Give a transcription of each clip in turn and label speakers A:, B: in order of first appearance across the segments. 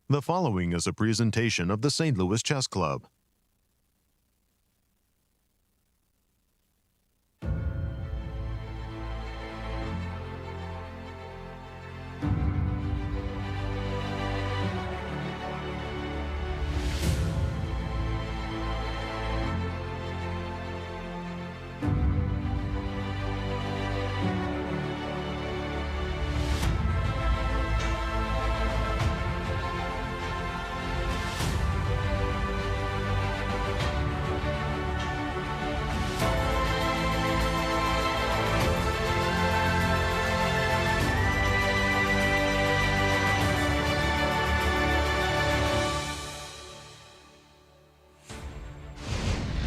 A: The following is a presentation of the St. Louis Chess Club.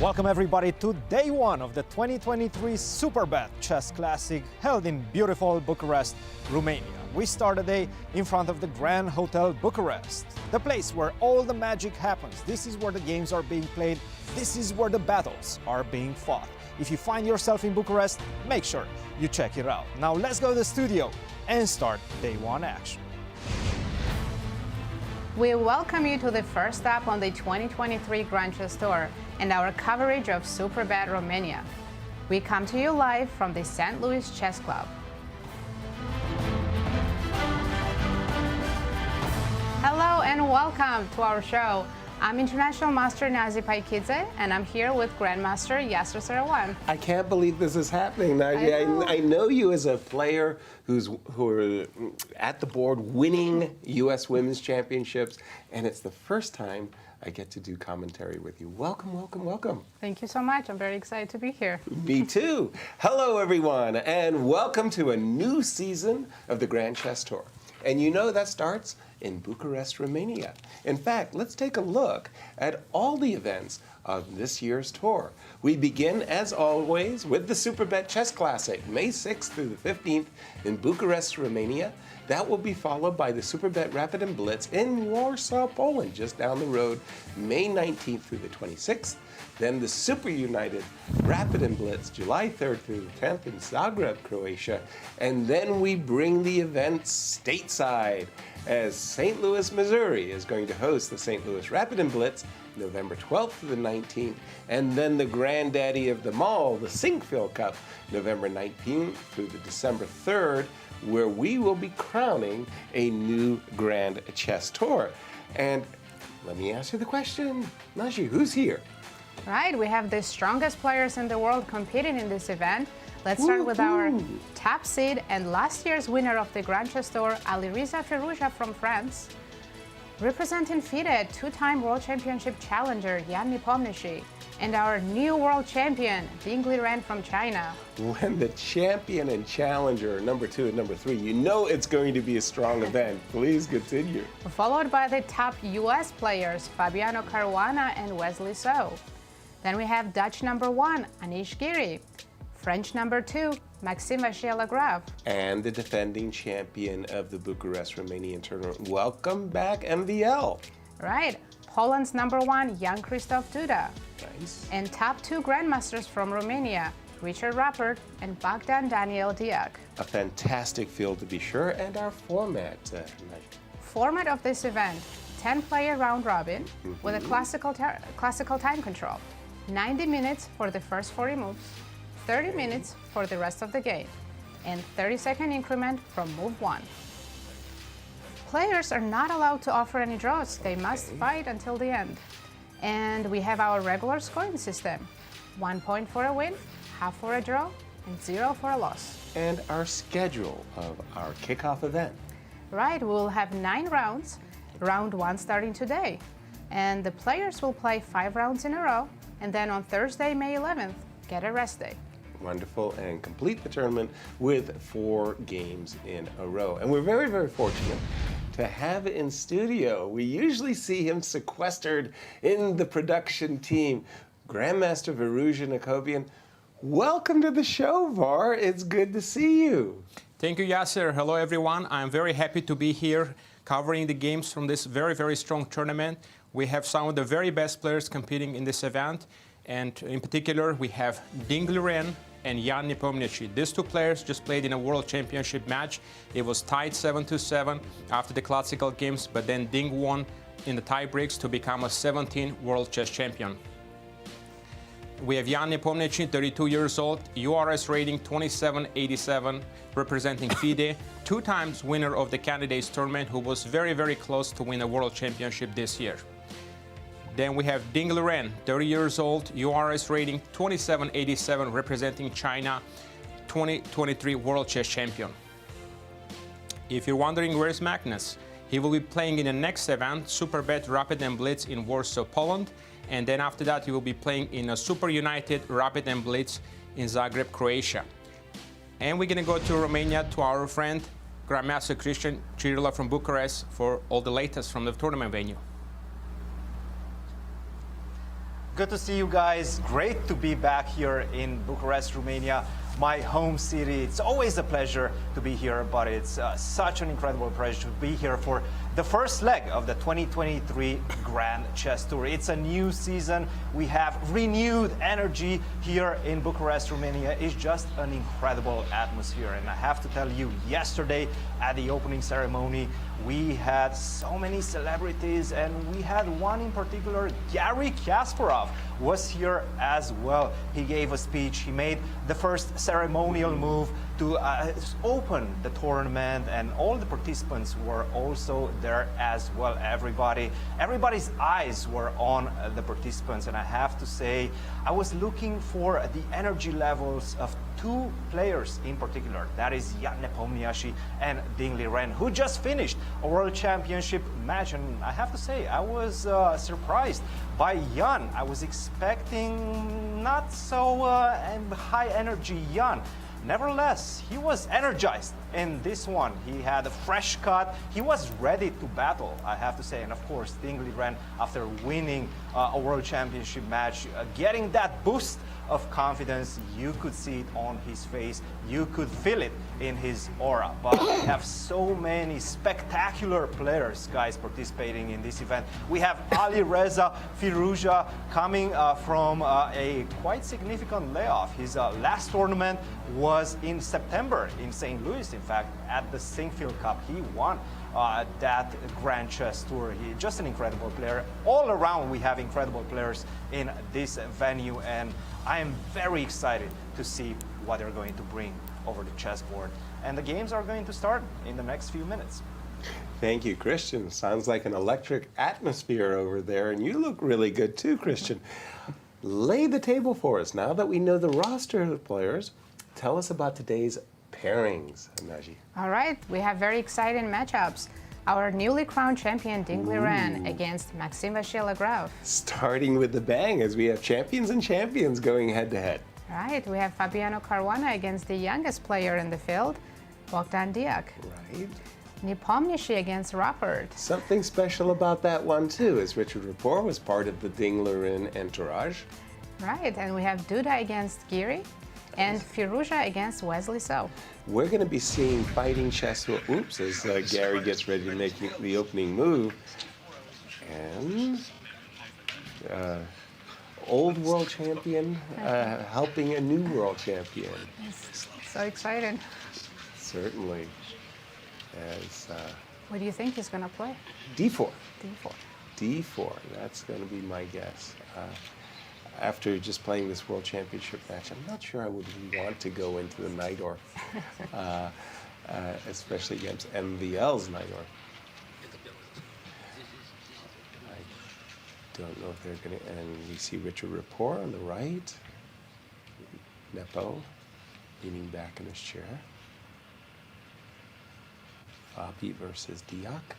B: Welcome everybody to day one of the 2023 Superbet Chess Classic held in beautiful Bucharest, Romania. We start the day in front of the Grand Hotel Bucharest, the place where all the magic happens. This is where the games are being played. This is where the battles are being fought. If you find yourself in Bucharest, make sure you check it out. Now let's go to the studio and start day one action.
C: We welcome you to the first stop on the 2023 Grand Chess Tour and our coverage of Superbet Romania. We come to you live from the St. Louis Chess Club. Hello and welcome to our show. I'm International Master Nazi Paikidze, and I'm here with Grandmaster Yasser Seirawan.
D: I can't believe this is happening, Nadia. I know you as a player who are at the board winning U.S. Women's Championships, and it's the first time I get to do commentary with you. Welcome, welcome, welcome.
C: Thank you so much. I'm very excited to be here.
D: Me too. Hello, everyone, and welcome to a new season of the Grand Chess Tour. And you know that starts in Bucharest, Romania. In fact, let's take a look at all the events of this year's tour. We begin, as always, with the Superbet Chess Classic, May 6th through the 15th in Bucharest, Romania. That will be followed by the Superbet Rapid and Blitz in Warsaw, Poland, just down the road, May 19th through the 26th. Then the Super United Rapid and Blitz, July 3rd through the 10th in Zagreb, Croatia. And then we bring the events stateside, as St. Louis, Missouri is going to host the St. Louis Rapid and Blitz, November 12th through the 19th. And then the granddaddy of them all, the Sinkfield Cup, November 19th through the December 3rd, where we will be crowning a new Grand Chess Tour. And let me ask you the question, Naji, who's here?
C: Right, we have the strongest players in the world competing in this event. Let's start with our top seed and last year's winner of the Grand Chess Tour, Alireza Firouzja from France. Representing FIDE, two-time World Championship challenger Jan Nepomniachtchi, and our new world champion, Ding Liren from China.
D: When the champion and challenger, number 2 and number 3, you know it's going to be a strong event. Please continue.
C: Followed by the top US players, Fabiano, Caruana, and Wesley So. Then we have Dutch number 1, Anish, Giri. French number 2, Maxime, Vachier-Lagrave.
D: And the defending champion of the Bucharest Romanian tournament. Welcome back, MVL.
C: Right. Poland's number 1, Jan-Krzysztof Duda.
D: Nice.
C: And top 2 grandmasters from Romania, Richard Rapport and Bogdan-Daniel Deac.
D: A fantastic field to be sure, and our format.
C: Format of this event, 10-player round robin with a classical time control. 90 minutes for the first 40 moves, 30 minutes for the rest of the game, and 30-second increment from move 1. Players are not allowed to offer any draws. They must fight until the end. And we have our regular scoring system. 1 point for a win, half for a draw, and 0 for a loss.
D: And our schedule of our kickoff event.
C: Right, we'll have 9 rounds, round 1 starting today. And the players will play 5 rounds in a row, and then on Thursday, May 11th, get a rest day.
D: Wonderful, and complete the tournament with 4 games in a row. And we're very, very fortunate to have in studio. We usually see him sequestered in the production team. Grandmaster Varuzhan Akobian, welcome to the show, Var. It's good to see you.
E: Thank you, Yasser. Hello, everyone. I'm very happy to be here covering the games from this very, very strong tournament. We have some of the very best players competing in this event. And in particular, we have Ding Liren and Jan Nepomniachtchi. These two players just played in a World Championship match. It was tied 7-7 after the classical games, but then Ding won in the tie breaks to become a 17 World Chess Champion. We have Jan Nepomniachtchi, 32 years old, URS rating 2787, representing FIDE, 2 times winner of the Candidates Tournament, who was very, very close to win a World Championship this year. Then we have Ding Liren, 30 years old, URS rating 2787, representing China, 2023 World Chess Champion. If you're wondering where's Magnus, he will be playing in the next event, Superbet Rapid and Blitz in Warsaw, Poland. And then after that, he will be playing in a Super United Rapid and Blitz in Zagreb, Croatia. And we're going to go to Romania to our friend, Grandmaster Cristian Chirila from Bucharest for all the latest from the tournament venue.
B: Good to see you guys. Great to be back here in Bucharest, Romania, my home city. It's always a pleasure to be here, but it's such an incredible pleasure to be here for the first leg of the 2023 Grand Chess Tour. It's a new season. We have renewed energy here in Bucharest, Romania. It's just an incredible atmosphere. And I have to tell you, yesterday at the opening ceremony, we had so many celebrities, and we had one in particular, Garry Kasparov was here as well. He gave a speech. He made the first ceremonial move to open the tournament, and all the participants were also there as well. Everybody's eyes were on the participants, and I have to say, I was looking for the energy levels of 2 players in particular. That is Jan Nepomniachtchi and Ding Liren, who just finished a World Championship match, and I have to say, I was surprised by Jan. I was expecting not so high energy Jan. Nevertheless, he was energized in this one. He had a fresh cut. He was ready to battle, I have to say. And of course, Ding Liren, after winning a World Championship match, getting that boost of confidence, you could see it on his face. You could feel it in his aura. But we have so many spectacular players, guys, participating in this event. We have Alireza, Firouzja coming from a quite significant layoff. His last tournament was in September in St. Louis, in fact, at the Sinquefield Cup. He won that Grand Chess Tour. He's just an incredible player. All around, we have incredible players in this venue, and I am very excited to see what they're going to bring over the chessboard. And the games are going to start in the next few minutes.
D: Thank you, Cristian. Sounds like an electric atmosphere over there, and you look really good too, Cristian. Lay the table for us. Now that we know the roster of the players, tell us about today's pairings, Naji.
C: All right, we have very exciting matchups. Our newly crowned champion, Ding Liren, against Maxime Vachier-Lagrave.
D: Starting with the bang, as we have champions and champions going head-to-head.
C: Right, we have Fabiano Caruana against the youngest player in the field, Bogdan-Daniel.
D: Right.
C: Nepomniachtchi against Rapport.
D: Something special about that one, too, as Richard Rapport was part of the Ding Liren entourage.
C: Right, and we have Duda against Giri, and Firouzja against Wesley So.
D: We're going to be seeing fighting chess, oops, as Garry gets ready to make the opening move. And old world champion helping a new world champion.
C: It's so exciting.
D: Certainly. As
C: What do you think he's going to play?
D: D4.
C: D4.
D: D4, that's going to be my guess. After just playing this World Championship match, I'm not sure I would want to go into the Najdorf, especially against MVL's Najdorf. I don't know if they're going to, and we see Richard Rapport on the right, Nepo leaning back in his chair. Fabi versus Deac.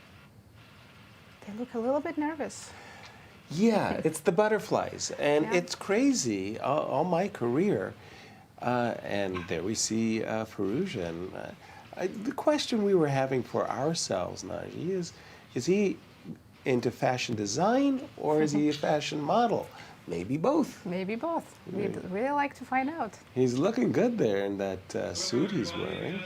C: They look a little bit nervous.
D: Yeah, it's the butterflies, and
C: Yeah.
D: it's crazy. All my career, and there we see Firouzja. And the question we were having for ourselves, Naji, is he into fashion design or is he a fashion model? Maybe both.
C: Maybe both. We'd really like to find out.
D: He's looking good there in that suit he's wearing.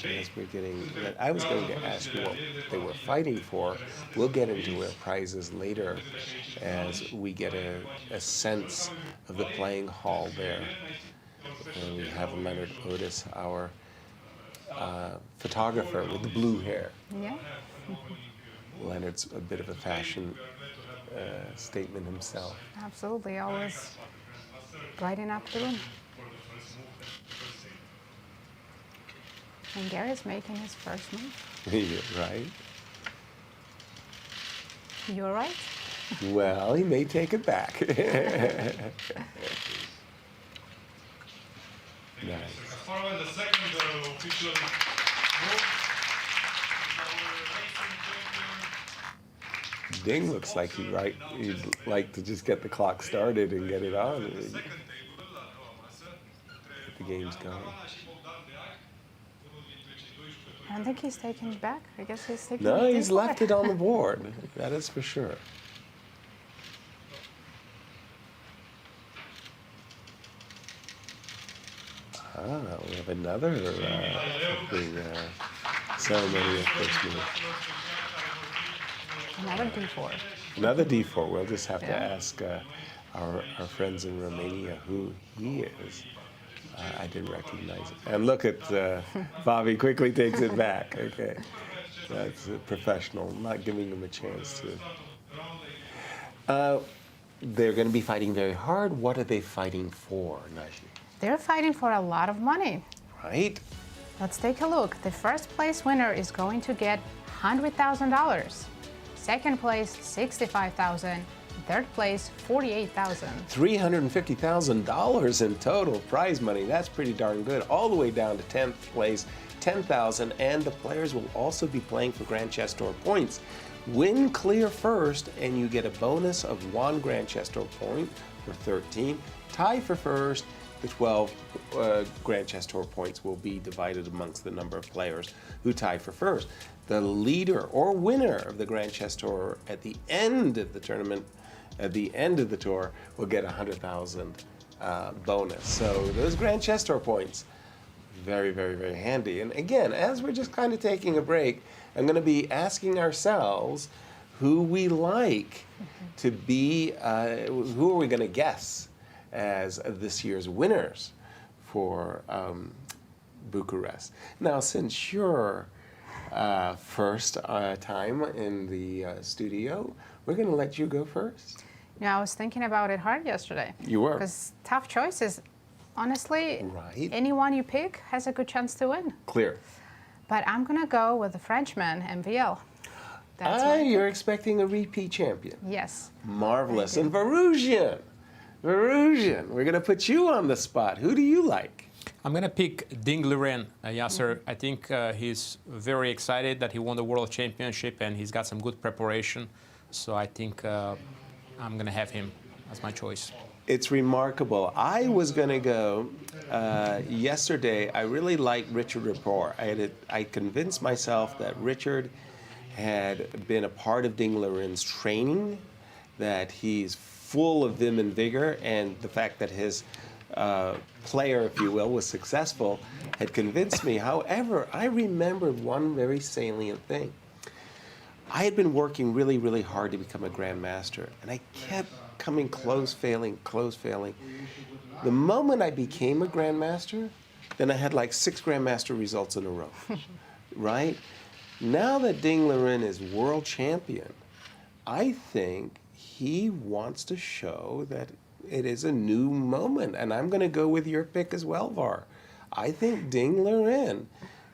D: as we're getting, I was going to ask you what they were fighting for. We'll get into their prizes later as we get a sense of the playing hall there. And we have Leonard Otis, our photographer with the blue hair.
C: Yeah.
D: Leonard's a bit of a fashion statement himself.
C: Absolutely, always brighten up the room. And Gary's making his first move.
D: Yeah, right?
C: You're right.
D: Well, he may take it back. Nice.
F: Following the second official move,
D: Ding looks like he'd like to just get the clock started and get it on. Get the game's going.
C: I don't think he's taking it back. I guess he's taking
D: No,
C: it
D: he's
C: forward.
D: left it on the board. That is for sure. We have another ceremony of first move.
C: Another D4.
D: Another D4. We'll just have to
C: Yeah.
D: ask our friends in Romania who he is. I didn't recognize it. And look at Bobby quickly takes it back. Okay, that's a professional. Not giving him a chance to. They're going to be fighting very hard. What are they fighting for, Najmi?
C: They're fighting for a lot of money.
D: Right?
C: Let's take a look. The first place winner is going to get $100,000. Second place, $65,000. Third place, $48,000.
D: $350,000 in total prize money. That's pretty darn good. All the way down to 10th place, $10,000, and the players will also be playing for Grand Chess Tour points. Win clear first, and you get a bonus of 1 Grand Chess Tour point for 13. Tie for first. The 12 Grand Chess Tour points will be divided amongst the number of players who tie for first. The leader or winner of the Grand Chess Tour at the end of the tournament, at the end of the tour, will get a $100,000 bonus. So those Grand Chess Tour points, very, very, very handy. And again, as we're just kind of taking a break, I'm going to be asking ourselves who we like to be, who are we going to guess as this year's winners for Bucharest. Now, since you're first time in the studio, we're going to let you go first.
C: Yeah, I was thinking about it hard yesterday.
D: You were.
C: Because tough choices. Honestly,
D: Right.
C: anyone you pick has a good chance to win.
D: Clear.
C: But I'm going to go with the Frenchman, MVL. That's my
D: You're
C: pick.
D: expecting a repeat champion.
C: Yes.
D: Marvelous.
C: I do.
D: And Varuzhan, we're going to put you on the spot. Who do you like?
E: I'm going to pick Ding Liren, Yasser. I think he's very excited that he won the World Championship and he's got some good preparation. So I think I'm going to have him as my choice.
D: It's remarkable. I was going to go yesterday. I really liked Richard Rapport. I convinced myself that Richard had been a part of Ding Liren's training, that he's full of vim and vigor, and the fact that his player, if you will, was successful had convinced me. However, I remembered one very salient thing. I had been working really, really hard to become a grandmaster, and I kept coming close, failing, close, failing. The moment I became a grandmaster, then I had like 6 grandmaster results in a row, right? Now that Ding Liren is world champion, I think he wants to show that it is a new moment, and I'm going to go with your pick as well, Var. I think Ding Liren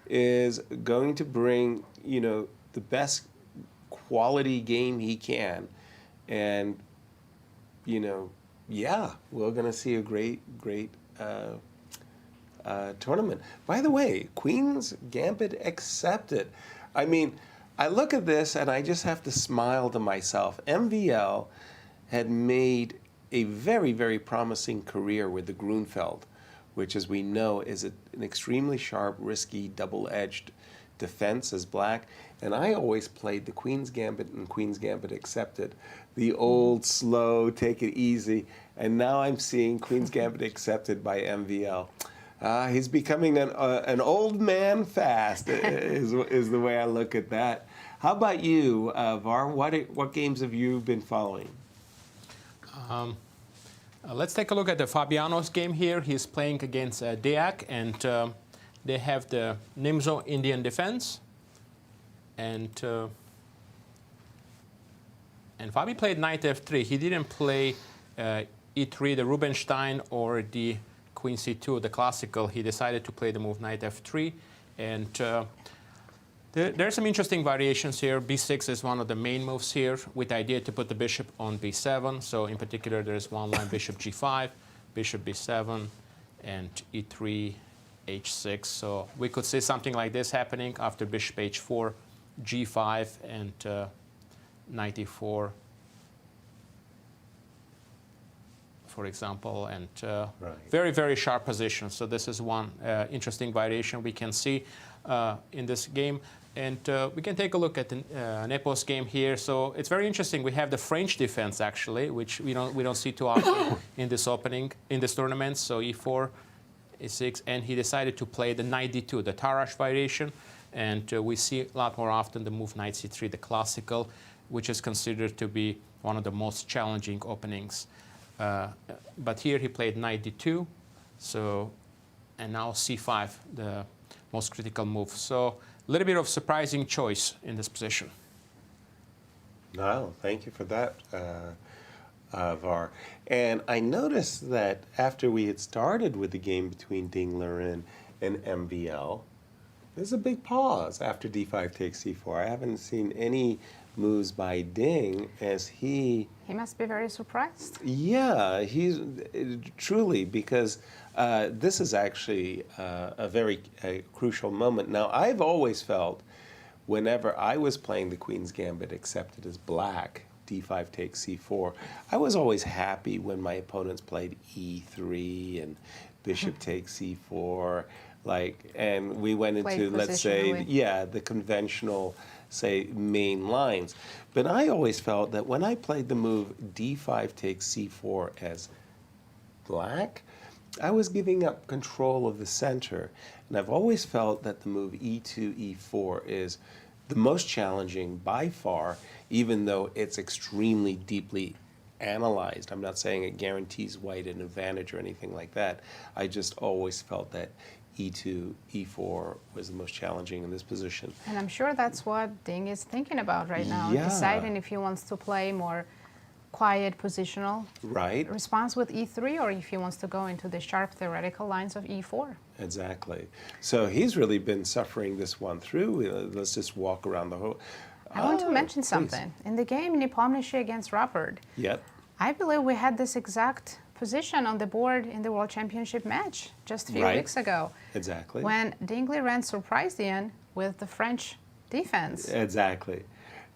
D: is going to bring, the best quality game he can, and we're going to see a great tournament. By the way, Queen's Gambit accepted. I mean, I look at this and I just have to smile to myself. MVL had made a very, very promising career with the Grunfeld, which, as we know, is an extremely sharp, risky, double-edged defense as black. And I always played the Queen's Gambit and Queen's Gambit accepted, the old, slow, take it easy. And now I'm seeing Queen's Gambit accepted by MVL. He's becoming an old man fast, is the way I look at that. How about you, Var? What games have you been following?
E: Let's take a look at the Fabiano's game here. He's playing against Deac, and they have the Nimzo Indian defense. And Fabi played knight f3. He didn't play e3, the Rubinstein, or the queen c2, the classical. He decided to play the move knight f3. And there are some interesting variations here. b6 is one of the main moves here, with the idea to put the bishop on b7. So in particular, there's one line bishop g5, bishop b7, and e3, h6. So we could see something like this happening after bishop h4, g5, and knight e4, for example, and very, very sharp position. So this is one interesting variation we can see in this game. And we can take a look at the Nepo's game here. So it's very interesting. We have the French defense, actually, which we don't see too often in this tournament. So e4, e6, and he decided to play the knight d2, the Tarrasch variation. And we see a lot more often the move knight c3, the classical, which is considered to be one of the most challenging openings. But here he played knight d2, so, and now c5, the most critical move. So a little bit of surprising choice in this position.
D: No, thank you for that, Var. And I noticed that after we had started with the game between Ding Liren and MVL, there's a big pause after d5 takes c4. I haven't seen any moves by Ding as he
C: must be very surprised.
D: Yeah, he's truly, because this is actually a very crucial moment. Now, I've always felt whenever I was playing the Queen's Gambit accepted as black, d5 takes c4, I was always happy when my opponents played e3 and bishop takes c4, and we went into, let's say, the conventional, say, main lines. But I always felt that when I played the move d5 takes c4 as black, I was giving up control of the center. And I've always felt that the move e2, e4 is the most challenging by far, even though it's extremely deeply analyzed. I'm not saying it guarantees white an advantage or anything like that. I just always felt that e2, e4 was the most challenging in this position.
C: And I'm sure that's what Ding is thinking about right now, deciding if he wants to play more quiet positional response with e3, or if he wants to go into the sharp theoretical lines of e4.
D: Exactly. So he's really been suffering this one through. Let's just walk around the whole...
C: I want to mention something. In the game Nepomniachtchi against Rapport, I believe we had this exact position on the board in the World Championship match just a few weeks ago.
D: Exactly.
C: When Ding Liren surprised Ian with the French defense.
D: Exactly.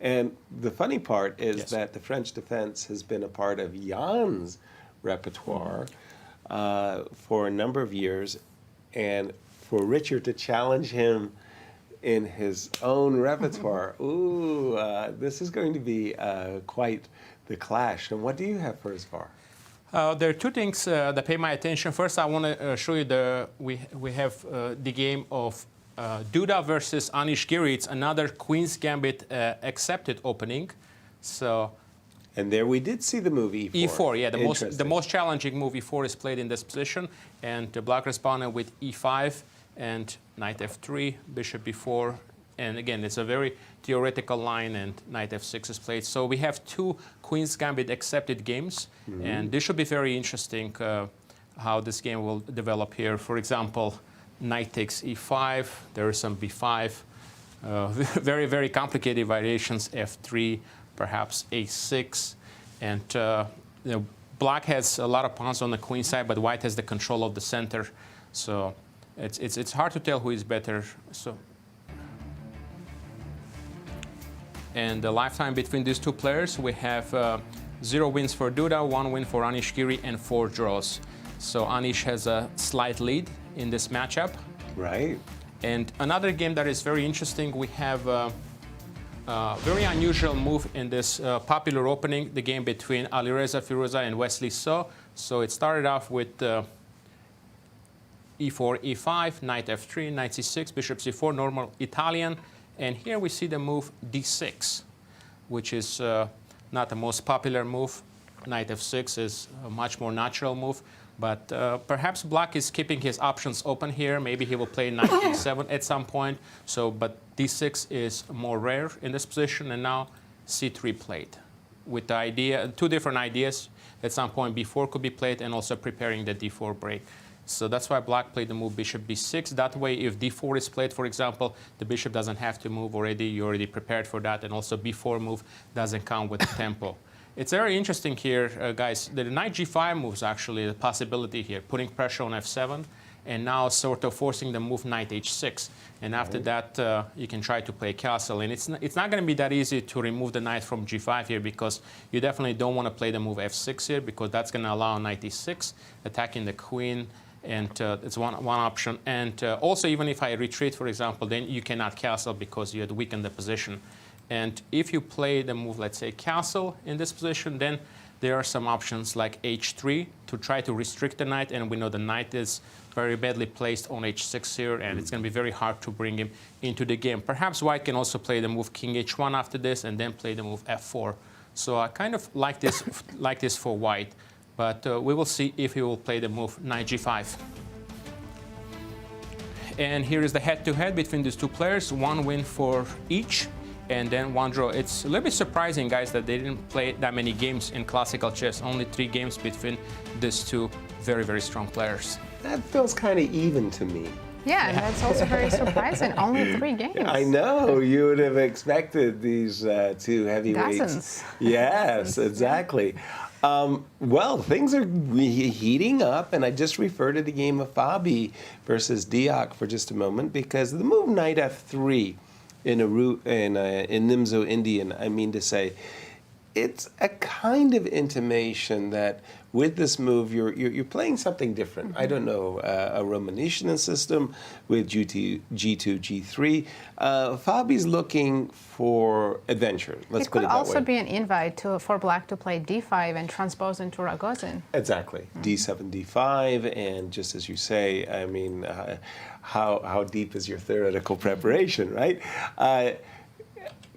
D: And the funny part is that the French defense has been a part of Jan's repertoire for a number of years. And for Richard to challenge him in his own repertoire, this is going to be quite the clash. And what do you have for us, Var?
E: There are two things that pay my attention. First, I want to show you we have the game of Duda versus Anish Giri. It's another Queen's Gambit accepted opening. So,
D: and there we did see the move e4.
E: E4, yeah, the most challenging move e4 is played in this position, and the black responded with e5 and knight f3, bishop b4, and again it's a very theoretical line, and knight f6 is played. So we have two Queen's Gambit accepted games, and this should be very interesting how this game will develop here. For example, knight takes e5, there is some b5, very, very complicated variations, f3, perhaps a6, and black has a lot of pawns on the queen side, but white has the control of the center, so it's hard to tell who is better. So, and the lifetime between these two players, we have 0 wins for Duda, 1 win for Anish Giri, and 4 draws. So Anish has a slight lead in this matchup.
D: Right.
E: And another game that is very interesting, we have a very unusual move in this popular opening, the game between Alireza, Firouzja, and Wesley So. So it started off with e4, e5, knight f3, knight c6, bishop c4, normal Italian. And here we see the move d6, which is not the most popular move. Knight f6 is a much more natural move. But perhaps black is keeping his options open here. Maybe he will play knight e7 at some point. But d6 is more rare in this position. And now c3 played with the idea, two different ideas. At some point, b4 could be played and also preparing the d4 break. So that's why black played the move bishop b6. That way, if d4 is played, for example, the bishop doesn't have to move already. You're already prepared for that. And also b4 move doesn't count with the tempo. It's very interesting here, guys. The knight g5 move is actually a possibility here, putting pressure on f7, and now sort of forcing the move knight h6. And after that, you can try to play castle. And it's not going to be that easy to remove the knight from g5 here, because you definitely don't want to play the move f6 here, because that's going to allow knight e6, attacking the queen. And it's one option. And also, even if I retreat, for example, then you cannot castle because you had weakened the position. And if you play the move, let's say, castle in this position, then there are some options like h3 to try to restrict the knight. And we know the knight is very badly placed on h6 here, and it's going to be very hard to bring him into the game. Perhaps white can also play the move king h1 after this, and then play the move f4. So I kind of like this for white. But we will see if he will play the move knight g5. And here is the head-to-head between these two players. One win for each. And then one draw. It's a little bit surprising, guys, that they didn't play that many games in classical chess. Only 3 games between these two very, very strong players.
D: That feels kind of even to me.
C: Yeah, that's also very surprising. Only 3 games.
D: I know. You would have expected these 2 heavyweights.
C: Dozens.
D: Yes, exactly. Well, things are heating up, and I just referred to the game of Fabi versus Deac for just a moment, because the move knight f3 in Nimzo Indian, I mean to say, it's a kind of intimation that with this move, you're playing something different. I don't know, a Romanian system with G2, G3. Fabi's looking for adventure. Let's put it that way.
C: It could also be an invite for black to play d5 and transpose into Ragozin.
D: Exactly. D7, D5, and just as you say, I mean, how deep is your theoretical preparation, right?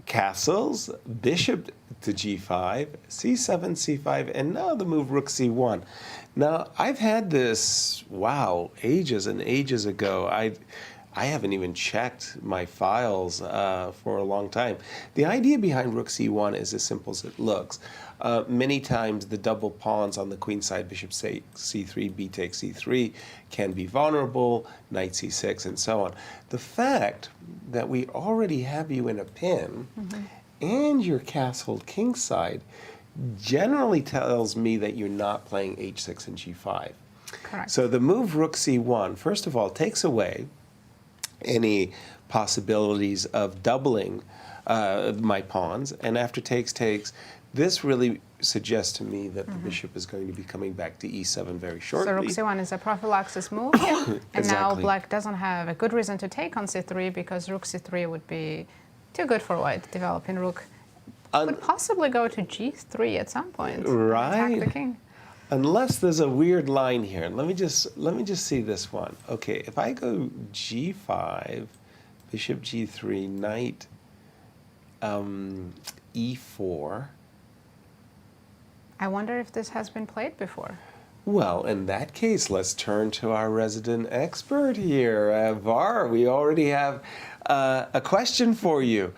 D: Castles, bishop to g5, c7, c5, and now the move rook c1. Now, I've had this, wow, ages and ages ago. I haven't even checked my files for a long time. The idea behind rook c1 is as simple as it looks. Many times the double pawns on the queen side, bishop c3, b takes c3, can be vulnerable, knight c6, and so on. The fact that we already have you in a pin and you're castled kingside generally tells me that you're not playing h6 and g5.
C: Correct.
D: So the move rook c1, first of all, takes away any possibilities of doubling my pawns, and after takes, this really suggests to me that the bishop is going to be coming back to e7 very shortly.
C: So rook c1 is a prophylaxis move, and
D: Exactly.
C: now black doesn't have a good reason to take on c3 because rook c3 would be too good for white. Developing rook could possibly go to g3 at some point.
D: Right.
C: Attack the king.
D: Unless there's a weird line here. Let me just see this one. Okay, if I go g5, bishop g3, knight e4.
C: I wonder if this has been played before.
D: Well, in that case, let's turn to our resident expert here, Var. We already have a question for you.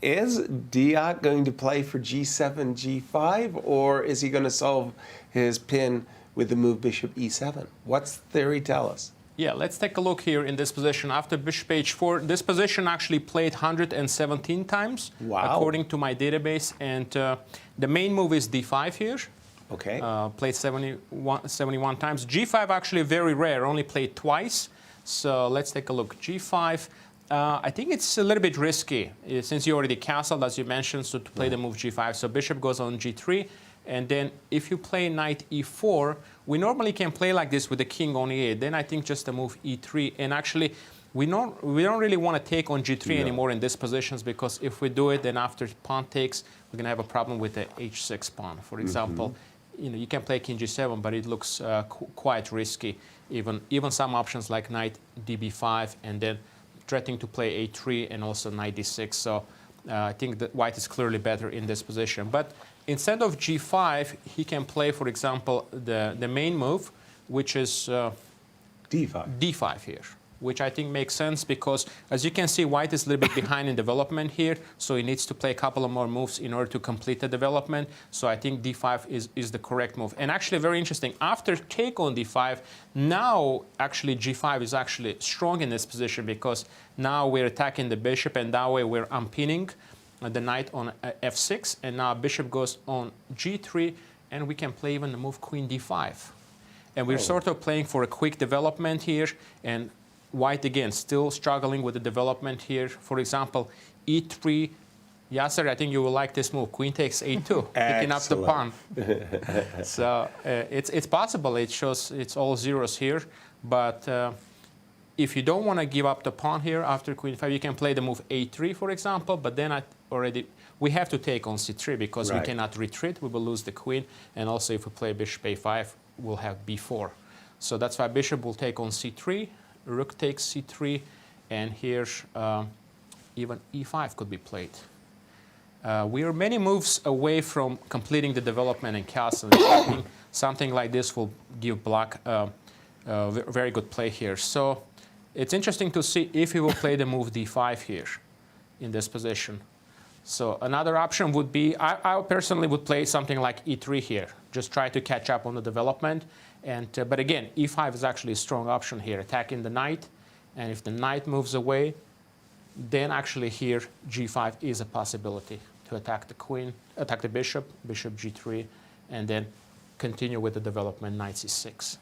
D: Is Deac going to play for g7, g5, or is he going to solve his pin with the move bishop e7? What's theory tell us?
E: Yeah, let's take a look here in this position. After bishop h4, this position actually played 117 times, according to my database. And the main move is d5 here.
D: Okay.
E: Played 71 times. g5 actually very rare, only played twice. So let's take a look. g5. I think it's a little bit risky, since you already castled, as you mentioned, so to play the move g5. So bishop goes on g3. And then if you play knight e4, we normally can play like this with the king on e8. Then I think just the move e3. And actually, we don't really want to take on g3 anymore in these positions, because if we do it, then after pawn takes, we're going to have a problem with the h6 pawn. For example, you can play king g7, but it looks quite risky. Even some options like knight db5 and then threatening to play a3 and also knight d6. So I think that white is clearly better in this position. But instead of g5, he can play, for example, the main move, which is d5 here, which I think makes sense because, as you can see, white is a little bit behind in development here, so he needs to play a couple of more moves in order to complete the development. So I think d5 is the correct move. And actually, very interesting, after take on d5, now actually g5 is actually strong in this position because now we're attacking the bishop, and that way we're unpinning the knight on f6, and now bishop goes on g3, and we can play even the move queen d5. And we're sort of playing for a quick development here, and white, again, still struggling with the development here. For example, e3. Yasser, I think you will like this move. Queen takes a2, picking up the pawn. So it's possible. It shows it's all zeros here. But if you don't want to give up the pawn here after queen 5, you can play the move a3, for example. But then we have to take on c3 because we cannot retreat. We will lose the queen. And also, if we play bishop a5, we'll have b4. So that's why bishop will take on c3. Rook takes c3, and here even e5 could be played. We are many moves away from completing the development in castle. Something like this will give black very good play here. So it's interesting to see if he will play the move d5 here in this position. So another option would be, I personally would play something like e3 here. Just try to catch up on the development. And, but again, e5 is actually a strong option here, attacking the knight. And if the knight moves away, then actually here g5 is a possibility to attack the queen, attack the bishop, bishop g3, and then continue with the development knight c6.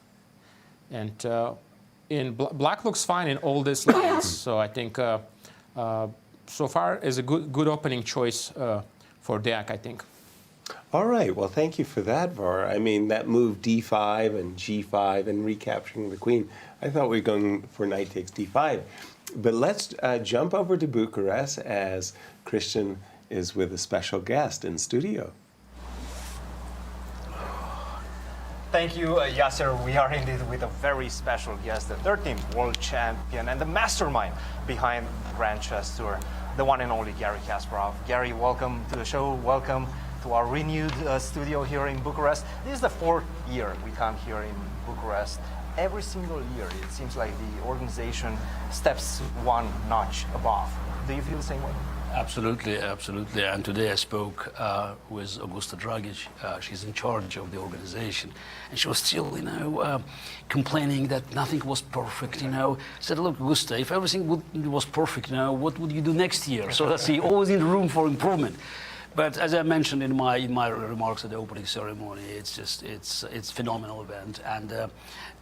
E: And black looks fine in all these lines. So I think so far is a good opening choice for Deac, I think.
D: All right. Well, thank you for that, Var. I mean, that move d5 and g5 and recapturing the queen, I thought we were going for knight takes d5. But let's jump over to Bucharest as Cristian is with a special guest in studio.
B: Thank you, Yasser. We are indeed with a very special guest, the 13th world champion and the mastermind behind Grand Chess Tour, the one and only Garry Kasparov. Garry, welcome to the show. Welcome to our renewed studio here in Bucharest. This is the 4th year we come here in Bucharest. Every single year, it seems like the organization steps one notch above. Do you feel the same way?
G: Absolutely, absolutely. And today I spoke with Augusta Dragic. She's in charge of the organization, and she was still, complaining that nothing was perfect. I said, "Look, Augusta, if everything was perfect, what would you do next year?" So that's always in room for improvement. But as I mentioned in my remarks at the opening ceremony, it's phenomenal event,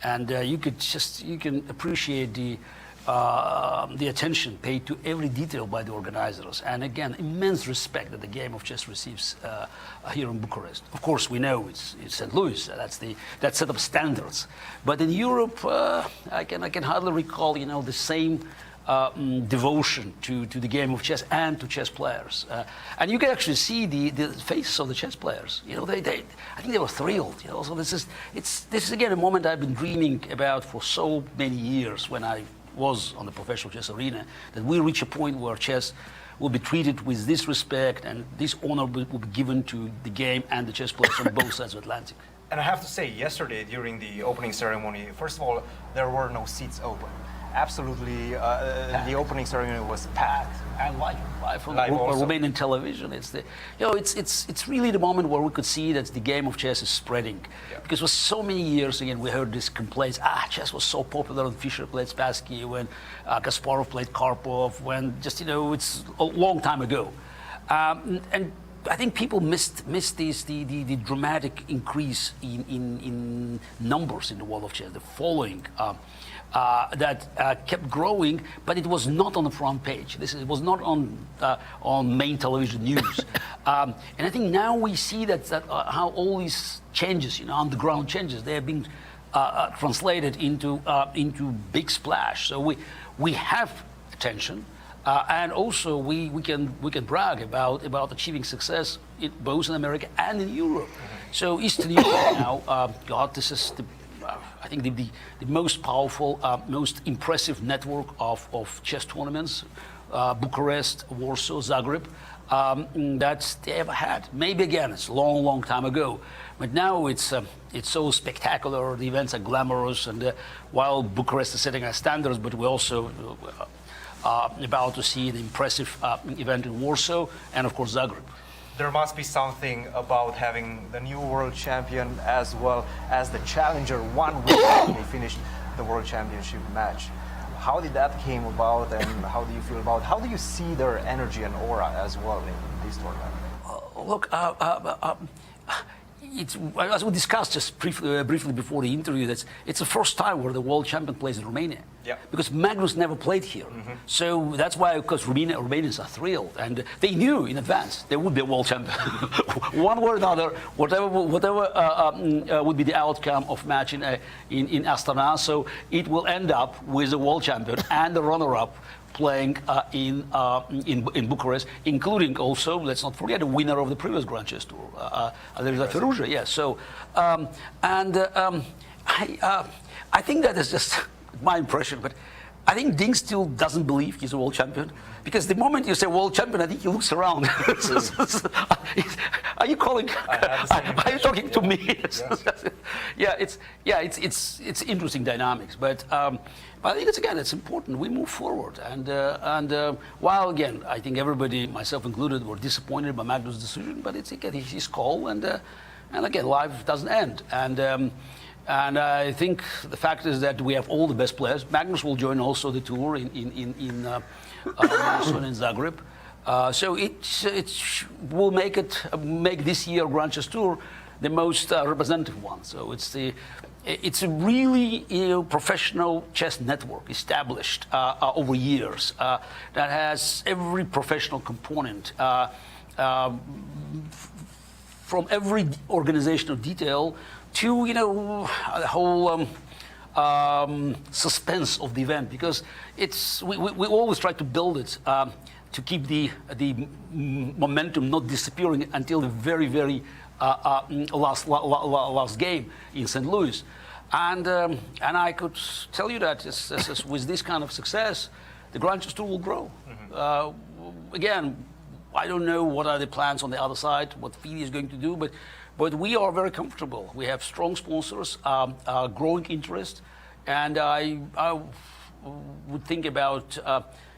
G: and you can appreciate the attention paid to every detail by the organizers, and again, immense respect that the game of chess receives here in Bucharest. Of course, we know it's St. Louis. That set of standards, but in Europe, I can hardly recall the same devotion to the game of chess and to chess players, and you can actually see the faces of the chess players. I think they were thrilled. So this is again a moment I've been dreaming about for so many years when I was on the professional chess arena, that we reach a point where chess will be treated with this respect and this honor will be given to the game and the chess players on both sides of the Atlantic.
B: And I have to say, yesterday during the opening ceremony, first of all, there were no seats open. Absolutely, the opening ceremony was packed.
G: And live from Romanian television. It's really the moment where we could see that the game of chess is spreading. Yeah. Because for so many years, again, we heard these complaints. Chess was so popular when Fischer played Spassky, when Kasparov played Karpov, when it's a long time ago. And I think people missed the dramatic increase in numbers in the world of chess, the following. That kept growing, but it was not on the front page. It was not on main television news. And I think now we see that how all these changes, underground changes, they have been translated into big splash. So we have attention, and also we can brag about achieving success both in America and in Europe. So Eastern Europe now, God, this is I think the most powerful, most impressive network of chess tournaments, Bucharest, Warsaw, Zagreb, that they ever had. Maybe again, it's a long, long time ago, but now it's so spectacular. The events are glamorous, and while Bucharest is setting our standards, but we're also about to see an impressive event in Warsaw and of course Zagreb.
B: There must be something about having the new world champion as well as the challenger 1 week after they finished the world championship match. How did that came about, and how do you feel about? How do you see their energy and aura as well in this tournament?
G: Look, it's, as we discussed just briefly before the interview, it's the first time where the world champion plays in Romania.
B: Yeah.
G: Because Magnus never played here. So that's why, of course, Romanians are thrilled. And they knew in advance there would be a world champion. One way or another, whatever would be the outcome of match in Astana. So it will end up with a world champion and the runner-up playing in Bucharest, including also, let's not forget, the winner of the previous Grand Chess Tour, Alireza Firouzja. Yes. So, I think that is just my impression, but I think Ding still doesn't believe he's a world champion, because the moment you say world champion, I think he looks around. Are you calling? Are you talking to me? Yes. It's interesting dynamics, but I think it's important. We move forward, and while again, I think everybody, myself included, were disappointed by Magnus' decision, but it's again his call, and again, life doesn't end, and I think the fact is that we have all the best players. Magnus will join also the tour in Warsaw and in Zagreb. So it will make this year Grand Chess Tour the most representative one. So it's a really professional chess network established over years that has every professional component from every organizational detail to the whole suspense of the event, because we always try to build it to keep the momentum not disappearing until the very last game in St. Louis, and I could tell you that with this kind of success, the Grand Chess Tour will grow. Again, I don't know what are the plans on the other side, what FIDE is going to do, but we are very comfortable. We have strong sponsors, growing interest, and I would think about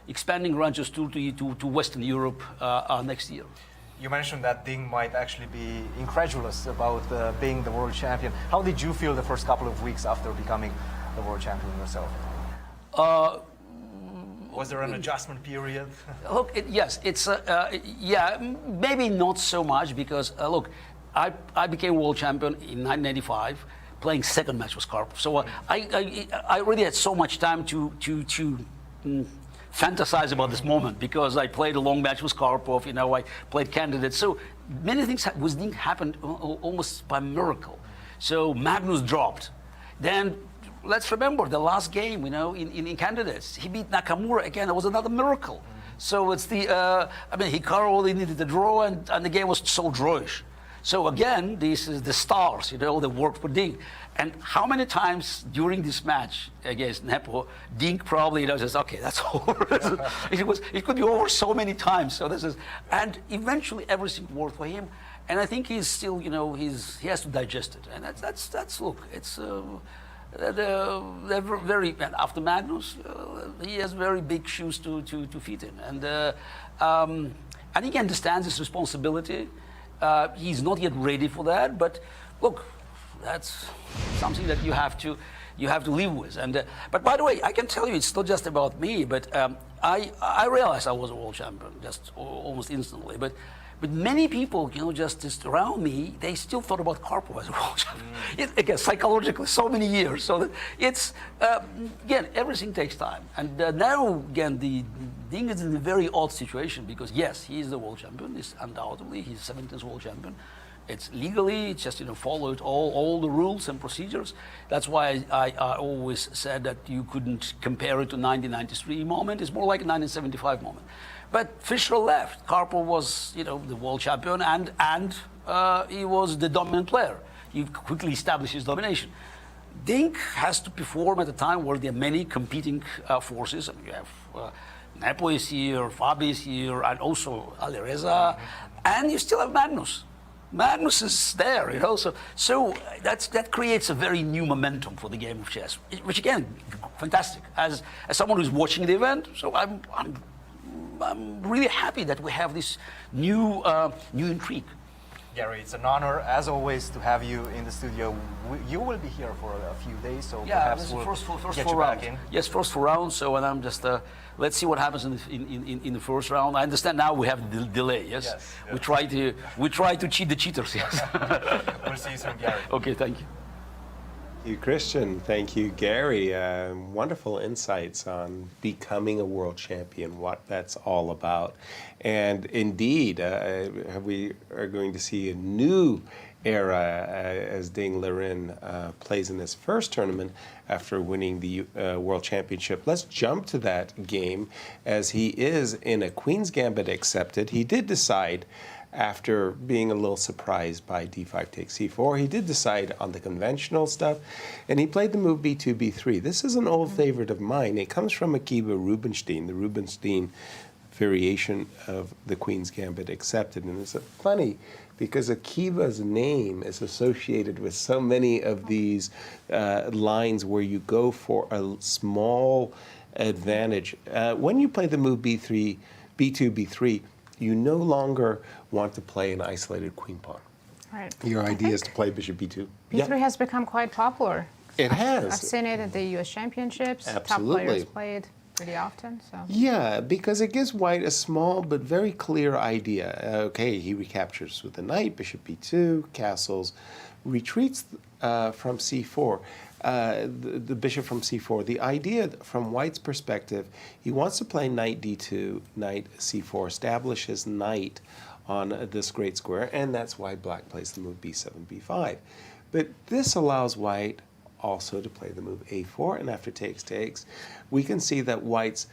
G: expanding Grand Chess Tour to Western Europe next year.
B: You mentioned that Ding might actually be incredulous about being the world champion. How did you feel the first couple of weeks after becoming the world champion yourself? Was there an adjustment period?
G: Look, yes, it's maybe not so much, because look, I became world champion in 1985, playing second match with Karpov. So I really had so much time to fantasize about this moment, because I played a long match with Karpov. I played candidates. So many things with Ding happened almost by miracle. So Magnus dropped. Then let's remember the last game, in candidates, he beat Nakamura again. It was another miracle. So it's Hikaru only needed the draw, and the game was so drawish. So again, this is the stars, that worked for Ding. And how many times during this match against Nepo, Ding probably says, okay, that's over. It could be over so many times. So and eventually everything worked for him. And I think he's still, he has to digest it. And that's look, it's very, and after Magnus, he has very big shoes to fit in. And I think he understands his responsibility. He's not yet ready for that, but look, that's something that you have to live with. And but by the way, I can tell you, it's not just about me. But I realized I was a world champion just almost instantly. But many people, just around me, they still thought about Karpov as a world champion. Again, psychologically, so many years. So that it's again, everything takes time. And now again, Ding is in a very odd situation, because yes, he is the world champion. He's undoubtedly, he's 17th world champion. It's legally, it's just followed all the rules and procedures. That's why I always said that you couldn't compare it to 1993 moment. It's more like a 1975 moment. But Fischer left. Karpov was the world champion, and he was the dominant player. He quickly established his domination. Ding has to perform at a time where there are many competing forces. I mean, you have Nepo is here, Fabi is here, and also Alireza, and you still have Magnus. Magnus is there, So that creates a very new momentum for the game of chess, which again, fantastic. As someone who's watching the event, so I'm really happy that we have this new intrigue.
H: Garry, it's an honor, as always, to have you in the studio. You will be here for a few days, so perhaps we'll
G: first
H: get
G: four
H: you
G: rounds.
H: back in.
G: Yes, first 4 rounds. So, and I'm just let's see what happens in the first round. I understand now we have the delay. Yes,
H: yes.
G: We try to cheat the cheaters. Yes.
H: We'll see you soon, Garry.
G: Okay, thank you.
D: Thank you, Cristian. Thank you, Garry. Wonderful insights on becoming a world champion, what that's all about. And indeed, we are going to see a new era as Ding Liren plays in this first tournament after winning the World Championship. Let's jump to that game as he is in a Queen's Gambit accepted. He did decide, after being a little surprised by d5 takes c4, he did decide on the conventional stuff, and he played the move b2, b3. This is an old favorite of mine. It comes from Akiba Rubinstein, the Rubinstein variation of the Queen's Gambit accepted. And it's funny because Akiba's name is associated with so many of these lines where you go for a small advantage. When you play the move b3, b2, b3, you no longer want to play an isolated queen pawn.
C: Right.
D: Your idea is to play bishop b2.
C: B3 has become quite popular.
D: It has.
C: I've seen it at the U.S. Championships.
D: Absolutely.
C: Top players play it pretty often. So.
D: Yeah, because it gives white a small but very clear idea. Okay, he recaptures with the knight, bishop b2, castles, retreats from c4. The bishop from c4. The idea from white's perspective, he wants to play knight d2, knight c4, establish his knight on this great square, and that's why black plays the move b7, b5. But this allows white also to play the move a4, and after takes, we can see that white's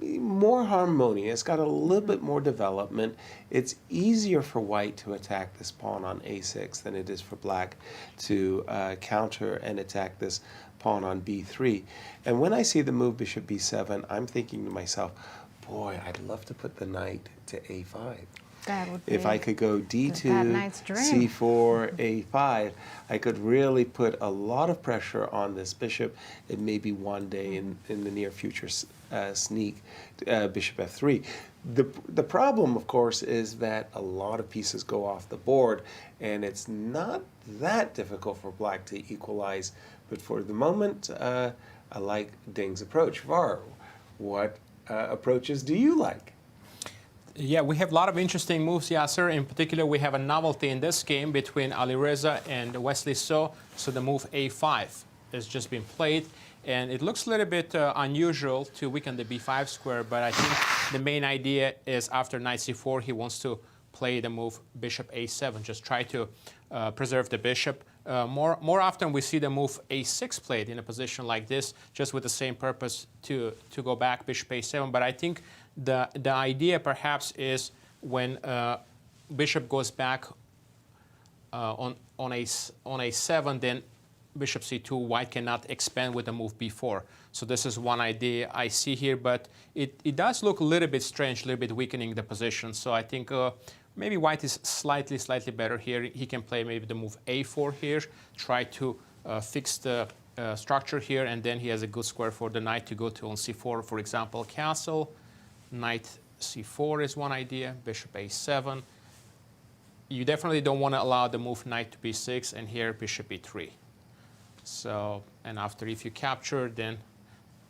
D: more harmonious, got a little bit more development. It's easier for white to attack this pawn on a6 than it is for black to counter and attack this pawn on b3. And when I see the move bishop b7, I'm thinking to myself, boy, I'd love to put the knight to a5.
C: That would be
D: if I could go d2,
C: dream.
D: c4, a5, I could really put a lot of pressure on this bishop, and maybe one day in the near future sneak bishop f3. The problem, of course, is that a lot of pieces go off the board, and it's not that difficult for black to equalize. But for the moment, I like Ding's approach. Var, what approaches do you like?
E: Yeah, we have a lot of interesting moves, Yasser. In particular, we have a novelty in this game between Alireza and Wesley So. So the move a5 has just been played. And it looks a little bit unusual to weaken the b5 square, but I think the main idea is after knight c4, he wants to play the move bishop a7, just try to preserve the bishop. More often we see the move a6 played in a position like this, just with the same purpose to go back bishop a7. But I think the idea perhaps is when bishop goes back on a7, then bishop c2, white cannot expand with the move b4. So this is one idea I see here, but it does look a little bit strange, a little bit weakening the position. So I think maybe white is slightly better here. He can play maybe the move a4 here, try to fix the structure here, and then he has a good square for the knight to go to on c4, for example, castle. Knight c4 is one idea, bishop a7. You definitely don't want to allow the move knight to b6, and here bishop e3. So, and after if you capture, then,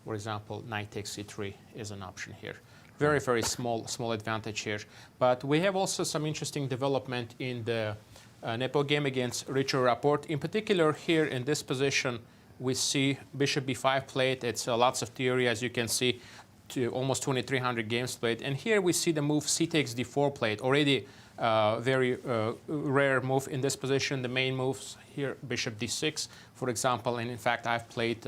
E: for example, knight takes c3 is an option here. Very, very small advantage here. But we have also some interesting development in the Nepo game against Richard Rapport. In particular, here in this position, we see bishop b5 played. It's lots of theory, as you can see. to almost 2,300 games played. And here we see the move c takes d4 played. Already very rare move in this position. The main moves here, bishop d6, for example. And in fact, I've played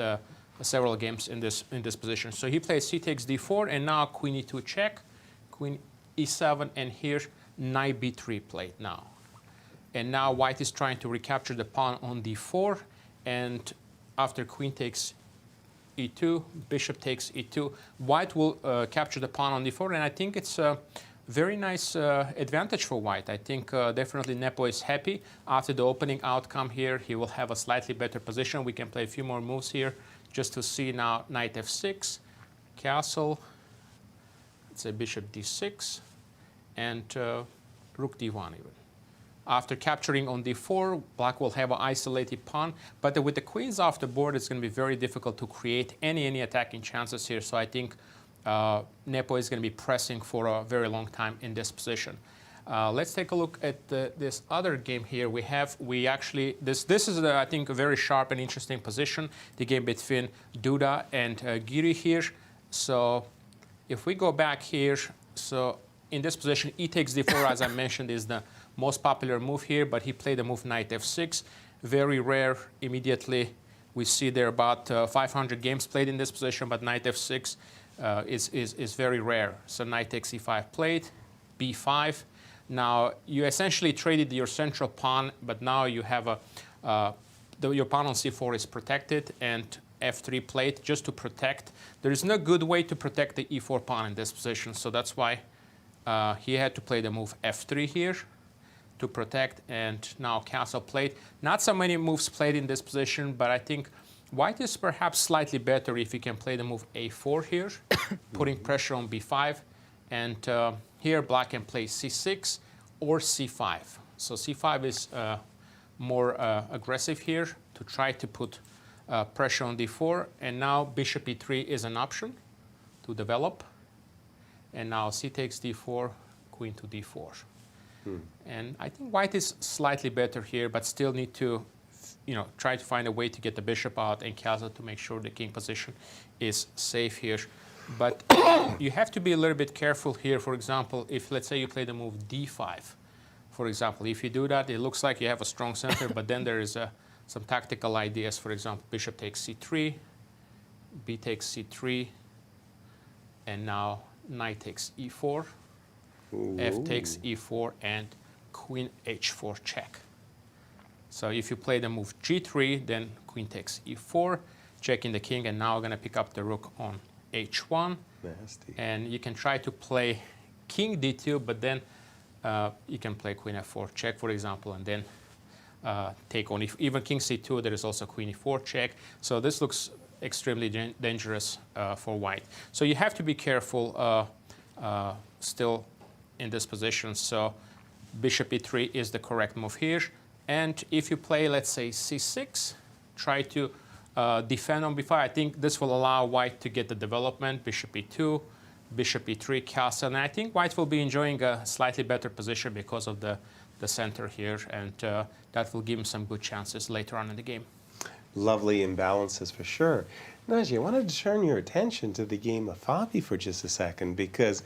E: several games in this position. So he plays c takes d4, and now queen e2 check, queen e7, and here knight b3 played now. And now white is trying to recapture the pawn on d4, and after queen takes e2, bishop takes e2, white will capture the pawn on d4, and I think it's a very nice advantage for white. I think definitely Nepo is happy. After the opening outcome here, he will have a slightly better position. We can play a few more moves here just to see now knight f6, castle, let's say bishop d6, and rook d1 even. After capturing on d4, black will have an isolated pawn, but with the queens off the board, it's going to be very difficult to create any attacking chances here. So I think Nepo is going to be pressing for a very long time in this position. Let's take a look at this other game here. This is I think a very sharp and interesting position, the game between Duda and Giri here. So if we go back here, so in this position, e takes d4, as I mentioned, is the most popular move here, but he played the move knight f6. Very rare. Immediately, we see there about 500 games played in this position, but knight f6 is very rare. So knight takes e5 played, b5. Now, you essentially traded your central pawn, but now you have your pawn on c4 is protected, and f3 played just to protect. There is no good way to protect the e4 pawn in this position, so that's why he had to play the move f3 here to protect, and now castle played. Not so many moves played in this position, but I think white is perhaps slightly better if he can play the move a4 here, putting pressure on b5, and here black can play c6 or c5. So c5 is more aggressive here to try to put pressure on d4, and now bishop e3 is an option to develop, and now c takes d4, queen to d4. And I think white is slightly better here, but still need to try to find a way to get the bishop out and castle to make sure the king position is safe here. But you have to be a little bit careful here. For example, if let's say you play the move d5, for example, if you do that, it looks like you have a strong center, but then there is some tactical ideas. For example, bishop takes c3, b takes c3, and now knight takes e4. F takes e4, and queen h4 check. So if you play the move g3, then queen takes e4, checking the king, and now we're going to pick up the rook on h1.
D: Nasty.
E: And you can try to play king d2, but then you can play queen f4 check, for example, and then take on even king c2. There is also queen e4 check. So this looks extremely dangerous for white. So you have to be careful still in this position. So bishop e3 is the correct move here. And if you play, let's say, c6, try to defend on b5. I think this will allow white to get the development. Bishop e2, bishop e3, castle. And I think white will be enjoying a slightly better position because of the center here. And that will give him some good chances later on in the game.
D: Lovely imbalances for sure. Naji, I wanted to turn your attention to the game of Fabi for just a second, because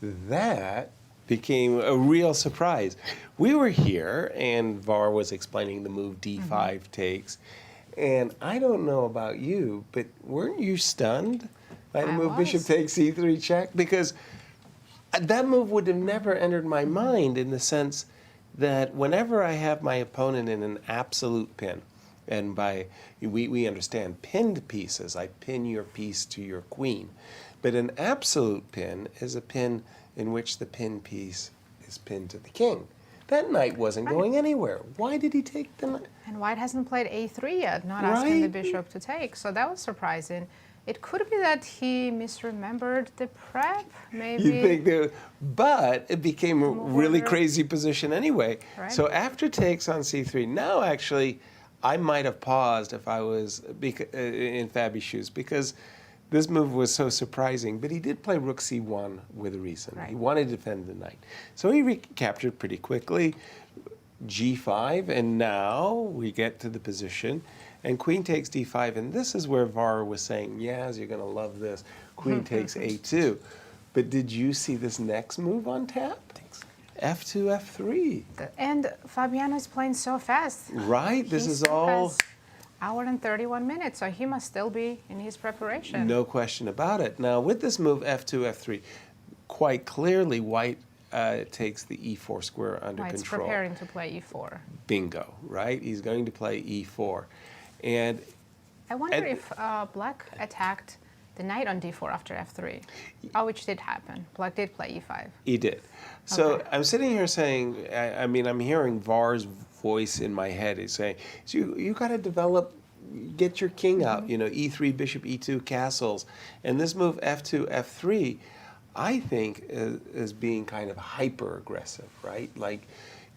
D: that became a real surprise. We were here, and Var was explaining the move d5 takes, and I don't know about you, but weren't you stunned by the move bishop takes e3 check? Because that move would have never entered my mind, in the sense that whenever I have my opponent in an absolute pin, and by we understand pinned pieces, I pin your piece to your queen, but an absolute pin is a pin in which the pin piece is pinned to the king. That knight wasn't going anywhere. Why did he take the knight?
C: And white hasn't played a3 yet, not asking the bishop to take. So that was surprising. It could be that he misremembered the prep, maybe.
D: You think but it became a really crazy position anyway.
C: Right.
D: So after takes on c3, now actually I might have paused if I was in Fabi's shoes, because this move was so surprising. But he did play rook c1 with a reason.
C: Right.
D: He wanted to defend the knight. So he recaptured pretty quickly g5, and now we get to the position and queen takes d5, and this is where VAR was saying, yes, you're going to love this. Queen takes a2. But did you see this next move on tap? F2, F3.
C: And Fabiano is playing so fast.
D: Right, this
C: He
D: is
C: still
D: all...
C: has hour and 31 minutes, so he must still be in his preparation.
D: No question about it. Now, with this move, F2, F3, quite clearly, white takes the e4 square under
C: White's
D: control.
C: preparing to play e4.
D: Bingo, right? He's going to play e4. And
C: I wonder if black attacked the knight on d4 after f3. Oh, which did happen. Black did play e5.
D: he did. So
C: Okay.
D: I'm sitting here saying, I mean, I'm hearing VAR's voice in my head. He's saying, so you got to develop, get your king out, you know, e3, bishop, e2, castles. And this move, f2, f3, I think is being kind of hyper-aggressive, right? Like,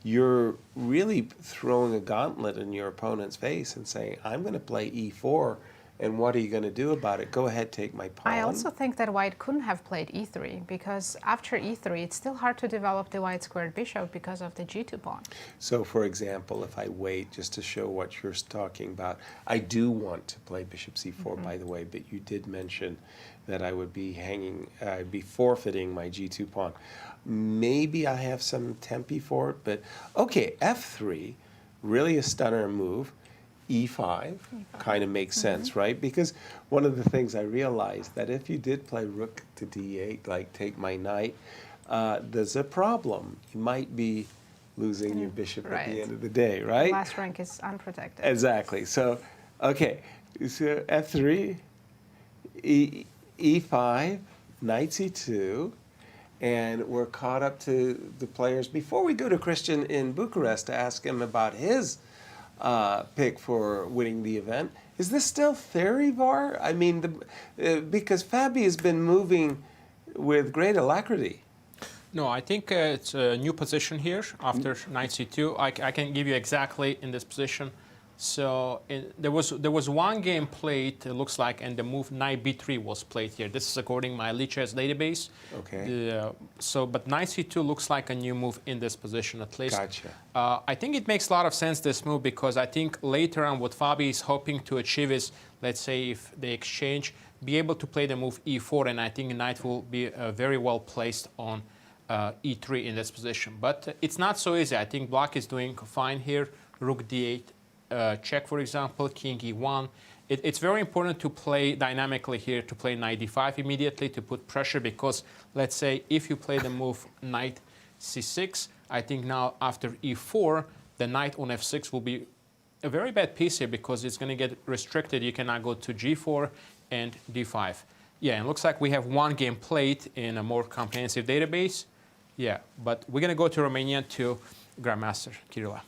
D: you're really throwing a gauntlet in your opponent's face and saying, I'm going to play e4, and what are you going to do about it? Go ahead, take my pawn.
C: I also think that white couldn't have played e3, because after e3, it's still hard to develop the white squared bishop because of the g2 pawn.
D: So, for example, if I wait just to show what you're talking about, I do want to play bishop c4, by the way, but you did mention that I would be I'd be forfeiting my g2 pawn. Maybe I have some tempi for it, but okay, f3, really a stunner move. E5 kind of makes sense, right? Because one of the things I realized that if you did play rook to d8, like take my knight, there's a problem. You might be losing your bishop at the end of the day, right?
C: Last rank is unprotected.
D: Exactly. So, okay, so f3, e5, knight c2, and we're caught up to the players. Before we go to Cristian in Bucharest to ask him about his pick for winning the event, is this still theory, VAR? I mean, because Fabi has been moving with great alacrity.
E: No, I think it's a new position here after knight c2. I can give you exactly in this position. So there was one game played, it looks like, and the move knight b3 was played here. This is according to my Elite Chess database.
D: Okay.
E: But knight c2 looks like a new move in this position at least.
D: Gotcha.
E: I think it makes a lot of sense, this move, because I think later on what Fabi is hoping to achieve is, let's say if they exchange, be able to play the move e4, and I think knight will be very well placed on e3 in this position. But it's not so easy. I think black is doing fine here. Rook d8. Check, for example, king e1. It's very important to play dynamically here, to play knight d5 immediately, to put pressure, because let's say if you play the move knight c6, I think now after e4, the knight on f6 will be a very bad piece here, because it's going to get restricted. You cannot go to g4 and d5. Yeah, and it looks like we have one game played in a more comprehensive database. Yeah, but we're going to go to Romanian to Grandmaster Chirila.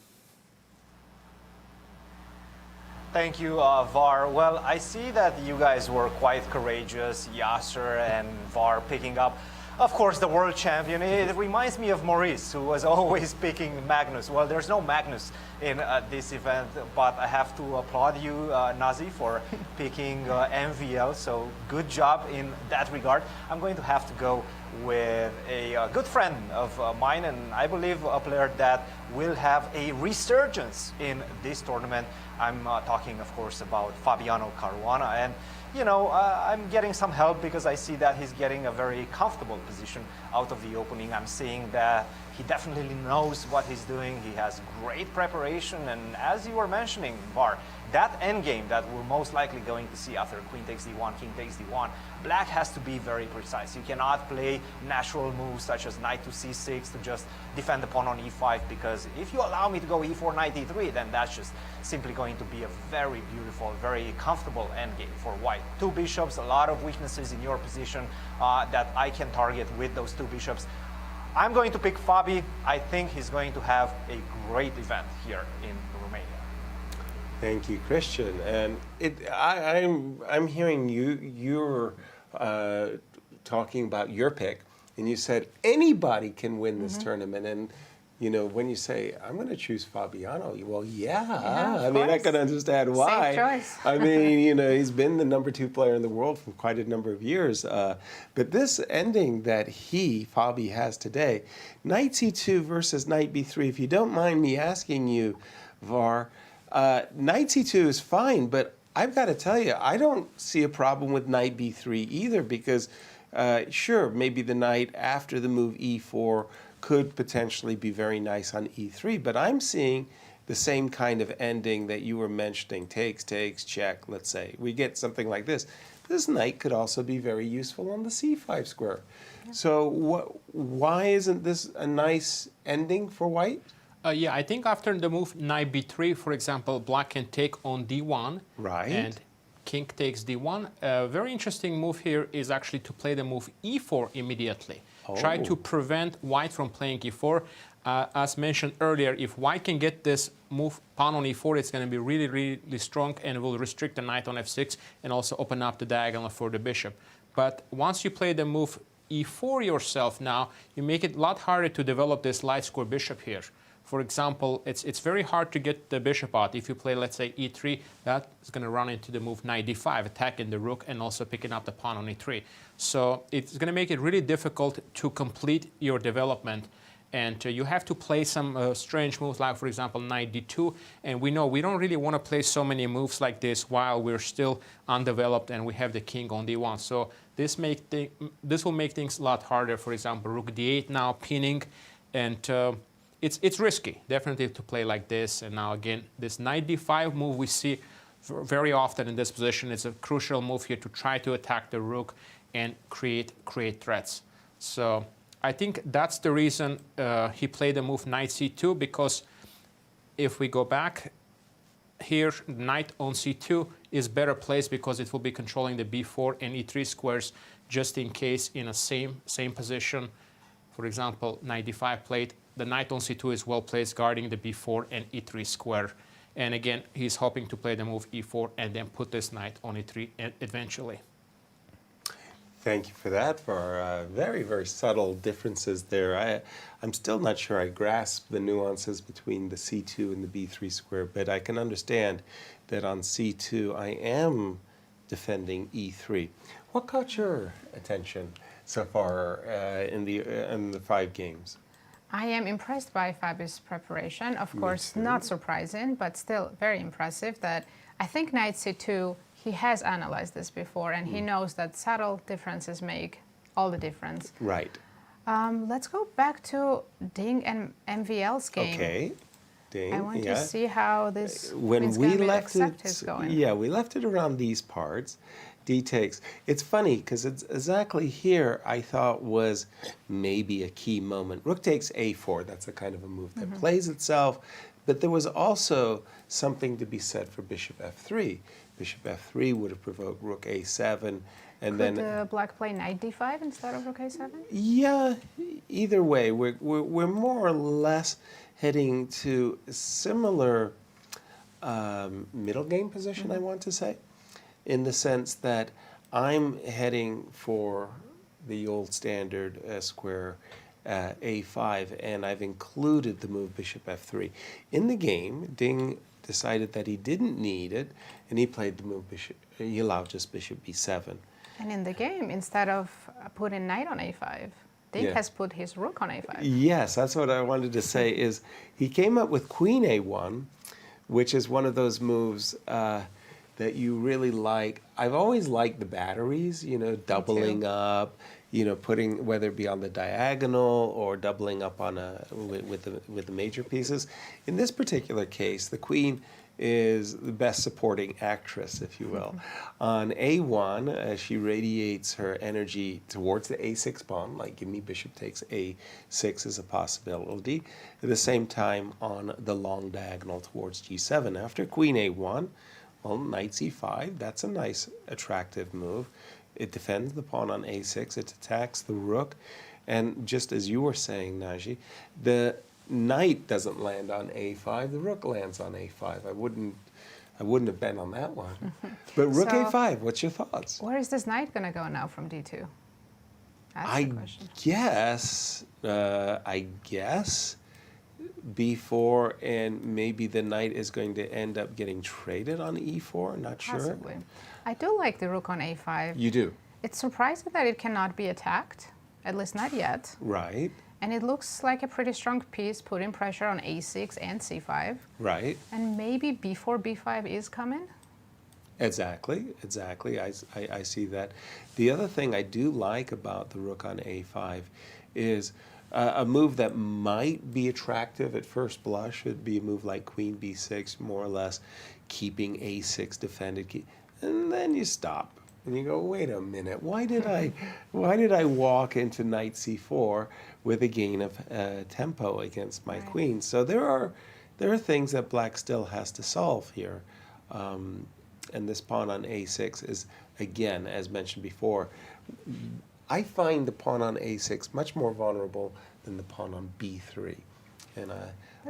H: Thank you, VAR. Well, I see that you guys were quite courageous, Yasser and VAR picking up, of course, the world champion. It reminds me of Maurice, who was always picking Magnus. Well, there's no Magnus in this event, but I have to applaud you, Nazi, for picking MVL, so good job in that regard. I'm going to have to go with a good friend of mine, and I believe a player that will have a resurgence in this tournament. I'm talking, of course, about Fabiano Caruana, and you know, I'm getting some help because I see that he's getting a very comfortable position out of the opening. I'm seeing that he definitely knows what he's doing. He has great preparation, and as you were mentioning, VAR, that endgame that we're most likely going to see after queen takes d1, king takes d1, black has to be very precise. You cannot play natural moves such as knight to c6 to just defend the pawn on e5, because if you allow me to go e4, knight e3, then that's just simply going to be a very beautiful, very comfortable endgame for white. Two bishops, a lot of weaknesses in your position that I can target with those two bishops. I'm going to pick Fabi. I think he's going to have a great event here in Romania.
D: Thank you, Cristian. And I'm hearing you're talking about your pick, and you said anybody can win this tournament. And you know, when you say I'm going to choose Fabiano, well, yeah I mean, I can understand why.
C: Safe choice.
D: I mean, you know, he's been the #2 player in the world for quite a number of years. But this ending that Fabi has today, knight c2 versus knight b3. If you don't mind me asking you, VAR, Knight c2 is fine, but I've got to tell you, I don't see a problem with knight b3 either, because sure, maybe the knight after the move e4 could potentially be very nice on e3, but I'm seeing the same kind of ending that you were mentioning, takes, check, let's say. We get something like this. This knight could also be very useful on the c5 square. Yeah. So why isn't this a nice ending for white?
E: Yeah, I think after the move knight b3, for example, black can take on d1.
D: Right.
E: And king takes d1. A very interesting move here is actually to play the move e4 immediately. Oh. Try to prevent white from playing e4. As mentioned earlier, if white can get this move pawn on e4, it's going to be really, really strong and will restrict the knight on f6 and also open up the diagonal for the bishop. But once you play the move e4 yourself now, you make it a lot harder to develop this light square bishop here. For example, it's very hard to get the bishop out. If you play, let's say, e3, that is going to run into the move knight d5, attacking the rook and also picking up the pawn on e3. So it's going to make it really difficult to complete your development. And you have to play some strange moves, like, for example, knight d2. And we know we don't really want to play so many moves like this while we're still undeveloped and we have the king on d1. So this will make things a lot harder. For example, rook d8 now pinning. And it's risky, definitely, to play like this. And now, again, this knight d5 move we see very often in this position. It's a crucial move here to try to attack the rook and create threats. So I think that's the reason he played the move knight c2, because if we go back here, knight on c2 is better placed because it will be controlling the b4 and e3 squares just in case in a same position. For example, knight d5 played. The knight on c2 is well placed, guarding the b4 and e3 square. And again, he's hoping to play the move e4 and then put this knight on e3 eventually.
D: Thank you for that, for very, very subtle differences there. I'm still not sure I grasp the nuances between the c2 and the b3 square, but I can understand that on c2 I am defending e3. What caught your attention so far in the 5 games?
C: I am impressed by Fabi's preparation. Of course, not surprising, but still very impressive that I think knight c2, he has analyzed this before, and he knows that subtle differences make all the difference.
D: Right.
C: Let's go back to Ding and MVL's game.
D: Okay. Ding,
C: I want to see how this
D: when we left it
C: is going.
D: Yeah, we left it around these parts. D takes. It's funny because it's exactly here I thought was maybe a key moment. Rook takes a4. That's a kind of a move that plays itself. But there was also something to be said for bishop f3. Bishop f3 would have provoked rook a7. And
C: Could the black play knight d5 instead of rook a7?
D: Yeah, either way, we're more or less heading to a similar middle game position, I want to say, in the sense that I'm heading for the old standard square a5, and I've included the move bishop f3. In the game, Ding decided that he didn't need it, and he played the move bishop. He allowed just bishop b7.
C: And in the game, instead of putting knight on a5, Ding has put his rook on a5.
D: Yes, that's what I wanted to say, is he came up with queen a1, which is one of those moves that you really like. I've always liked the batteries, you know, doubling up, you know, putting, whether it be on the diagonal or doubling up on with the major pieces. In this particular case, the queen is the best supporting actress, if you will. On a1, she radiates her energy towards the a6 pawn, like give me bishop takes a6 is a possibility. At the same time, on the long diagonal towards g7. After queen a1, well, knight c5, that's a nice, attractive move. It defends the pawn on a6, it attacks the rook, and just as you were saying, Naji, the knight doesn't land on a5, the rook lands on a5. I wouldn't have bet on that one. But rook
C: So,
D: a5, what's your thoughts?
C: Where is this knight going to go now from d2? That's
D: I
C: the question.
D: guess b4, and maybe the knight is going to end up getting traded on e4, not sure.
C: Possibly. I do like the rook on a5.
D: You do?
C: It's surprising that it cannot be attacked, at least not yet.
D: Right.
C: And it looks like a pretty strong piece, putting pressure on a6 and c5.
D: Right.
C: And maybe b4, b5 is coming?
D: Exactly. I see that. The other thing I do like about the rook on a5 is a move that might be attractive at first blush would be a move like queen b6, more or less keeping a6 defended. And then you stop and you go, wait a minute, why did I walk into knight c4 with a gain of tempo against my queen? So there are things that black still has to solve here. And this pawn on a6 is, again, as mentioned before, I find the pawn on a6 much more vulnerable than the pawn on b3. And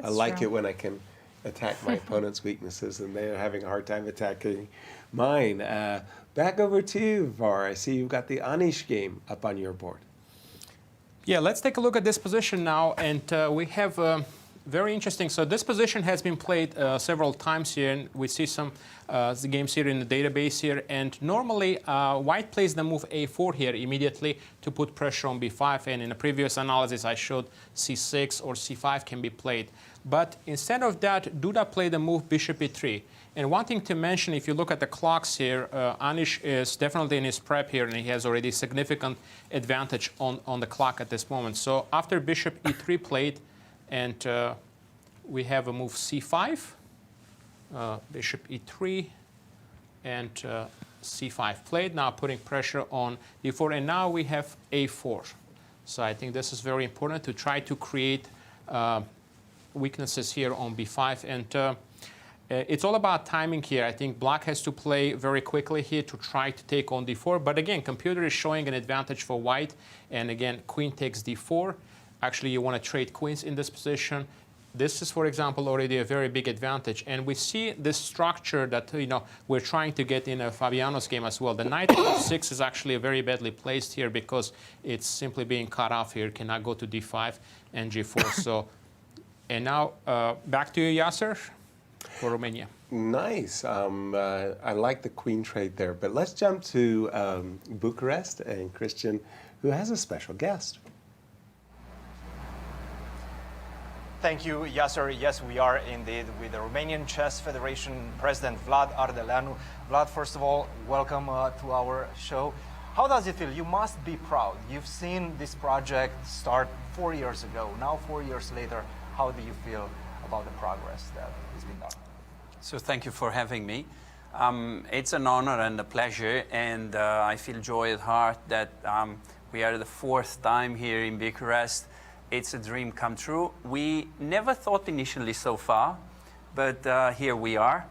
D: I like it when I can attack my opponent's weaknesses and they're having a hard time attacking mine. Back over to you, Var. I see you've got the Anish game up on your board.
E: Yeah, let's take a look at this position now. And we have very interesting. So this position has been played several times here, and we see some the games here in the database here. And normally, white plays the move a4 here immediately to put pressure on b5. And in a previous analysis, I showed c6 or c5 can be played. But instead of that, Duda played the move bishop e3. And one thing to mention, if you look at the clocks here, Anish is definitely in his prep here, and he has already significant advantage on the clock at this moment. So after bishop e3 played, and we have a move c5, bishop e3, and c5 played, now putting pressure on d4, and now we have a4. So I think this is very important to try to create weaknesses here on b5, and it's all about timing here. I think black has to play very quickly here to try to take on d4, but again, computer is showing an advantage for white, and again, queen takes d4. Actually, you want to trade queens in this position. This is, for example, already a very big advantage. And we see this structure that we're trying to get in Fabiano's game as well. The knight f6 is actually very badly placed here because it's simply being cut off here. It cannot go to d5 and g4. So, and now back to you, Yasser, for Romania.
D: Nice. I like the queen trade there. But let's jump to Bucharest and Cristian, who has a special guest.
H: Thank you, Yasser. Yes, we are indeed with the Romanian Chess Federation President Vlad Ardelanu. Vlad, first of all, welcome to our show. How does it feel? You must be proud. You've seen this project start 4 years ago. Now, 4 years later, how do you feel about the progress that has been done?
I: So thank you for having me. It's an honor and a pleasure, and I feel joy at heart that we are the 4th time here in Bucharest. It's a dream come true. We never thought initially so far, but here we are.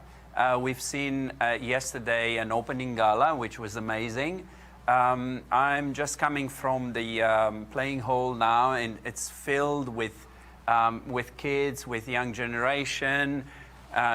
I: We've seen yesterday an opening gala, which was amazing. I'm just coming from the playing hall now, and it's filled with kids, with young generation.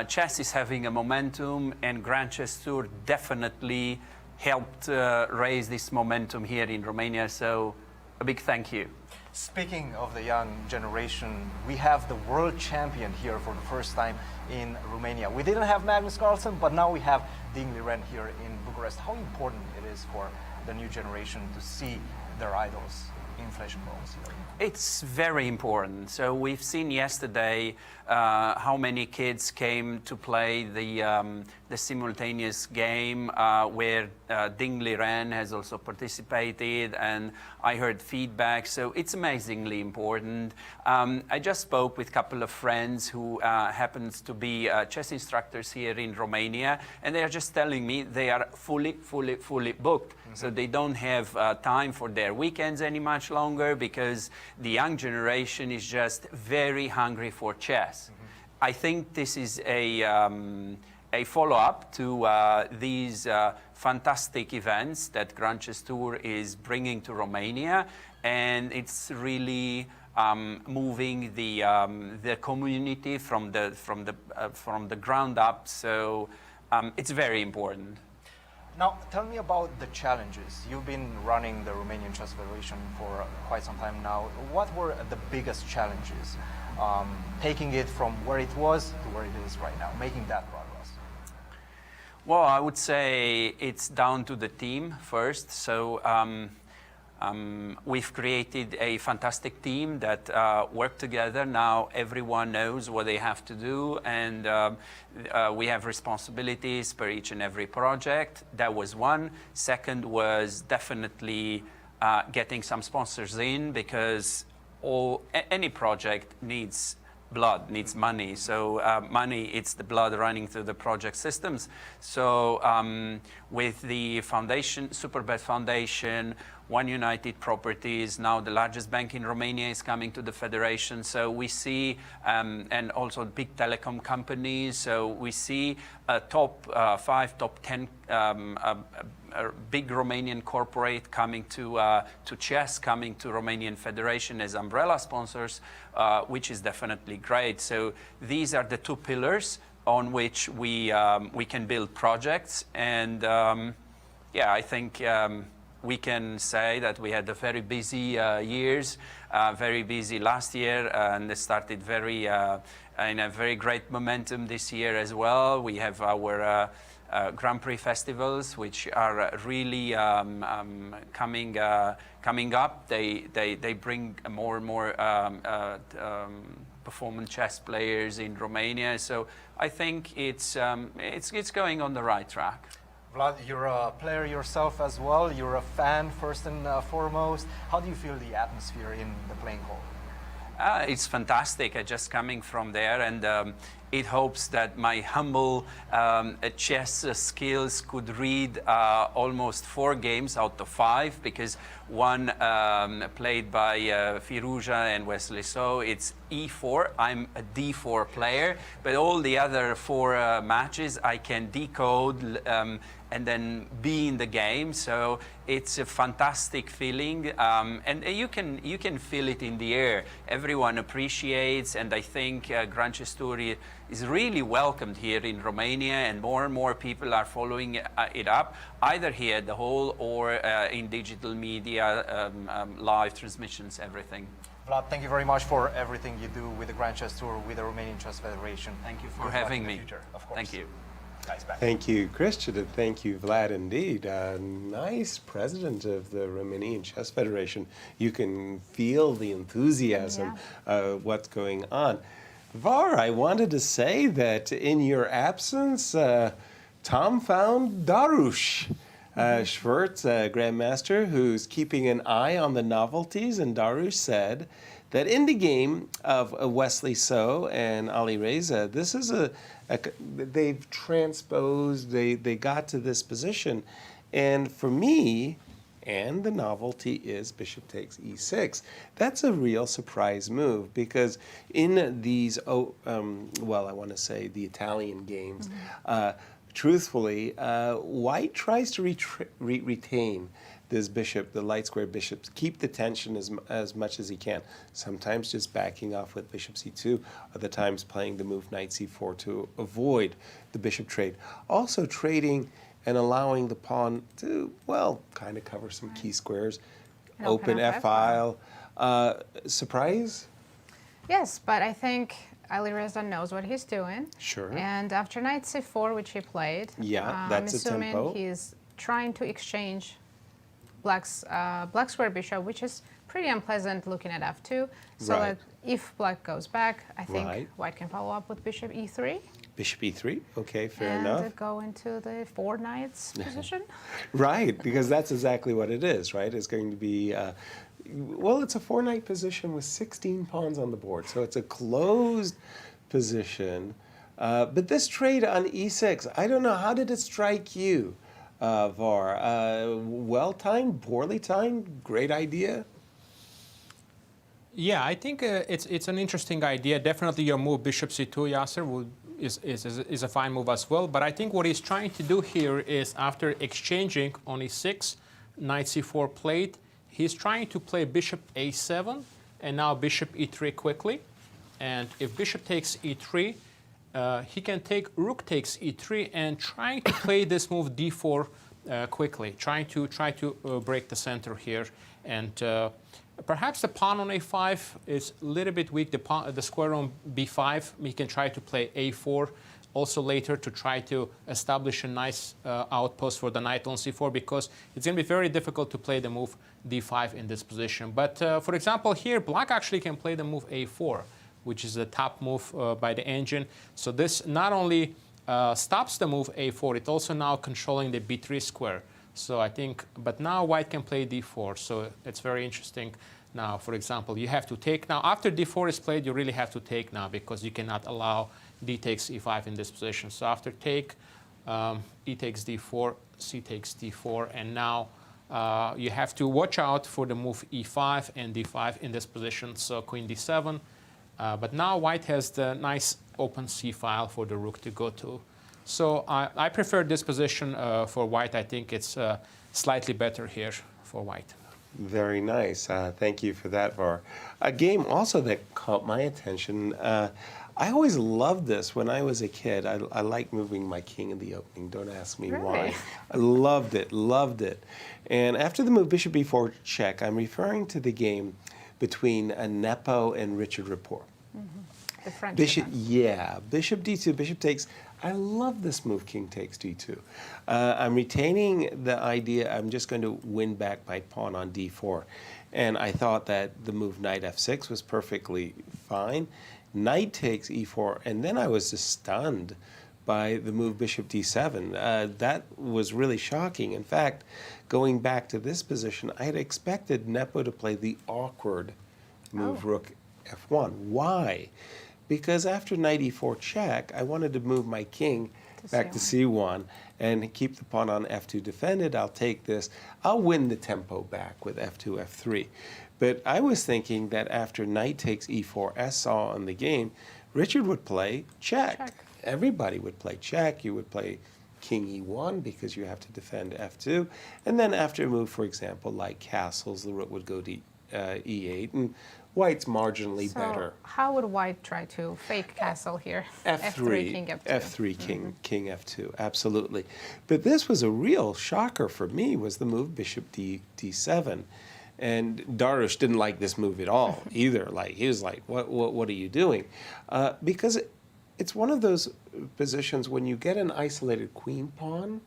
I: Chess is having a momentum, and Grand Chess Tour definitely helped raise this momentum here in Romania. So a big thank you.
H: Speaking of the young generation, we have the world champion here for the first time in Romania. We didn't have Magnus Carlsen, but now we have Ding Liren here in Bucharest. How important it is for the new generation to see their idols in flesh and bones here?
I: It's very important. So we've seen yesterday how many kids came to play the simultaneous game where Ding Liren has also participated, and I heard feedback. So it's amazingly important. I just spoke with a couple of friends who happens to be chess instructors here in Romania, and they are just telling me they are fully booked. Mm-hmm. So they don't have time for their weekends any much longer because the young generation is just very hungry for chess. Mm-hmm. I think this is a follow-up to these fantastic events that Grand Chess Tour is bringing to Romania, and it's really moving the community from the ground up. So it's very important.
H: Now, tell me about the challenges. You've been running the Romanian Chess Federation for quite some time now. What were the biggest challenges? Taking it from where it was to where it is right now, making that progress?
I: Well, I would say it's down to the team first. So We've created a fantastic team that work together. Now everyone knows what they have to do, and we have responsibilities per each and every project. That was one. Second was definitely getting some sponsors in, because any project needs blood, needs money. So money, it's the blood running through the project systems. So with the foundation, Superbet Foundation, One United Properties, now the largest bank in Romania is coming to the federation. So we see, and also big telecom companies. So we see top 5, top 10 big Romanian corporate coming to chess, coming to Romanian Federation as umbrella sponsors, which is definitely great. So these are the two pillars on which we can build projects. And yeah, I think we can say that we had a very busy years, very busy last year, and it started very in a very great momentum this year as well. We have our Grand Prix festivals, which are really coming up. They bring more and more performance chess players in Romania. So I think it's going on the right track.
H: Vlad, you're a player yourself as well. You're a fan first and foremost. How do you feel the atmosphere in the playing hall?
I: It's fantastic. Just coming from there, and it hopes that my humble chess skills could read almost 4 games out of 5, because one played by Firouzja and Wesley So, it's E4. I'm a D4 player, but all the other 4 matches I can decode and then be in the game. So it's a fantastic feeling, and you can feel it in the air. Everyone appreciates, and I think Grand Chess Tour is really welcomed here in Romania, and more people are following it up, either here at the hall or in digital media, live transmissions, everything.
H: Vlad, thank you very much for everything you do with the Grand Chess Tour, with the Romanian Chess Federation.
I: Thank you for having me.
H: Future, of course.
I: Thank you.
H: Guys, back.
D: Thank you, Cristian, and thank you, Vlad, indeed. Nice president of the Romanian Chess Federation. You can feel the enthusiasm of what's going on. Var, I wanted to say that in your absence, Tom found Darush, Schwartz, Grandmaster, who's keeping an eye on the novelties, and Darush said that in the game of Wesley So and Alireza, this is they've transposed, they got to this position. And for me, and the novelty is bishop takes e6. That's a real surprise move, because in these, well, I want to say the Italian games, truthfully, White tries to retain this bishop, the light square bishops, keep the tension as much as he can. Sometimes just backing off with bishop c2, other times playing the move knight c4 to avoid the bishop trade. Also trading and allowing the pawn to, well, kind of cover some key squares. Open f-file. Surprise?
C: Yes, but I think Alireza knows what he's doing.
D: Sure.
C: And after knight c4, which he played,
D: that's a tempo.
C: He's trying to exchange black's black square bishop, which is pretty unpleasant looking at f2. So that if black goes back, I think white can follow up with bishop e3.
D: Bishop e3, okay, fair enough.
C: And go into the 4 knights position.
D: Right, because that's exactly what it is, right? It's going to be, well, it's a 4-knight position with 16 pawns on the board. So it's a closed position. But this trade on e6, I don't know, how did it strike you, Var? Well-timed, poorly timed, great idea?
E: Yeah, I think it's an interesting idea. Definitely your move, bishop c2, Yasser, is a fine move as well. But I think what he's trying to do here is, after exchanging on e6, knight c4 played, he's trying to play bishop a7 and now bishop e3 quickly. And if bishop takes e3, he can take rook takes e3 and trying to play this move d4 quickly, trying to break the center here. And perhaps the pawn on a5 is a little bit weak. The square on b5, he can try to play a4 also later to try to establish a nice outpost for the knight on c4, because it's going to be very difficult to play the move d5 in this position. But for example, here black actually can play the move a4, which is the top move by the engine. So this not only stops the move a4, it's also now controlling the b3 square. So I think, but now white can play d4, so it's very interesting. Now, for example, you have to take now. After d4 is played, you really have to take now, because you cannot allow d takes e5 in this position. So after take, e takes d4, c takes d4, and now you have to watch out for the move e5 and d5 in this position. So queen d7, but now white has the nice open c file for the rook to go to. So I prefer this position for white. I think it's slightly better here for white.
D: Very nice. Thank you for that, Var. A game also that caught my attention. I always loved this when I was a kid. I liked moving my king in the opening. Don't ask me why. I loved it, loved it. And after the move bishop b4 check, I'm referring to the game between Nepo and Richard Rapport.
C: The French
D: Bishop,
C: event.
D: yeah, bishop d2, bishop takes. I love this move, king takes d2. I'm retaining the idea I'm just going to win back my pawn on d4. And I thought that the move knight f6 was perfectly fine. Knight takes e4, and then I was just stunned by the move bishop d7. That was really shocking. In fact, going back to this position, I had expected Nepo to play the awkward move rook f1. Why? Because after knight e4 check, I wanted to move my king back to c1 and keep the pawn on f2 defended. I'll take this. I'll win the tempo back with f2, f3. But I was thinking that after knight takes e4, as saw in the game, Richard would play check. Everybody would play check. You would play king e1 because you have to defend f2. And then after a move, for example, like castles, the rook would go to e8, and white's marginally better.
C: How would white try to fake castle here?
D: F3,
C: king f2.
D: F3, king f2, absolutely. But this was a real shocker for me, was the move bishop d7. And Dariush didn't like this move at all either. Like, he was like, what are you doing? Because it's one of those positions when you get an isolated queen pawn,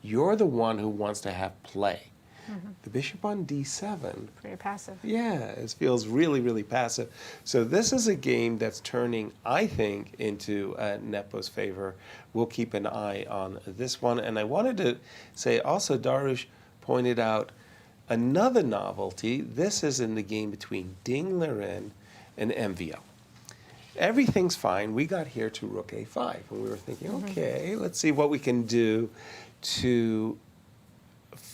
D: you're the one who wants to have play. The bishop on d7.
C: Pretty passive.
D: Yeah, it feels really, really passive. So this is a game that's turning, I think, into Nepo's favor. We'll keep an eye on this one. And I wanted to say also, Dariush pointed out another novelty. This is in the game between Ding Liren and MVL. Everything's fine. We got here to rook a5, and we were thinking, okay, let's see what we can do to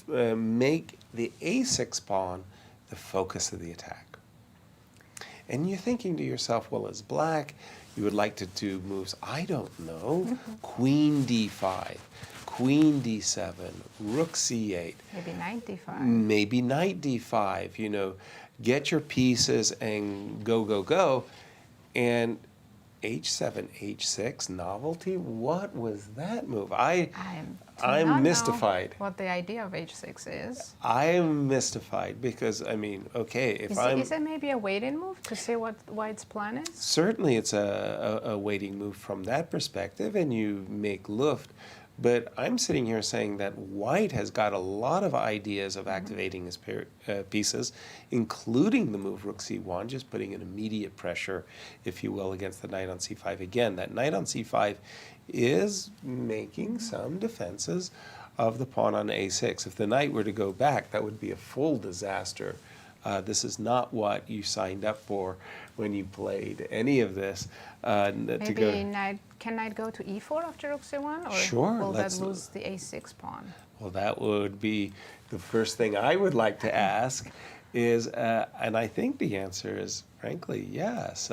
D: make the a6 pawn the focus of the attack. And you're thinking to yourself, well, as black, you would like to do moves, I don't know, queen d5, queen d7, rook c8.
C: Maybe knight d5.
D: Maybe knight d5, you know, get your pieces and go, go, go. And h7, h6, novelty? What was that move? I'm mystified.
C: Know what the idea of h6 is.
D: I am mystified because, I mean, okay, if
C: Is it maybe a waiting move to see what white's plan is?
D: Certainly it's a waiting move from that perspective, and you make luft. But I'm sitting here saying that white has got a lot of ideas of activating his pieces, including the move rook c1, just putting an immediate pressure, if you will, against the knight on c5. Again, that knight on c5 is making some defenses of the pawn on a6. If the knight were to go back, that would be a full disaster. This is not what you signed up for when you played any of this.
C: Maybe can knight go to e4 after rook c1? Or
D: sure,
C: will that lose the a6 pawn?
D: Well, that would be the first thing I would like to ask is, and I think the answer is, frankly, yes.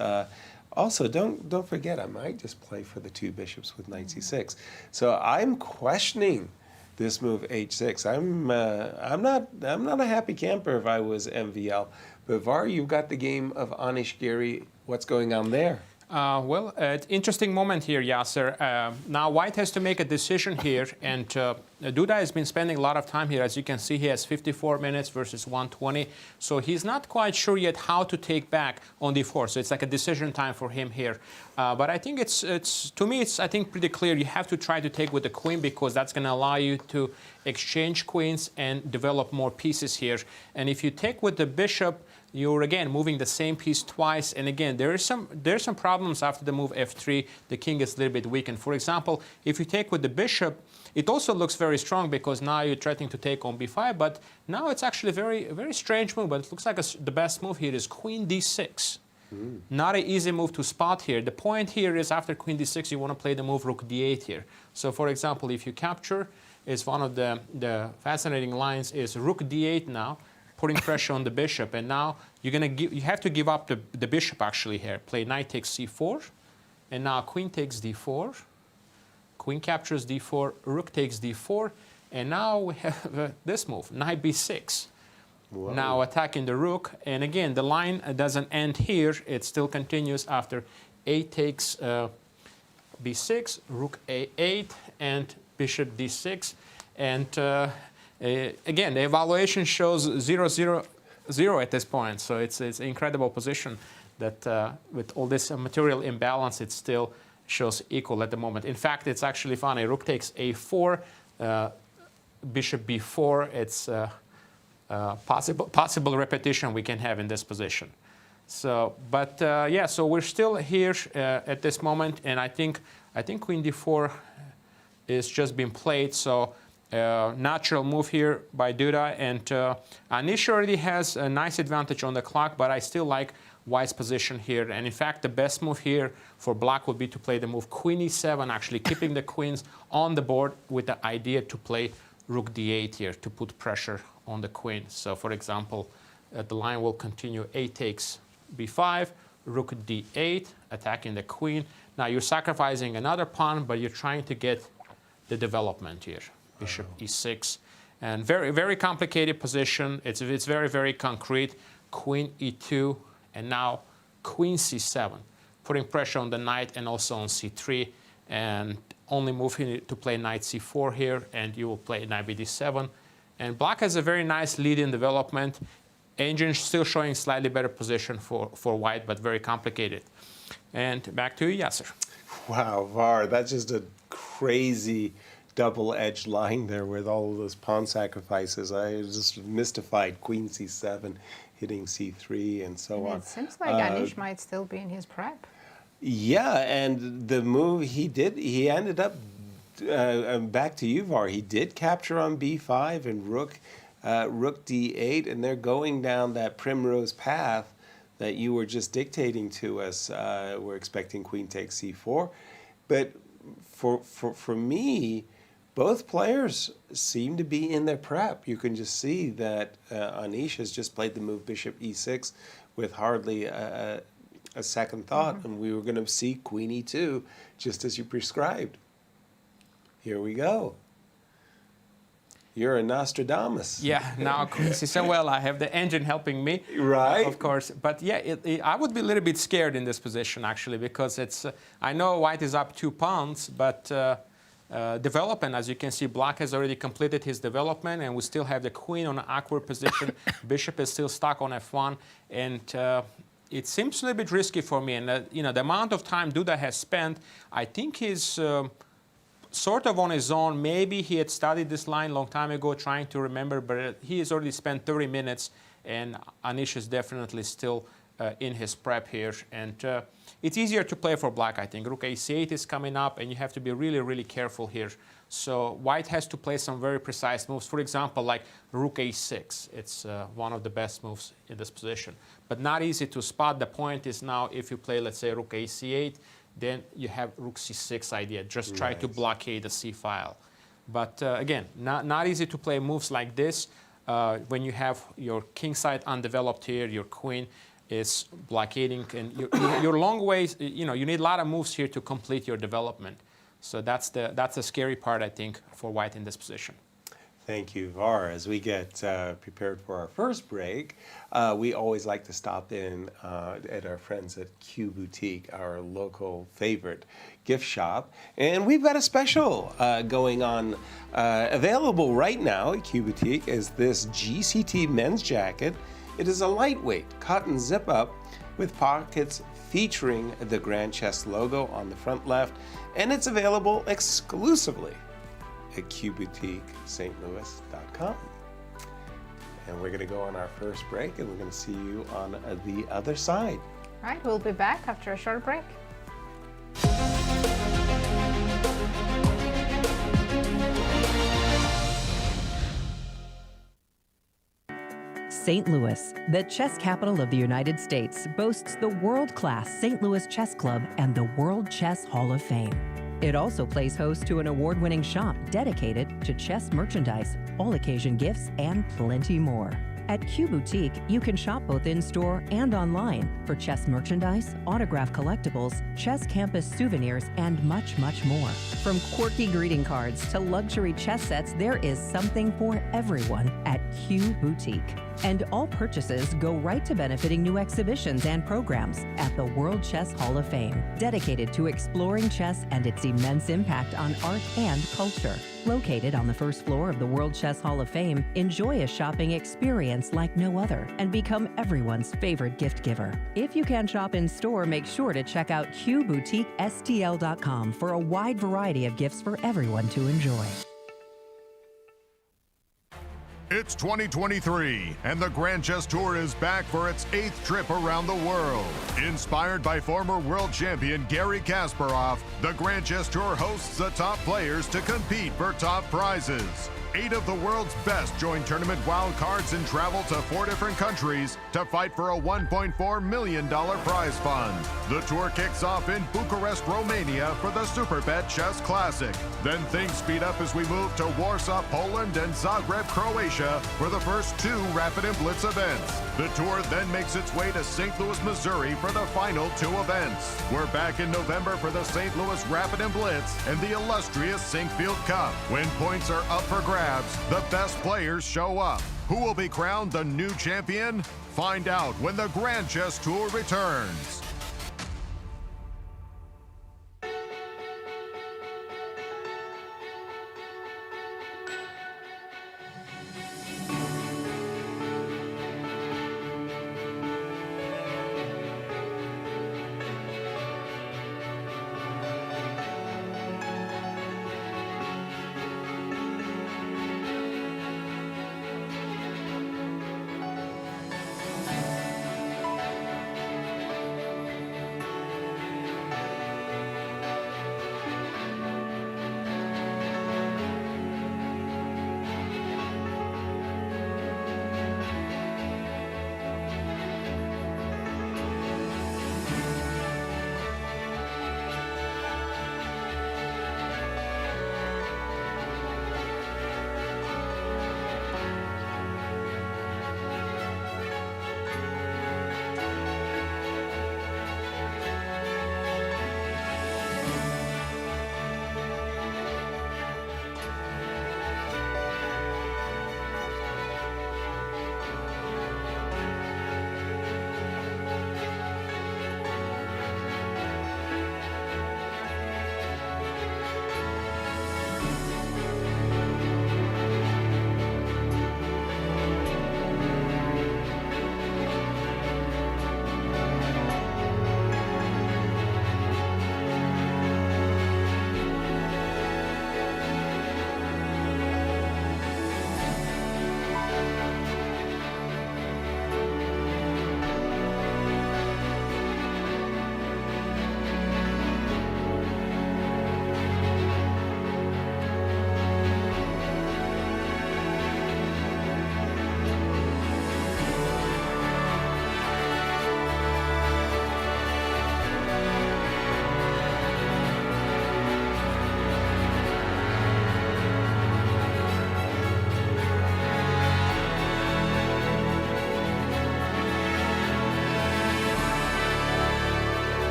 D: Also, don't forget, I might just play for the two bishops with knight c6. So I'm questioning this move h6. I'm not a happy camper if I was MVL. But Var, you've got the game of Anish, Giri. What's going on there?
E: Interesting moment here, Yasser. Now White has to make a decision here, and Duda has been spending a lot of time here. As you can see, he has 54 minutes versus 120, so he's not quite sure yet how to take back on d4. So it's like a decision time for him here. But I think to me, it's I think pretty clear. You have to try to take with the queen because that's going to allow you to exchange queens and develop more pieces here. And if you take with the bishop, you're again moving the same piece twice, and again there's some problems after the move f3. The king is a little bit weakened. For example, if you take with the bishop, it also looks very strong because now you're threatening to take on b5. But now it's actually a very strange move. But it looks like the best move here is queen d6. Not an easy move to spot here. The point here is after queen d6, you want to play the move rook d8 here. So for example, if you capture, is one of the fascinating lines is rook d8 now, putting pressure on the bishop, and now you have to give up the bishop actually here. Play knight takes c4, and now queen takes d4, queen captures d4, rook takes d4, and now we have this move, knight b6. Whoa. Now attacking the rook, and again the line doesn't end here; it still continues after a takes b6, rook a8, and bishop d6, and again, the evaluation shows 0-0-0 at this point, so it's an incredible position that with all this material imbalance, it still shows equal at the moment. In fact, it's actually funny. Rook takes a4, bishop b4. It's possible repetition we can have in this position. So, but yeah, so we're still here at this moment, and I think queen d4 is just being played. So. Natural move here by Duda, and Anish already has a nice advantage on the clock, but I still like White's position here. And in fact, the best move here for Black would be to play the move queen e7, actually keeping the queens on the board with the idea to play rook d8 here to put pressure on the queen. So for example, the line will continue a takes b5, rook d8, attacking the queen. Now you're sacrificing another pawn, but you're trying to get the development here. Bishop e6, and very complicated position. It's very concrete. Queen e2, and now queen c7, putting pressure on the knight and also on c3. And only move here to play knight c4 here, and you will play knight bd7. And Black has a very nice lead in development. Engine still showing slightly better position for White, but very complicated. And back to you, Yasser.
D: Wow, Var, that's just a crazy double-edged line there with all of those pawn sacrifices. I was just mystified. Queen c7, hitting c3, and so on.
C: It seems like Anish might still be in his prep.
D: Yeah, and the move he did, he ended up, back to you, Var, he did capture on b5 and rook d8, and they're going down that primrose path that you were just dictating to us. We're expecting queen takes c4. But for me, both players seem to be in their prep. You can just see that Anish has just played the move bishop e6 with hardly a second thought, and we were going to see queen e2 just as you prescribed. Here we go. You're a Nostradamus.
E: Yeah, now queen c7. Well, I have the engine helping me,
D: right?
E: Of course. But yeah, I would be a little bit scared in this position actually, because it's. I know White is up 2 pawns, but. Development, as you can see, Black has already completed his development, and we still have the queen on an awkward position. Bishop is still stuck on f1, and it seems a little bit risky for me. And you know, the amount of time Duda has spent, I think he's sort of on his own. Maybe he had studied this line a long time ago, trying to remember, but he has already spent 30 minutes, and Anish is definitely still in his prep here. And it's easier to play for Black, I think. Rook a8 is coming up, and you have to be really careful here. So White has to play some very precise moves. For example, like rook a6. It's one of the best moves in this position, but not easy to spot. The point is now, if you play, let's say, rook a8, then you have rook c6 idea. Just try to blockade the c file. But again, not easy to play moves like this when you have your king side undeveloped here, your queen is blockading, and your long ways, you know, you need a lot of moves here to complete your development. So that's the scary part, I think, for White in this position.
D: Thank you, Var. As we get prepared for our first break, we always like to stop in at our friends at Q Boutique, our local favorite gift shop. And we've got a special going on, available right now at Q Boutique is this GCT men's jacket. It is a lightweight cotton zip-up with pockets featuring the Grand Chess logo on the front left, and it's available exclusively at qboutiquestlouis.com. And we're going to go on our first break, and we're going to see you on the other side.
C: All right, we'll be back after a short break.
J: St. Louis, the chess capital of the United States, boasts the world-class St. Louis Chess Club and the World Chess Hall of Fame. It also plays host to an award-winning shop dedicated to chess merchandise, all-occasion gifts, and plenty more. At Q Boutique, you can shop both in-store and online for chess merchandise, autographed collectibles, chess campus souvenirs, and much, much more. From quirky greeting cards to luxury chess sets, there is something for everyone at Q Boutique. And all purchases go right to benefiting new exhibitions and programs at the World Chess Hall of Fame, dedicated to exploring chess and its immense impact on art and culture. Located on the first floor of the World Chess Hall of Fame, enjoy a shopping experience like no other and become everyone's favorite gift giver. If you can shop in store, make sure to check out qboutiquestl.com for a wide variety of gifts for everyone to enjoy.
A: It's 2023, and the Grand Chess Tour is back for its 8th trip around the world. Inspired by former world champion Garry Kasparov, the Grand Chess Tour hosts the top players to compete for top prizes. 8 of the world's best join tournament wildcards and travel to 4 different countries to fight for a $1.4 million prize fund. The tour kicks off in Bucharest, Romania for the Superbet Chess Classic. Then things speed up as we move to Warsaw, Poland and Zagreb, Croatia for the first 2 Rapid and Blitz events. The tour then makes its way to St. Louis, Missouri for the final 2 events. We're back in November for the St. Louis Rapid and Blitz and the illustrious Sinkfield Cup. When points are up for grabs, the best players show up. Who will be crowned the new champion? Find out when the Grand Chess Tour returns.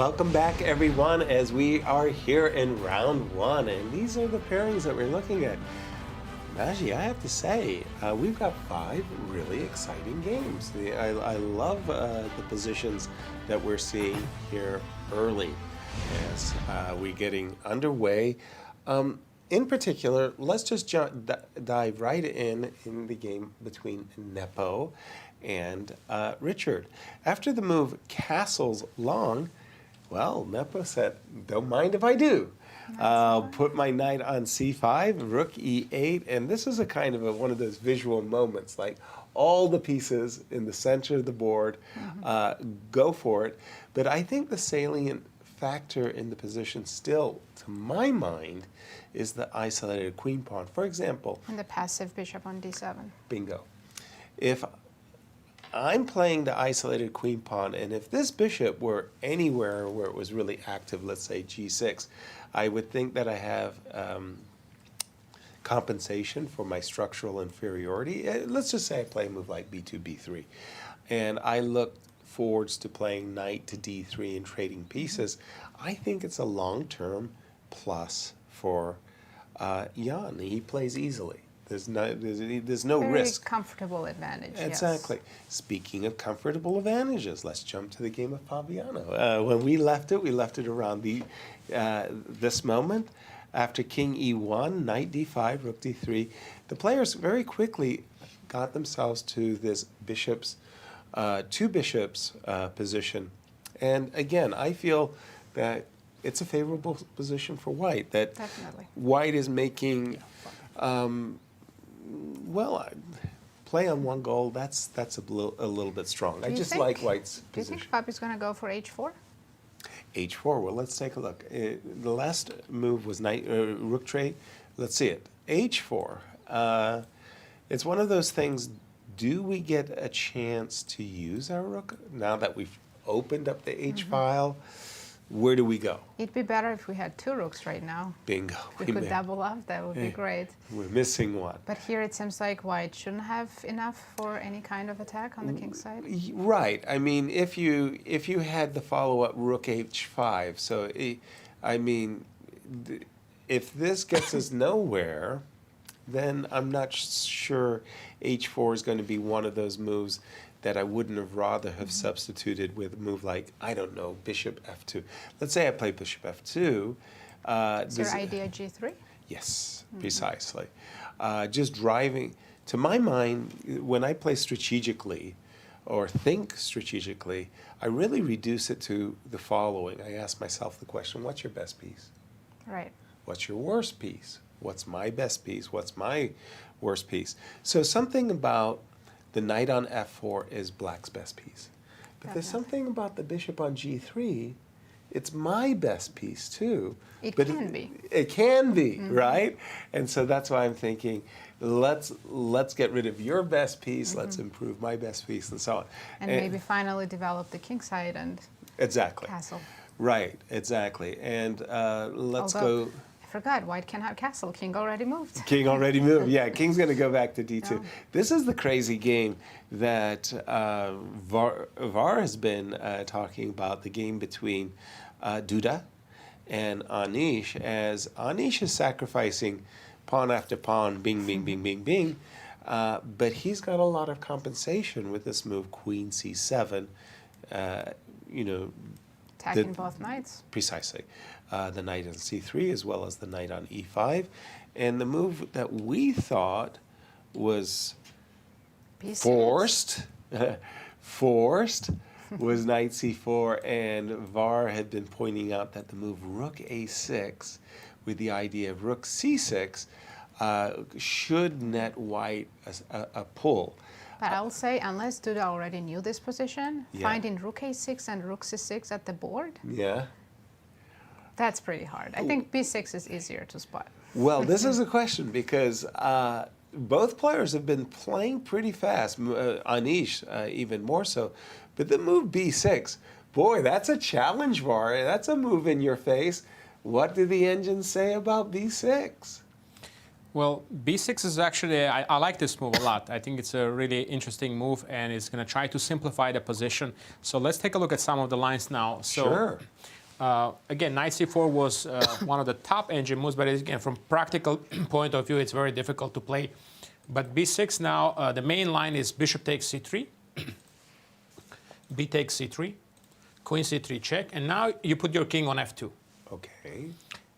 D: Welcome back, everyone, as we are here in round one. And these are the pairings that we're looking at. Naji, I have to say, we've got 5 really exciting games. I love the positions that we're seeing here early as we're getting underway. In particular, let's just dive right in the game between Nepo and Richard. After the move castles long, well, Nepo said, don't mind if I do. I'll put my knight on c5, rook e8, and this is a kind of one of those visual moments, like all the pieces in the center of the board, go for it. But I think the salient factor in the position still, to my mind, is the isolated queen pawn. For example,
C: And the passive bishop on d7.
D: Bingo. If I'm playing the isolated queen pawn, and if this bishop were anywhere where it was really active, let's say g6, I would think that I have compensation for my structural inferiority. Let's just say I play a move like b2, b3, and I look forwards to playing knight to d3 and trading pieces. I think it's a long-term plus for Jan. He plays easily. There's no risk.
C: Very comfortable advantage.
D: Exactly.
C: Yes.
D: Speaking of comfortable advantages, let's jump to the game of Fabiano. When we left it around this moment. After king e1, knight d5, rook d3, the players very quickly got themselves to this two bishops position. And again, I feel that it's a favorable position for white. That
C: Definitely.
D: White is making. Well, play on one goal, that's a little bit strong. I just like White's
C: Do you
D: position.
C: think Fabi's going to go for h4?
D: H4, well, let's take a look. The last move was rook trade. Let's see it. H4. It's one of those things, do we get a chance to use our rook now that we've opened up the H file? Where do we go?
C: It'd be better if we had 2 rooks right now.
D: Bingo.
C: If we could double up, that would be great.
D: We're missing one.
C: But here it seems like white shouldn't have enough for any kind of attack on the king's side.
D: Right. I mean, if you had the follow-up rook h5, so I mean, if this gets us nowhere, then I'm not sure h4 is going to be one of those moves that I wouldn't have rather have substituted with a move like, I don't know, bishop f2. Let's say I play bishop f2.
C: Is your idea g3?
D: Yes, precisely. Just driving, to my mind, when I play strategically or think strategically, I really reduce it to the following. I ask myself the question, what's your best piece?
C: Right.
D: What's your worst piece? What's my best piece? What's my worst piece? So something about the knight on f4 is black's best piece. But there's something about the bishop on g3, it's my best piece too.
C: It
D: but
C: can be.
D: It can be, right? And so that's why I'm thinking, let's get rid of your best piece, let's improve my best piece, and so on.
C: And maybe finally develop the king side and castle.
D: Right, exactly. And let's go.
C: I forgot, white can have castle. King already moved.
D: King already moved. Yeah, king's going to go back to d2. Oh. This is the crazy game that Var has been talking about, the game between Duda and Anish, as Anish is sacrificing pawn after pawn, bing, bing, bing, bing, bing. But he's got a lot of compensation with this move, queen c7.
C: Attacking both knights.
D: Precisely. The knight on c3 as well as the knight on e5. And the move that we thought was forced was knight c4, and Var had been pointing out that the move rook a6 with the idea of rook c6 should net white a pull.
C: But I'll say, unless Duda already knew this position, finding rook a6 and rook c6 at the board, that's pretty hard. I think b6 is easier to spot.
D: Well, this is a question because both players have been playing pretty fast, Anish even more so. But the move b6, boy, that's a challenge, Var. That's a move in your face. What do the engines say about b6?
E: Well, b6 is actually, I like this move a lot. I think it's a really interesting move, and it's going to try to simplify the position. So let's take a look at some of the lines now. So
D: sure.
E: Again, knight c4 was one of the top engine moves, but again, from practical point of view, it's very difficult to play. But b6 now, the main line is bishop takes c3, b takes c3, queen c3 check, and now you put your king on f2.
D: Okay.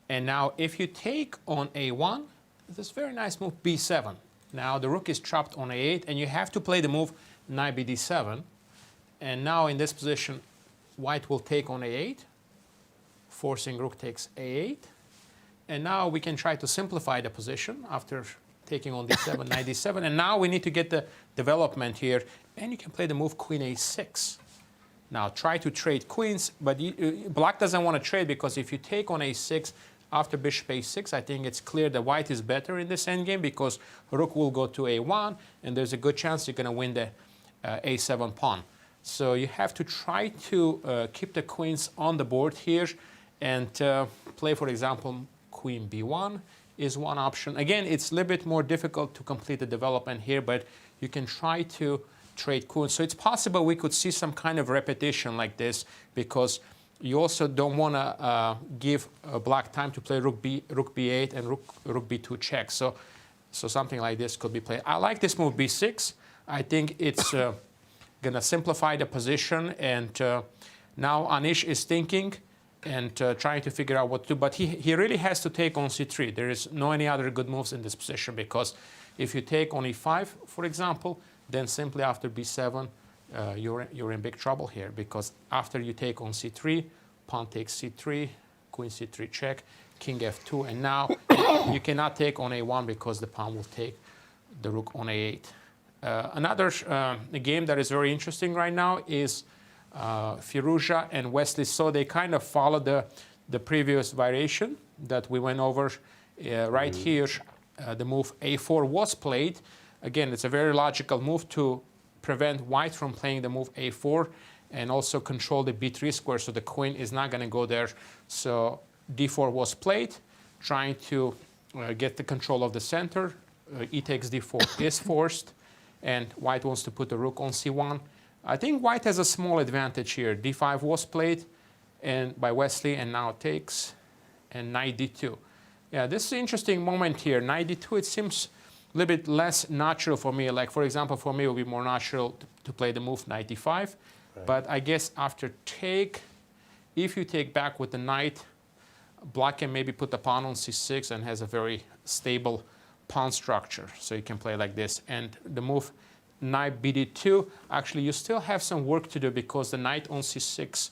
E: And now if you take on a1, this very nice move b7. Now the rook is trapped on a8, and you have to play the move knight bd7. And now in this position, white will take on a8, forcing rook takes a8. And now we can try to simplify the position after taking on d7, knight d7. And now we need to get the development here. And you can play the move queen a6. Now try to trade queens, but black doesn't want to trade, because if you take on a6 after bishop a6, I think it's clear that white is better in this endgame, because rook will go to a1, and there's a good chance you're going to win the a7 pawn. So you have to try to keep the queens on the board here and play, for example, queen b1 is one option. Again, it's a little bit more difficult to complete the development here, but you can try to trade queens. So it's possible we could see some kind of repetition like this, because you also don't want to give black time to play rook b8 and rook b2 check. So something like this could be played. I like this move b6. I think it's going to simplify the position. And now Anish is thinking and trying to figure out what to do. But he really has to take on c3. There is no any other good moves in this position, because if you take on e5, for example, then simply after b7, you're in big trouble here, because after you take on c3, pawn takes c3, queen c3 check, king f2, and now you cannot take on a1 because the pawn will take the rook on a8. Another game that is very interesting right now is Firouzja and Wesley So. They kind of follow the previous variation that we went over right here. The move a4 was played. Again, it's a very logical move to prevent white from playing the move a4 and also control the b3 square, so the queen is not going to go there. So d4 was played, trying to get the control of the center. E takes d4 is forced, and white wants to put the rook on c1. I think white has a small advantage here. d5 was played and by Wesley, and now takes, and knight d2. Yeah, this is an interesting moment here. Knight d2, it seems a little bit less natural for me. Like, for example, for me, it would be more natural to play the move knight d5. Right. But I guess after take, if you take back with the knight, black can maybe put the pawn on c6 and has a very stable pawn structure. So you can play like this. And the move knight bd2, actually, you still have some work to do, because the knight on c6,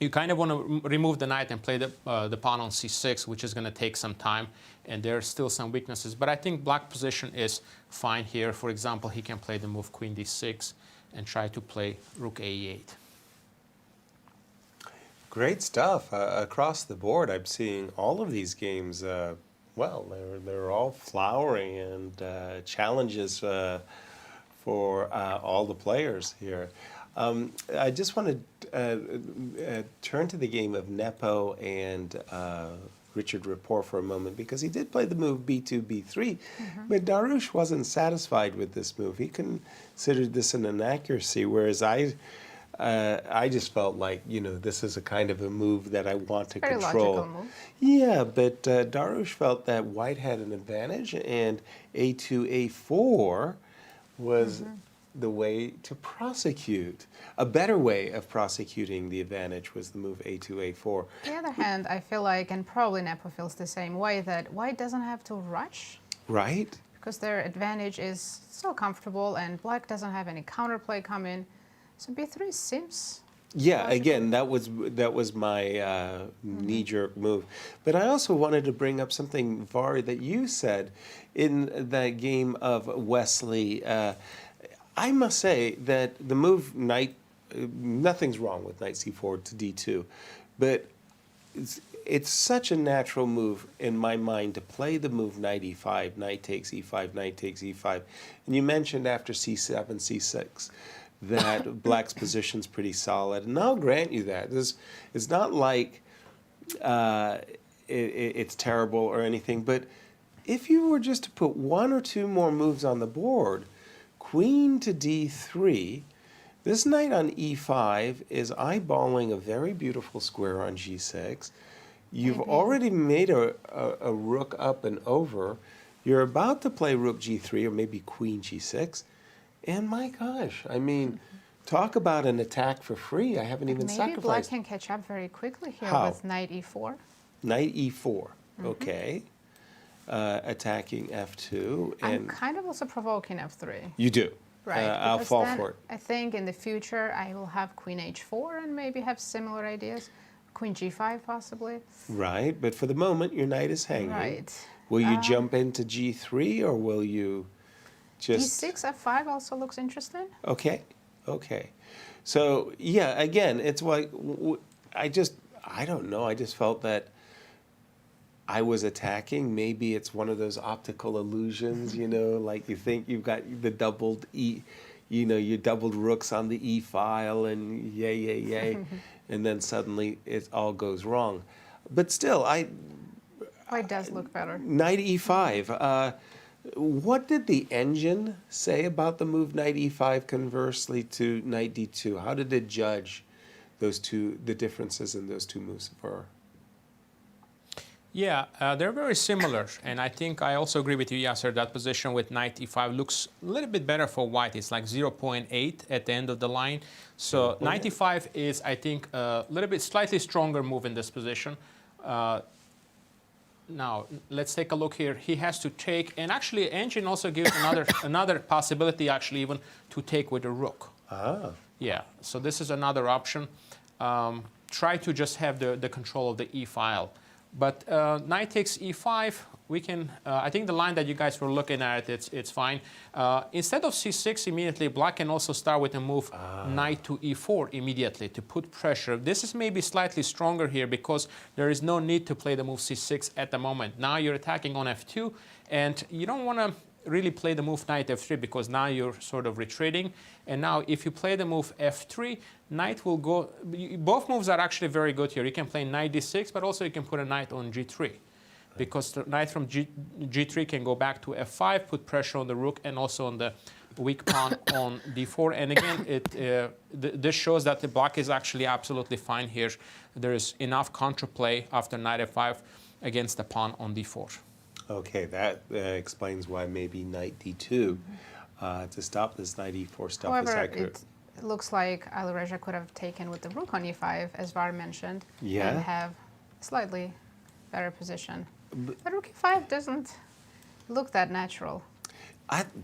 E: you kind of want to remove the knight and play the pawn on c6, which is going to take some time, and there are still some weaknesses. But I think black position is fine here. For example, he can play the move queen d6 and try to play rook a8.
D: Great stuff. Across the board, I'm seeing all of these games, well, they're all flowering and challenges for all the players here. I just want to turn to the game of Nepo and Richard Rapport for a moment, because he did play the move b2, b3, but Darush wasn't satisfied with this move. He considered this an inaccuracy, whereas I just felt like, you know, this is a kind of a move that I want to control. Very logical move. Yeah, but Darush felt that white had an advantage, and a2, a4 was the way to prosecute. A better way of prosecuting the advantage was the move a2, a4.
C: On the other hand, I feel like, and probably Nepo feels the same way, that white doesn't have to rush.
D: Right.
C: Because their advantage is so comfortable, and black doesn't have any counterplay coming. So b3 seems...
D: Yeah,
C: logical.
D: again, that was my knee-jerk move. But I also wanted to bring up something, Var, that you said in that game of Wesley. I must say that the move knight, nothing's wrong with knight c4 to d2, but it's such a natural move in my mind to play the move knight e5, knight takes e5, knight takes e5. And you mentioned after c7, c6, that black's position's pretty solid. And I'll grant you that. It's not like it's terrible or anything, but if you were just to put one or two more moves on the board, queen to d3, This knight on e5 is eyeballing a very beautiful square on g6. You've already made a rook up and over. You're about to play rook g3 or maybe queen g6. And my gosh, I mean, talk about an attack for free. I haven't even
C: Maybe black
D: sacrificed.
C: can catch up very quickly here
D: How?
C: with knight e4.
D: Knight e4, okay. Attacking f2.
C: I'm
D: And
C: kind of also provoking f3.
D: you do.
C: Right.
D: I'll
C: because
D: fall
C: then
D: for it.
C: I think in the future I will have queen h4 and maybe have similar ideas. Queen g5 possibly.
D: Right, but for the moment, your knight is hanging.
C: Right.
D: Will you jump into g3 or will you just...
C: e6, f5 also looks interesting.
D: Okay, okay. So, yeah, again, it's like, I don't know, I just felt that I was attacking. Maybe it's one of those optical illusions, you know, like you think you've got the doubled you doubled rooks on the e file and yay, and then suddenly it all goes wrong. But still,
C: White does look better.
D: knight e5. What did the engine say about the move knight e5 conversely to knight d2? How did it judge the differences in those two moves for?
E: Yeah, they're very similar, and I think I also agree with you, Yasser, that position with knight e5 looks a little bit better for white. It's like 0.8 at the end of the line. So knight e5 is, I think, a little bit slightly stronger move in this position. Now, let's take a look here. He has to take, and actually engine also gives another possibility, actually, even to take with a rook.
D: Ah.
E: Yeah, so this is another option. Try to just have the control of the e file. But knight takes e5, we can, I think the line that you guys were looking at, it's fine. Instead of c6 immediately, black can also start with a move knight to e4 immediately to put pressure. This is maybe slightly stronger here because there is no need to play the move c6 at the moment. Now you're attacking on f2, and you don't want to really play the move knight f3 because now you're sort of retreating. And now if you play the move f3, knight will go, both moves are actually very good here. You can play knight d6, but also you can put a knight on g3 because the knight from g3 can go back to f5, put pressure on the rook and also on the weak pawn on d4. And again, this shows that the black is actually absolutely fine here. There is enough counterplay after knight f5 against the pawn on d4.
D: Okay, that explains why maybe knight d2 to stop this knight e4 stuff.
C: However, it looks like Alireza could have taken with the rook on e5, as Var mentioned, and have a slightly better position. But rook e5 doesn't look that natural.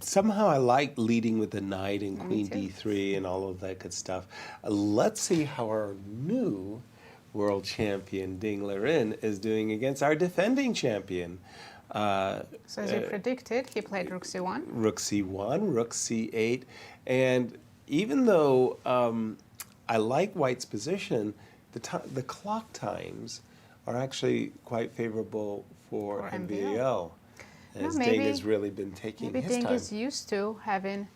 D: Somehow I like leading with the knight and queen d3 and all of that good stuff. Let's see how our new world champion, Ding Liren, is doing against our defending champion.
C: So as you predicted, he played rook c1.
D: Rook c1, rook c8. And even though I like white's position, the clock times are actually quite favorable for MVL. As Ding has really been taking his time.
C: Maybe Ding is used to having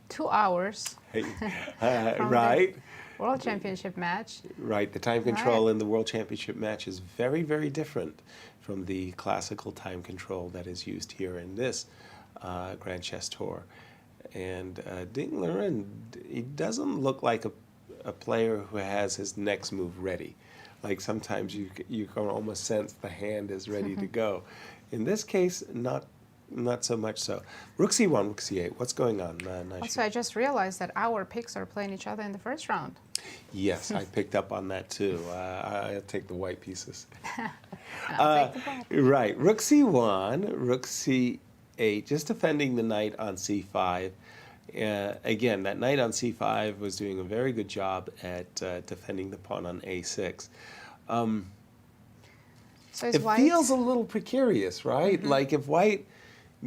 C: 2 hours from
D: right.
C: the World Championship match.
D: Right, the time control in the World Championship match is very, very different from the classical time control that is used here in this Grand Chess Tour. And Ding Liren, he doesn't look like a player who has his next move ready. Like sometimes you can almost sense the hand is ready to go. In this case, not so much so. Rook c1, rook c8, what's going on?
C: Also, I just realized that our picks are playing each other in the first round.
D: Yes, I picked up on that too. I'll take the white pieces.
C: I'll take the black.
D: Right, rook c1, rook c8, just defending the knight on c5. Again, that knight on c5 was doing a very good job at defending the pawn on a6.
C: So
D: it feels a little precarious, right? Like if white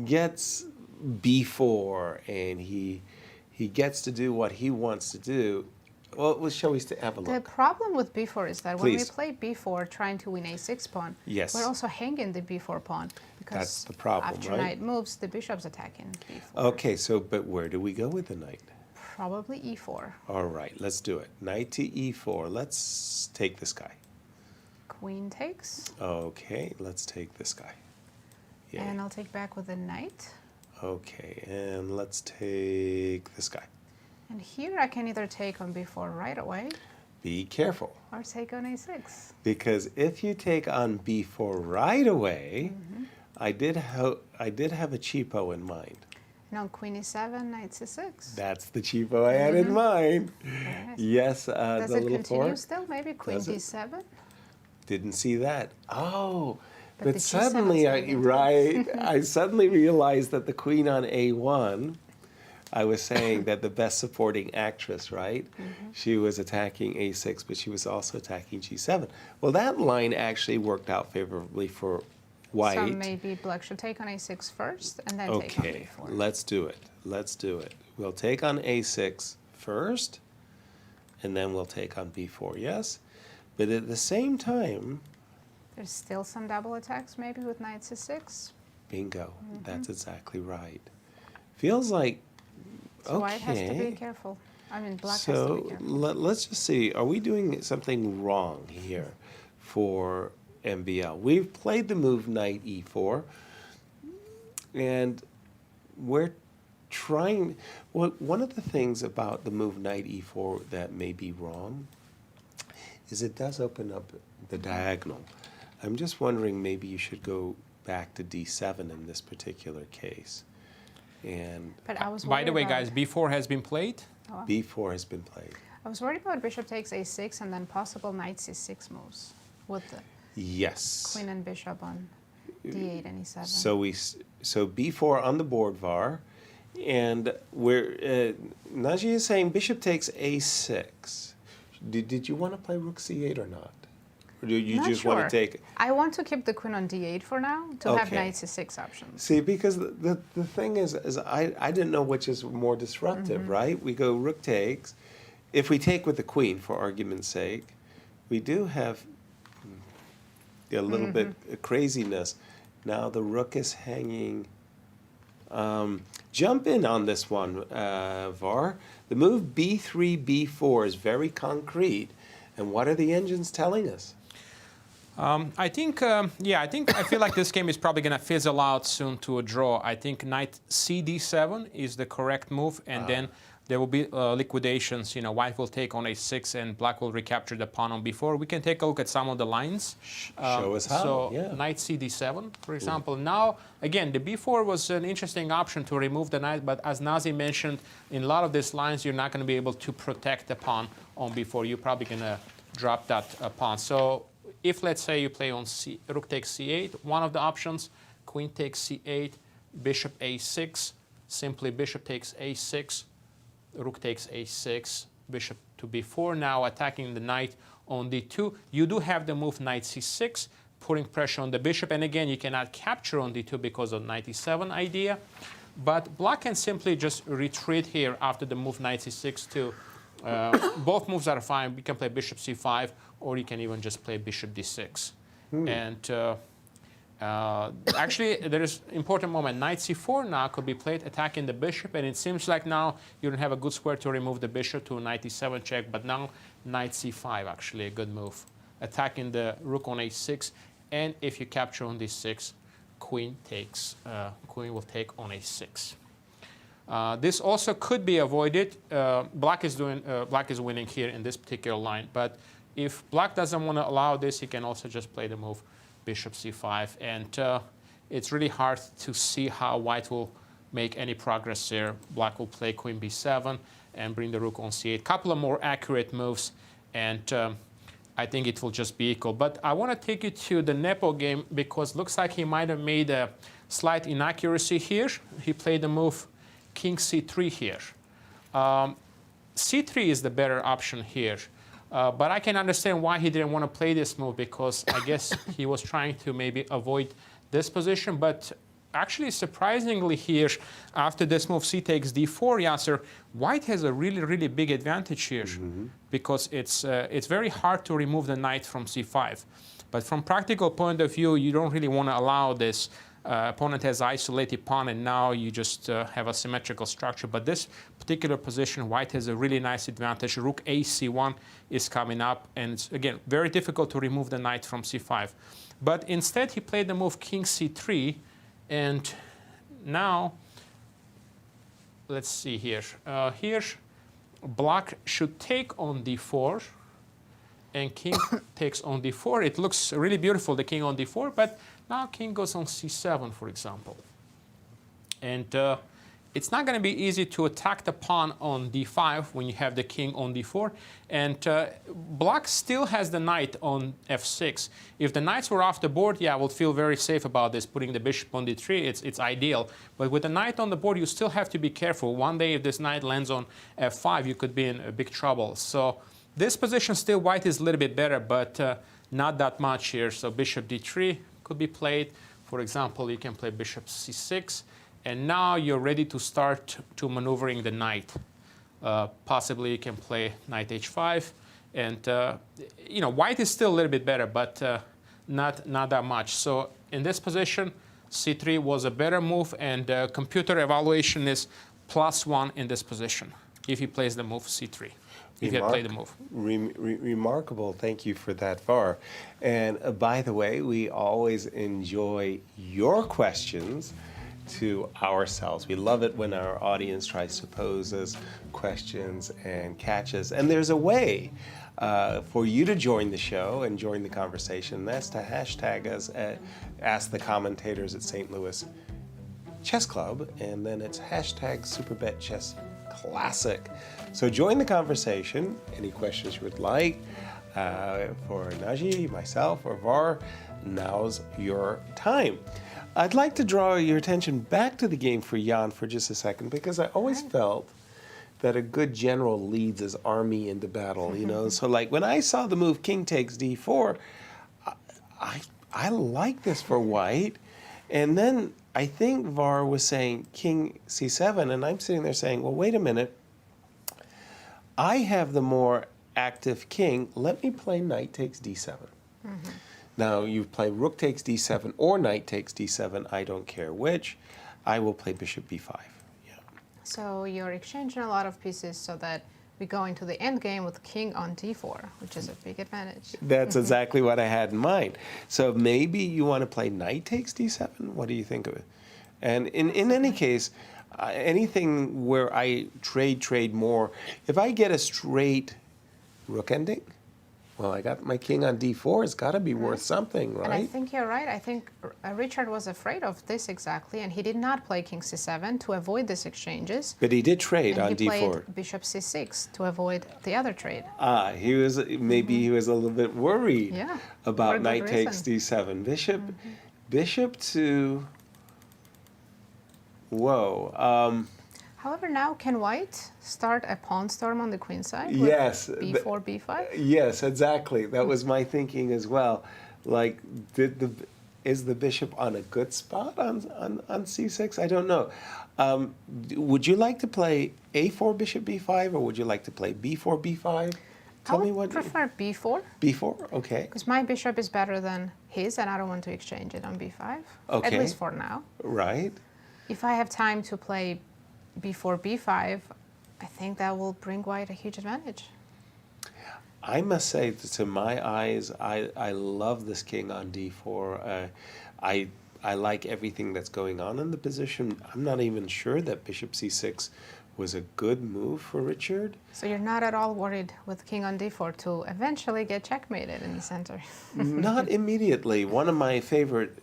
D: gets b4 and he gets to do what he wants to do, well, shall we have a look?
C: The problem with b4 is that
D: Please.
C: when we play b4 trying to win a6 pawn,
D: yes,
C: we're also hanging the b4 pawn. Because
D: that's the problem,
C: after
D: right?
C: knight moves, the bishop's attacking b4.
D: Okay, so but where do we go with the knight?
C: Probably e4.
D: All right, let's do it. Knight to e4. Let's take this guy.
C: Queen takes.
D: Okay, let's take this guy. Yay.
C: And I'll take back with the knight.
D: Okay, and let's take this guy.
C: And here I can either take on b4 right away
D: Be careful.
C: or take on a6.
D: Because if you take on b4 right away, I did have a cheapo in mind.
C: And on queen e7, knight c6.
D: That's the cheapo I had in mind.
C: Very nice.
D: Yes,
C: Does
D: the
C: it
D: little
C: continue
D: fork.
C: still? Maybe queen
D: Does it?
C: d7?
D: Didn't see that. Oh,
C: But
D: but
C: the G7
D: suddenly, I suddenly realized that the queen on a1, I was saying that the best supporting actress, right? She was attacking a6, but she was also attacking g7. Well, that line actually worked out favorably for white.
C: So maybe black should take on a6 first and then take on
D: Okay,
C: b4.
D: let's do it. Let's do it. We'll take on a6 first, and then we'll take on b4, yes? But at the same time,
C: There's still some double attacks maybe with knight c6.
D: bingo, that's exactly right. Feels like,
C: So white has to be
D: okay.
C: careful. I mean, black has to
D: So
C: be careful.
D: let's just see, are we doing something wrong here for MBL? We've played the move knight e4, and we're trying, well, one of the things about the move knight e4 that may be wrong is it does open up the diagonal. I'm just wondering maybe you should go back to d7 in this particular case. And
C: But I was
E: By the way,
C: worried
E: guys,
C: about-
E: b4 has been played.
D: b4 has been played.
C: I was worried about bishop takes a6 and then possible knight c6 moves with the
D: Yes.
C: queen and bishop on d8 and e7.
D: So b4 on the board, Var, and we're Naji is saying bishop takes a6. Did you want to play rook c8 or not, or do you
C: Not
D: just
C: sure.
D: want to take?
C: I want to keep the queen on d8 for now to have
D: Okay.
C: knight c6 options.
D: See, because the thing is I didn't know which is more disruptive, right? We go rook takes. If we take with the queen, for argument's sake, we do have a little bit of craziness. Now the rook is hanging. Jump in on this one, Var. The move b3, b4 is very concrete. And what are the engines telling us?
E: I feel like this game is probably going to fizzle out soon to a draw. I think knight cd7 is the correct move, and then there will be liquidations. You know, white will take on a6, and black will recapture the pawn on b4. We can take a look at some of the lines.
D: Show us how.
E: So
D: Yeah.
E: knight cd7, for example. Now, again, the b4 was an interesting option to remove the knight, but as Nazi mentioned, in a lot of these lines, you're not going to be able to protect the pawn on b4. You're probably going to drop that pawn. So if, let's say, you play on rook takes c8, one of the options, queen takes c8, bishop a6, simply bishop takes a6, rook takes a6, bishop to b4, now attacking the knight on d2. You do have the move knight c6, putting pressure on the bishop, and again, you cannot capture on d2 because of knight e7 idea. But black can simply just retreat here after the move knight c6 to both moves are fine. We can play bishop c5, or you can even just play bishop d6. And actually, there is an important moment. Knight c4 now could be played, attacking the bishop, and it seems like now you don't have a good square to remove the bishop to a knight e7 check, but now knight c5, actually a good move. Attacking the rook on a6, and if you capture on d6, queen will take on a6. This also could be avoided. Black is winning here in this particular line, but if black doesn't want to allow this, he can also just play the move bishop c5, and it's really hard to see how white will make any progress there. Black will play queen b7 and bring the rook on c8. Couple of more accurate moves, and I think it will just be equal. But I want to take you to the Nepo game because looks like he might have made a slight inaccuracy here. He played the move king c3 here. c3 is the better option here. But I can understand why he didn't want to play this move, because I guess he was trying to maybe avoid this position. But actually, surprisingly here, after this move c takes d4, Yasser, white has a really, really big advantage here, because it's very hard to remove the knight from c5. But from practical point of view, you don't really want to allow this. Opponent has isolated pawn, and now you just have a symmetrical structure. But this particular position, white has a really nice advantage. Rook a c1 is coming up, and it's, again, very difficult to remove the knight from c5. But instead, he played the move king c3, and now, let's see here. Here, black should take on d4, and king takes on d4. It looks really beautiful, the king on d4, but now king goes on c7, for example. And it's not going to be easy to attack the pawn on d5 when you have the king on d4. And black still has the knight on f6. If the knights were off the board, yeah, I would feel very safe about this, putting the bishop on d3. It's ideal. But with the knight on the board, you still have to be careful. One day, if this knight lands on f5, you could be in big trouble. So this position still, white is a little bit better, but not that much here. So bishop d3 could be played. For example, you can play bishop c6. And now you're ready to start to maneuvering the knight. Possibly you can play knight h5. And, you know, white is still a little bit better, but not that much. So in this position, c3 was a better move, and computer evaluation is +1 in this position if he plays the move c3. If he had played the move.
D: Remarkable. Thank you for that, Var. And by the way, we always enjoy your questions to ourselves. We love it when our audience tries to pose us questions and catches. And there's a way for you to join the show and join the conversation. That's to hashtag us at Ask the Commentators at St. Louis Chess Club, and then it's hashtag Superbet Chess Classic. So join the conversation. Any questions you would like for Naji, myself, or Var, now's your time. I'd like to draw your attention back to the game for Jan for just a second, because I always felt that a good general leads his army into battle, you know? So like when I saw the move king takes d4, I like this for white. And then I think Var was saying king c7, and I'm sitting there saying, well, wait a minute. I have the more active king. Let me play knight takes d7. Now, you play rook takes d7 or knight takes d7. I don't care which. I will play bishop b5. Yeah.
C: So you're exchanging a lot of pieces so that we go into the endgame with king on d4, which is a big advantage.
D: That's exactly what I had in mind. So maybe you want to play knight takes d7? What do you think of it? And in any case, anything where I trade more, if I get a straight rook ending, well, I got my king on d4. It's got to be worth something, right?
C: And I think you're right. I think Richard was afraid of this exactly, and he did not play king c7 to avoid these exchanges.
D: But he did trade
C: and
D: on
C: he
D: d4.
C: Played bishop c6 to avoid the other trade.
D: He was maybe he was a little bit worried about knight takes d7. Bishop to. Whoa.
C: However, now can white start a pawn storm on the queen side?
D: Yes.
C: b4, b5?
D: Yes, exactly. That was my thinking as well. Like, is the bishop on a good spot on c6? I don't know. Would you like to play a4 bishop b5, or would you like to play b4 b5? Tell me what.
C: I prefer b4.
D: b4, okay.
C: Because my bishop is better than his, and I don't want to exchange it on b5.
D: Okay.
C: At least for now.
D: Right.
C: If I have time to play b4, b5, I think that will bring white a huge advantage.
D: I must say, to my eyes, I love this king on d4. I like everything that's going on in the position. I'm not even sure that bishop c6 was a good move for Richard.
C: So you're not at all worried with king on d4 to eventually get checkmated in the center?
D: Not immediately. One of my favorite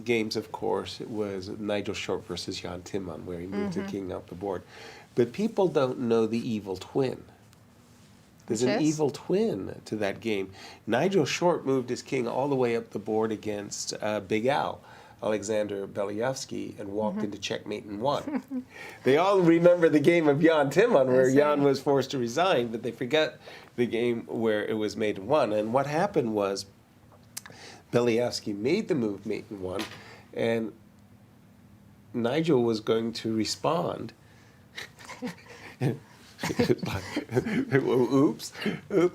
D: games, of course, was Nigel Short versus Jan Timman, where he moved the king up the board. But people don't know the evil twin. There's an evil twin to that game. Nigel Short moved his king all the way up the board against Big Al, Alexander Belyavsky, and walked into checkmate and won. They all remember the game of Jan Timman where Jan was forced to resign, but they forget the game where it was mate and won. And what happened was Belyavsky made the move mate and won, and Nigel was going to respond. Oops.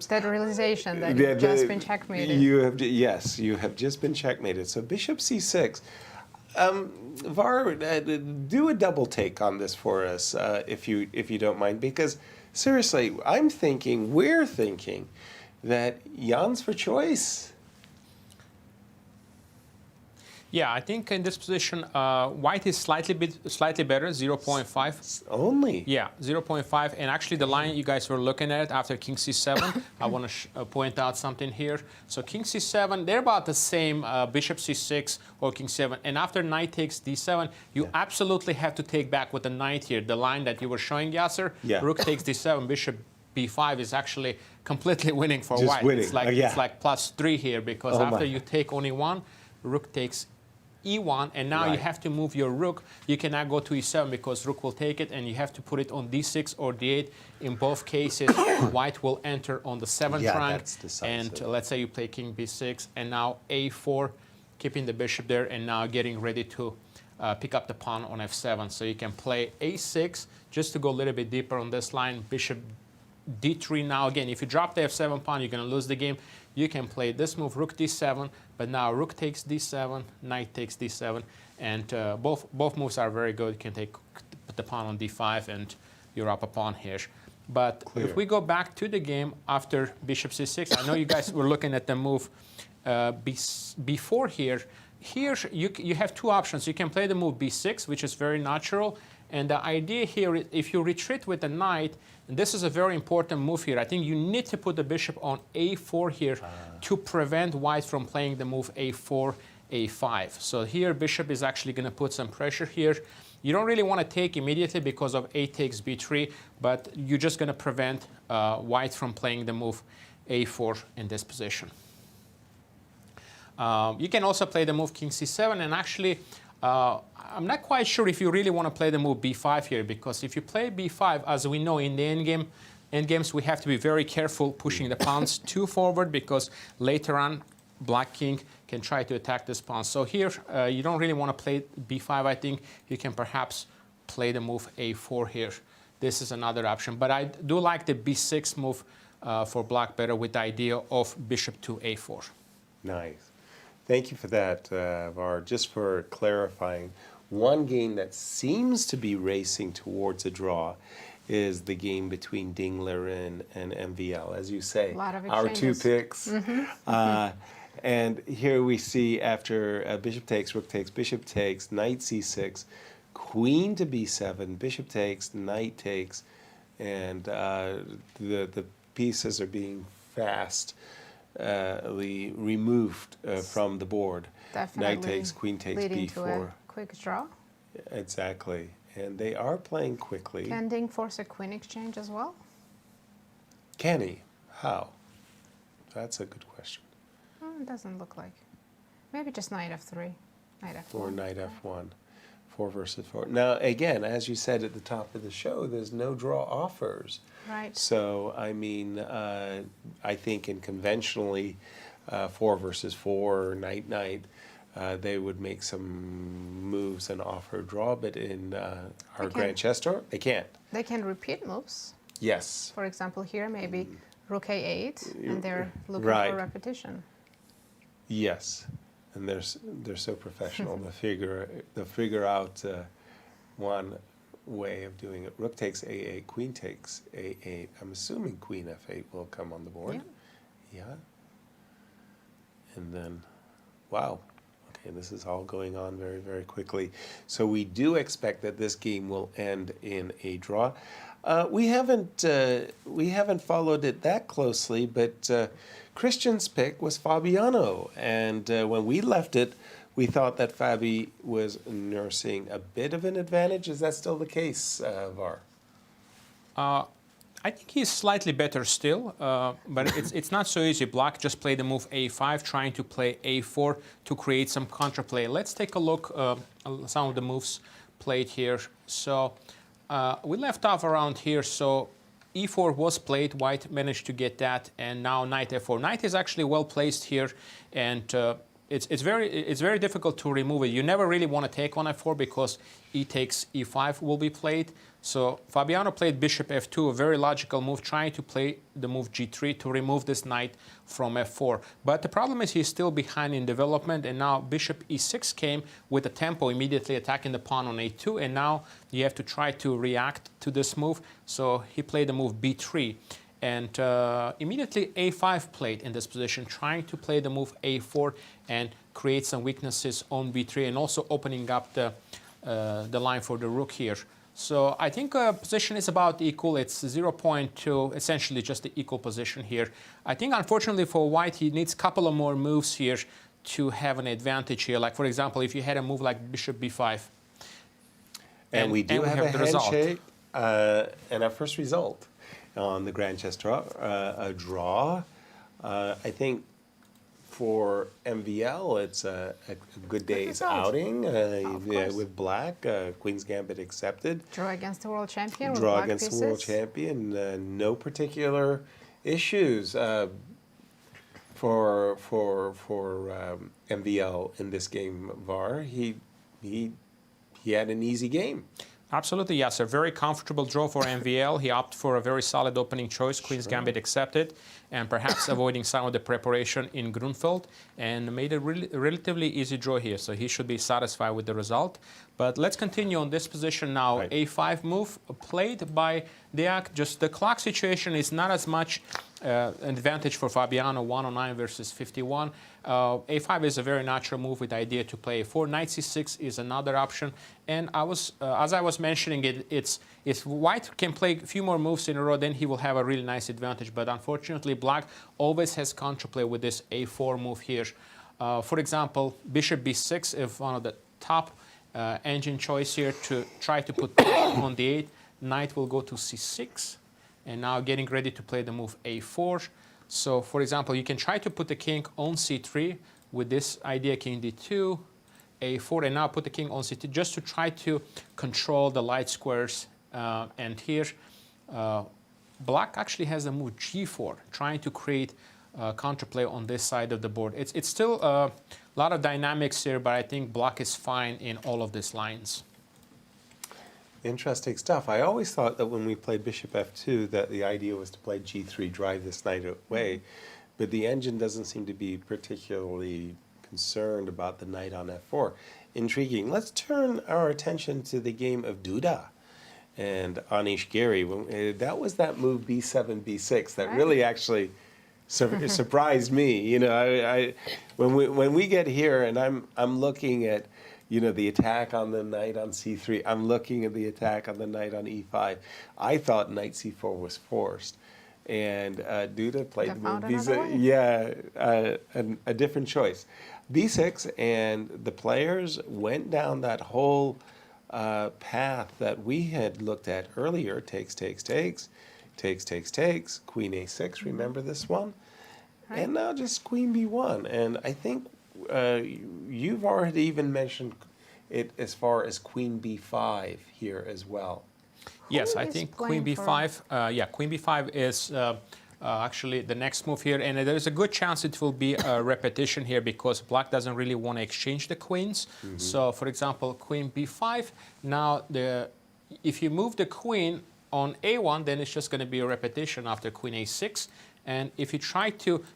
C: That realization that you've just been checkmated.
D: You have just been checkmated. So bishop c6. Var, do a double take on this for us, if you don't mind, because seriously, we're thinking that Jan's for choice.
E: Yeah, I think in this position, white is slightly better, 0.5.
D: Only?
E: Yeah, 0.5. And actually, the line you guys were looking at after king c7, I want to point out something here. So king c7, they're about the same, bishop c6 or king 7. And after knight takes d7, you absolutely have to take back with the knight here. The line that you were showing, Yasser, rook takes d7, bishop b5 is actually completely winning for
D: Just
E: white.
D: winning.
E: It's like, it's like +3 here, because after you take only one, rook takes e1, and now you have to move your rook. You cannot go to e7 because rook will take it, and you have to put it on d6 or d8. In both cases, white will enter on the 7th rank. And let's say you play king b6, and now a4, keeping the bishop there, and now getting ready to pick up the pawn on f7. So you can play a6, just to go a little bit deeper on this line, bishop d3. Now again, if you drop the f7 pawn, you're going to lose the game. You can play this move, rook d7, but now rook takes d7, knight takes d7, and both moves are very good. You can put the pawn on d5, and you're up a pawn here. But if we go back to the game after bishop c6, I know you guys were looking at the move b4 here. Here you have two options. You can play the move b6, which is very natural. And the idea here is if you retreat with the knight, and this is a very important move here, I think you need to put the bishop on a4 here to prevent white from playing the move a4, a5. So here bishop is actually going to put some pressure here. You don't really want to take immediately because of a takes b3, but you're just going to prevent white from playing the move a4 in this position. You can also play the move king c7, and actually I'm not quite sure if you really want to play the move b5 here, because if you play b5, as we know in the endgames, we have to be very careful pushing the pawns too forward, because later on black king can try to attack this pawn. So here you don't really want to play b5. I think you can perhaps play the move a4 here. This is another option, but I do like the b6 move for black better, with the idea of bishop to a4.
D: Nice. Thank you for that, Var. Just for clarifying, one game that seems to be racing towards a draw is the game between Ding Liren and MVL. As you say, our two picks. And here we see after bishop takes, rook takes, bishop takes, knight c6, queen to b7, bishop takes, knight takes, and the pieces are being fastly removed from the board.
C: Definitely
D: Knight takes, queen takes,
C: leading
D: b4.
C: To a quick draw.
D: Exactly. And they are playing quickly.
C: Can Ding force a queen exchange as well?
D: Can he? How? That's a good question.
C: It doesn't look like. Maybe just knight f3, knight f1.
D: Or knight f1. 4 versus 4. Now, again, as you said at the top of the show, there's no draw offers.
C: Right.
D: So, I mean, I think in conventionally 4 versus 4, knight, they would make some moves and offer a draw, but in our Grand Chess Tour, they can't.
C: They can repeat moves.
D: Yes.
C: For example, here maybe rook a8, and they're looking for repetition.
D: Yes, and they're so professional. They'll figure out one way of doing it. Rook takes a8, queen takes a8. I'm assuming queen f8 will come on the board. Yeah. And then, wow. Okay, this is all going on very, very quickly. So we do expect that this game will end in a draw. We haven't followed it that closely, but Cristian's pick was Fabiano, and when we left it, we thought that Fabi was nursing a bit of an advantage. Is that still the case, Var?
E: I think he's slightly better still, but it's not so easy. Black just played the move a5, trying to play a4 to create some counterplay. Let's take a look at some of the moves played here. So we left off around here. So e4 was played, white managed to get that, and now knight f4. Knight is actually well placed here, and it's very difficult to remove it. You never really want to take on f4 because e takes e5 will be played. So Fabiano played bishop f2, a very logical move, trying to play the move g3 to remove this knight from f4. But the problem is he's still behind in development, and now bishop e6 came with a tempo, immediately attacking the pawn on a2, and now you have to try to react to this move. So he played the move b3. And immediately a5 played in this position, trying to play the move a4 and create some weaknesses on b3 and also opening up the line for the rook here. So I think position is about equal. It's 0.2, essentially just the equal position here. I think unfortunately for white, he needs a couple of more moves here to have an advantage here. Like for example, if you had a move like bishop b5.
D: And we do have a
E: the result.
D: handshake and our first result on the Grand Chess Tour, a draw. I think for MVL, it's a good day's outing with black. Queen's Gambit accepted.
C: Draw against the world champion. With
D: Draw
C: black
D: against
C: pieces.
D: the world champion. No particular issues for MVL in this game. Var he had an easy game.
E: Absolutely, yes. A very comfortable draw for MVL. He opted for a very solid opening choice. Queen's Gambit accepted, and perhaps avoiding some of the preparation in Grunfeld, and made a relatively easy draw here. So he should be satisfied with the result. But let's continue on this position now. Right. A5 move played by Deac. Just the clock situation is not as much an advantage for Fabiano, 109 versus 51. A5 is a very natural move with the idea to play A4. Knight C6 is another option. And as I was mentioning, if white can play a few more moves in a row, then he will have a really nice advantage. But unfortunately, black always has counterplay with this A4 move here. For example, bishop B6 is one of the top engine choice here to try to put on D8. Knight will go to C6. And now getting ready to play the move A4. So, for example, you can try to put the king on C3 with this idea, king D2, A4, and now put the king on C2 just to try to control the light squares. And here, black actually has the move G4, trying to create counterplay on this side of the board. It's still a lot of dynamics here, but I think black is fine in all of these lines.
D: Interesting stuff. I always thought that when we played bishop f2 that the idea was to play g3, drive this knight away, but the engine doesn't seem to be particularly concerned about the knight on f4. Intriguing. Let's turn our attention to the game of Duda and Anish Giri. That was that move b7, b6 that really actually surprised me. You know, when we get here and I'm looking at the attack on the knight on c3. I'm looking at the attack on the knight on e5. I thought knight c4 was forced. And Duda played the move b6. Yeah, a different choice. b6, and the players went down that whole path that we had looked at earlier. Takes, takes, takes, takes, takes, takes, queen a6. Remember this one? Right. And now just queen b1. And I think you've already even mentioned it as far as queen b5 here as well.
E: Yes, I think queen b5. Queen b5 is actually the next move here, and there's a good chance it will be a repetition here because black doesn't really want to exchange the queens. So, for example, queen b5. Now, if you move the queen on a1, then it's just going to be a repetition after queen a6. And if you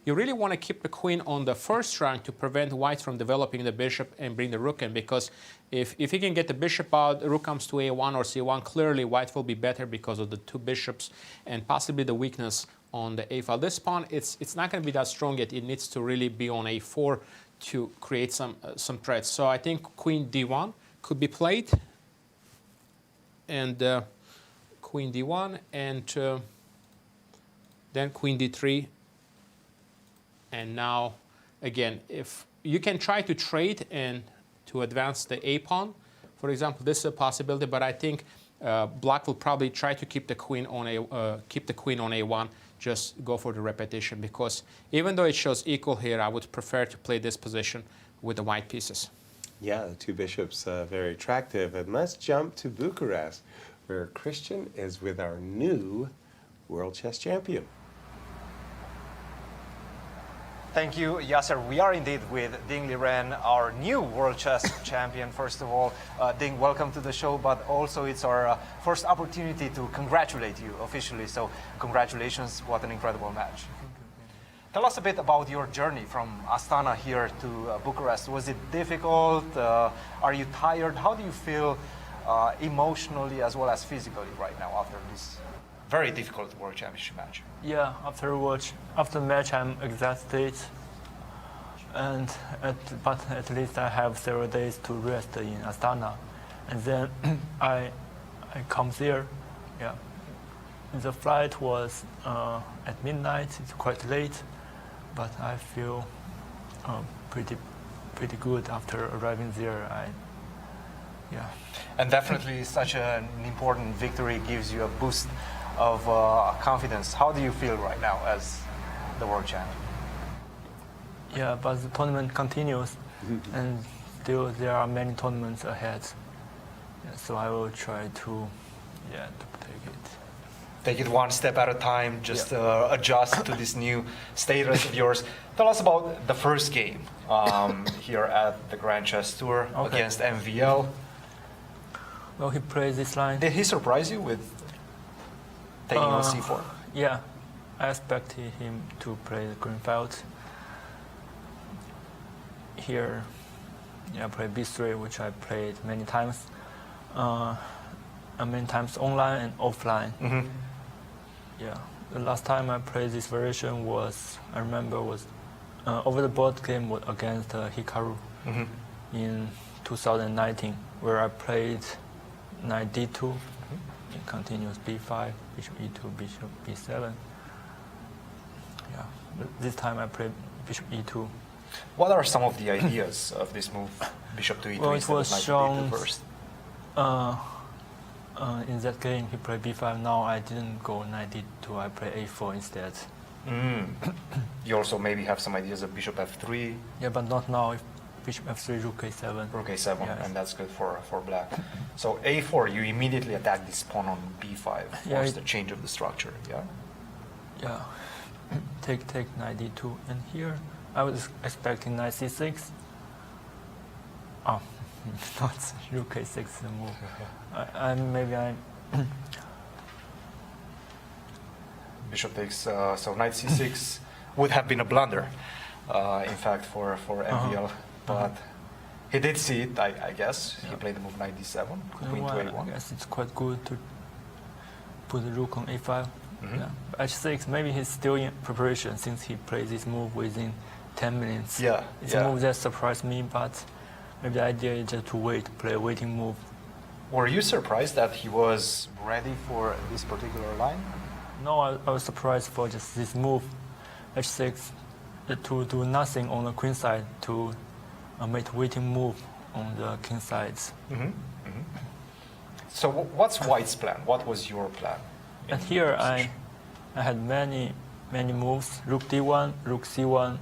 E: you really want to keep the queen on the first rank to prevent white from developing the bishop and bring the rook in, because if he can get the bishop out, the rook comes to a1 or c1, clearly white will be better because of the two bishops and possibly the weakness on the a file. This pawn, it's not going to be that strong yet. It needs to really be on a4 to create some threats. So I think queen d1 could be played, and queen d1, and then queen d3, and now again, if you can try to trade and to advance the a pawn, for example, this is a possibility. But I think black will probably try to keep the queen on a1. Just go for the repetition, because even though it shows equal here, I would prefer to play this position with the white pieces.
D: Yeah, the two bishops very attractive. And let's jump to Bucharest, where Cristian is with our new world chess champion.
H: Thank you, Yasser. We are indeed with Ding Liren, our new world chess champion. First of all, Ding, welcome to the show, but also it's our first opportunity to congratulate you officially. So congratulations, what an incredible match. Tell us a bit about your journey from Astana here to Bucharest. Was it difficult? Are you tired? How do you feel emotionally as well as physically right now after this very difficult World Championship match.
K: Yeah, after match I'm exhausted, but at least I have several days to rest in Astana, and then I come there. Yeah, the flight was at midnight. It's quite late, but I feel pretty good after arriving there. Yeah.
H: And definitely such an important victory gives you a boost of confidence. How do you feel right now as the world champion?
K: Yeah, but the tournament continues, and still there are many tournaments ahead. Yeah, so I will try to take it.
H: Take it one step at a time, just adjust to this new status of yours. Tell us about the first game here at the Grand Chess Tour against MVL.
K: Well, he played this line.
H: Did he surprise you with taking on c4?
K: Yeah, I expected him to play the green felt. Here, I played b3, which I played many times. Many times online and offline.
H: Mm-hmm.
K: Yeah, the last time I played this variation was over the board game against Hikaru in 2019, where I played knight d2, it continues b5, bishop e2, bishop b7. Yeah, this time I played bishop e2.
H: What are some of the ideas of this move, bishop to e2
K: well,
H: instead of knight to d2 first?
K: In that game, he played b5. Now I didn't go knight d2. I play a4 instead.
H: You also maybe have some ideas of bishop f3.
K: Yeah, but not now. If bishop f3, rook a7.
H: Rook a7,
K: yes.
H: And that's good for black. So a4, you immediately attack this pawn on b5, force the change of the structure. Yeah.
K: Yeah. take knight d2, and here I was expecting knight c6. Oh, not rook a6 move. I
H: Bishop takes, so knight c6 would have been a blunder, in fact, for MVL, but he did see it, I guess. He played the move knight d7, queen to a1.
K: I guess it's quite good to put the rook on a5. Yeah. h6, maybe he's still in preparation since he played this move within 10 minutes.
H: Yeah,
K: it's a move that surprised me, but maybe the idea is just to play a waiting move.
H: Were you surprised that he was ready for this particular line?
K: No, I was surprised for just this move, h6, to do nothing on the queen side, to make a waiting move on the king sides.
H: So what's White's plan? What was your plan?
K: And here I had many moves. Rook d1, rook c1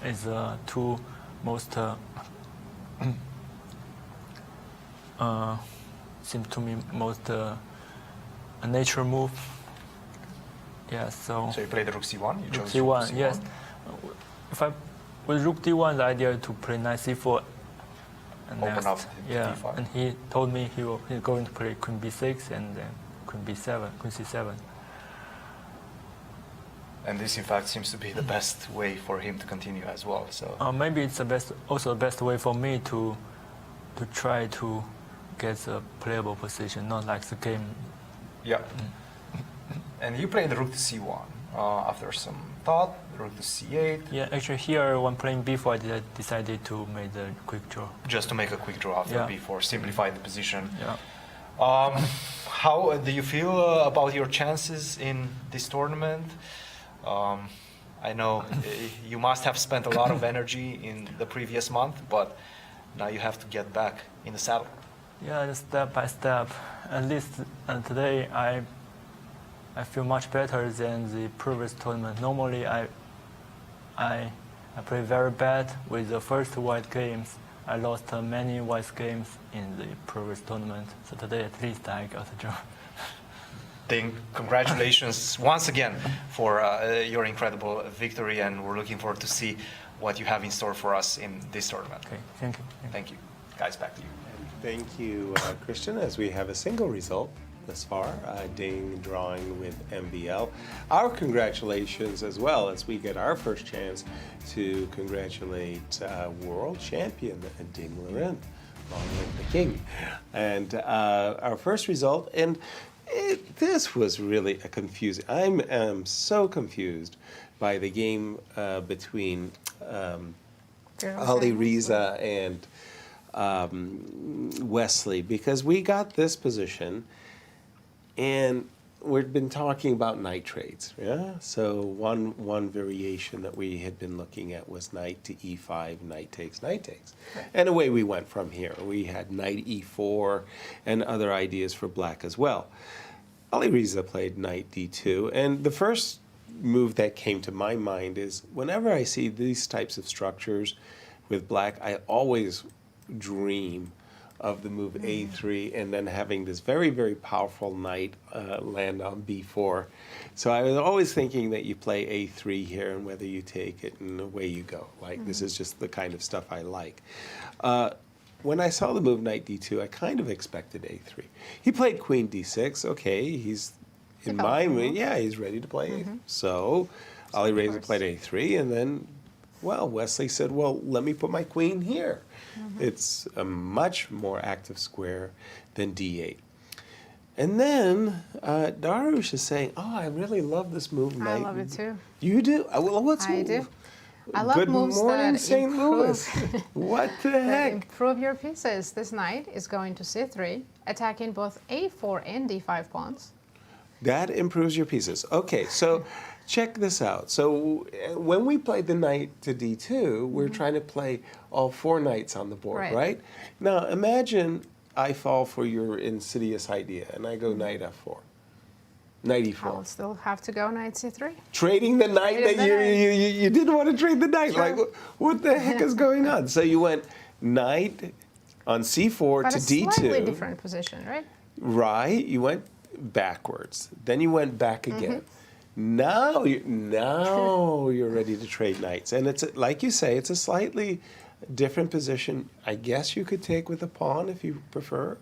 K: is two most seems to me most a natural move. Yeah, so
H: you played the rook c1. You chose
K: c1.
H: Rook c1.
K: Yes. With rook d1, the idea is to play knight c4. And
H: open up
K: d5. And he told me he's going to play queen b6 and then queen b7, queen c7.
H: And this, in fact, seems to be the best way for him to continue as well. So
K: maybe it's also the best way for me to try to get a playable position, not like the game.
H: Yeah. And you played the rook to c1 after some thought. Rook to c8.
K: Yeah, actually here when playing b4, I decided to make the quick draw.
H: Just to make a quick draw after b4, simplify the position.
K: Yeah.
H: How do you feel about your chances in this tournament? I know you must have spent a lot of energy in the previous month, but now you have to get back in the saddle.
K: Yeah, just step by step. At least today I feel much better than the previous tournament. Normally I play very bad with the first white games. I lost many white games in the previous tournament. So today at least I got a draw.
H: Ding, congratulations once again for your incredible victory, and we're looking forward to see what you have in store for us in this tournament.
K: Okay, thank you.
H: Thank you. Guys, back to you.
D: Thank you, Cristian, as we have a single result thus far, Ding drawing with MVL. Our congratulations as well, as we get our first chance to congratulate world champion Ding Liren, long live the king. And our first result, and This was really a confusing. I'm so confused by the game between Alireza and Wesley, because we got this position and we've been talking about knight trades, yeah? So one variation that we had been looking at was knight to e5, knight takes, knight takes. And away we went from here. We had knight e4 and other ideas for black as well. Alireza played knight d2, and the first move that came to my mind is whenever I see these types of structures with black, I always dream of the move a3 and then having this very, very powerful knight land on b4. So I was always thinking that you play a3 here and whether you take it and away you go. Like, this is just the kind of stuff I like. When I saw the move knight d2, I kind of expected a3. He played queen d6. Okay, he's in my mind, yeah, he's ready to play. So Alireza played a3, and then, well, Wesley said, well, let me put my queen here. It's a much more active square than d8. And then Darush is saying, oh, I really love this move, knight.
C: I love it too.
D: You do? Well, what's
C: I do. I love
D: Good
C: moves
D: morning,
C: that
D: St. Louis.
C: improve,
D: What the
C: that
D: heck?
C: improve your pieces. This knight is going to c3, attacking both a4 and d5 pawns.
D: That improves your pieces. Okay, so check this out. So when we played the knight to d2, we're trying to play all 4 knights on the board, right? Now imagine I fall for your insidious idea and I go knight f4, knight e4.
C: I'll still have to go knight c3.
D: Trading the knight that you didn't want to trade the knight. Sure. Like, what the heck is going on? So you went knight on c4
C: But
D: to
C: a
D: d2.
C: slightly different position, right?
D: Right, you went backwards. Then you went back again. Now you're ready to trade knights. And it's, like you say, it's a slightly different position. I guess you could take with a pawn if you prefer.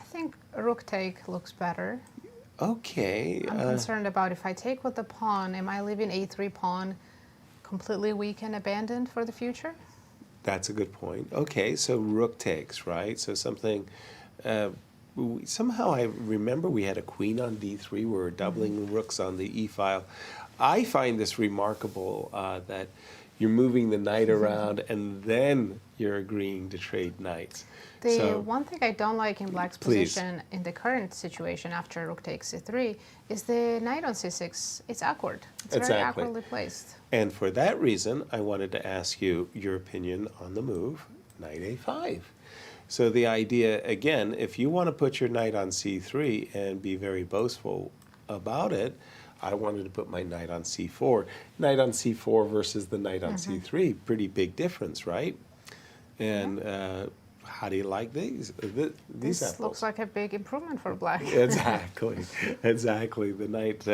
C: I think rook take looks better.
D: Okay.
C: I'm concerned about if I take with the pawn, am I leaving a3 pawn completely weak and abandoned for the future?
D: That's a good point. Okay, so rook takes, right? So something... somehow I remember we had a queen on d3. We were doubling rooks on the e file. I find this remarkable that you're moving the knight around and then you're agreeing to trade knights.
C: The one thing I don't like in black's position in the current situation after rook takes c3 is the knight on c6. It's awkward. It's very awkwardly placed.
D: And for that reason, I wanted to ask you your opinion on the move knight a5. So the idea, again, if you want to put your knight on c3 and be very boastful about it, I wanted to put my knight on c4. Knight on c4 versus the knight on c3, pretty big difference, right? And how do you like these
C: This
D: apples?
C: looks like a big improvement for black.
D: Exactly, exactly. The knight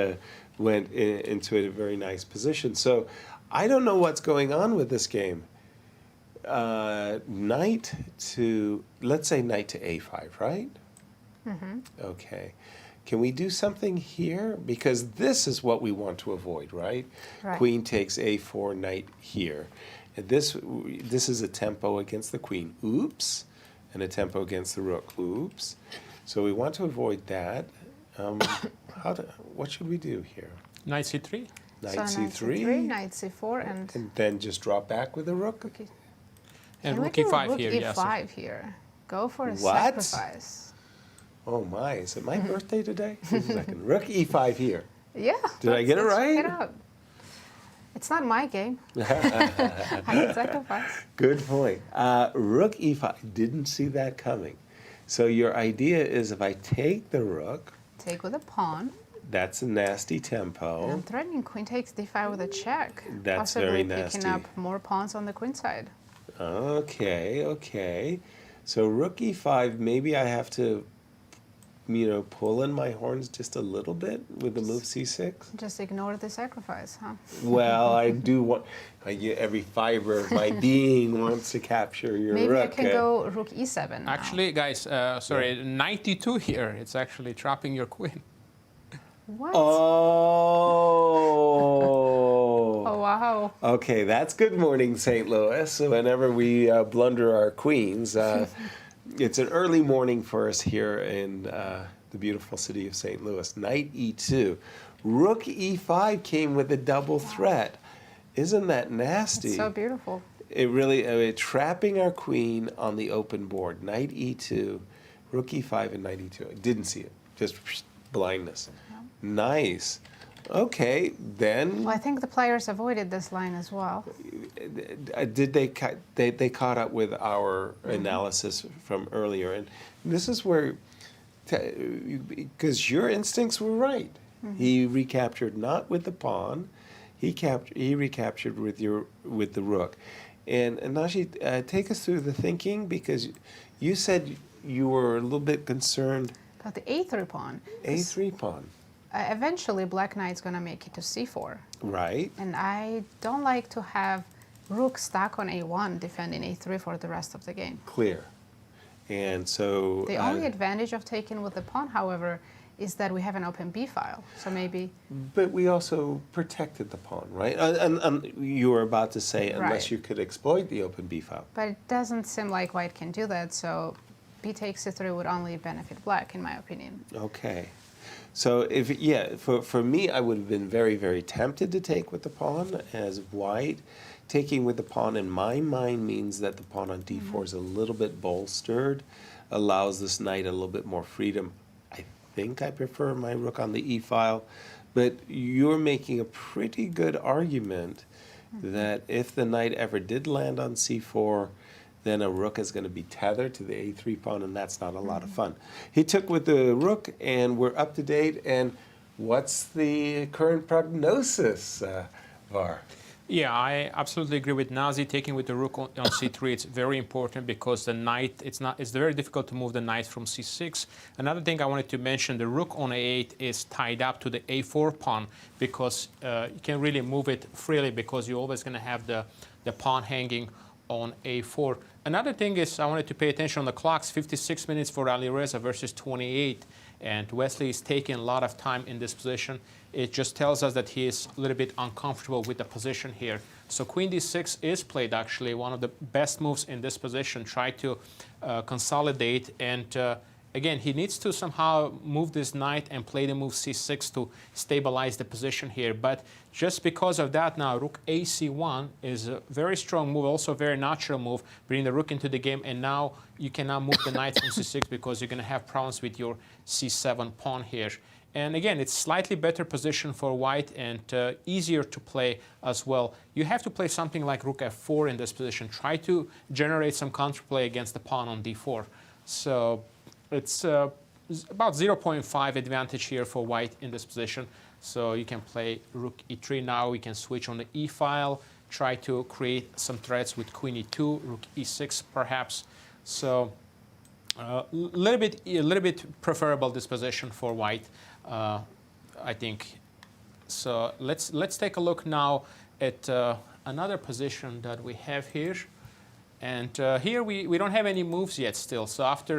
D: went into a very nice position. So I don't know what's going on with this game. Knight to, let's say knight to a5, right? Okay. Can we do something here? Because this is what we want to avoid, right? Queen takes a4, knight here. And this is a tempo against the queen. Oops. And a tempo against the rook. Oops. So we want to avoid that. What should we do here?
E: Knight c3.
D: Knight
C: so
D: c3.
C: Knight c3, knight c4, and
D: then just drop back with the rook?
C: Okay.
E: And rook e5 here,
C: yes. Rook e5 here. Go for a
D: What?
C: sacrifice.
D: Oh my, is it my birthday today? Just a second. Rook e5 here.
C: Yeah.
D: Did I get it right?
C: Check it out. It's not my game. I can sacrifice.
D: Good point. Rook e5. Didn't see that coming. So your idea is if I take the rook.
C: Take with a pawn.
D: That's a nasty tempo.
C: And I'm threatening queen takes d5 with a check.
D: That's
C: possibly
D: very nasty.
C: picking up more pawns on the queen side.
D: Okay, okay. So rook e5, maybe I have to, pull in my horns just a little bit with the move c6?
C: Just ignore the sacrifice, huh?
D: Well, I do want, every fiber of my being wants to capture your
C: maybe
D: rook.
C: Maybe I can go rook e7 now.
E: Actually, guys, sorry, knight d2 here. It's actually trapping your queen.
C: What?
D: Oh.
C: Oh, wow.
D: Okay, that's good morning, St. Louis. Whenever we blunder our queens, it's an early morning for us here in the beautiful city of St. Louis. Knight e2. Rook e5 came with a double threat. Isn't that nasty?
C: It's so beautiful.
D: It really, trapping our queen on the open board. Knight e2, rook e5, and knight e2. I didn't see it. Just blindness.
C: Yeah.
D: Nice. Okay, then.
C: Well, I think the players avoided this line as well.
D: Did they caught up with our analysis from earlier, and this is where, because your instincts were right. He recaptured not with the pawn, he recaptured with the rook, and Nazi, take us through the thinking, because you said you were a little bit concerned
C: About the a3 pawn.
D: a3 pawn.
C: Eventually, black knight's going to make it to c4.
D: Right.
C: And I don't like to have rook stuck on a1 defending a3 for the rest of the game.
D: Clear. And so...
C: The only advantage of taking with the pawn, however, is that we have an open b file. So maybe...
D: But we also protected the pawn, right? And you were about to say, unless
C: Right.
D: you could exploit the open b file.
C: But it doesn't seem like white can do that, so b takes c3 would only benefit black, in my opinion.
D: Okay. So for me, I would have been very, very tempted to take with the pawn as white. Taking with the pawn in my mind means that the pawn on d4 is a little bit bolstered, allows this knight a little bit more freedom. I think I prefer my rook on the e file, but you're making a pretty good argument that if the knight ever did land on c4, then a rook is going to be tethered to the a3 pawn, and that's not a lot of fun. He took with the rook, and we're up to date. And what's the current prognosis, Var?
E: Yeah, I absolutely agree with Nazi. Taking with the rook on c3, it's very important because the knight, it's very difficult to move the knight from c6. Another thing I wanted to mention, the rook on a8 is tied up to the a4 pawn because you can really move it freely because you're always going to have the pawn hanging on a4. Another thing is I wanted to pay attention on the clocks, 56 minutes for Alireza versus 28, and Wesley is taking a lot of time in this position. It just tells us that he is a little bit uncomfortable with the position here. So queen d6 is played, actually, one of the best moves in this position. Try to consolidate, and again, he needs to somehow move this knight and play the move c6 to stabilize the position here. But just because of that now, rook ac1 is a very strong move, also a very natural move, bring the rook into the game, and now you cannot move the knight from c6 because you're going to have problems with your c7 pawn here. And again, it's slightly better position for white and easier to play as well. You have to play something like rook f4 in this position. Try to generate some counterplay against the pawn on d4. So it's about 0.5 advantage here for white in this position. So you can play rook e3 now. We can switch on the e file, try to create some threats with queen e2, rook e6 perhaps. So a little bit preferable this position for white, I think. So let's take a look now at another position that we have here. And here we don't have any moves yet still. So after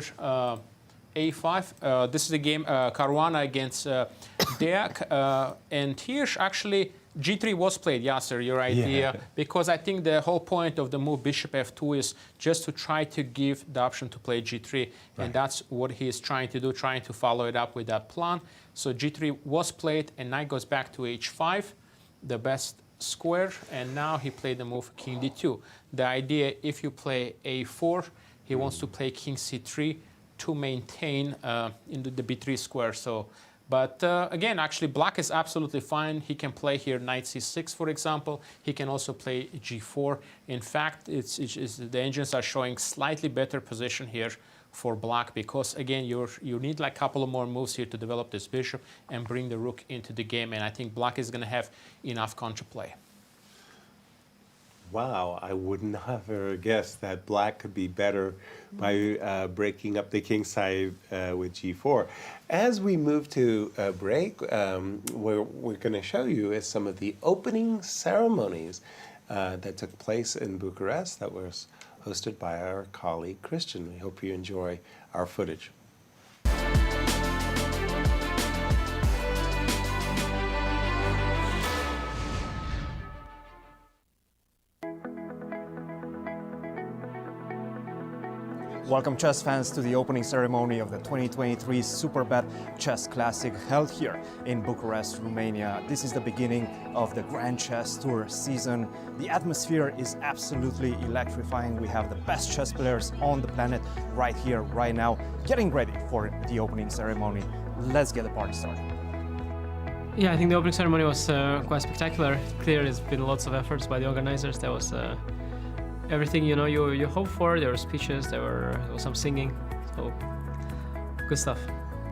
E: a5, this is the game Caruana against Deac. And here actually g3 was played, Yasser, your idea, because I think the whole point of the move bishop f2 is just to try to give the option to play g3. Right. And that's what he is trying to do, trying to follow it up with that plan. So g3 was played, and knight goes back to h5, the best square, and now he played the move king d2. The idea, if you play a4, he wants to play king c3 to maintain in the b3 square. So, but again, actually, black is absolutely fine. He can play here knight c6, for example. He can also play g4. In fact, the engines are showing slightly better position here for black because, again, you need like a couple of more moves here to develop this bishop and bring the rook into the game. And I think black is going to have enough counterplay.
D: Wow, I would not have ever guessed that black could be better by breaking up the king side with g4. As we move to a break, what we're going to show you is some of the opening ceremonies that took place in Bucharest that was hosted by our colleague Cristian. We hope you enjoy our footage.
B: Welcome chess fans to the opening ceremony of the 2023 Superbet Chess Classic held here in Bucharest, Romania. This is the beginning of the Grand Chess Tour season. The atmosphere is absolutely electrifying. We have the best chess players on the planet right here, right now, getting ready for the opening ceremony. Let's get the party started.
L: Yeah, I think the opening ceremony was quite spectacular. Clearly, there's been lots of efforts by the organizers. There was everything you hope for. There were speeches, there was some singing, so good stuff.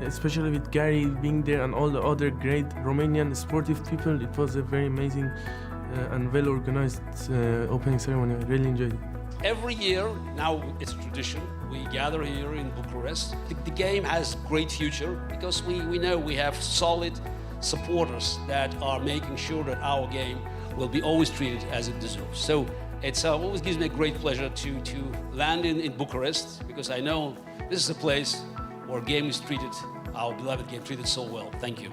M: Especially with Gary being there and all the other great Romanian sportive people, it was a very amazing and well-organized opening ceremony. I really enjoyed it.
N: Every year, now it's a tradition, we gather here in Bucharest. The game has great future because we know we have solid supporters that are making sure that our game will be always treated as it deserves. So it always gives me a great pleasure to land in Bucharest, because I know this is a place where game is treated, our beloved game, treated so well. Thank you.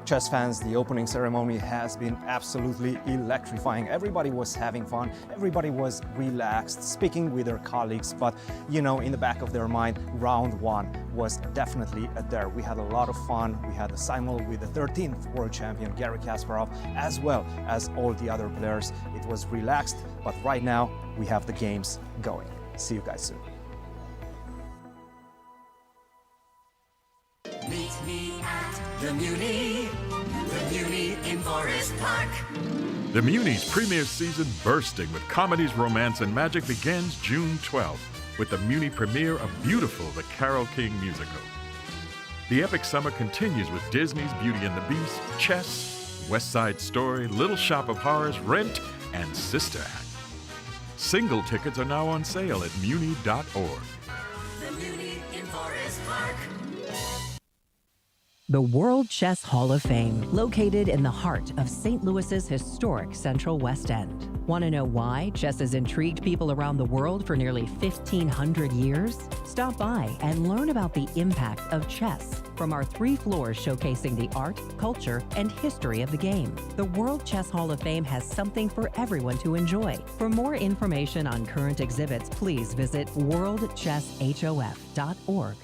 B: Chess fans, the opening ceremony has been absolutely electrifying. Everybody was having fun, everybody was relaxed, speaking with their colleagues, but in the back of their mind, round one was definitely there. We had a lot of fun. We had a simul with the 13th world champion, Garry Kasparov, as well as all the other players. It was relaxed, but right now we have the games going. See you guys soon.
O: Meet me at the Muni in Forest Park.
P: The Muni's premiere season bursting with comedies, romance, and magic begins June 12th with the Muni premiere of Beautiful, the Carole King musical. The epic summer continues with Disney's Beauty and the Beast, Chess, West Side Story, Little Shop of Horrors, Rent, and Sister Act. Single tickets are now on sale at muni.org.
O: The Muni in Forest Park.
J: The World Chess Hall of Fame, located in the heart of St. Louis's historic Central West End. Want to know why chess has intrigued people around the world for nearly 1,500 years? Stop by and learn about the impact of chess from our 3 floors showcasing the art, culture, and history of the game. The World Chess Hall of Fame has something for everyone to enjoy. For more information on current exhibits, please visit worldchesshof.org.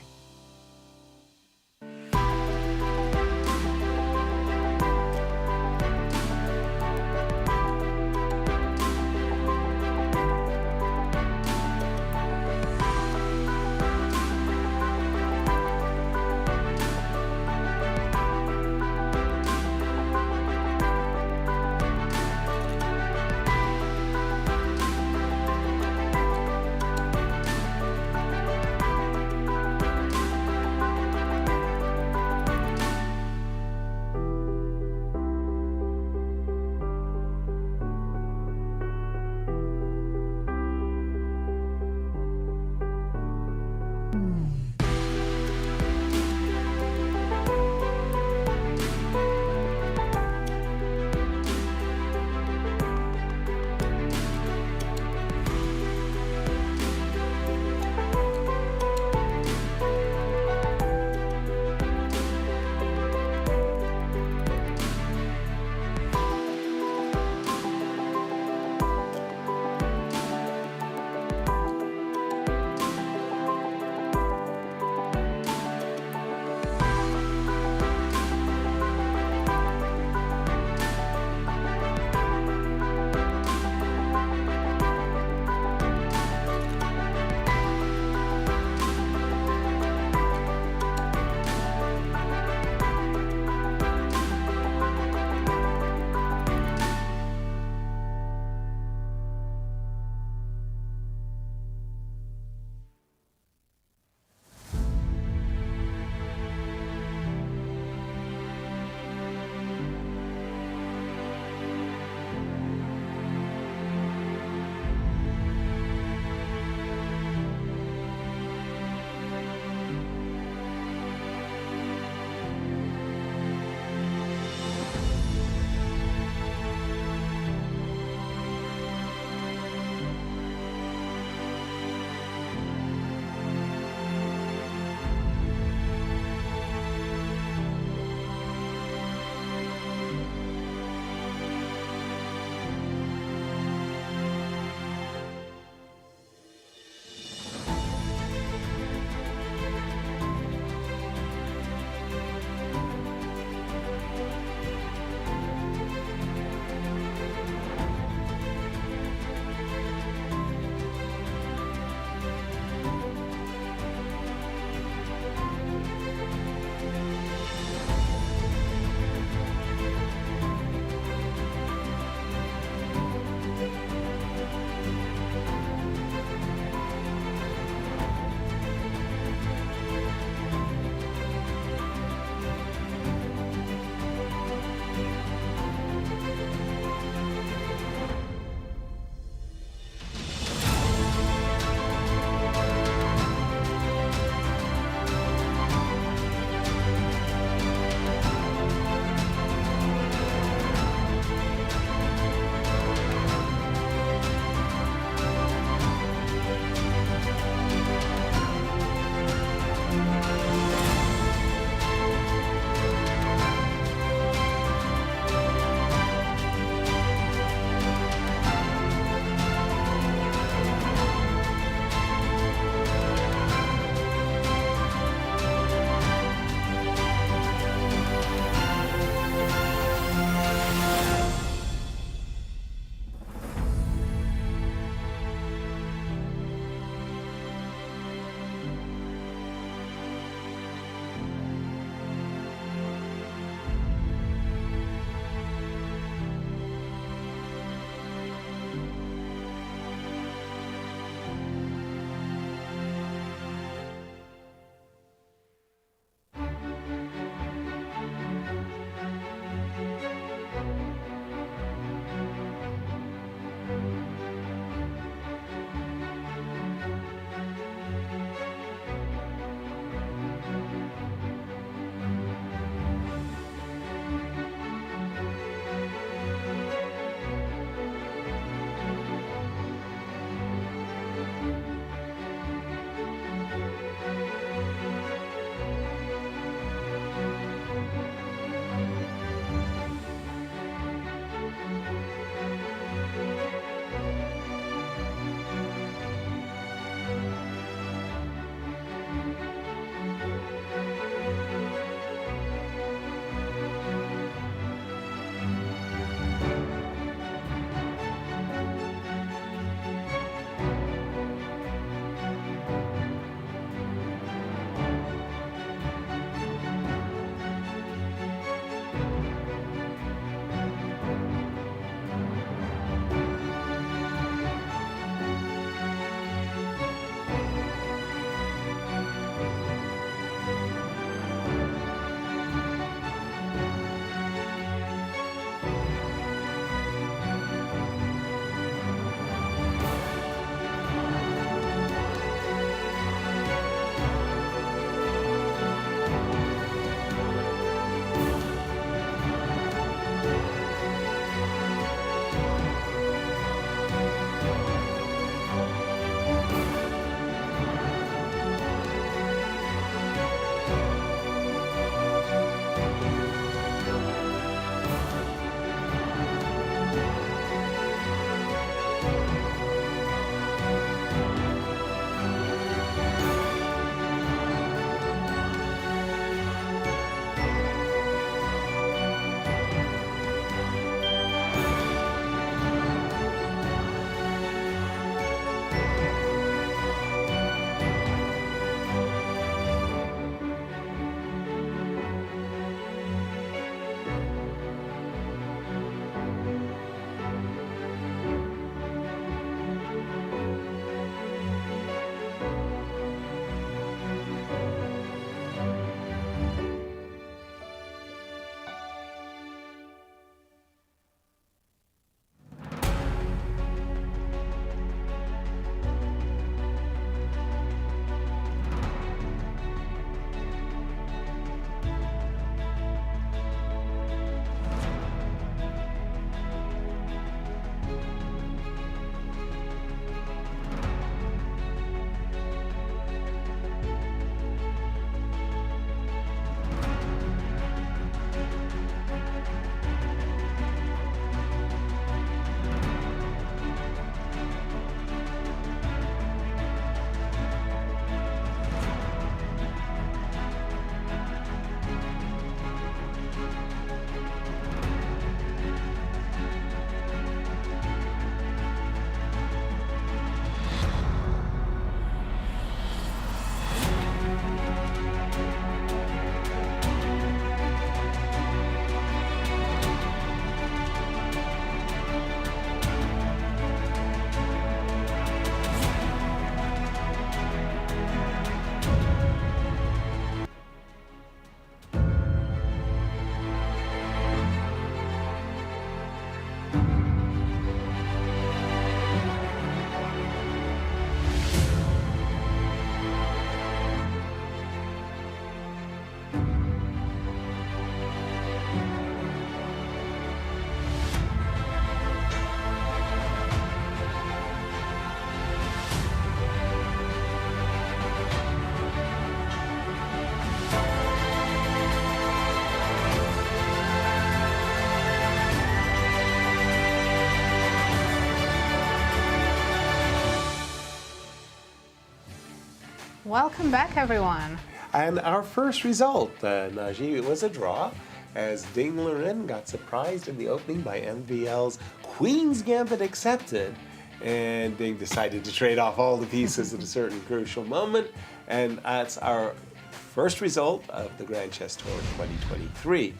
C: Welcome back, everyone.
D: And our first result, Naji, was a draw, as Ding Liren got surprised in the opening by MVL's Queen's Gambit accepted, and Ding decided to trade off all the pieces at a certain crucial moment, and that's our first result of the Grand Chess Tour 2023.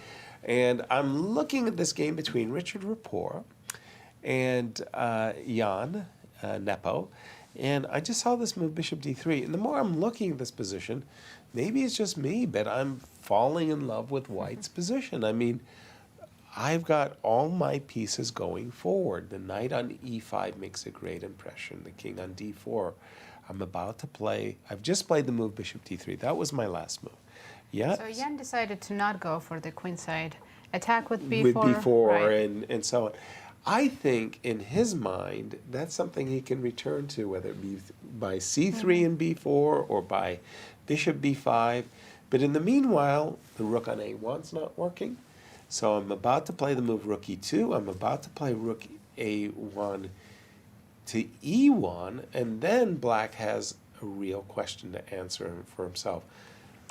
D: And I'm looking at this game between Richard Rapport and Jan Nepo, and I just saw this move bishop d3, and the more I'm looking at this position, maybe it's just me, but I'm falling in love with White's position. I mean, I've got all my pieces going forward. The knight on e5 makes a great impression. The king on d4. I'm about to play, I've just played the move bishop d3. That was my last move. Yeah.
C: So Jan decided to not go for the queenside attack with b4.
D: With b4
C: right.
D: and so on. I think in his mind, that's something he can return to, whether it be by c3 and b4 or by bishop b5. But in the meanwhile, the rook on a1's not working. So I'm about to play the move rook e2. I'm about to play rook a1 to e1. And then black has a real question to answer for himself.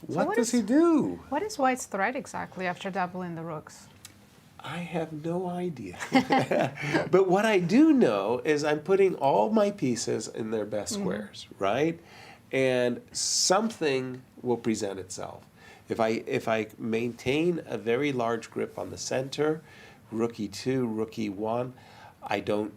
D: What does he do?
C: What is White's threat exactly after doubling the rooks?
D: I have no idea. But what I do know is I'm putting all my pieces in their best squares, right? And something will present itself. If I maintain a very large grip on the center, rook e2, rook e1, I don't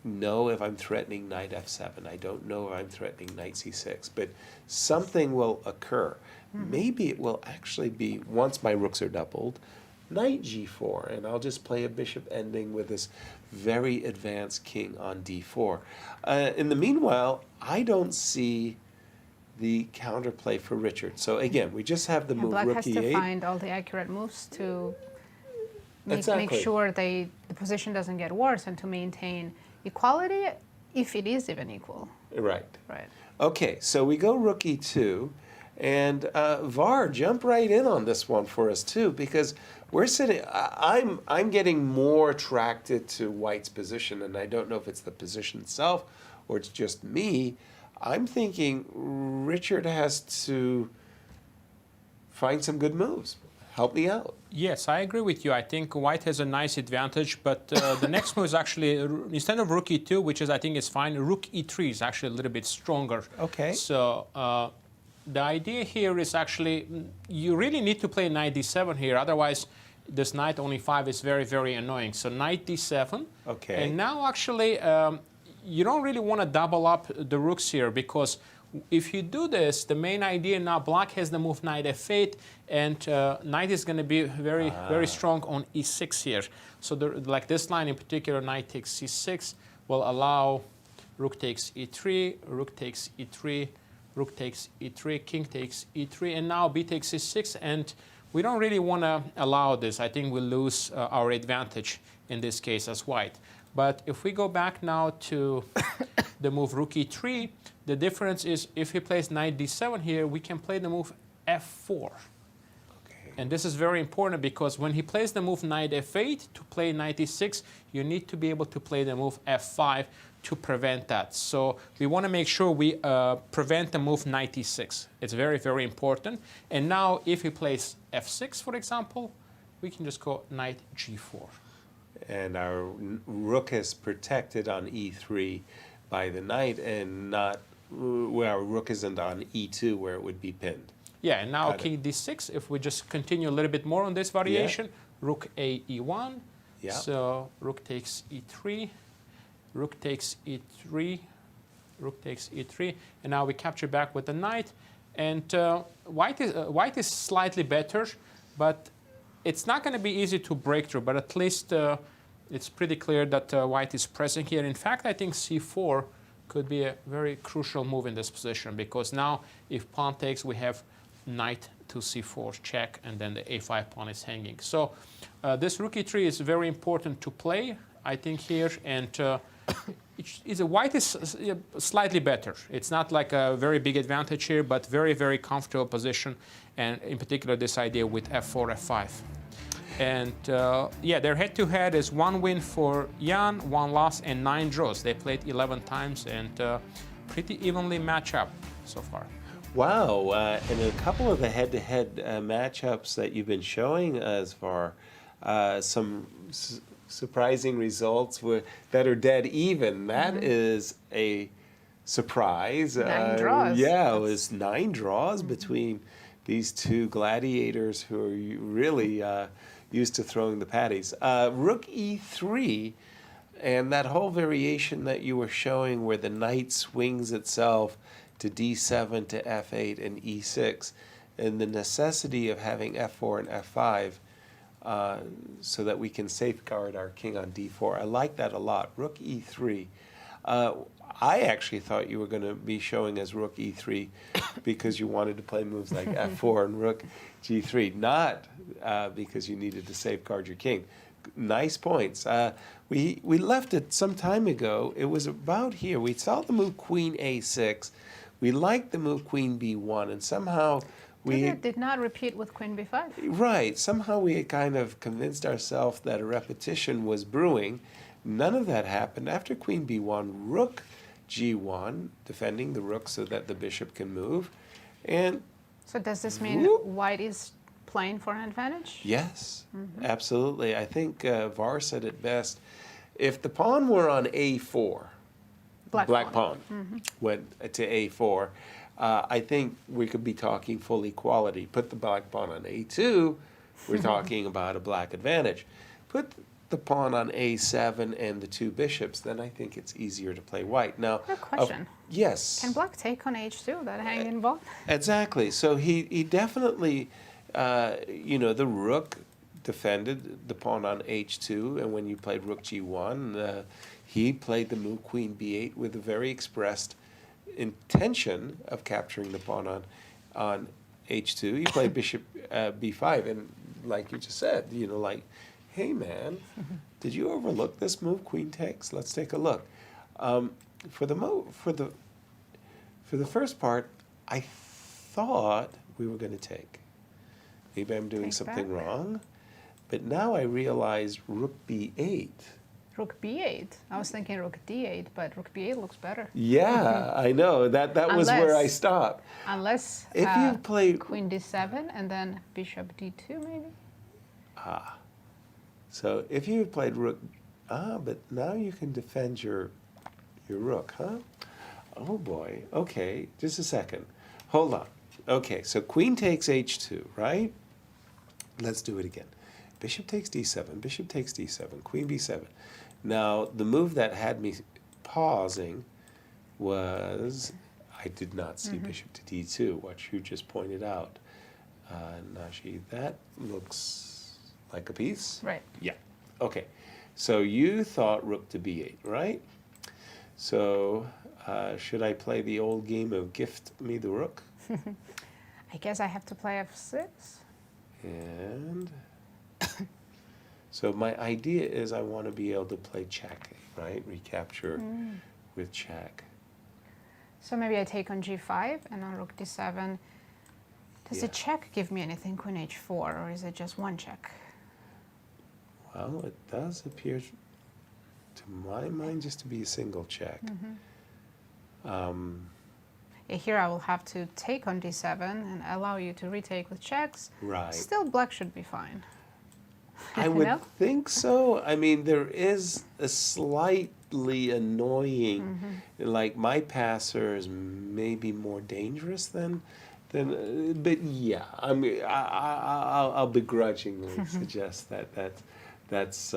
D: know if I'm threatening knight f7. I don't know if I'm threatening knight c6. But something will occur. Maybe it will actually be, once my rooks are doubled, knight g4, and I'll just play a bishop ending with this very advanced king on d4. In the meanwhile, I don't see the counterplay for Richard. So again, we just have the move
C: Black
D: rook
C: has
D: e8.
C: to find all the accurate moves to make
D: Exactly.
C: sure the position doesn't get worse and to maintain equality, if it is even equal.
D: Right.
C: Right.
D: Okay, so we go rook e2, and Var, jump right in on this one for us too, because we're sitting. I'm getting more attracted to White's position, and I don't know if it's the position itself or it's just me. I'm thinking Richard has to find some good moves. Help me out.
E: Yes, I agree with you. I think White has a nice advantage, but the next move is actually, instead of rook e2, which is I think is fine, rook e3 is actually a little bit stronger.
D: Okay.
E: So the idea here is actually, you really need to play knight d7 here, otherwise this knight on e5 is very, very annoying. So knight d7.
D: Okay.
E: And now actually, you don't really want to double up the rooks here, because if you do this, the main idea now, black has the move knight f8, and knight is going to be very, very strong on e6 here. So like this line in particular, knight takes c6, will allow rook takes e3, rook takes e3, rook takes e3, king takes e3, and now b takes e6, and we don't really want to allow this. I think we'll lose our advantage in this case as White. But if we go back now to the move rook e3, the difference is if he plays knight d7 here, we can play the move f4. Okay. And this is very important, because when he plays the move knight f8 to play knight e6, you need to be able to play the move f5 to prevent that. So we want to make sure we prevent the move knight e6. It's very, very important. And now if he plays f6, for example, we can just go knight g4.
D: And our rook is protected on e3 by the knight, and not where our rook isn't on e2 where it would be pinned.
E: Yeah, and now king d6, if we just continue a little bit more on this variation, rook a e1, so rook takes e3, rook takes e3, rook takes e3, and now we capture back with the knight, and white is slightly better, but it's not going to be easy to break through, but at least it's pretty clear that White is pressing here. In fact, I think c4 could be a very crucial move in this position, because now if pawn takes, we have knight to c4 check, and then the a5 pawn is hanging. So this rook e3 is very important to play, I think, here, and White is slightly better. It's not like a very big advantage here, but very, very comfortable position, and in particular this idea with f4, f5. And yeah, their head-to-head is 1 win for Jan, 1 loss, and 9 draws. They played 11 times, and pretty evenly match up so far.
D: Wow, and a couple of the head-to-head matchups that you've been showing us for some surprising results that are dead even. That is a surprise.
C: 9 draws.
D: Yeah, it was 9 draws between these two gladiators who are really used to throwing the patties. Rook e3, and that whole variation that you were showing where the knight swings itself to d7 to f8 and e6, and the necessity of having f4 and f5 so that we can safeguard our king on d4. I like that a lot. Rook e3. I actually thought you were going to be showing as rook e3 because you wanted to play moves like f4 and rook g3, not because you needed to safeguard your king. Nice points. We left it some time ago. It was about here. We saw the move queen a6. We liked the move queen b1, and somehow we
C: did not repeat with queen b5.
D: Right. Somehow we had kind of convinced ourselves that a repetition was brewing. None of that happened. After queen b1, rook g1, defending the rook so that the bishop can move. And
C: so does this mean white is playing for an advantage?
D: yes, absolutely. I think Var said it best. If the pawn were on a4, black pawn went to a4, I think we could be talking full equality. Put the black pawn on a2, we're talking about a black advantage. Put the pawn on a7 and the 2 bishops, then I think it's easier to play white. Now,
C: question.
D: Yes.
C: Can black take on h2, that hanging ball?
D: Exactly. So he definitely, the rook defended the pawn on h2, and when you played rook g1, he played the move queen b8 with a very expressed intention of capturing the pawn on h2. He played bishop b5, and like you just said, hey man, did you overlook this move queen takes? Let's take a look. For the first part, I thought we were going to take. Maybe I'm doing something wrong, but now I realize rook b8.
C: Rook b8. I was thinking rook d8, but rook b8 looks better.
D: Yeah, I know. That was where I stopped.
C: Unless
D: if you play
C: queen d7 and then bishop d2 maybe.
D: So if you had played rook, but now you can defend your rook, huh? Oh boy. Okay, just a second. Hold on. Okay, so queen takes h2, right? Let's do it again. Bishop takes d7, bishop takes d7, queen b7. Now, the move that had me pausing was, I did not see bishop to d2, what you just pointed out. Nashi, that looks like a piece?
C: Right.
D: Yeah. Okay. So you thought rook to b8, right? So should I play the old game of gift me the rook?
C: I guess I have to play f6.
D: And so my idea is I want to be able to play check, right? Recapture with check.
C: So maybe I take on g5 and on rook d7. Does the check give me anything, queen h4, or is it just one check?
D: Well, it does appear to my mind just to be a single check.
C: Here I will have to take on d7 and allow you to retake with checks.
D: Right.
C: Still, black should be fine.
D: I would think so. I mean, there is a slightly annoying, like my passer is maybe more dangerous than but yeah, I mean, I'll begrudgingly suggest that's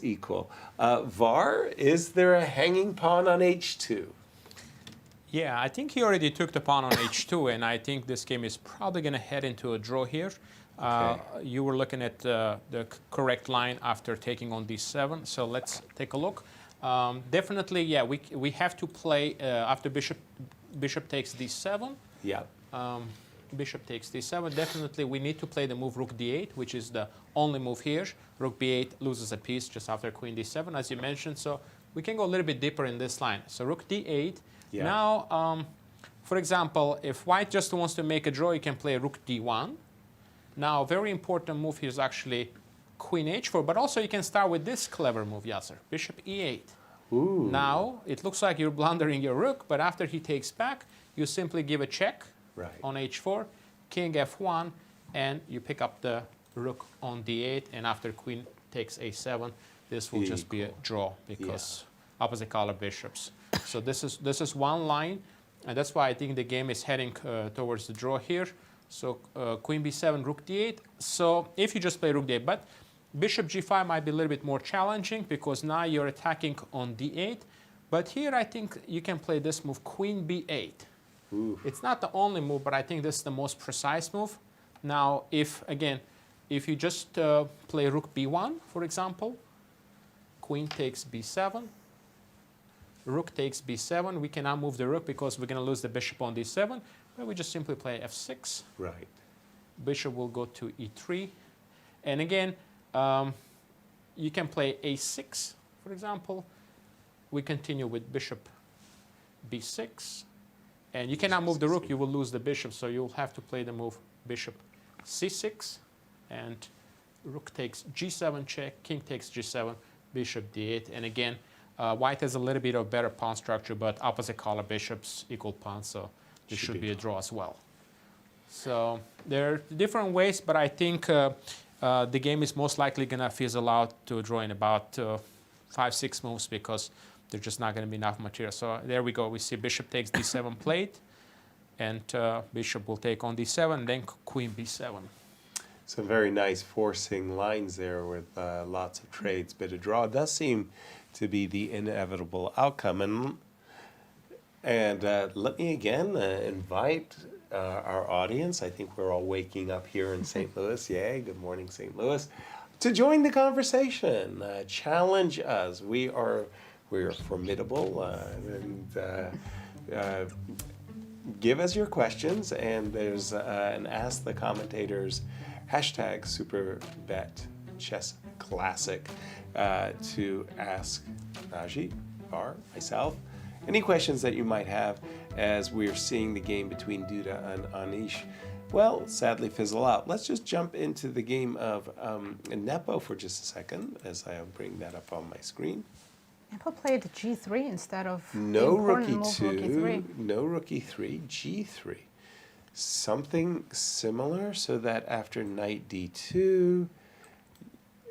D: equal. Var, is there a hanging pawn on h2?
E: Yeah, I think he already took the pawn on h2, and I think this game is probably going to head into a draw here. You were looking at the correct line after taking on d7, so let's take a look. Definitely, yeah, we have to play after bishop takes d7.
D: Yeah.
E: Bishop takes d7. Definitely, we need to play the move rook d8, which is the only move here. Rook b8 loses a piece just after queen d7, as you mentioned. So we can go a little bit deeper in this line. So rook d8.
D: Yeah.
E: Now, for example, if white just wants to make a draw, you can play rook d1. Now, very important move here is actually queen h4, but also you can start with this clever move, Yasser, bishop e8.
D: Ooh.
E: Now, it looks like you're blundering your rook, but after he takes back, you simply give a check on h4, king f1, and you pick up the rook on d8, and after queen takes a7, this will just be a draw because opposite color bishops. So this is one line, and that's why I think the game is heading towards the draw here. So queen b7, rook d8. So if you just play rook d8, but bishop g5 might be a little bit more challenging because now you're attacking on d8. But here I think you can play this move, queen b8.
D: Ooh.
E: It's not the only move, but I think this is the most precise move. Now, if you just play rook b1, for example, queen takes b7, rook takes b7, we cannot move the rook because we're going to lose the bishop on d7, but we just simply play f6.
D: Right.
E: Bishop will go to e3. And again, you can play a6, for example. We continue with bishop b6. And you cannot move the rook, you will lose the bishop, so you'll have to play the move bishop c6, and rook takes g7 check, king takes g7, bishop d8. And again, white has a little bit of better pawn structure, but opposite color bishops equal pawns, so this should be a draw as well. So there are different ways, but I think the game is most likely going to fizzle out to a draw in about 5-6 moves because there's just not going to be enough material. So there we go. We see bishop takes d7 played, and bishop will take on d7, then queen b7.
D: Some very nice forcing lines there with lots of trades, but a draw does seem to be the inevitable outcome. And let me again invite our audience. I think we're all waking up here in St. Louis. Yay, good morning, St. Louis. To join the conversation, challenge us. We are formidable, and give us your questions, and there's an Ask the Commentators hashtag Superbet Chess Classic to ask Naji or myself any questions that you might have as we're seeing the game between Duda and Anish, well, sadly fizzle out. Let's just jump into the game of Nepo for just a second as I bring that up on my screen.
C: Nepo played g3 instead of
D: no rook e2,
C: rook e3.
D: no rook e3, g3. Something similar so that after knight d2,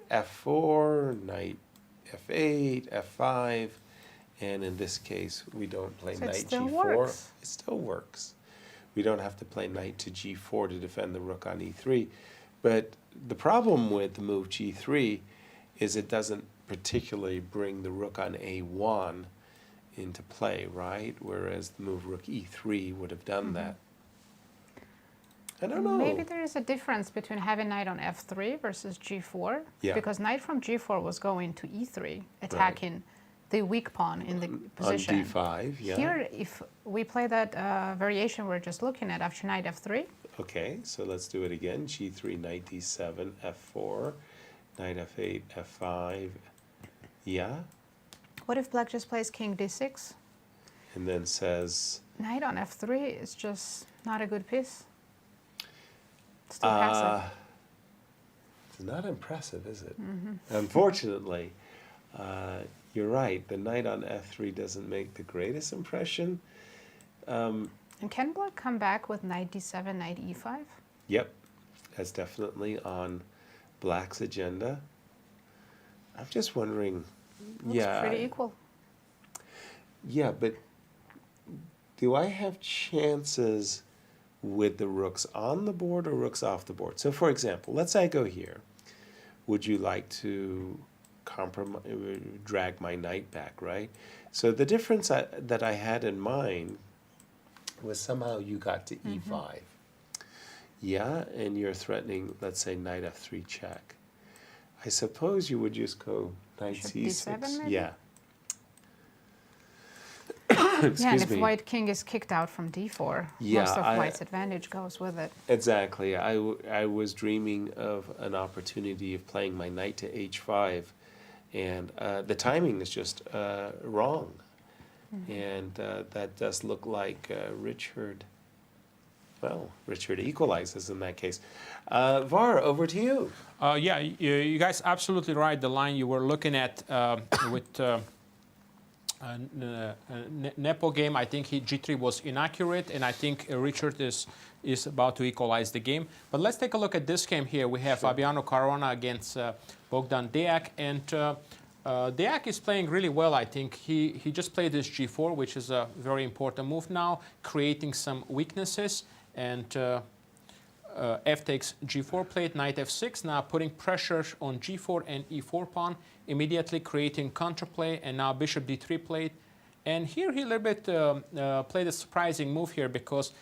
D: f4, knight f8, f5, and in this case we don't play knight g4.
C: Works.
D: It still works. We don't have to play knight to g4 to defend the rook on e3. But the problem with the move g3 is it doesn't particularly bring the rook on a1 into play, right? Whereas the move rook e3 would have done that. I don't know.
C: Maybe there is a difference between having knight on f3 versus g4, because knight from g4 was going to e3, attacking the weak pawn in the position.
D: On d5, yeah.
C: Here, if we play that variation we're just looking at after knight f3.
D: Okay, so let's do it again. g3, knight d7, f4, knight f8, f5. Yeah.
C: What if black just plays king d6?
D: And then says...
C: Knight on f3 is just not a good piece. It's too passive.
D: It's not impressive, is it? Unfortunately, you're right. The knight on f3 doesn't make the greatest impression.
C: And can black come back with knight d7, knight e5?
D: Yep. That's definitely on black's agenda. I'm just wondering...
C: Looks pretty equal.
D: Yeah, but do I have chances with the rooks on the board or rooks off the board? So, for example, let's say I go here. Would you like to drag my knight back, right? So the difference that I had in mind was somehow you got to e5. Yeah, and you're threatening, let's say, knight f3 check. I suppose you would just go knight c6.
C: D7 maybe?
D: Yeah.
C: Yeah, and if white king is kicked out from d4, most of white's advantage goes with it.
D: Exactly. I was dreaming of an opportunity of playing my knight to h5, and the timing is just wrong. And that does look like Richard equalizes in that case. Var, over to you.
E: Yeah, you guys absolutely right. The line you were looking at with Nepo game, I think G3 was inaccurate, and I think Richard is about to equalize the game. But let's take a look at this game here. We have Fabiano Caruana against Bogdan Deac, and Deac is playing really well, I think. He just played this G4, which is a very important move now, creating some weaknesses, and F takes G4 plate, knight F6, now putting pressure on G4 and E4 pawn, immediately creating counterplay, and now bishop D3 plate. And here he a little bit played a surprising move here, because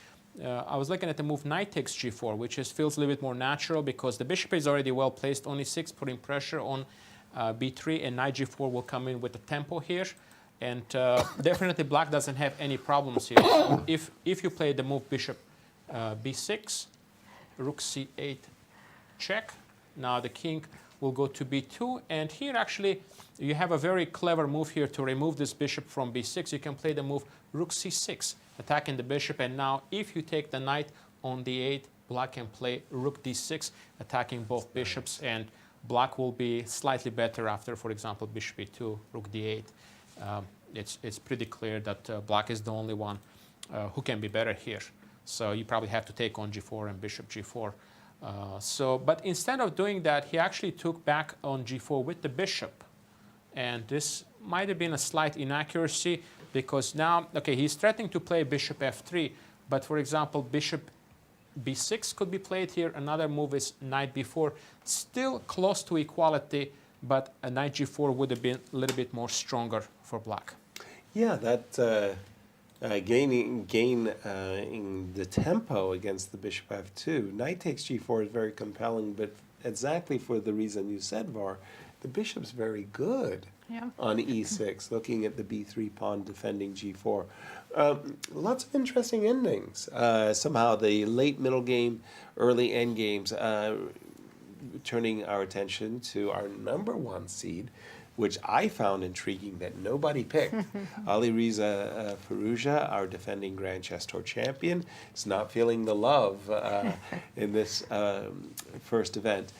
E: I was looking at the move knight takes G4, which feels a little bit more natural because the bishop is already well placed on E6, putting pressure on B3, and knight G4 will come in with the tempo here. And definitely black doesn't have any problems here. So if you play the move bishop B6, rook C8 check, now the king will go to B2, and here actually you have a very clever move here to remove this bishop from B6. You can play the move rook C6, attacking the bishop, and now if you take the knight on D8, black can play rook D6, attacking both bishops, and black will be slightly better after, for example, bishop E2, rook D8. It's pretty clear that black is the only one who can be better here. So you probably have to take on G4 and bishop G4. But instead of doing that, he actually took back on G4 with the bishop. And this might have been a slight inaccuracy, because now, okay, he's threatening to play bishop F3, but for example, bishop B6 could be played here. Another move is knight B4, still close to equality, but a knight G4 would have been a little bit more stronger for black.
D: Yeah, that gaining in the tempo against the bishop F2. Knight takes G4 is very compelling, but exactly for the reason you said, Var, the bishop's very good on E6, looking at the B3 pawn defending G4. Lots of interesting endings. Somehow the late middle game, early end games, turning our attention to our #1 seed, which I found intriguing that nobody picked. Alireza Firouzja, our defending Grand Chess Tour champion, is not feeling the love in this first event.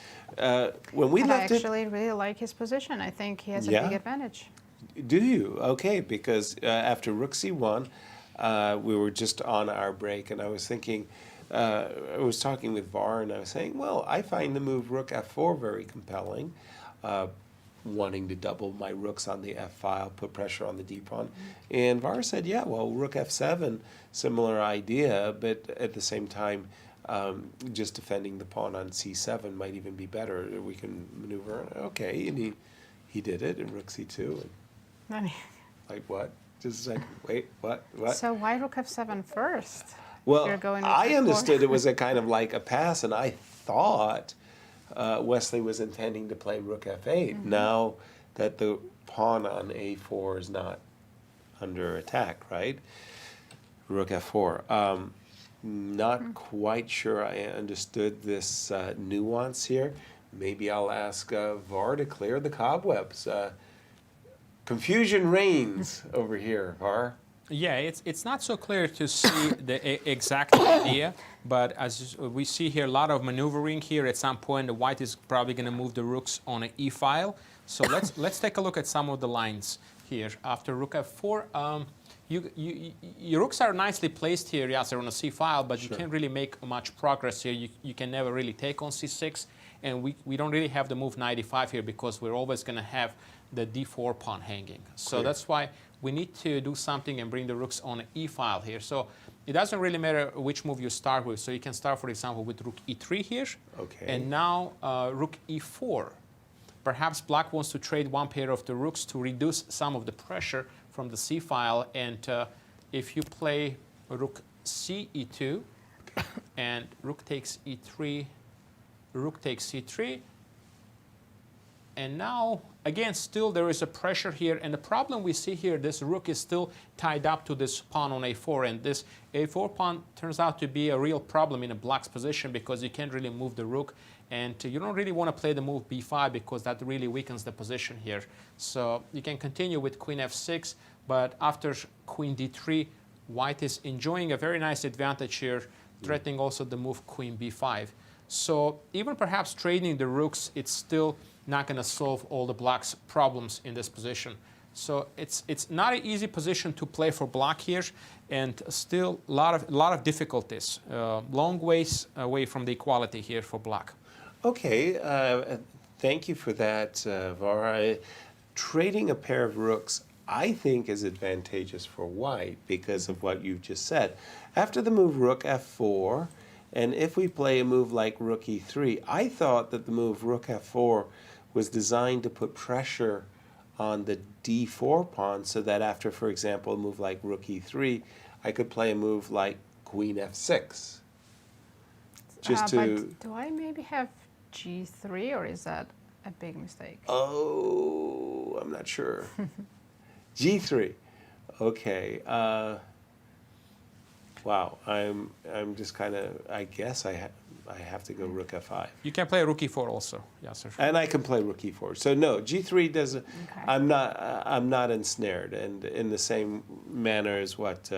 D: When we left
C: I actually really like his position. I think he has a big advantage.
D: Do you? Okay, because after rook C1, we were just on our break, and I was thinking, I was talking with Var, and I was saying, well, I find the move rook F4 very compelling. Wanting to double my rooks on the F file, put pressure on the D pawn. And Var said, yeah, well, rook F7, similar idea, but at the same time, just defending the pawn on C7 might even be better. We can maneuver. Okay, and he did it in rook C2. And like what? Just a second. Wait, what?
C: So why rook F7 first?
D: Well,
C: You're going
D: I understood it was a kind of like a pass, and I thought Wesley was intending to play rook F8. Now that the pawn on A4 is not under attack, right? Rook F4. Not quite sure I understood this nuance here. Maybe I'll ask Var to clear the cobwebs. Confusion reigns over here, Var.
E: Yeah, it's not so clear to see the exact idea, but as we see here, a lot of maneuvering here. At some point, the white is probably going to move the rooks on an E file. So let's take a look at some of the lines here. After rook F4, your rooks are nicely placed here, Yasser, on a C file, but you can't really make much progress here. You can never really take on C6, and we don't really have the move knight E5 here because we're always going to have the D4 pawn hanging. So that's why we need to do something and bring the rooks on an E file here. So it doesn't really matter which move you start with. So you can start, for example, with rook E3 here. Okay. And now rook E4. Perhaps black wants to trade one pair of the rooks to reduce some of the pressure from the C file. And if you play rook C E2 and rook takes E3, rook takes C3, and now, again, still there is a pressure here. And the problem we see here, this rook is still tied up to this pawn on A4. And this A4 pawn turns out to be a real problem in a black's position because you can't really move the rook. And you don't really want to play the move B5 because that really weakens the position here. So you can continue with queen F6. But after queen D3, white is enjoying a very nice advantage here, threatening also the move queen B5. So even perhaps trading the rooks, it's still not going to solve all the black's problems in this position. So it's not an easy position to play for black here, and still a lot of difficulties. Long ways away from the equality here for black.
D: Okay, thank you for that, Var. Trading a pair of rooks, I think, is advantageous for white because of what you've just said. After the move rook f4, and if we play a move like rook e3, I thought that the move rook f4 was designed to put pressure on the d4 pawn so that after, for example, a move like rook e3, I could play a move like queen f6. Just to...
C: But do I maybe have g3, or is that a big mistake?
D: Oh, I'm not sure. g3. Okay. Wow. I'm just kind of, I guess I have to go rook f5.
E: You can play rook e4 also, Yasser.
D: And I can play rook e4. So no, g3 doesn't. Okay. I'm not ensnared, and in the same manner as what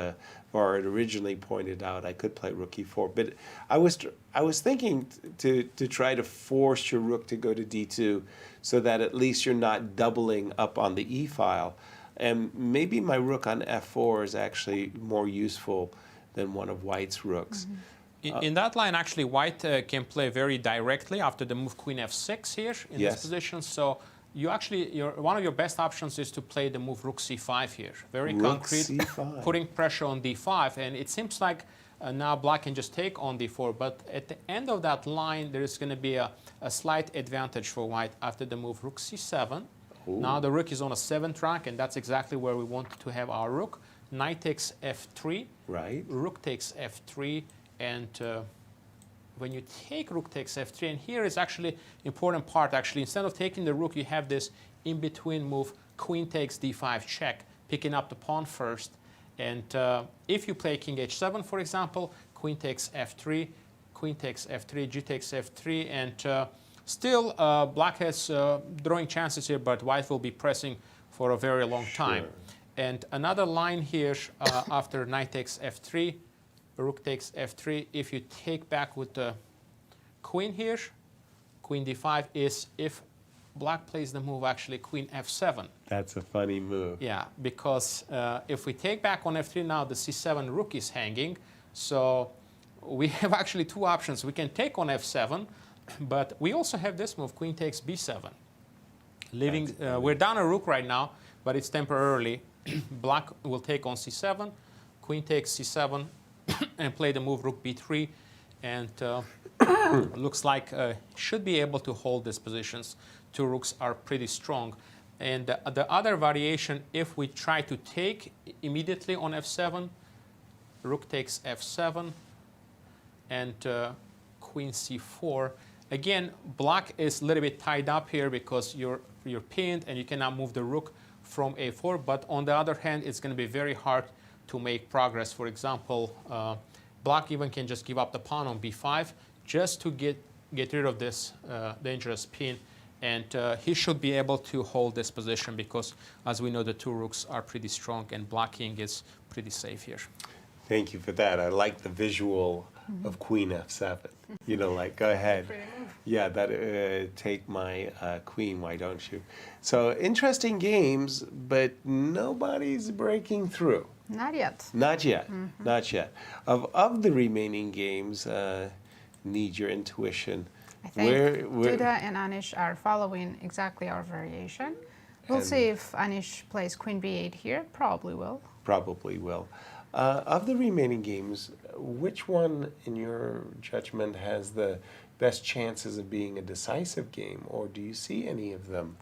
D: Var had originally pointed out, I could play rook e4. But I was thinking to try to force your rook to go to d2, so that at least you're not doubling up on the e file, and maybe my rook on f4 is actually more useful than one of white's rooks.
E: Mm-hmm. In that line, actually, white can play very directly after the move queen f6 here in this position. So you actually, one of your best options is to play the move rook c5 here. Very
D: rook
E: concrete,
D: c5.
E: Putting pressure on d5. And it seems like now black can just take on d4. But at the end of that line, there is going to be a slight advantage for white after the move rook c7. Ooh. Now the rook is on a 7th track, and that's exactly where we want to have our rook. Knight takes f3.
D: Right.
E: Rook takes f3. And when you take rook takes f3, and here is actually important part, actually, instead of taking the rook, you have this in-between move, queen takes d5 check, picking up the pawn first. And if you play king h7, for example, queen takes f3, queen takes f3, g takes f3, and still black has drawing chances here, but white will be pressing for a very long time. And another line here after knight takes f3, rook takes f3. If you take back with the queen here, queen d5 is if black plays the move actually queen f7.
D: That's a funny move.
E: Yeah, because if we take back on f3 now, the c7 rook is hanging. So we have actually two options. We can take on f7, but we also have this move, queen takes b7. Leaving, we're down a rook right now, but it's temporarily. Black will take on c7, queen takes c7, and play the move rook b3, and looks like should be able to hold these positions. Two rooks are pretty strong. And the other variation, if we try to take immediately on f7, rook takes f7, and queen c4. Again, black is a little bit tied up here because you're pinned and you cannot move the rook from a4. But on the other hand, it's going to be very hard to make progress. For example, black even can just give up the pawn on b5 just to get rid of this dangerous pin. And he should be able to hold this position because, as we know, the two rooks are pretty strong and black king is pretty safe here.
D: Thank you for that. I like the visual of queen f7. You know, like, go ahead. Yeah, that take my queen, why don't you? So interesting games, but nobody's breaking through.
C: Not yet.
D: Not yet. Not yet. Of the remaining games, need your intuition.
C: I think Duda and Anish are following exactly our variation. We'll see if Anish plays queen b8 here. Probably will.
D: Probably will. Of the remaining games, which one, in your judgment, has the best chances of being a decisive game, or do you see any of them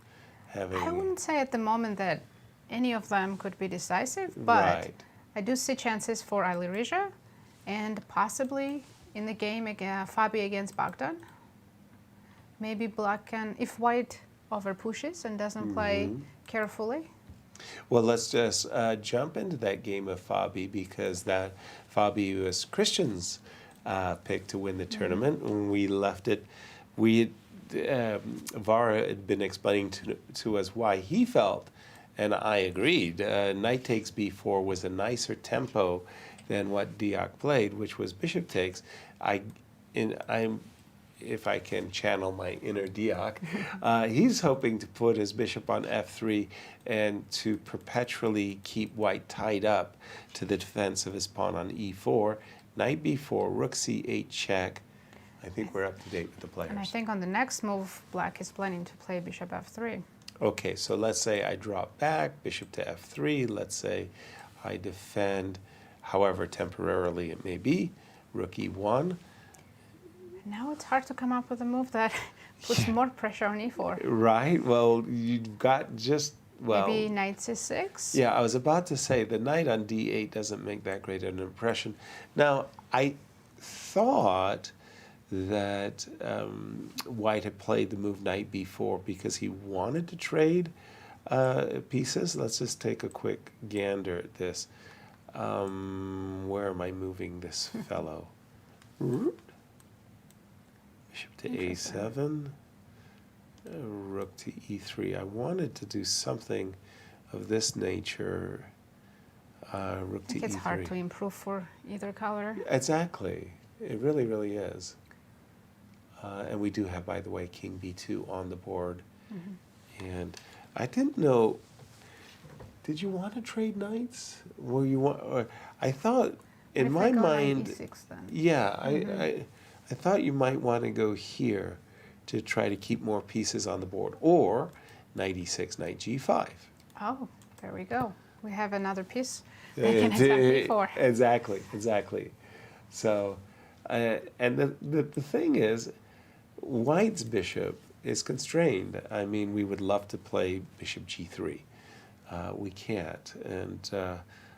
D: having...
C: I wouldn't say at the moment that any of them could be decisive, but I do see chances for Alireza and possibly in the game Fabi against Bogdan. Maybe black can, if white over pushes and doesn't play carefully.
D: Well, let's just jump into that game of Fabi, because that Fabi was Cristian's pick to win the tournament. When we left it, Vara had been explaining to us why he felt, and I agreed, knight takes b4 was a nicer tempo than what Deac played, which was bishop takes. I'm if I can channel my inner Deac, he's hoping to put his bishop on f3 and to perpetually keep white tied up to the defense of his pawn on e4. Knight b4, rook c8 check. I think we're up to date with the players.
C: And I think on the next move, black is planning to play bishop f3.
D: Okay, so let's say I drop back, bishop to f3. Let's say I defend, however temporarily it may be, rook e1.
C: Now it's hard to come up with a move that puts more pressure on e4.
D: Right, well, you've got just, well...
C: Maybe knight c6?
D: Yeah, I was about to say the knight on d8 doesn't make that great an impression. Now, I thought that white had played the move knight b4 because he wanted to trade pieces. Let's just take a quick gander at this. Where am I moving this fellow? Bishop to a7, rook to e3. I wanted to do something of this nature. Rook to e3.
C: It's hard to improve for either color.
D: Exactly. It really, really is. And we do have, by the way, king b2 on the board. And I didn't know, did you want to trade knights? Or you want? Or I thought, in my mind,
C: e6 then.
D: yeah, I thought you might want to go here to try to keep more pieces on the board, or knight e6, knight g5.
C: Oh, there we go. We have another piece. Exactly.
D: Exactly. So, and the thing is, white's bishop is constrained. I mean, we would love to play bishop g3. We can't. And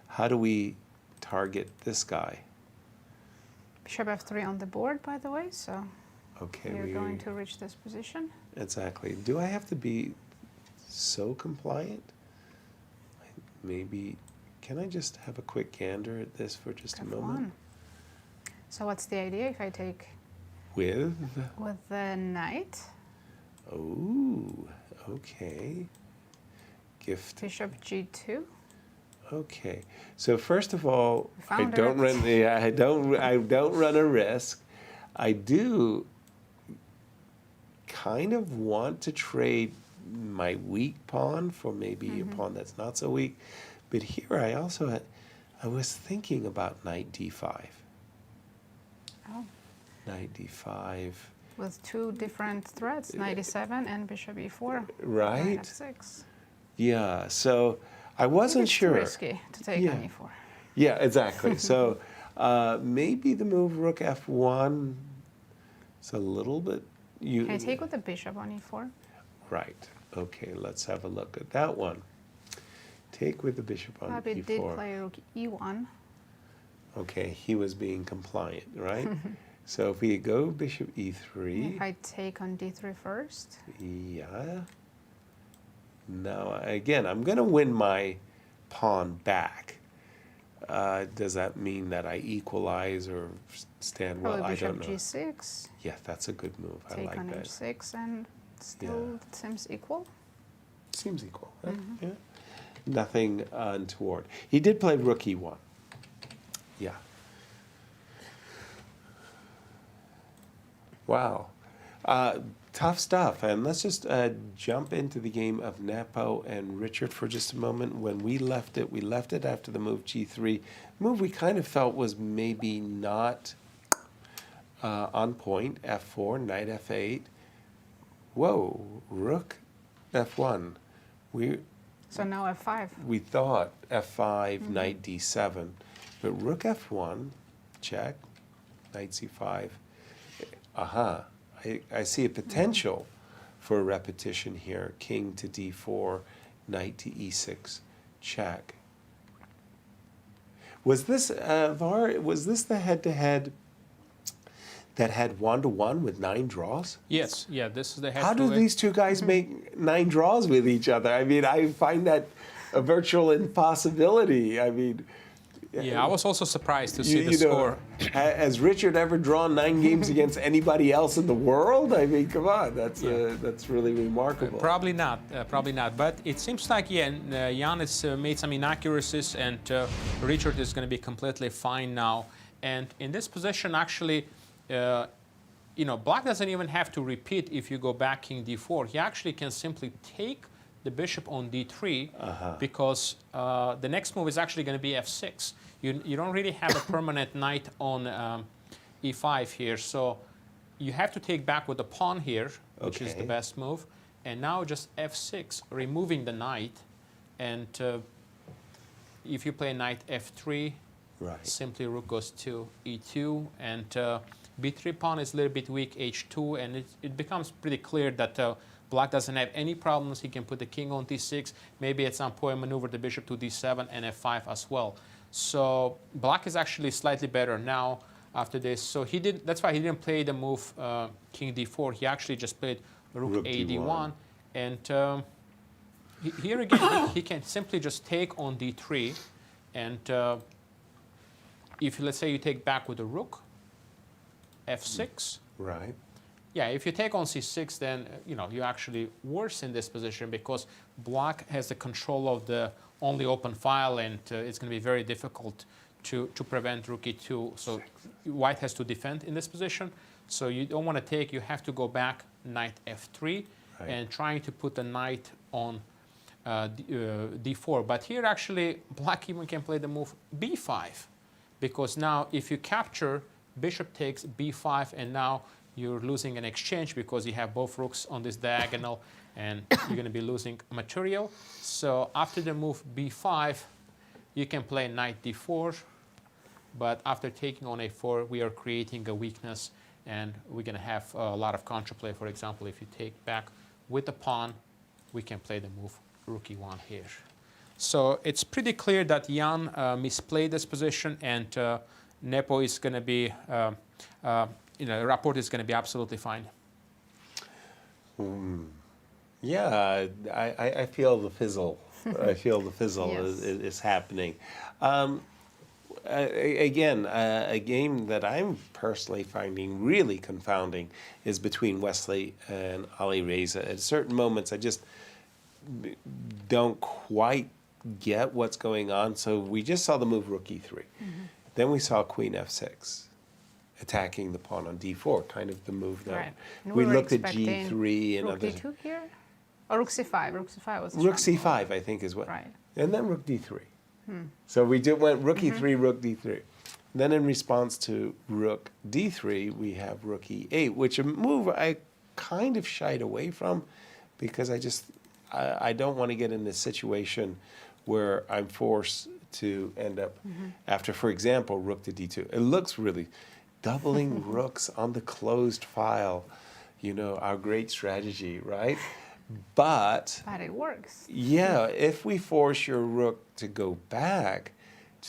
D: how do we target this guy?
C: Bishop f3 on the board, by the way, so
D: okay,
C: we're going to reach this position.
D: Exactly. Do I have to be so compliant? Maybe, can I just have a quick gander at this for just a moment?
C: So what's the idea if I take...
D: With
C: the knight.
D: Oh, okay. Gift.
C: Bishop g2.
D: Okay. So first of all, I don't run a risk. I do kind of want to trade my weak pawn for maybe a pawn that's not so weak. But here I also I was thinking about knight d5.
C: Oh.
D: Knight d5.
C: With two different threats, knight e7 and bishop e4.
D: Right.
C: Knight f6.
D: Yeah, so I wasn't sure.
C: It's risky to take on e4.
D: Yeah, exactly. So maybe the move rook f1 is a little bit...
C: Can I take with the bishop on e4?
D: Right. Okay, let's have a look at that one. Take with the bishop on
C: Fabi
D: e4.
C: did play rook e1.
D: Okay, he was being compliant, right? So if we go bishop e3...
C: If I take on d3 first?
D: Yeah. Now, again, I'm going to win my pawn back. Does that mean that I equalize or stand well?
C: Probably
D: I don't know.
C: bishop g6.
D: Yeah, that's a good move. I like
C: Take on
D: that.
C: h6 and still it seems equal.
D: Seems equal, right? Yeah. Nothing untoward. He did play rook e1. Yeah. Wow. Tough stuff. And let's just jump into the game of Nepo and Richard for just a moment. When we left it after the move g3. Move we kind of felt was maybe not on point. f4, knight f8. Whoa, rook f1.
C: So now f5.
D: We thought f5, knight d7. But rook f1, check, knight c5. Aha. I see a potential for a repetition here. King to d4, knight to e6, check. Was this, Var, was this the head-to-head that had 1-to-1 with 9 draws?
E: Yes, yeah, this is the head-to-head.
D: How do these two guys make 9 draws with each other? I mean, I find that a virtual impossibility. I mean...
E: Yeah, I was also surprised to see the score.
D: Has Richard ever drawn 9 games against anybody else in the world? I mean, come on, that's really remarkable.
E: Probably not, But it seems like, Jan has made some inaccuracies, and Richard is going to be completely fine now. And in this position, actually, you know, black doesn't even have to repeat if you go back king d4. He actually can simply take the bishop on d3 because the next move is actually going to be f6. You don't really have a permanent knight on e5 here, so you have to take back with the pawn here, which is the best move. And now just f6, removing the knight. And if you play knight f3, simply rook goes to e2. And b3 pawn is a little bit weak, h2. And it becomes pretty clear that black doesn't have any problems. He can put the king on d6. Maybe at some point maneuver the bishop to d7 and f5 as well. So black is actually slightly better now after this. So that's why he didn't play the move king d4. He actually just played rook a d1. And here again, he can simply just take on d3. And if, let's say, you take back with a rook, f6.
D: Right.
E: Yeah, if you take on c6, then you actually worsen this position because black has the control of the only open file, and it's going to be very difficult to prevent rook e2. So white has to defend in this position. So you don't want to take. You have to go back knight f3 and trying to put the knight on d4. But here actually black even can play the move b5 because now if you capture, bishop takes b5, and now you're losing an exchange because you have both rooks on this diagonal and you're going to be losing material. So after the move b5, you can play knight d4, but after taking on a4, we are creating a weakness and we're going to have a lot of counterplay. For example, if you take back with the pawn, we can play the move rook e1 here. So it's pretty clear that Jan misplayed this position, and Nepo is going to be Rapport is going to be absolutely fine.
D: Yeah, I feel the fizzle. I feel the fizzle is happening. Again, a game that I'm personally finding really confounding is between Wesley and Alireza. At certain moments, I just don't quite get what's going on. So we just saw the move rook e3. Then we saw queen f6. Attacking the pawn on d4, kind of the move that we looked at g3 and
C: rook
D: other.
C: d2 here, or rook c5. Rook c5 was
D: rook c5, I think, is what.
C: Right.
D: And then rook d3. So we went rook e3, rook d3. Then in response to rook d3, we have rook e8, which a move I kind of shied away from because I don't want to get in this situation where I'm forced to end up after, for example, rook to d2. It looks really. Doubling rooks on the closed file, our great strategy, right? But
C: it works.
D: Yeah, if we force your rook to go back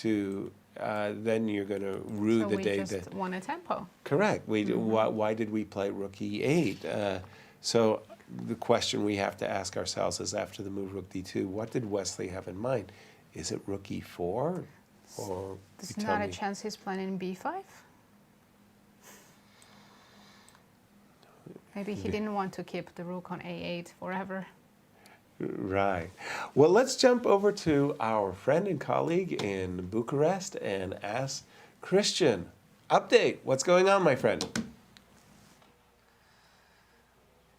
D: to, then you're going to rue the day that.
C: We just won a tempo.
D: Correct. Why did we play rook e8? So the question we have to ask ourselves is after the move rook d2, what did Wesley have in mind? Is it rook e4? Or
C: there's not a chance he's planning b5? Maybe he didn't want to keep the rook on a8 forever.
D: Right. Well, let's jump over to our friend and colleague in Bucharest and ask Cristian. Update. What's going on, my friend?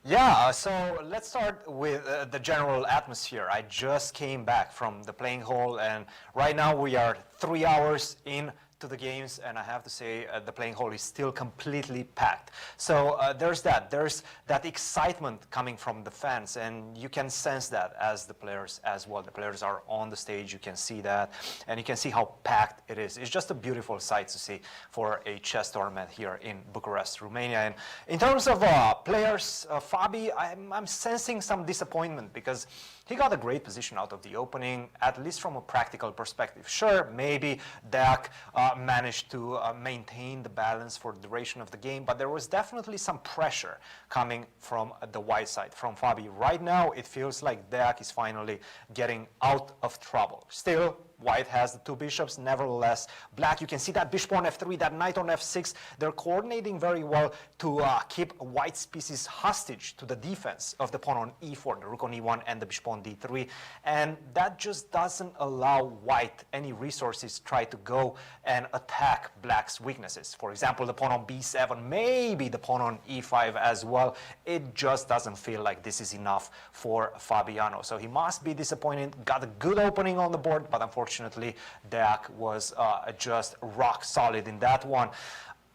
H: Yeah, so let's start with the general atmosphere. I just came back from the playing hall, and right now we are 3 hours in to the games, and I have to say the playing hall is still completely packed. So there's that excitement coming from the fans, and you can sense that as the players as well. The players are on the stage, you can see that, and you can see how packed it is. It's just a beautiful sight to see for a chess tournament here in Bucharest, Romania. And in terms of players, Fabi, I'm sensing some disappointment because he got a great position out of the opening, at least from a practical perspective. Sure, maybe Deac managed to maintain the balance for the duration of the game, but there was definitely some pressure coming from the white side, from Fabi. Right now, it feels like Deac is finally getting out of trouble. Still, White has the two bishops. Nevertheless, black, you can see that bishop on f3, that knight on f6. They're coordinating very well to keep white's pieces hostage to the defense of the pawn on e4, the rook on e1, and the bishop on d3. And that just doesn't allow white any resources to try to go and attack black's weaknesses. For example, the pawn on b7, maybe the pawn on e5 as well. It just doesn't feel like this is enough for Fabiano. So he must be disappointed. Got a good opening on the board, but unfortunately, Deac was just rock solid in that one.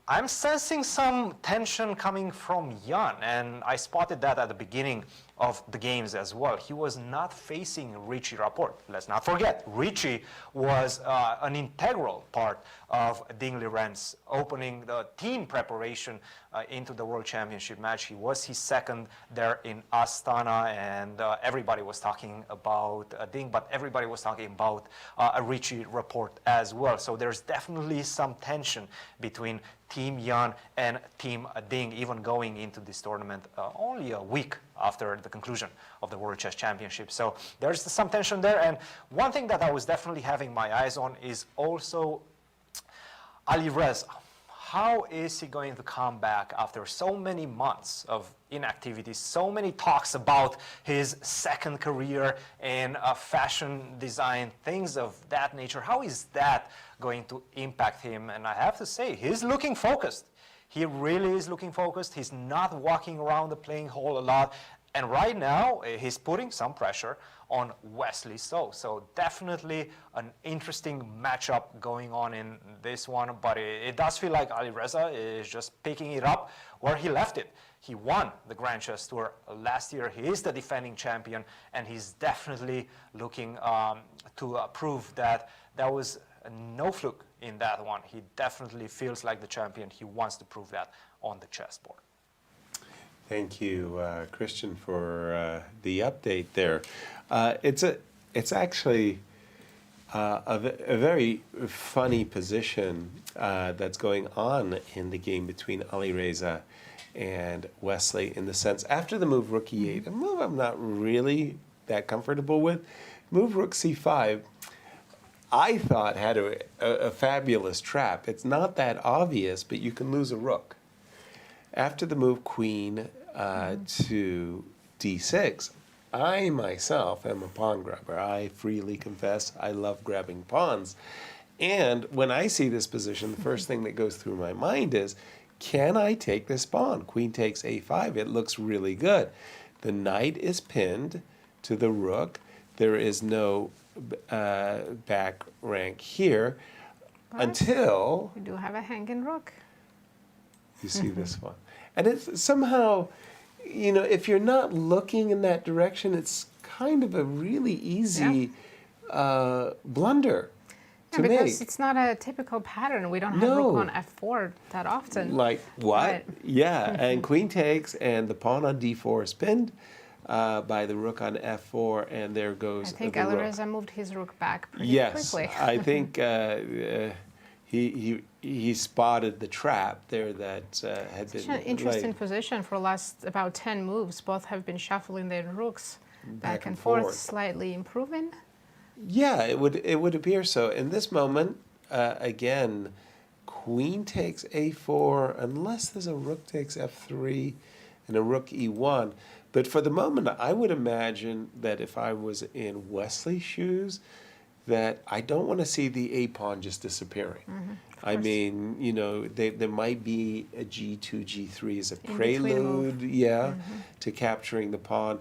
H: I'm sensing some tension coming from Jan, and I spotted that at the beginning of the games as well. He was not facing Richard Rapport. Let's not forget, Richie was an integral part of Ding Liren's opening the team preparation into the World Championship match. He was his second there in Astana, and everybody was talking about Ding, but everybody was talking about Richard Rapport as well. So there's definitely some tension between Team Jan and Team Ding, even going into this tournament only a week after the conclusion of the World Chess Championship. So there's some tension there. And one thing that I was definitely having my eyes on is also Alireza. How is he going to come back after so many months of inactivity, so many talks about his second career in fashion design, things of that nature? How is that going to impact him? And I have to say, he's looking focused. He really is looking focused. He's not walking around the playing hall a lot. And right now, he's putting some pressure on Wesley So. So definitely an interesting matchup going on in this one. But it does feel like Alireza is just picking it up where he left it. He won the Grand Chess Tour last year. He is the defending champion. And he's definitely looking to prove that there was no fluke in that one. He definitely feels like the champion. He wants to prove that on the chessboard.
D: Thank you, Cristian, for the update there. It's actually a very funny position that's going on in the game between Alireza and Wesley, in the sense, after the move rook e8, a move I'm not really that comfortable with, move rook c5, I thought had a fabulous trap. It's not that obvious, but you can lose a rook. After the move queen to d6, I myself am a pawn grabber. I freely confess I love grabbing pawns. And when I see this position, the first thing that goes through my mind is, can I take this pawn? Queen takes a5. It looks really good. The knight is pinned to the rook. There is no back rank here until...
C: We do have a hanging rook.
D: You see this one. And it's somehow, you know, if you're not looking in that direction, it's kind of a really easy blunder to make.
C: Because it's not a typical pattern. We don't have rook on f4 that often.
D: Like what?
C: Right.
D: Yeah, and queen takes, and the pawn on d4 is pinned by the rook on f4, and there goes
C: I think
D: the
C: Alireza
D: rook.
C: moved his rook back pretty quickly.
D: Yes, I think he spotted the trap there that had been
C: Such an interesting
D: laid.
C: position for the last about 10 moves. Both have been shuffling their rooks back and forth, slightly improving.
D: Yeah, it would appear so. In this moment, again, queen takes a4, unless there's a rook takes f3 and a rook e1. But for the moment, I would imagine that if I was in Wesley's shoes, that I don't want to see the a pawn just disappearing. I mean, you know, there might be a g2, g3 as a prelude, to capturing the pawn.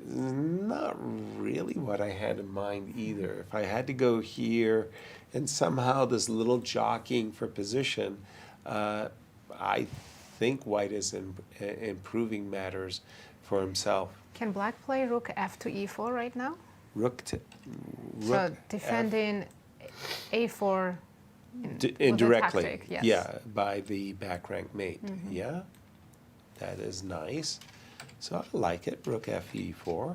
D: Not really what I had in mind either. If I had to go here and somehow this little jockeying for position, I think White is improving matters for himself.
C: Can Black play rook f to e4 right now?
D: Rook
C: so defending a4
D: indirectly,
C: tactic, yes.
D: yeah, by the back rank mate. Yeah, that is nice. So I like it. Rook fe4.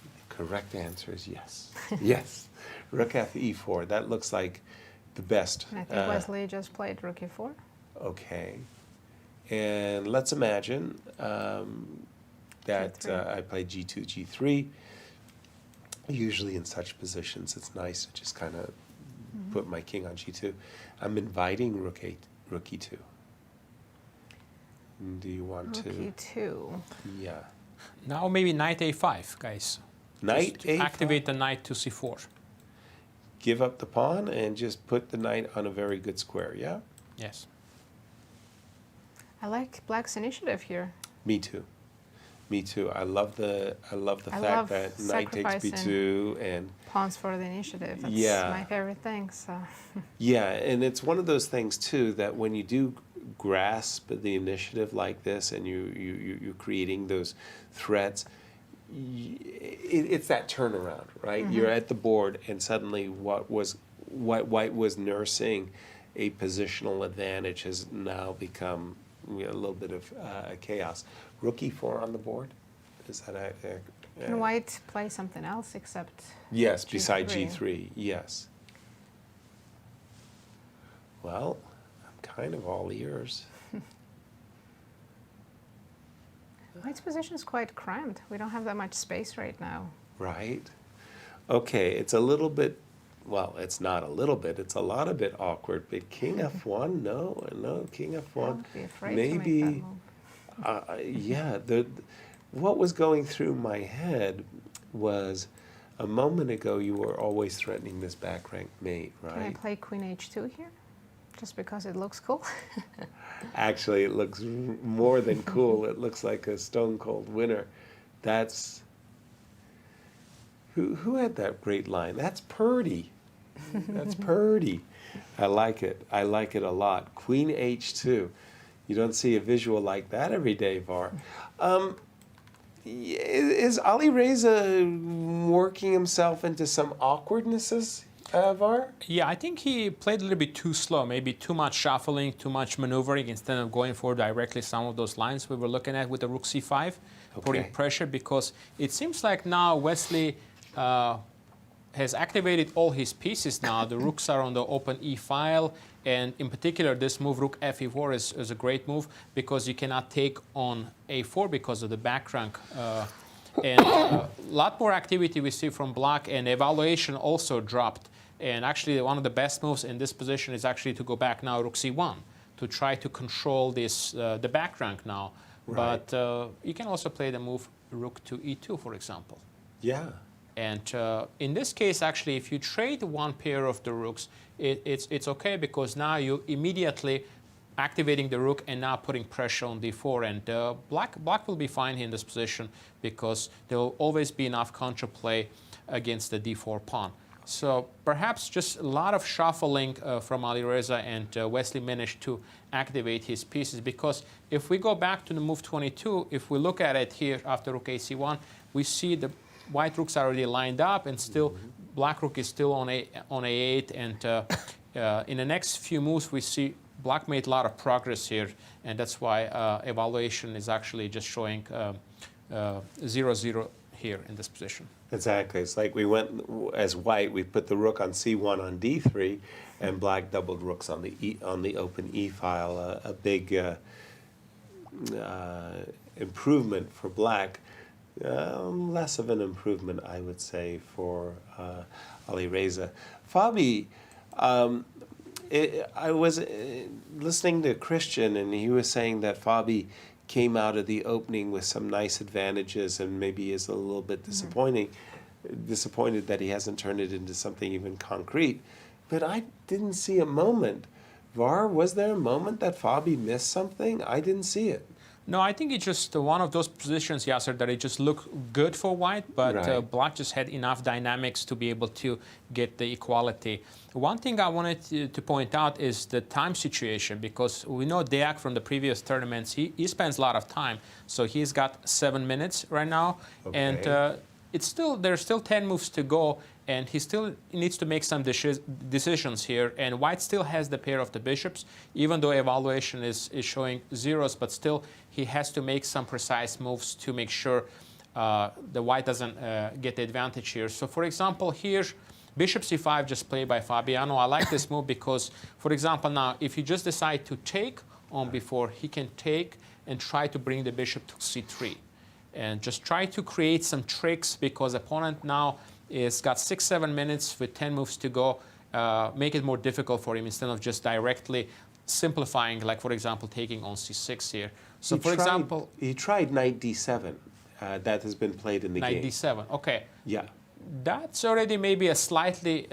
D: The correct answer is yes. Yes, rook fe4. That looks like the best.
C: I think Wesley just played rook e4.
D: Okay, and let's imagine that I played g2, g3. Usually in such positions, it's nice to just kind of put my king on g2. I'm inviting rook e2. Do you want to?
C: Rook e2.
D: Yeah.
E: Now maybe knight a5, guys.
D: Knight
E: Just
D: a5?
E: activate the knight to c4.
D: Give up the pawn and just put the knight on a very good square, yeah?
E: Yes.
C: I like Black's initiative here.
D: Me too. Me too. I love the fact that knight takes b2 and
C: pawns for the initiative. That's my favorite thing. So.
D: Yeah, and it's one of those things too that when you do grasp the initiative like this and you're creating those threats, it's that turnaround, right?
C: Mm-hmm.
D: You're at the board and suddenly what white was nursing a positional advantage has now become a little bit of chaos. Rook e4 on the board? Is that
C: Can white play something else except
D: Yes,
C: G3?
D: beside g3, yes. Well, I'm kind of all ears.
C: White's position is quite cramped. We don't have that much space right now.
D: Right. Okay, it's a little bit, well, it's not a little bit, it's a lot of bit awkward, but king f1, no, king f1.
C: I would be afraid
D: maybe,
C: to make that move.
D: yeah, what was going through my head was a moment ago you were always threatening this back rank mate, right?
C: Can I play queen h2 here? Just because it looks cool?
D: Actually, it looks more than cool. It looks like a stone cold winner. That's who had that great line? That's Purdy. That's Purdy. I like it. I like it a lot. Queen h2. You don't see a visual like that every day, Var. Is Alireza working himself into some awkwardnesses, Var?
E: Yeah, I think he played a little bit too slow, maybe too much shuffling, too much maneuvering instead of going for directly some of those lines we were looking at with the rook c5, putting pressure, because it seems like now Wesley has activated all his pieces now. The rooks are on the open e file, and in particular this move rook f4 is a great move because you cannot take on a4 because of the back rank. And a lot more activity we see from Black, and evaluation also dropped. And actually one of the best moves in this position is actually to go back now rook c1 to try to control this the back rank now.
D: Right.
E: But you can also play the move rook to e2, for example.
D: Yeah.
E: And in this case, actually, if you trade one pair of the rooks, it's okay because now you immediately activating the rook and now putting pressure on d4. And Black will be fine here in this position because there will always be enough counterplay against the d4 pawn. So perhaps just a lot of shuffling from Alireza, and Wesley managed to activate his pieces, because if we go back to the move 22, if we look at it here after rook ac1, we see the white rooks are already lined up, and still Black rook is still on a8, and in the next few moves we see Black made a lot of progress here, and that's why evaluation is actually just showing 0-0 here in this position.
D: Exactly. It's like we went as white. We put the rook on c1 on d3, and Black doubled rooks on the open e file. A big improvement for Black. Less of an improvement, I would say, for Alireza. Fabi, I was listening to Cristian, and he was saying that Fabi came out of the opening with some nice advantages, and maybe is a little bit disappointed that he hasn't turned it into something even concrete. But I didn't see a moment. Var, was there a moment that Fabi missed something? I didn't see it.
E: No, I think it's just one of those positions, Yasser, that it just looked good for white, but Black just had enough dynamics to be able to get the equality. One thing I wanted to point out is the time situation, because we know Deac from the previous tournaments, he spends a lot of time. So he's got 7 minutes right now, and there's still 10 moves to go, and he still needs to make some decisions here. And white still has the pair of the bishops, even though evaluation is showing zeros, but still he has to make some precise moves to make sure the white doesn't get the advantage here. So for example, here, bishop c5 just played by Fabiano. I like this move because, for example, now if you just decide to take on b4, he can take and try to bring the bishop to c3. And just try to create some tricks, because opponent now It's got 6-7 minutes with 10 moves to go. Make it more difficult for him instead of just directly simplifying, like, for example, taking on c6 here. So, example...
D: He tried knight d7. That has been played in the game.
E: Knight d7, okay.
D: Yeah.
E: That's already maybe a slightly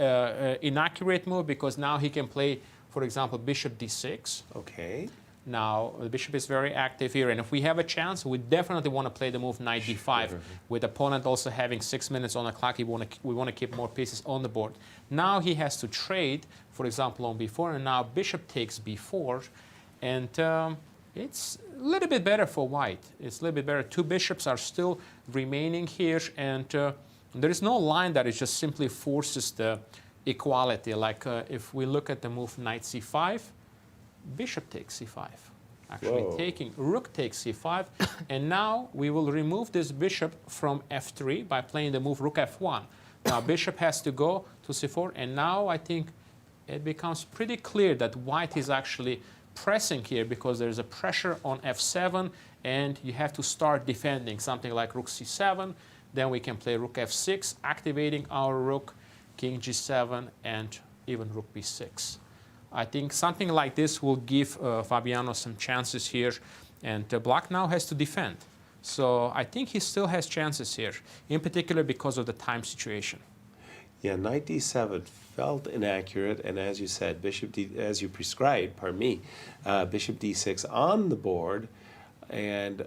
E: inaccurate move, because now he can play, for example, bishop d6.
D: Okay.
E: Now, the bishop is very active here, and if we have a chance, we definitely want to play the move knight d5. With opponent also having 6 minutes on the clock, we want to keep more pieces on the board. Now he has to trade, for example, on b4, and now bishop takes b4, and it's a little bit better for white. It's a little bit better. 2 bishops are still remaining here, and there is no line that it just simply forces the equality. Like if we look at the move knight c5, bishop takes c5, actually taking, rook takes c5, and now we will remove this bishop from f3 by playing the move rook f1. Now bishop has to go to c4, and now I think it becomes pretty clear that white is actually pressing here, because there's a pressure on f7, and you have to start defending something like rook c7. Then we can play rook f6, activating our rook, king g7, and even rook b6. I think something like this will give Fabiano some chances here, and black now has to defend. So I think he still has chances here, in particular because of the time situation.
D: Yeah, knight d7 felt inaccurate, and as you said, as you prescribed, pardon me, bishop d6 on the board, and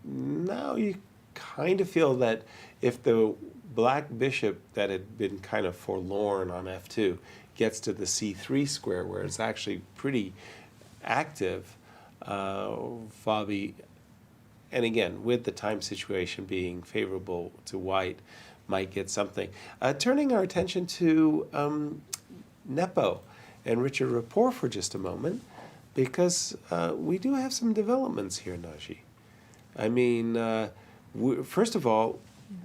D: now you kind of feel that if the black bishop that had been kind of forlorn on f2 gets to the c3 square, where it's actually pretty active, Fabi, and again, with the time situation being favorable to white, might get something. Turning our attention to Nepo and Richard Rapport for just a moment, because we do have some developments here, Naji. I mean, first of all,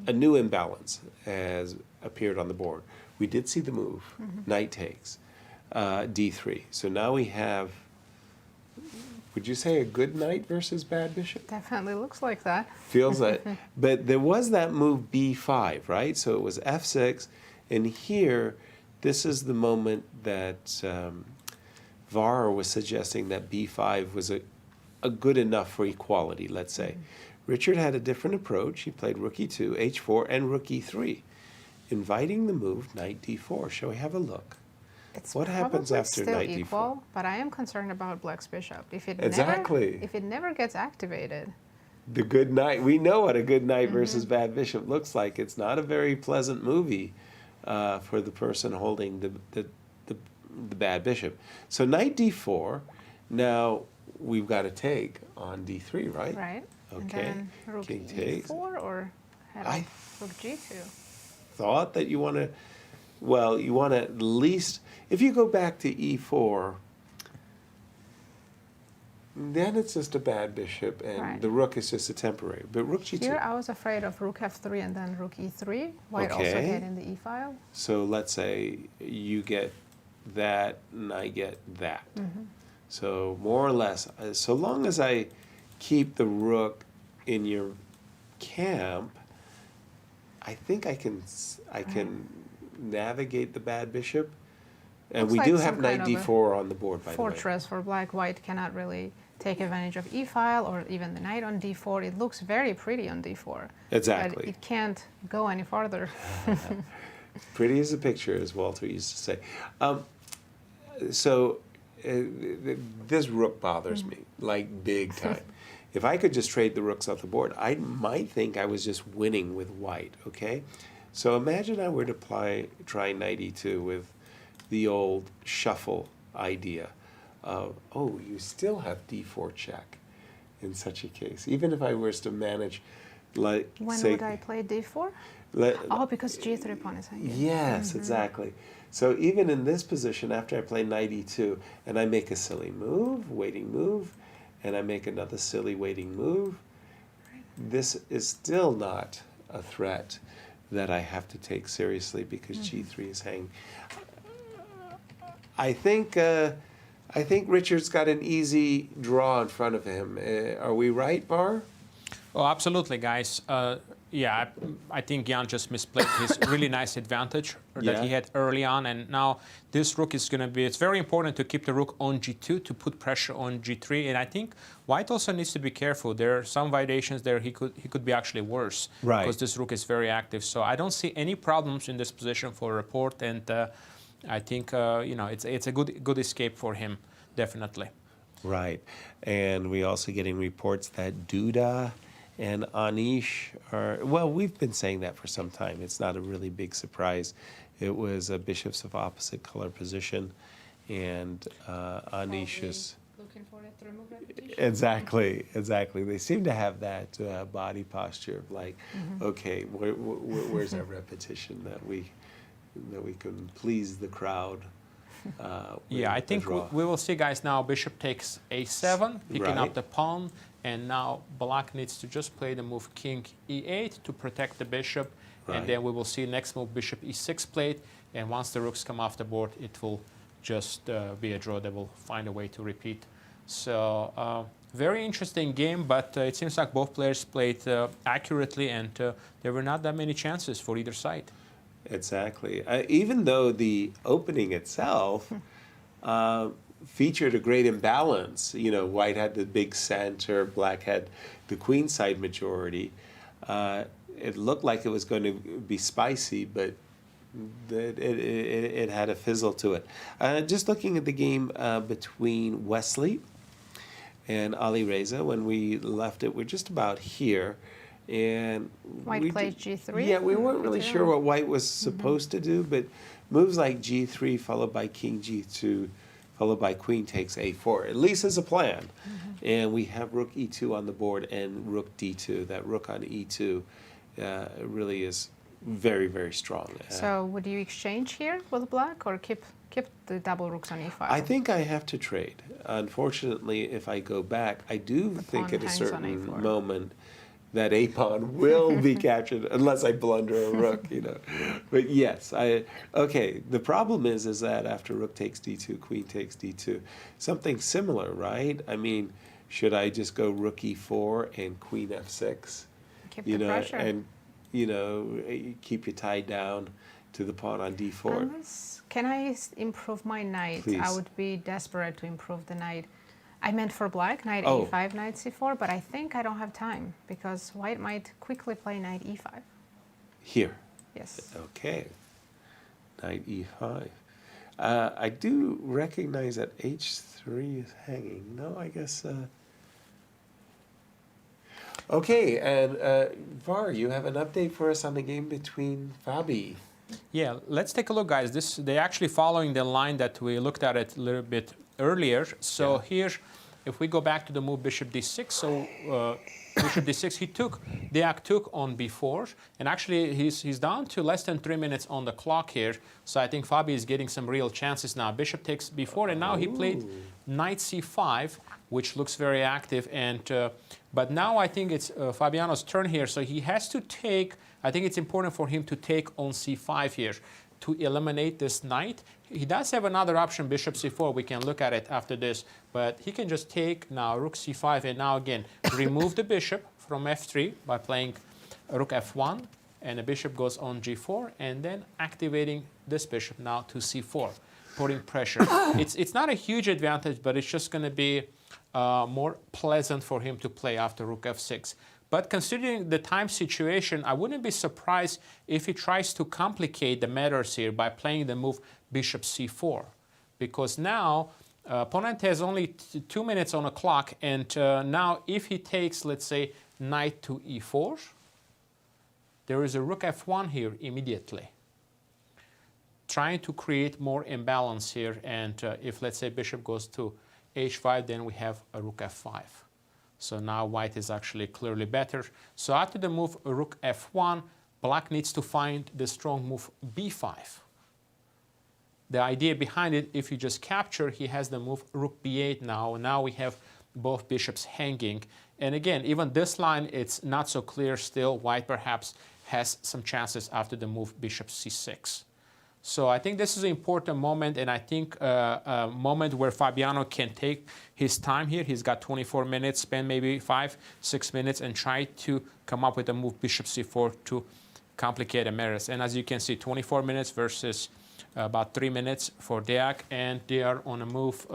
D: a new imbalance has appeared on the board. We did see the move, knight takes, d3. So now we have, would you say a good knight versus bad bishop?
C: Definitely looks like that.
D: Feels that. But there was that move b5, right? So it was f6. And here, this is the moment that VAR was suggesting that b5 was a good enough for equality, let's say. Richard had a different approach. He played rook e2, h4, and rook e3, inviting the move knight d4. Shall we have a look?
C: It's
D: what happens after
C: still
D: knight
C: equal,
D: d4?
C: But I am concerned about black's bishop. If it never gets activated.
D: The good knight. We know what a good knight versus bad bishop looks like. It's not a very pleasant movie for the person holding the bad bishop. So knight d4. Now we've got to take on d3, right?
C: Right.
D: Okay.
C: And then rook
D: King
C: e4
D: takes.
C: or head rook g2.
D: Thought that you want to, well, you want to at least, if you go back to e4, then it's just a bad bishop, and the rook is just a temporary. But rook g2.
C: Here I was afraid of rook f3 and then rook e3. White also getting the e-file.
D: So let's say you get that and I get that. So more or less, so long as I keep the rook in your camp, I think I can navigate the bad bishop. And we do have knight d4 on the board, by the way.
C: Fortress for black. White cannot really take advantage of e-file or even the knight on d4. It looks very pretty on d4.
D: Exactly.
C: But it can't go any farther.
D: Pretty as a picture, as Walter used to say. This rook bothers me, like big time. If I could just trade the rooks off the board, I might think I was just winning with white, okay? So imagine I were to try knight e2 with the old shuffle idea of, oh, you still have d4 check in such a case. Even if I was to manage, like,
C: when
D: say,
C: would I play d4? Because g3 pawn is hanging.
D: Yes, exactly. So even in this position, after I play knight e2, and I make a silly move, waiting move, and I make another silly waiting move, this is still not a threat that I have to take seriously because g3 is hanging. I think Richard's got an easy draw in front of him. Are we right, Bar?
E: Oh, absolutely, guys. Yeah, I think Jan just misplayed his really nice advantage that he had early on, and now this rook is going to be, it's very important to keep the rook on g2 to put pressure on g3, and I think white also needs to be careful. There are some variations there he could be actually worse, because this rook is very active. So I don't see any problems in this position for Rapport, and I think you know, it's a good escape for him, definitely.
D: Right, and we also getting reports that Duda and Anish are, well, we've been saying that for some time. It's not a really big surprise. It was a bishops of opposite color position, and Anish is...
C: Looking for it to remove repetition.
D: Exactly. They seem to have that body posture of like, okay, where's our repetition that we can please the crowd.
E: Yeah, I think we will see, guys, now bishop takes a7, picking up the pawn, and now black needs to just play the move king e8 to protect the bishop, and then we will see next move bishop e6 played, and once the rooks come off the board, it will just be a draw. They will find a way to repeat. So very interesting game, but it seems like both players played accurately, and there were not that many chances for either side.
D: Exactly. Even though the opening itself featured a great imbalance, you know, white had the big center, black had the queen side majority. It looked like it was going to be spicy, but it had a fizzle to it. Just looking at the game between Wesley and Alireza, when we left it, we're just about here. And
C: white played g3.
D: Yeah, we weren't really sure what white was supposed to do, but moves like g3 followed by king g2 followed by queen takes a4, at least as a plan. And we have rook e2 on the board and rook d2. That rook on e2 really is very, very strong.
C: So would you exchange here with black or keep the double rooks on e5?
D: I think I have to trade. Unfortunately, if I go back, I do think at a certain moment that a pawn will be captured unless I blunder a rook, you know. But yes, okay. The problem is that after rook takes d2, queen takes d2, something similar, right? I mean, should I just go rook e4 and queen f6?
C: Keep the pressure.
D: And you know, keep you tied down to the pawn on d4.
C: Can I improve my knight?
D: Please.
C: I would be desperate to improve the knight. I meant for black, knight e5, knight c4, but I think I don't have time because white might quickly play knight e5.
D: Here?
C: Yes.
D: Okay. Knight e5. I do recognize that h3 is hanging. No, I guess... Okay, and Var, you have an update for us on the game between Fabi.
E: Yeah, let's take a look, guys. They're actually following the line that we looked at it a little bit earlier. So here, if we go back to the move bishop d6, so bishop d6, Deac took on b4, and actually he's down to less than 3 minutes on the clock here. So I think Fabi is getting some real chances now. Bishop takes b4, and now he played knight c5, which looks very active. And but now I think it's Fabiano's turn here, so he has to take. I think it's important for him to take on c5 here to eliminate this knight. He does have another option, bishop c4. We can look at it after this, but he can just take now rook c5, and now again remove the bishop from f3 by playing rook f1, and the bishop goes on g4, and then activating this bishop now to c4, putting pressure. It's not a huge advantage, but it's just going to be more pleasant for him to play after rook f6. But considering the time situation, I wouldn't be surprised if he tries to complicate the matters here by playing the move bishop c4. Because now, opponent has only 2 minutes on the clock, and now if he takes, let's say, knight to e4, there is a rook f1 here immediately. Trying to create more imbalance here, and if, let's say, bishop goes to h5, then we have a rook f5. So now white is actually clearly better. So after the move rook f1, black needs to find the strong move b5. The idea behind it, if you just capture, he has the move rook b8 now. Now we have both bishops hanging. And again, even this line, it's not so clear still. White perhaps has some chances after the move bishop c6. So I think this is an important moment, and I think a moment where Fabiano can take his time here. He's got 24 minutes, spend maybe 5-6 minutes, and try to come up with a move bishop c4 to complicate matters. And as you can see, 24 minutes versus about 3 minutes for Deac, and they are on a move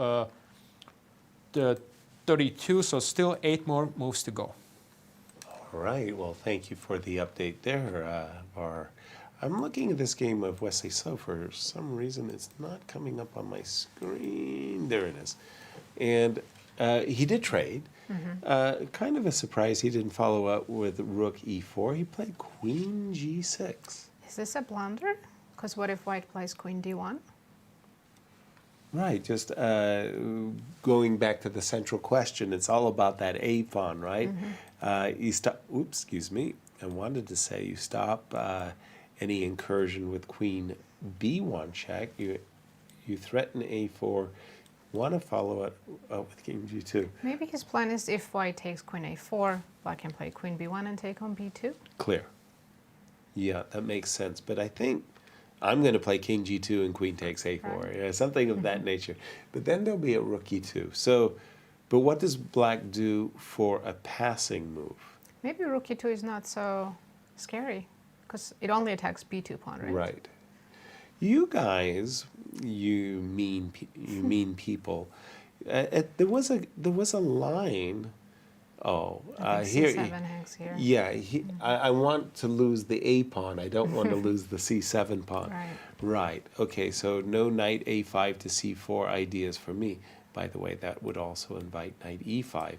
E: the 32, so still 8 more moves to go.
D: All right. Well, thank you for the update there, Var. I'm looking at this game of Wesley So. For some reason, it's not coming up on my screen. There it is. And he did trade. Kind of a surprise he didn't follow up with rook e4. He played queen g6.
C: Is this a blunder? Because what if white plays queen d1?
D: Right, just going back to the central question, it's all about that a pawn, right? You stop. Oops, excuse me. I wanted to say you stop any incursion with queen b1 check. You threaten a4. Want to follow it up with king g2.
C: Maybe his plan is if white takes queen a4, black can play queen b1 and take on b2.
D: Clear. Yeah, that makes sense. But I think I'm going to play king g2 and queen takes a4,
C: Right.
D: yeah, something of that nature. But then there'll be a rook e2. So, but what does black do for a passing move?
C: Maybe rook e2 is not so scary because it only attacks b2 pawn, right?
D: Right. You guys, you mean people. There was a line. Oh,
C: I think
D: here.
C: c7 hangs here.
D: Yeah, I want to lose the a pawn. I don't want to lose the c7 pawn.
C: Right.
D: Right. Okay. So no knight a5 to c4 ideas for me. By the way, that would also invite knight e5.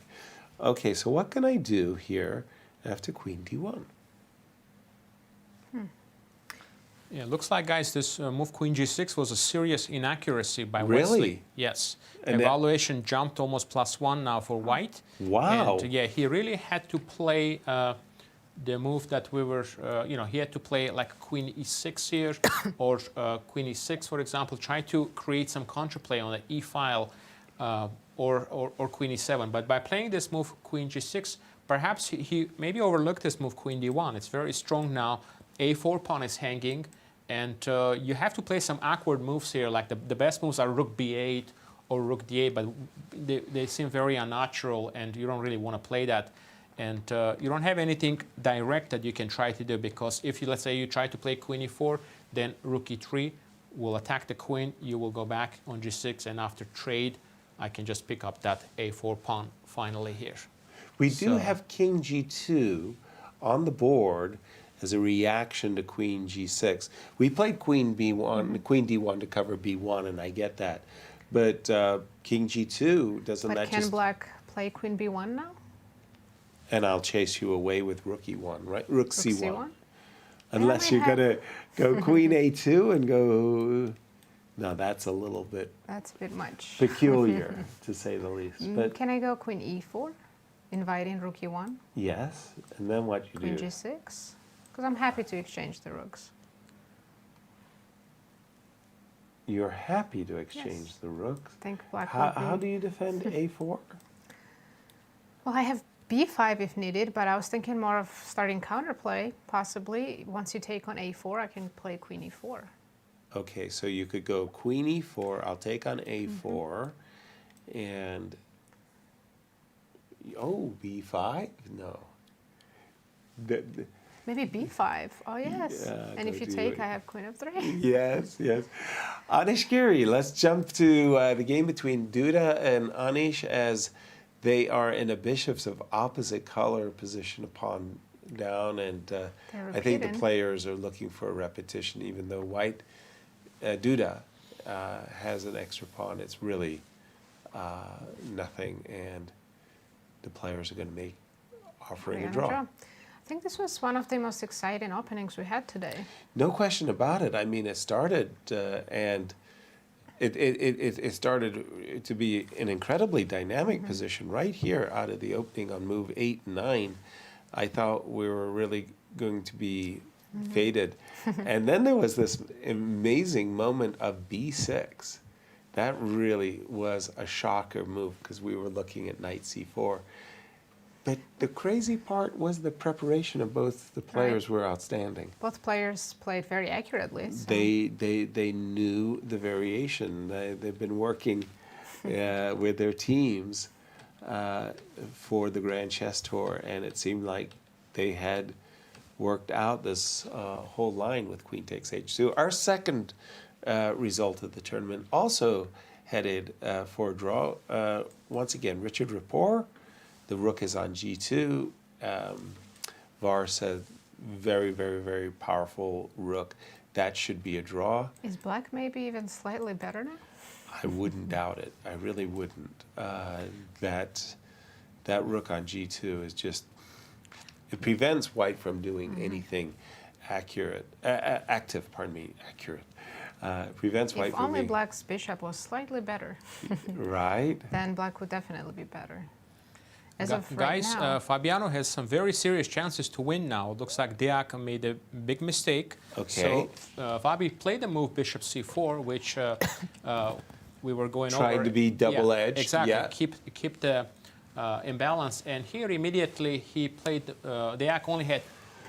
D: Okay. So what can I do here after queen d1?
E: Yeah, looks like, guys, this move queen g6 was a serious inaccuracy by
D: Really?
E: Wesley. Yes.
D: And
E: Evaluation jumped almost +1 now for white.
D: Wow.
E: And yeah, he really had to play the move that we were, he had to play like queen e6 here or queen e6, for example, try to create some counterplay on the e file or queen e7. But by playing this move queen g6, perhaps he maybe overlooked this move queen d1. It's very strong now. a4 pawn is hanging. And you have to play some awkward moves here. Like the best moves are rook b8 or rook d8, but they seem very unnatural, and you don't really want to play that. And you don't have anything direct that you can try to do, because if you, let's say, you try to play queen e4, then rook e3 will attack the queen. You will go back on g6, and after trade, I can just pick up that a4 pawn finally here.
D: We do have king g2 on the board as a reaction to queen g6. We played queen b1, queen d1 to cover b1, and I get that. But king g2, doesn't
C: But
D: that
C: can
D: just...
C: black play queen b1 now?
D: And I'll chase you away with rook e1, right? Rook c1.
C: C1?
D: Unless you're going to go queen a2 and go... No, that's a little bit
C: That's a bit much.
D: peculiar, to say the least. But
C: Can I go queen e4, inviting rook e1?
D: yes, and then what you
C: Queen
D: do?
C: g6? Because I'm happy to exchange the rooks.
D: You're happy to exchange the rooks.
C: I think black
D: How,
C: would be...
D: how do you defend a4?
C: Well, I have b5 if needed, but I was thinking more of starting counterplay, possibly. Once you take on a4, I can play queen e4.
D: Okay, so you could go queen e4, I'll take on a4, and... Oh, b5? No.
C: Maybe b5. Oh, yes.
D: Yeah,
C: and if you
D: don't do
C: take,
D: it.
C: I have queen of 3.
D: Yes, yes. Anish, Giri, let's jump to the game between Duda and Anish, as they are in a bishops of opposite color position, a pawn down, and I think the players are looking for a repetition, even though white, Duda, has an extra pawn. It's really nothing, and the players are going to make offering a draw.
C: I think this was one of the most exciting openings we had today.
D: No question about it. I mean, it started and it started to be an incredibly dynamic position right here out of the opening on move 8 and 9. I thought we were really going to be faded. And then there was this amazing moment of b6. That really was a shocker move, because we were looking at knight c4. But the crazy part was the preparation of both the players were outstanding.
C: Both players played very accurately. So.
D: They knew the variation. They've been working with their teams for the Grand Chess Tour, and it seemed like they had worked out this whole line with Queen takes H2. Our second result of the tournament also headed for a draw. Once again, Richard Rapport. The rook is on G2. Var said, very, very, very powerful rook. That should be a draw.
C: Is black maybe even slightly better now?
D: I wouldn't doubt it. I really wouldn't. That rook on G2 is just, it prevents white from doing anything accurate. Prevents white
C: if
D: from
C: only
D: being...
C: black's bishop was slightly better.
D: Right.
C: Then black would definitely be better. As of
E: Guys,
C: right now,
E: Fabiano has some very serious chances to win now. Looks like Deac made a big mistake.
D: Okay.
E: So Fabi played the move bishop c4, which we were going over.
D: Trying to be double-edged.
E: Yeah, exactly.
D: Yeah.
E: Keep the imbalance. And here immediately he played, Deac only had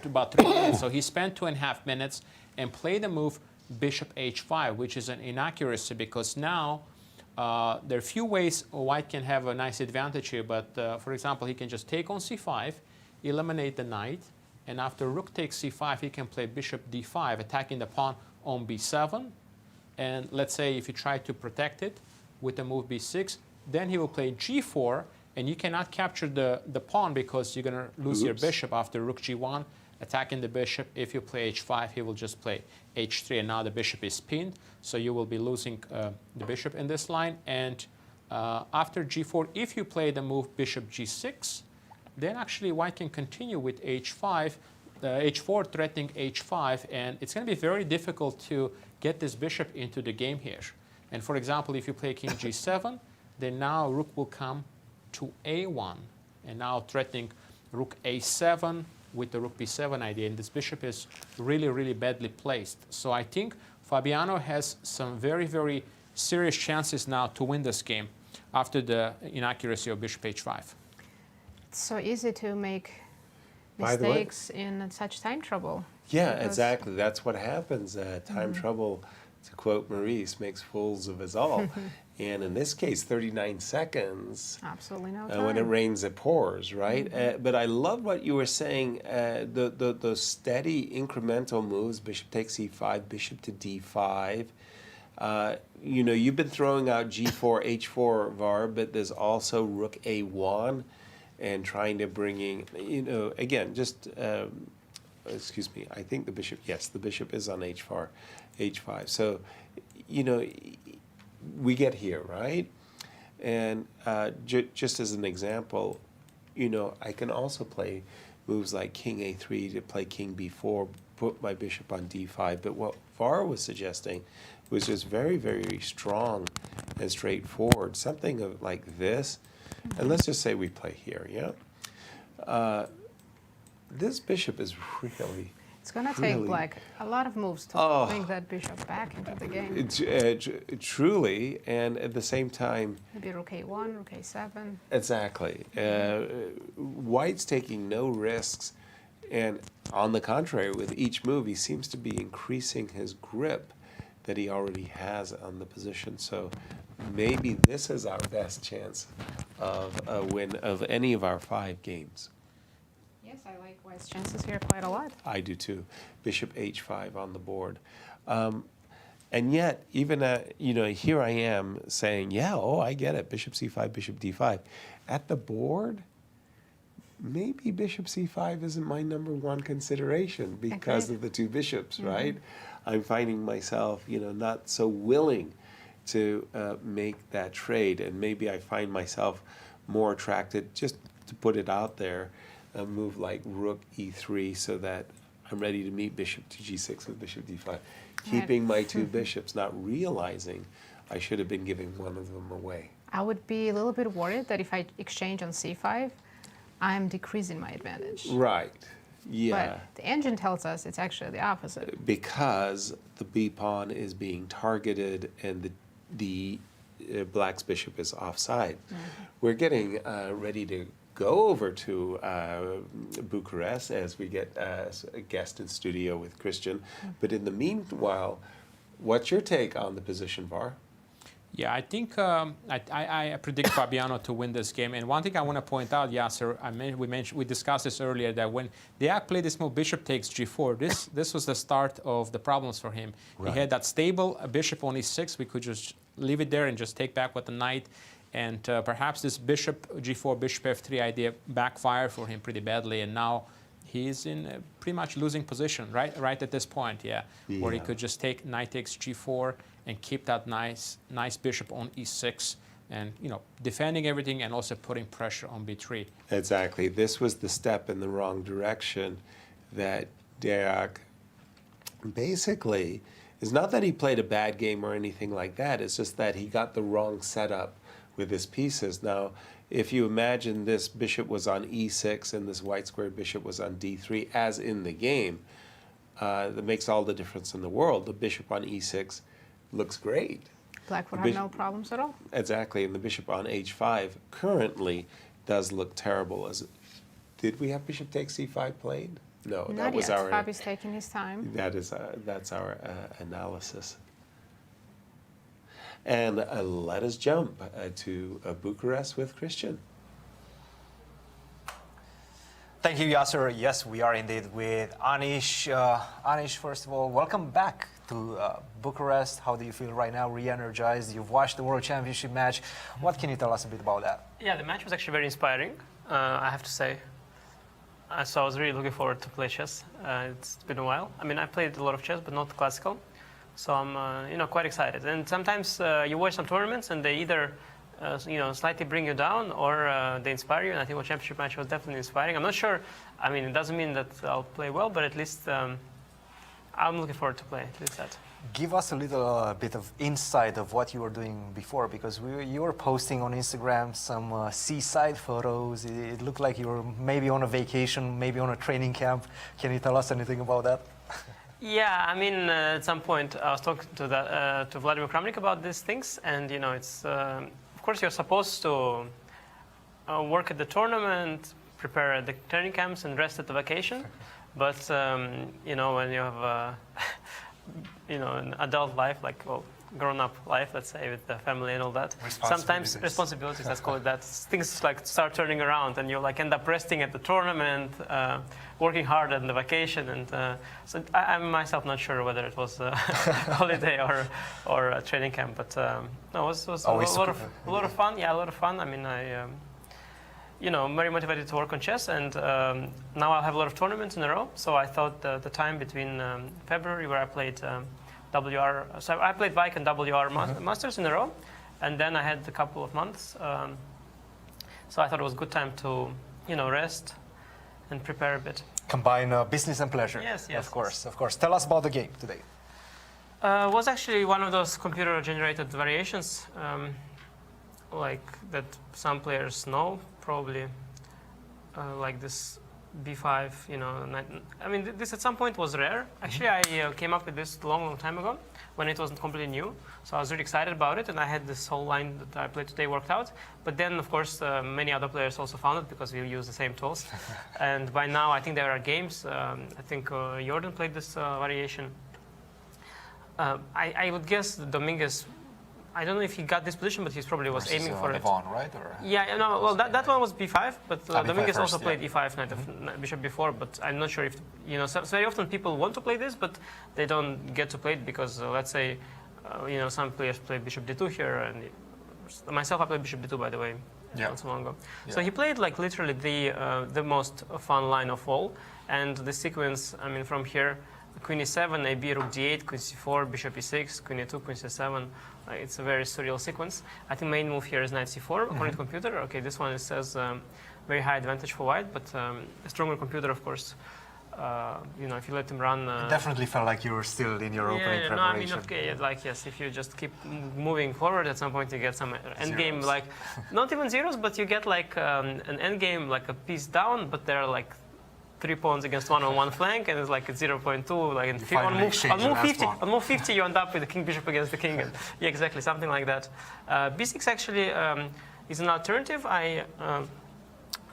E: about 3 minutes. So he spent 2.5 minutes and played the move bishop h5, which is an inaccuracy because now there are few ways white can have a nice advantage here, but for example, he can just take on c5, eliminate the knight, and after rook takes c5, he can play bishop d5, attacking the pawn on b7. And let's say if you try to protect it with the move b6, then he will play g4, and you cannot capture the pawn because you're going to lose your bishop after rook g1, attacking the bishop. If you play h5, he will just play h3, and now the bishop is pinned, so you will be losing the bishop in this line. And after g4, if you play the move bishop g6, then actually white can continue with h5, h4 threatening h5, and it's going to be very difficult to get this bishop into the game here. And for example, if you play king g7, then now rook will come to a1, and now threatening rook a7, with the rook b7 idea, and this bishop is really, really badly placed. So I think Fabiano has some very, very serious chances now to win this game after the inaccuracy of bishop h5.
C: it's so easy to make mistakes in such time trouble.
D: Yeah, exactly. That's what happens. Time trouble, to quote Maurice, makes fools of us all. And in this case, 39 seconds.
C: Absolutely no time.
D: When it rains, it pours, right? But I love what you were saying, the steady incremental moves, bishop takes e5, bishop to d5. You know, you've been throwing out g4, h4, Var, but there's also rook a1 and trying to bring in, you know, again, just, excuse me, I think the bishop, yes, the bishop is on h4, h5. So, you know, we get here, right? And just as an example, you know, I can also play moves like king a3 to play king b4, put my bishop on d5. But what Var was suggesting was just very, very strong and straightforward. Something of like this. And let's just say we play here, yeah? This bishop is really...
C: It's going to take black a lot of moves to bring that bishop back into the game.
D: Truly, and at the same time...
C: Maybe rook a1, rook a7.
D: Exactly. White's taking no risks, and on the contrary, with each move, he seems to be increasing his grip that he already has on the position. So maybe this is our best chance of a win of any of our 5 games.
C: Yes, I like White's chances here quite a lot.
D: I do too. Bishop h5 on the board. And yet, even, you know, here I am saying, yeah, I get it, bishop c5, bishop d5. At the board, maybe bishop c5 isn't my #1 consideration because of the 2 bishops, right? I'm finding myself, you know, not so willing to make that trade, and maybe I find myself more attracted, just to put it out there, a move like rook e3 so that I'm ready to meet bishop to g6 with bishop d5. Keeping my 2 bishops, not realizing I should have been giving one of them away.
C: I would be a little bit worried that if I exchange on c5, I'm decreasing my advantage.
D: Right, yeah.
C: But the engine tells us it's actually the opposite.
D: Because the b-pawn is being targeted and the black's bishop is offside. We're getting ready to go over to Bucharest as we get a guest in studio with Cristian. But in the meanwhile, what's your take on the position, Var?
E: Yeah, I think I predict Fabiano to win this game. And one thing I want to point out, Yasser, we discussed this earlier, that when Deac played this move, bishop takes g4, this was the start of the problems for him. Right. He had that stable bishop on e6. We could just leave it there and just take back with the knight. And perhaps this bishop g4, bishop f3 idea backfired for him pretty badly. And now he's in a pretty much losing position, right at this point, where he could just take knight takes g4 and keep that nice bishop on e6, and defending everything and also putting pressure on b3.
D: Exactly. This was the step in the wrong direction that Deac basically, it's not that he played a bad game or anything like that, it's just that he got the wrong setup with his pieces. Now, if you imagine this bishop was on e6 and this white square bishop was on d3, as in the game, that makes all the difference in the world. The bishop on e6 looks great.
C: Black would have no problems at all.
D: Exactly, and the bishop on h5 currently does look terrible. Did we have bishop takes c5 played? No,
C: not
D: that was
C: yet.
D: our.
C: Fabi's taking his time.
D: That's our analysis. And let us jump to Bucharest with Cristian.
H: Thank you, Yasser. Yes, we are indeed with Anish. Anish, first of all, welcome back to Bucharest. How do you feel right now? Re-energized? You've watched the World Championship match. What can you tell us a bit about that?
L: Yeah, the match was actually very inspiring, I have to say. So I was really looking forward to play chess. It's been a while. I mean, I played a lot of chess, but not classical. So I'm, quite excited. And sometimes you watch some tournaments, and they either, slightly bring you down, or they inspire you. And I think the championship match was definitely inspiring. I'm not sure. I mean, it doesn't mean that I'll play well, but at least I'm looking forward to play. At least that.
H: Give us a little bit of insight of what you were doing before, because you were posting on Instagram some seaside photos. It looked like you were maybe on a vacation, maybe on a training camp. Can you tell us anything about that?
L: Yeah, I mean, at some point I was talking to Vladimir Kramnik about these things, and it's of course you're supposed to work at the tournament, prepare at the training camps, and rest at the vacation. But when you have an adult life, like grown-up life, let's say, with the family and all that, sometimes responsibilities, let's call it that, things like start turning around, and you end up resting at the tournament, working hard on the vacation, and so I'm myself not sure whether it was a holiday or a training camp, but no, it was a lot of fun. Yeah, a lot of fun. I mean, I'm very motivated to work on chess, and now I'll have a lot of tournaments in a row. So I thought the time between February, where I played WR, so I played Vik and WR Masters in a row, and then I had a couple of months. So I thought it was a good time to, rest and prepare a bit.
H: Combine business and pleasure.
L: Yes.
H: Of course. Tell us about the game today.
L: It was actually one of those computer-generated variations, like that some players know, probably, like this B5, I mean, this at some point was rare. Actually, I came up with this a long time ago when it wasn't completely new. So I was really excited about it, and I had this whole line that I played today worked out. But then, of course, many other players also found it because we use the same tools. And by now, I think there are games. I think Jordan played this variation. I would guess Dominguez, I don't know if he got this position, but he probably was aiming for it.
H: Levon, right? Or
L: yeah, no, well, that one was b5, but Dominguez also played
H: yeah.
L: e5, knight of bishop b4, but I'm not sure if, so very often people want to play this, but they don't get to play it because, let's say, some players play bishop d2 here, and myself, I played bishop d2, by the way, not so long ago. Yeah. So he played, like, literally the most fun line of all, and the sequence, I mean, from here, queen e7, ab, rook d8, queen c4, bishop e6, queen e2, queen c7. It's a very surreal sequence. I think main move here is knight c4, according to computer. Okay, this one, it says very high advantage for white, but a stronger computer, of course, if you let him run...
H: it definitely felt like you were still in your opening preparation.
L: No, I mean, okay, yes, if you just keep moving forward, at some point you get some endgame, like, not even zeros, but you get like an endgame, like a piece down, but there are like 3 pawns against one on one flank, and it's like a 0.2, like on move 50, you end up with the king bishop against the king. And, yeah, exactly, something like that. B6 actually is an alternative. I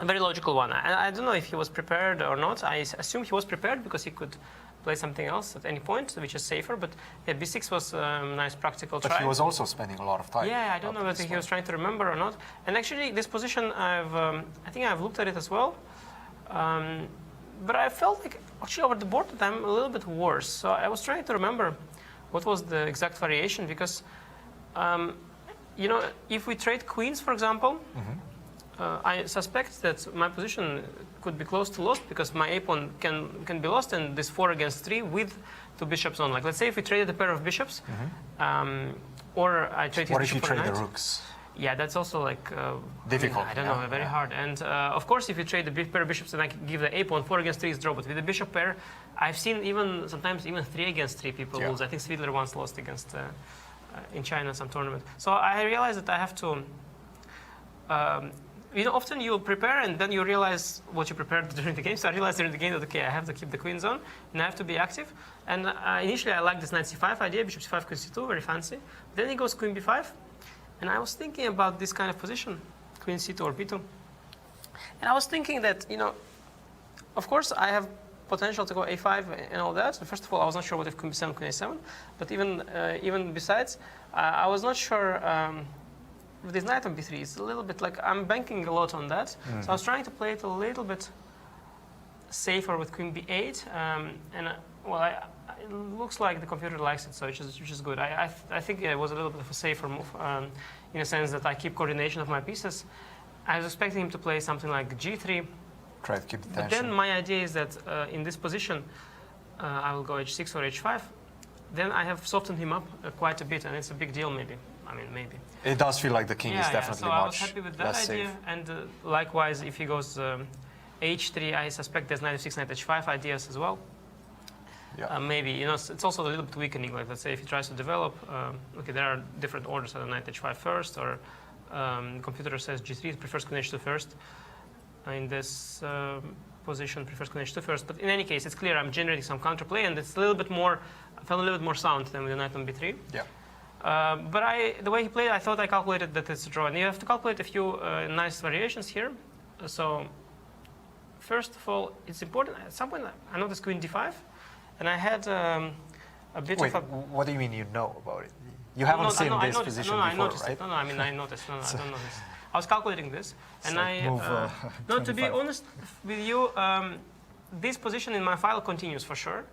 L: A very logical one. I don't know if he was prepared or not. I assume he was prepared because he could play something else at any point, which is safer. But yeah, b6 was a nice practical try.
H: But he was also spending a lot of time.
L: Yeah, I don't know whether he was trying to remember or not. And actually, this position, I think I've looked at it as well. But I felt like actually over the board that I'm a little bit worse. So I was trying to remember what was the exact variation because, you know, if we trade queens, for example, I suspect that my position could be close to lost because my a pawn can be lost and this 4 against 3 with 2 bishops on. Like, let's say if we traded a pair of bishops, or I trade his
H: What if you
L: bishop for
H: trade the
L: knight.
H: rooks?
L: Yeah, that's also like
H: difficult.
L: I don't know, very hard. And of course, if you trade the pair of bishops, then I can give the a pawn 4 against 3 is draw. But with the bishop pair, I've seen sometimes even 3 against 3 people lose. I think Svidler once lost against in China some tournament. So I realized that I have to. You know, often you prepare and then you realize what you prepared during the game. So I realized during the game that, okay, I have to keep the queens on and I have to be active. And initially I liked this knight c5 idea, bishop c5, queen c2, very fancy. Then he goes queen b5. And I was thinking about this kind of position, queen c2 or b2. And I was thinking that, you know, of course I have potential to go a5 and all that. So first of all, I was not sure what if queen b7, queen a7. But even besides, I was not sure with this knight on b3, it's a little bit like I'm banking a lot on that. So I was trying to play it a little bit safer with queen b8. Well, it looks like the computer likes it, so which is good. I think it was a little bit of a safer move in a sense that I keep coordination of my pieces. I was expecting him to play something like g3.
H: Try to keep the tension.
L: But then my idea is that in this position, I will go h6 or h5. Then I have softened him up quite a bit, and it's a big deal maybe. I mean, maybe.
H: It does feel like the king is definitely
L: so
H: much
L: I was happy with that idea.
H: safe.
L: And likewise, if he goes h3, I suspect there's knight f6, knight h5 ideas as well.
H: Yeah.
L: Maybe, you know, it's also a little bit weakening. Like, let's say if he tries to develop, okay, there are different orders. I don't know, knight h5 first, or the computer says g3 prefers queen h2 first. In this position, prefers queen h2 first. But in any case, it's clear I'm generating some counterplay, and it's a little bit more, I felt a little bit more sound than with the knight on b3.
H: Yeah.
L: But the way he played, I thought I calculated that it's a draw. And you have to calculate a few nice variations here. So first of all, it's important. At some point, I noticed queen d5, and I had a bit of a...
H: what do you mean you know about it? You haven't seen this position before,
L: I noticed
H: right?
L: it. No, I mean, I noticed. No, I don't know this. I was calculating this, and
H: move,
L: to be honest with you, this position in my file continues for sure,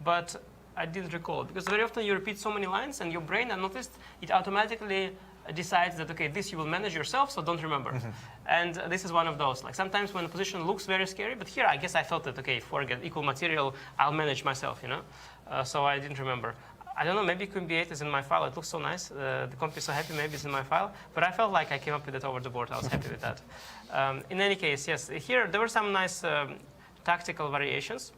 L: but I didn't recall it because very often you repeat so many lines and your brain, I noticed, it automatically decides that, okay, this you will manage yourself, so don't remember. And this is one of those. Like sometimes when the position looks very scary, but here I guess I thought that, okay, for equal material, I'll manage myself, you know? So I didn't remember. I don't know, maybe queen b8 is in my file. It looks so nice. The comp is so happy, maybe it's in my file. But I felt like I came up with it over the board. I was happy with that. In any case, yes, here there were some nice tactical variations.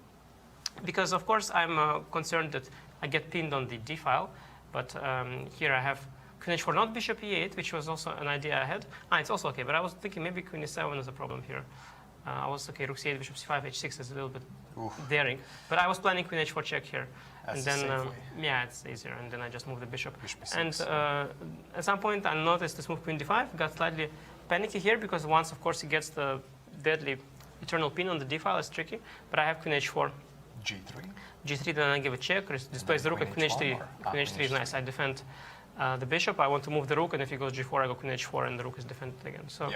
L: Because, of course, I'm concerned that I get pinned on the d file. But here I have queen h4, not bishop e8, which was also an idea I had. It's also okay, but I was thinking maybe queen e7 is a problem here. I was, okay, rook c8, bishop c5, h6 is a little bit daring. But I was planning queen h4 check here.
H: That's
L: and then, yeah, it's easier. And then I just moved the bishop.
H: B6.
L: And at some point, I noticed this move queen d5, got slightly panicky here because once, of course, he gets the deadly eternal pin on the d file, it's tricky. But I have queen h4.
H: G3?
L: G3, then I give a check, displays the rook, and queen h3. Queen h3 is nice. I defend the bishop. I want to move the rook, and if he goes g4, I go queen h4, and the rook is defended again. So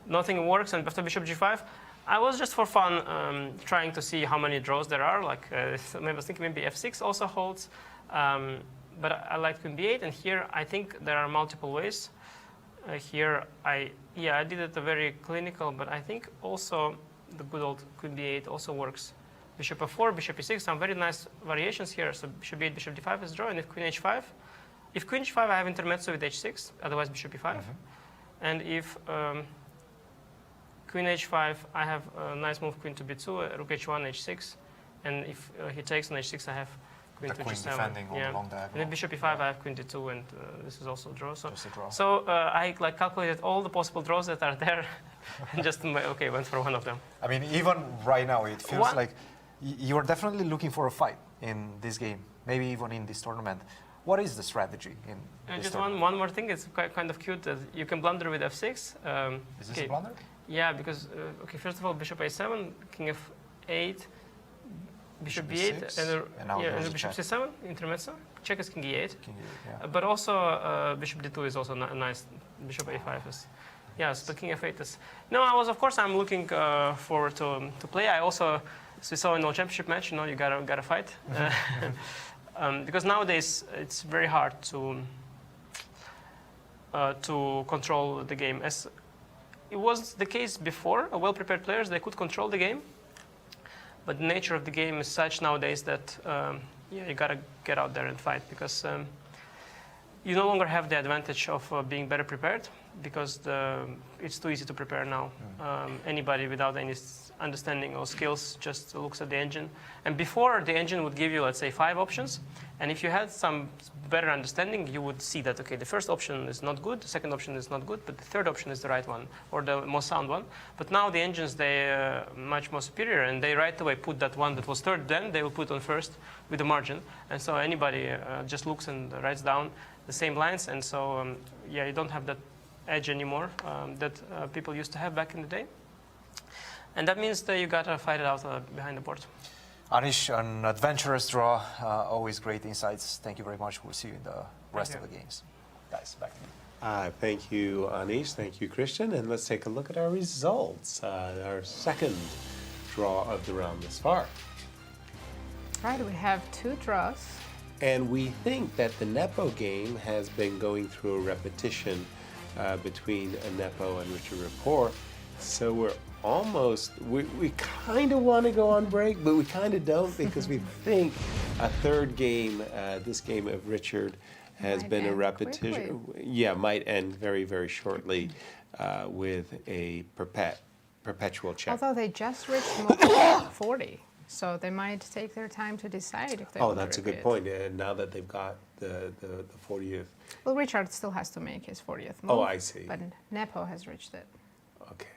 L: nothing works, and after bishop g5, I was just for fun trying to see how many draws there are. Like I was thinking maybe f6 also holds, but I like queen b8, and here I think there are multiple ways. Here I did it a very clinical, but I think also the good old queen b8 also works. Bishop f4, bishop e6, some very nice variations here. So bishop b8, bishop d5 is draw, and if queen h5, I have intermezzo with h6, otherwise bishop e5. And if queen h5, I have a nice move, queen to b2, rook h1, h6. And if he takes on h6, I have queen to g7.
H: Defending on the long diagonal.
L: And then bishop e5, I have queen d2, and this is also a draw. So,
H: just a draw.
L: So I calculated all the possible draws that are there, and just went for one of them.
H: I mean, even right now, it feels like you are definitely looking for a fight in this game, maybe even in this tournament. What is the strategy in this
L: just
H: tournament?
L: one more thing, it's kind of cute that you can blunder with f6.
H: Is this a blunder?
L: Yeah, because, okay, first of all, bishop a7, king f8, bishop b8, and bishop c7, intermezzo. Check is king e8. But also, bishop d2 is also nice. Bishop a5 is, yes, but king f8 is. No, of course, I'm looking forward to play. I also, as we saw in the championship match, you know, you gotta fight. Because nowadays, it's very hard to control the game. As it was the case before, well-prepared players, they could control the game. But the nature of the game is such nowadays that you gotta get out there and fight, because you no longer have the advantage of being better prepared, because it's too easy to prepare now. Anybody without any understanding or skills just looks at the engine. And before, the engine would give you, let's say, 5 options. And if you had some better understanding, you would see that, okay, the first option is not good, the second option is not good, but the third option is the right one, or the most sound one. But now the engines, they're much more superior, and they right away put that one that was third, then they will put on first with the margin. And so anybody just looks and writes down the same lines. And so, yeah, you don't have that edge anymore that people used to have back in the day. And that means that you gotta fight it out behind the board.
H: Anish, an adventurous draw, always great insights. Thank you very much. We'll see you in the rest of the games. Guys, back to you.
D: Thank you, Anish. Thank you, Cristian. And let's take a look at our results. Our second draw of the round thus far.
C: Right, we have 2 draws.
D: And we think that the Nepo game has been going through a repetition between Nepo and Richard Rapport. So we're almost, we kind of want to go on break, but we kind of don't, because we think a third game, this game of Richard, has been a repetition.
C: Quickly.
D: Yeah, might end very, very shortly with a perpetual check.
C: Although they just reached move 40, so they might take their time to decide if they want to
D: that's a good
C: repeat.
D: point. And now that they've got the 40th.
C: Well, Richard still has to make his 40th move.
D: Oh, I see.
C: But Nepo has reached it.
D: Okay.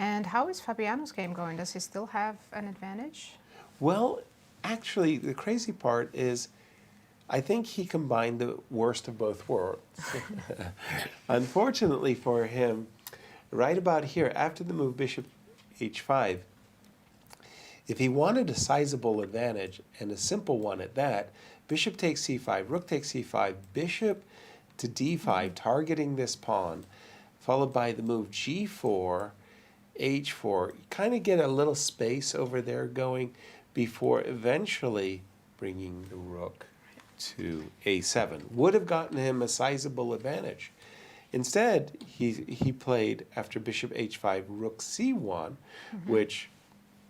C: And how is Fabiano's game going? Does he still have an advantage?
D: Well, actually, the crazy part is I think he combined the worst of both worlds. Unfortunately for him, right about here, after the move bishop h5, if he wanted a sizable advantage, and a simple one at that, bishop takes c5, rook takes c5, bishop to d5, targeting this pawn, followed by the move g4, h4. You kind of get a little space over there going before eventually bringing the rook to a7. Would have gotten him a sizable advantage. Instead, he played, after bishop h5, rook c1, which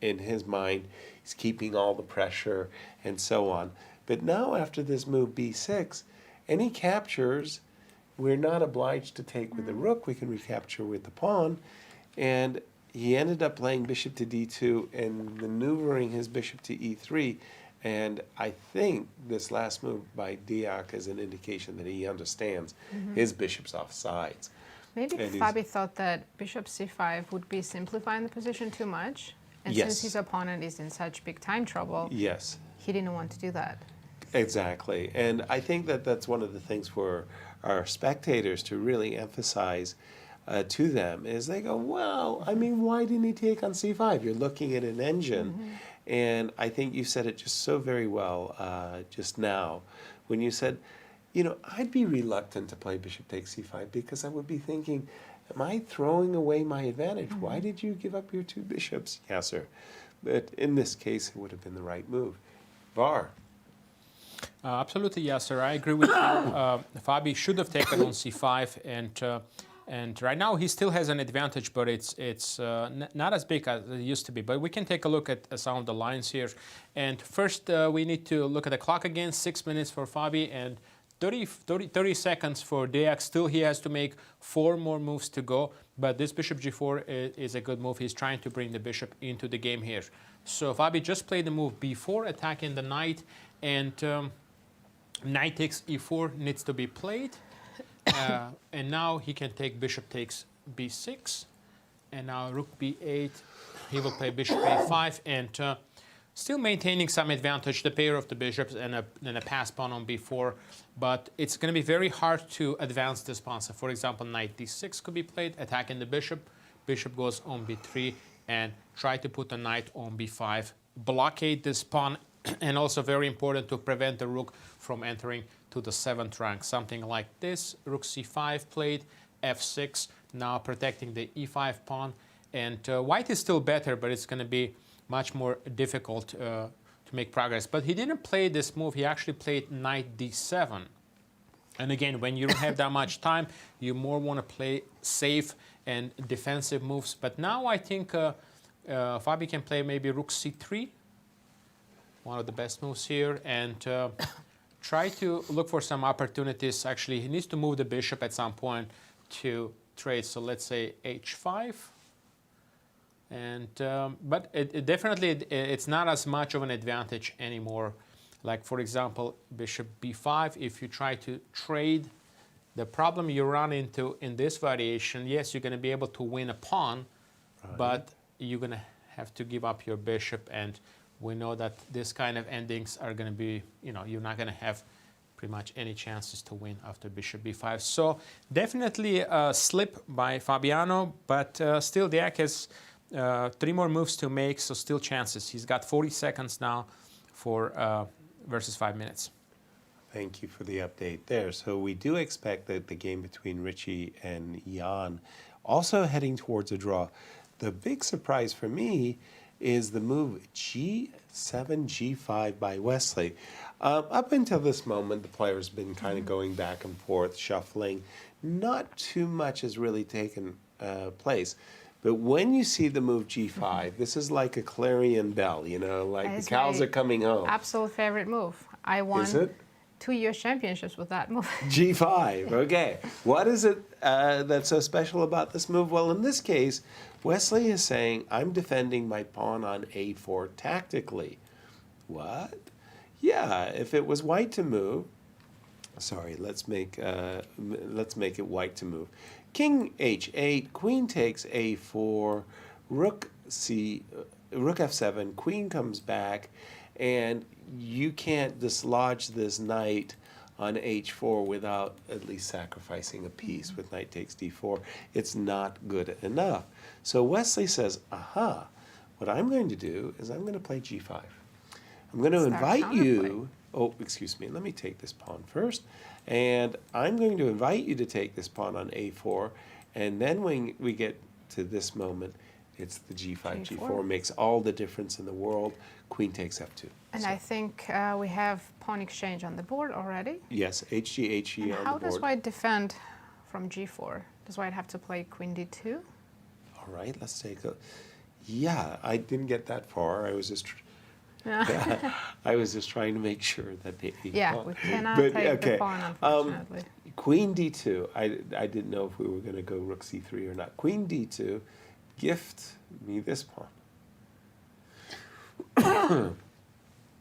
D: in his mind, he's keeping all the pressure and so on. But now after this move b6, any captures, we're not obliged to take with the rook. We can recapture with the pawn. And he ended up playing bishop to d2 and maneuvering his bishop to e3. And I think this last move by Deac is an indication that he understands his bishop's off sides.
C: Maybe Fabi thought that bishop c5 would be simplifying the position too much. And
D: Yes.
C: since his opponent is in such big time trouble,
D: Yes.
C: he didn't want to do that.
D: Exactly. And I think that that's one of the things for our spectators to really emphasize to them is they go, well, I mean, why didn't he take on c5? You're looking at an engine. And I think you said it just so very well just now when you said, you know, I'd be reluctant to play bishop takes c5 because I would be thinking, am I throwing away my advantage? Why did you give up your 2 bishops, Yasser? But in this case, it would have been the right move. Var.
E: Absolutely, Yasser. I agree with you. Fabi should have taken on c5, and right now he still has an advantage, but it's not as big as it used to be. But we can take a look at some of the lines here. And first, we need to look at the clock again. 6 minutes for Fabi and 30 seconds for Deac. Still, he has to make 4 more moves to go. But this bishop g4 is a good move. He's trying to bring the bishop into the game here. So Fabi just played the move b4, attacking the knight, and knight takes e4 needs to be played. And now he can take bishop takes b6, and now rook b8. He will play bishop a5, and still maintaining some advantage, the pair of the bishops and a pass pawn on b4. But it's going to be very hard to advance this pawn. So, for example, knight d6 could be played, attacking the bishop. bishop goes on b3, and try to put a knight on b5, blockade this pawn, and also very important to prevent the rook from entering to the 7th rank. Something like this, rook c5 played, f6, now protecting the e5 pawn. And white is still better, but it's going to be much more difficult to make progress. But he didn't play this move. He actually played knight d7. And again, when you don't have that much time, you more want to play safe and defensive moves. But now I think Fabi can play maybe rook c3, one of the best moves here, and try to look for some opportunities. Actually, he needs to move the bishop at some point to trade. So let's say h5. And but it definitely it's not as much of an advantage anymore. Like, for example, bishop b5, if you try to trade, the problem you run into in this variation, yes, you're going to be able to win a pawn, but you're going to have to give up your bishop, and we know that this kind of endings are going to be, you're not going to have pretty much any chances to win after bishop b5. So definitely a slip by Fabiano, but still Deac has 3 more moves to make, so still chances. He's got 40 seconds now for versus 5 minutes.
D: Thank you for the update there. So we do expect that the game between Richie and Jan also heading towards a draw. The big surprise for me is the move g7, g5 by Wesley. Up until this moment, the player's been kind of going back and forth, shuffling. Not too much has really taken place. But when you see the move g5, this is like a clarion bell, like the cows are coming home.
C: Absolute favorite move. I won
D: Is it?
C: 2 US championships with that move.
D: g5, okay. What is it that's so special about this move? Well, in this case, Wesley is saying, I'm defending my pawn on a4 tactically. What? Yeah, if it was white to move, sorry, let's make it white to move. King h8, queen takes a4, rook f7, queen comes back, and you can't dislodge this knight on h4 without at least sacrificing a piece with knight takes d4. It's not good enough. So Wesley says, aha, what I'm going to do is I'm going to play g5. I'm going to invite you, excuse me, let me take this pawn first. And I'm going to invite you to take this pawn on a4, and then when we get to this moment, it's the g5, g4 makes all the difference in the world. Queen takes f2.
C: And I think we have pawn exchange on the board already.
D: Yes, hg, hg on the board.
C: How does white defend from g4? Does white have to play queen d2?
D: All right, let's take a... Yeah, I didn't get that far. I was just... I was just trying to make sure that they...
C: Yeah, we cannot take the pawn, unfortunately.
D: Queen d2. I didn't know if we were going to go rook c3 or not. Queen d2, gift me this pawn.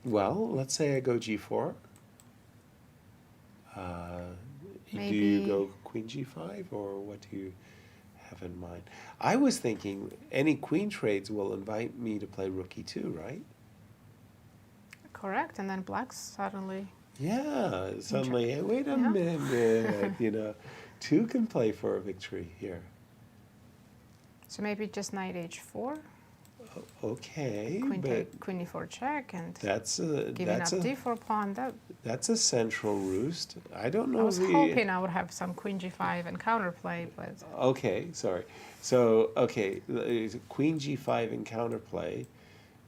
D: Well, let's say I go g4. Do you go queen g5, or what do you have in mind? I was thinking any queen trades will invite me to play rook e2, right?
C: Correct, and then black's suddenly...
D: Yeah, suddenly, hey, wait a minute, 2 can play for a victory here.
C: So maybe just knight h4?
D: Okay,
C: queen e4 check, and
D: giving
C: up d4 pawn.
D: That's a central roost. I don't know.
C: I was hoping I would have some queen g5 and counterplay, but...
D: Okay, sorry. So, queen g5 in counterplay,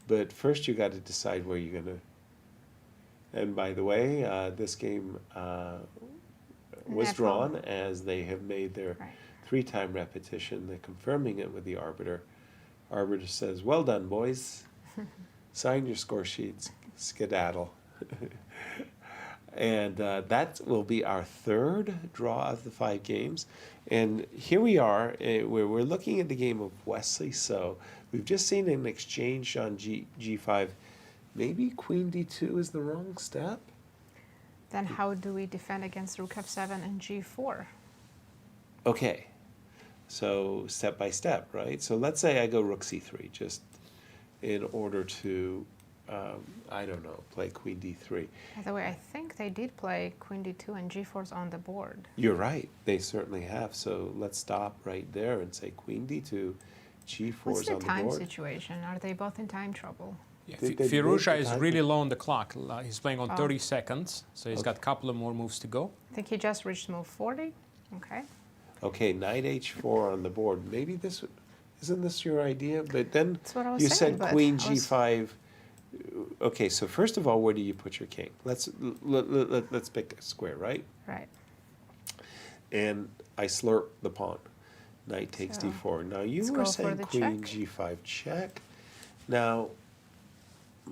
D: but first you got to decide where you're going to... And by the way, this game was drawn as they have made their 3-time repetition. They're confirming it with the arbiter. Arbiter says, well done, boys. Sign your score sheets. Skedaddle. And that will be our 3rd draw of the 5 games. And here we are, where we're looking at the game of Wesley So. We've just seen an exchange on g5. Maybe queen d2 is the wrong step?
C: Then how do we defend against rook f7 and g4?
D: Okay, so step by step, right? So let's say I go rook c3, just in order to I don't know, play queen d3.
C: By the way, I think they did play queen d2 and g4's on the board.
D: You're right, they certainly have. So let's stop right there and say queen d2, g4's
C: What's the
D: on the
C: time
D: board.
C: situation? Are they both in time trouble?
E: Yeah,
D: They
E: Firouzja
D: the
E: is
D: time
E: really low on the clock. He's playing on
C: Oh.
E: 30 seconds, so he's got a couple of more moves to go.
C: I think he just reached move 40. Okay.
D: Okay, knight h4 on the board. Maybe this, isn't this your idea? But then
C: That's what I was
D: you
C: saying,
D: said
C: but
D: queen
C: I was-
D: g5. Okay, so first of all, where do you put your king? Let's pick a square, right?
C: Right.
D: And I slurp the pawn. Knight takes
C: So,
D: d4. Now you
C: let's
D: were
C: go for
D: saying
C: the
D: queen
C: check.
D: g5 check. Now,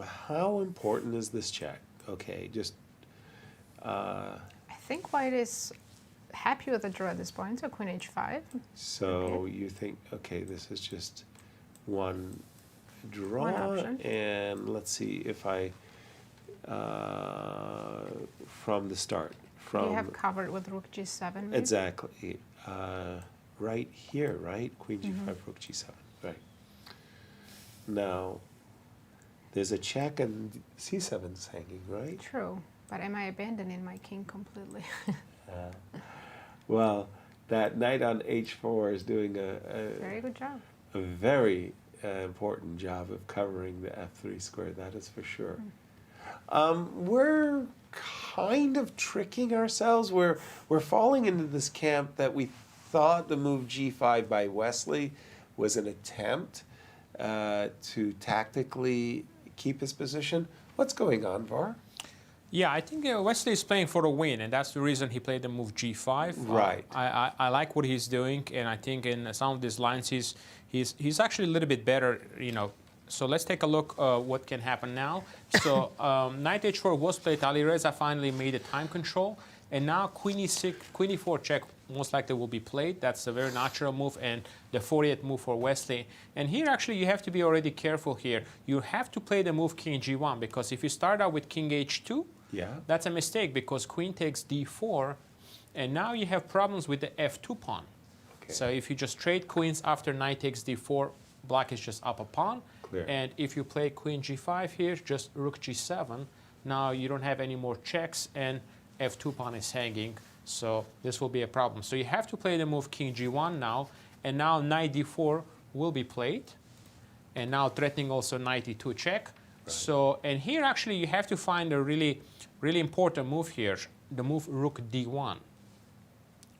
D: how important is this check? Okay, just
C: I think white is happy with the draw at this point, so queen h5.
D: so you think, okay, this is just one draw,
C: One option.
D: and let's see if I from the start from
C: You have covered with rook g7. Maybe?
D: exactly right here, right? Queen g5,
C: Mm-hmm.
D: rook g7, right? Now there's a check and c7's hanging, right?
C: True, but am I abandoning my king completely?
D: Well, that knight on h4 is doing
C: Very good job.
D: a very important job of covering the f3 square, that is for sure. We're kind of tricking ourselves. We're falling into this camp that we thought the move g5 by Wesley was an attempt to tactically keep his position. What's going on, Var?
E: Yeah, I think Wesley is playing for a win, and that's the reason he played the move g5.
D: Right.
E: I like what he's doing, and I think in some of these lines he's actually a little bit better, you know. So let's take a look what can happen now. So knight h4 was played. Alireza finally made a time control, and now queen e6, queen e4 check most likely will be played. That's a very natural move, and the 40th move for Wesley. And here actually you have to be already careful here. You have to play the move king g1, because if you start out with king h2,
D: yeah,
E: that's a mistake, because queen takes d4, and now you have problems with the f2 pawn.
D: Okay.
E: So if you just trade queens after knight takes d4, black is just up a pawn.
D: Clear.
E: And if you play queen g5 here, just rook g7, now you don't have any more checks, and f2 pawn is hanging, so this will be a problem. So you have to play the move king g1 now, and now knight d4 will be played, and now threatening also knight e2 check. Right. So, and here actually you have to find a really important move here, the move rook d1.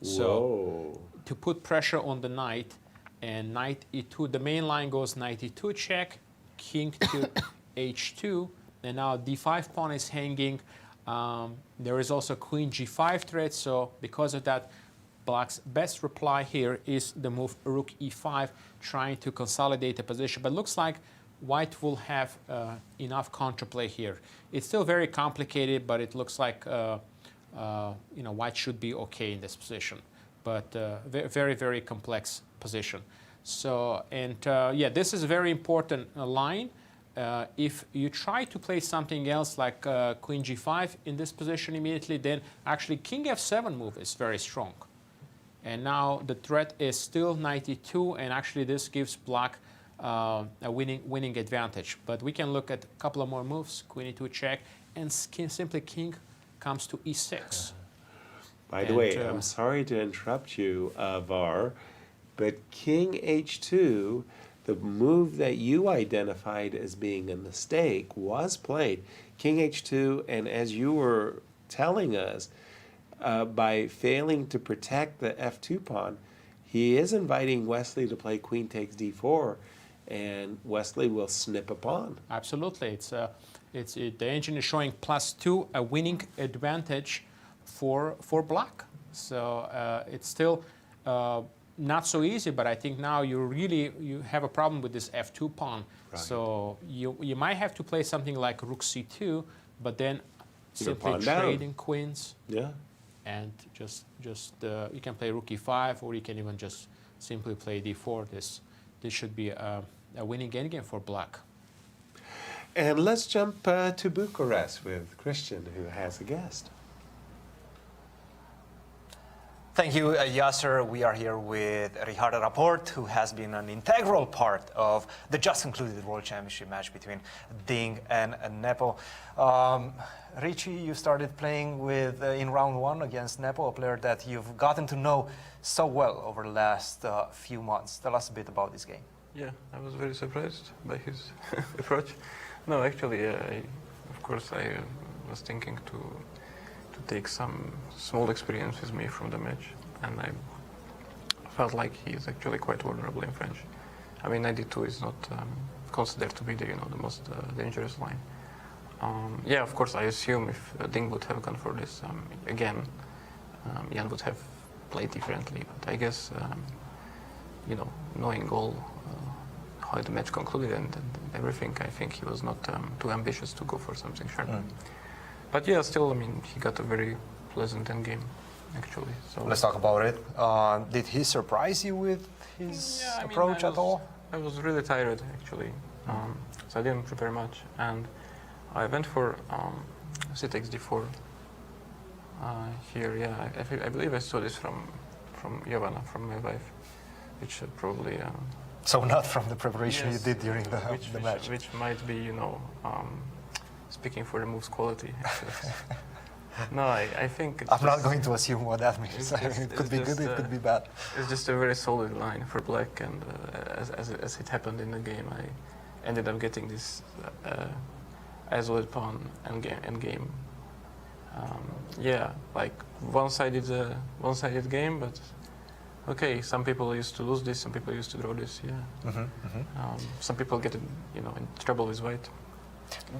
E: So to put pressure on the knight, and knight e2, the main line goes knight e2 check, king to h2, and now d5 pawn is hanging. There is also queen g5 threat, so because of that, black's best reply here is the move rook e5, trying to consolidate the position. But looks like white will have enough counterplay here. It's still very complicated, but it looks like you know, white should be okay in this position. But very, very complex position. So, and yeah, this is a very important line. If you try to play something else like queen g5 in this position immediately, then actually king f7 move is very strong. And now the threat is still knight e2, and actually this gives black a winning advantage. But we can look at a couple of more moves, queen e2 check, and simply king comes to e6.
D: By the way, I'm sorry to interrupt you, Var, but king h2, the move that you identified as being a mistake, was played. King h2, and as you were telling us, by failing to protect the f2 pawn, he is inviting Wesley to play queen takes d4, and Wesley will snip a pawn.
E: Absolutely. The engine is showing +2, a winning advantage for black. So it's still not so easy, but I think now you have a problem with this f2 pawn. Right. So you might have to play something like rook c2, but then simply trading queens.
D: Yeah.
E: And just you can play rook e5, or you can even just simply play d4. This should be a winning endgame for black.
D: And let's jump to Bucharest with Cristian, who has a guest.
H: Thank you, Yasser. We are here with Richard Rapport, who has been an integral part of the just concluded World Championship match between Ding and Nepo. Richie, you started playing with in round one against Nepo, a player that you've gotten to know so well over the last few months. Tell us a bit about this game.
Q: Yeah, I was very surprised by his approach. No, actually, of course, I was thinking to take some small experience with me from the match, and I felt like he is actually quite vulnerable in French. I mean, 92 is not considered to be the most dangerous line. Yeah, of course, I assume if Ding would have gone for this again, Jan would have played differently. But I guess, knowing all how the match concluded and everything, I think he was not too ambitious to go for something sharp. But yeah, still, I mean, he got a very pleasant endgame, actually. So
H: let's talk about it. Did he surprise you with his approach at all?
Q: I was really tired, actually, so I didn't prepare much, and I went for c-takes d4 here. Yeah, I believe I saw this from Giovanna, from my wife, which probably.
H: So not from the preparation you did during the match.
Q: Which might be, speaking for the move's quality. No, I think.
H: I'm not going to assume what that means. It could be good, it could be bad.
Q: It's just a very solid line for black, and as it happened in the game, I ended up getting this isolated pawn endgame. Yeah, like one-sided game, but okay. Some people used to lose this, some people used to draw this. Yeah. Some people get in trouble with white.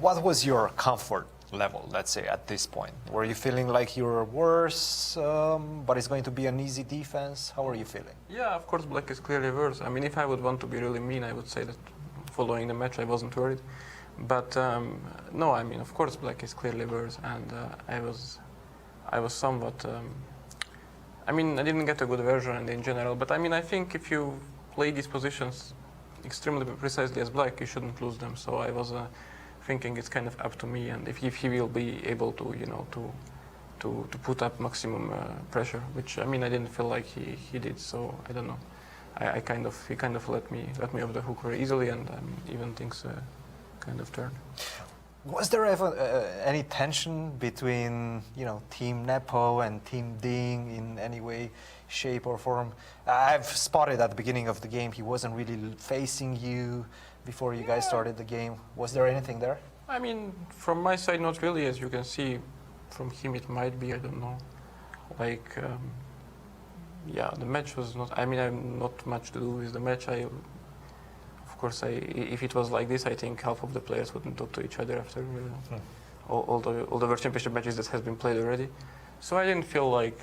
H: What was your comfort level, let's say, at this point? Were you feeling like you're worse, but it's going to be an easy defense? How are you feeling?
Q: Yeah, of course, black is clearly worse. I mean, if I would want to be really mean, I would say that following the match, I wasn't worried. But no, I mean, of course, black is clearly worse, and I was somewhat. I mean, I didn't get a good version in general, but I mean, I think if you play these positions extremely precisely as black, you shouldn't lose them. So I was thinking it's kind of up to me, and if he will be able to, to put up maximum pressure, which I mean, I didn't feel like he did. So I don't know. He kind of let me off the hook very easily, and even things kind of turned.
H: Was there ever any tension between Team Nepo and Team Ding in any way, shape or form? I've spotted at the beginning of the game he wasn't really facing you before you guys started the game. Was there anything there?
Q: I mean, from my side, not really. As you can see, from him it might be. I don't know. Like, yeah, the match was not. I mean, I have not much to do with the match. Of course, if it was like this, I think half of the players wouldn't talk to each other after all the World Championship matches that has been played already. So I didn't feel like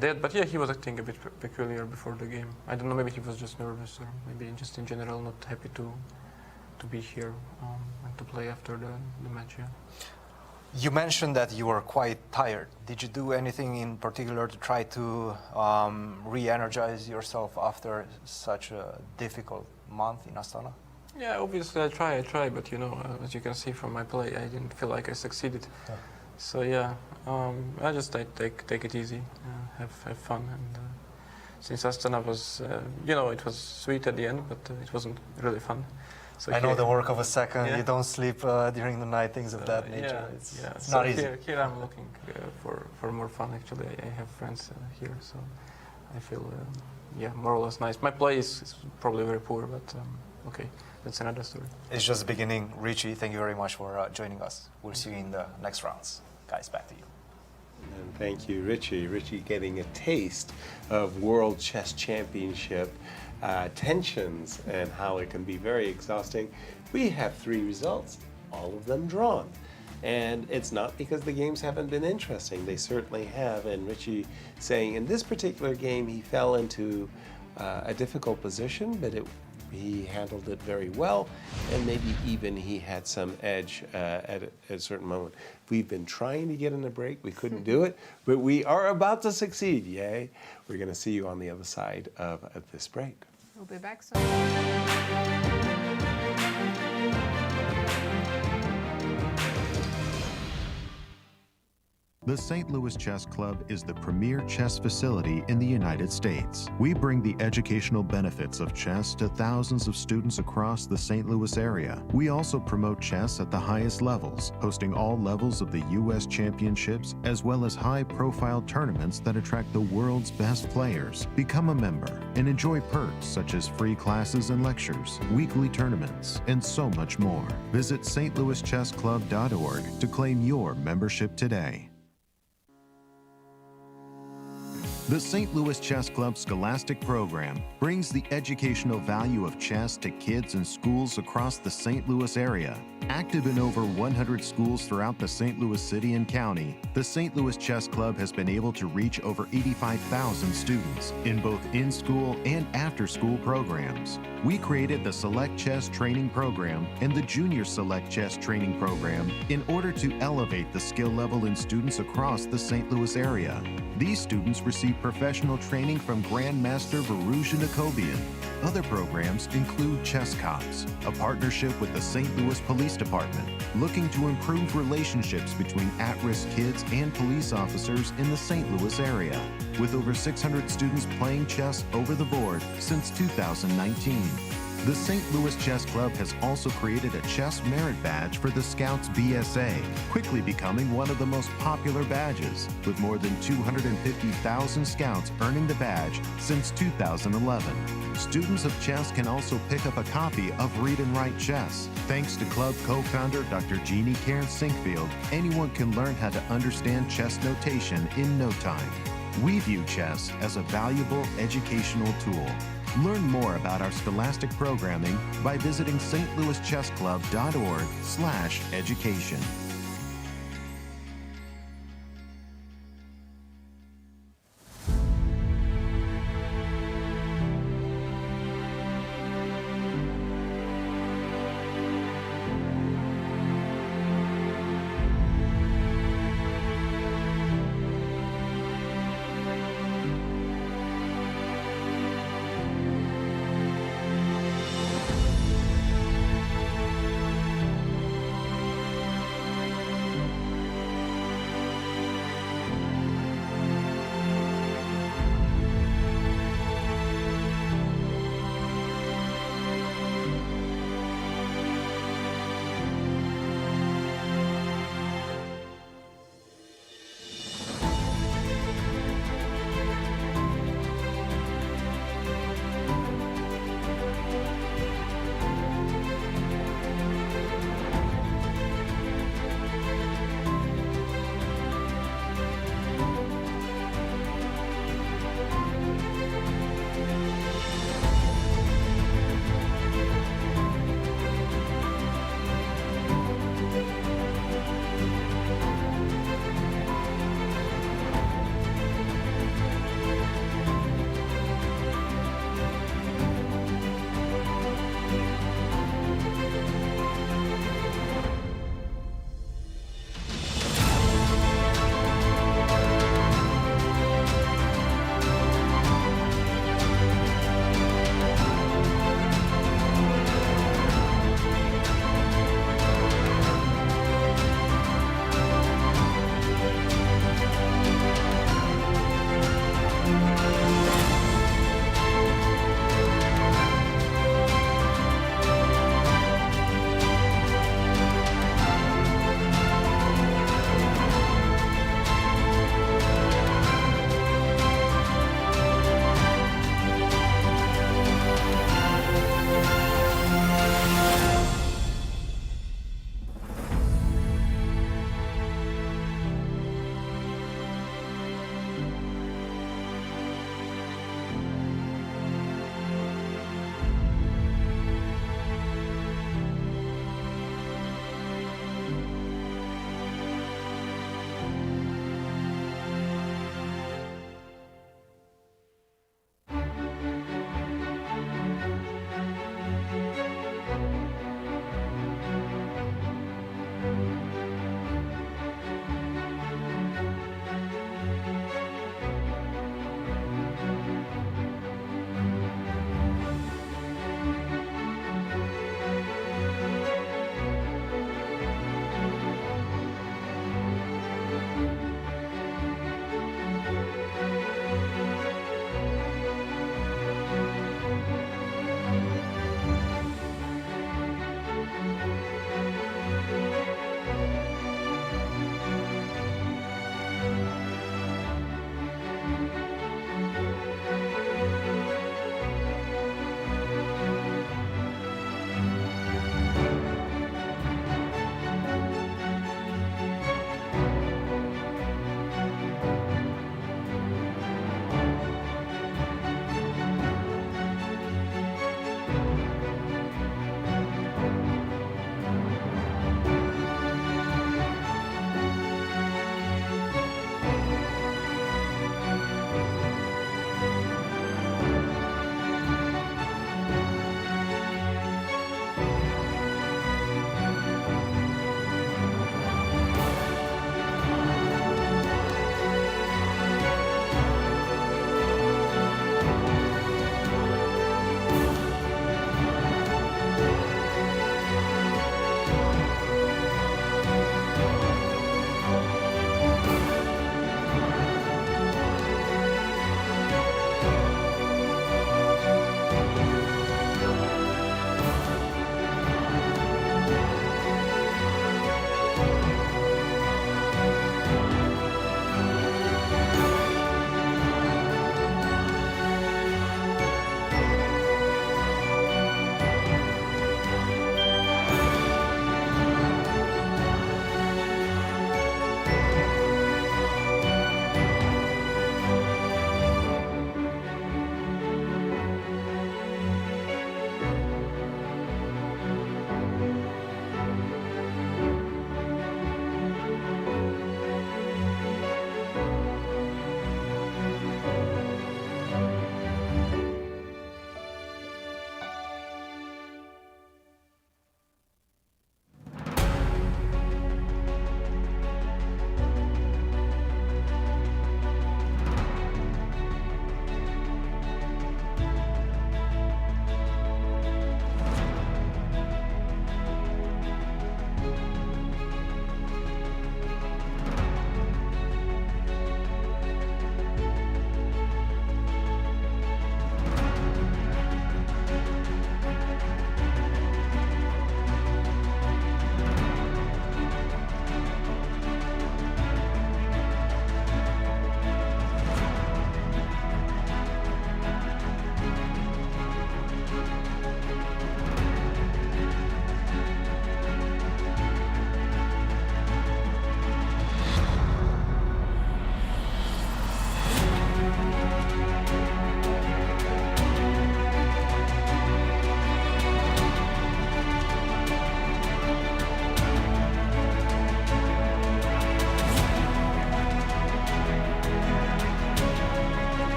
Q: that. But yeah, he was acting a bit peculiar before the game. I don't know. Maybe he was just nervous, or maybe just in general not happy to be here and to play after the match. Yeah.
H: You mentioned that you were quite tired. Did you do anything in particular to try to re-energize yourself after such a difficult month in Astana?
Q: Yeah, obviously I try, but as you can see from my play, I didn't feel like I succeeded. Yeah. So yeah, I just take it easy, have fun, and since Astana was, it was sweet at the end, but it wasn't really fun. So
H: I know the work of a second. Yeah. You don't sleep during the night, things of that nature.
Q: Yeah,
H: it's not easy.
Q: Here I'm looking for more fun. Actually, I have friends here, so I feel more or less nice. My play is probably very poor, but okay, that's another story.
H: It's just the beginning. Richie, thank you very much for joining us. We'll see you in the next rounds. Guys, back to you.
D: And thank you, Richie. Richie getting a taste of World Chess Championship tensions and how it can be very exhausting. We have 3 results, all of them drawn. And it's not because the games haven't been interesting. They certainly have. And Richie saying in this particular game he fell into a difficult position, but he handled it very well, and maybe even he had some edge at a certain moment. We've been trying to get in a break. We couldn't do it, but we are about to succeed. Yay. We're going to see you on the other side of this break.
C: We'll be back soon.
R: The St. Louis Chess Club is the premier chess facility in the United States. We bring the educational benefits of chess to thousands of students across the St. Louis area. We also promote chess at the highest levels, hosting all levels of the U.S. championships as well as high-profile tournaments that attract the world's best players. Become a member and enjoy perks such as free classes and lectures, weekly tournaments, and so much more. Visit stlouischessclub.org to claim your membership today. The St. Louis Chess Club Scholastic program brings the educational value of chess to kids in schools across the St. Louis area. Active in over 100 schools throughout the St. Louis city and county, the St. Louis Chess Club has been able to reach over 85,000 students in both in-school and after-school programs. We created the Select Chess Training Program and the Junior Select Chess Training Program in order to elevate the skill level in students across the St. Louis area. These students receive professional training from Grandmaster Varuzhan Akobian. Other programs include Chess Cops, a partnership with the St. Louis Police Department, looking to improve relationships between at-risk kids and police officers in the St. Louis area, with over 600 students playing chess over the board since 2019. The St. Louis Chess Club has also created a Chess Merit Badge for the Scouts BSA, quickly becoming one of the most popular badges, with more than 250,000 Scouts earning the badge since 2011. Students of chess can also pick up a copy of Read and Write Chess. Thanks to club co-founder Dr. Jeannie Karen Sinkfield, anyone can learn how to understand chess notation in no time. We view chess as a valuable educational tool. Learn more about our Scholastic programming by visiting stlouischesskclub.org/education.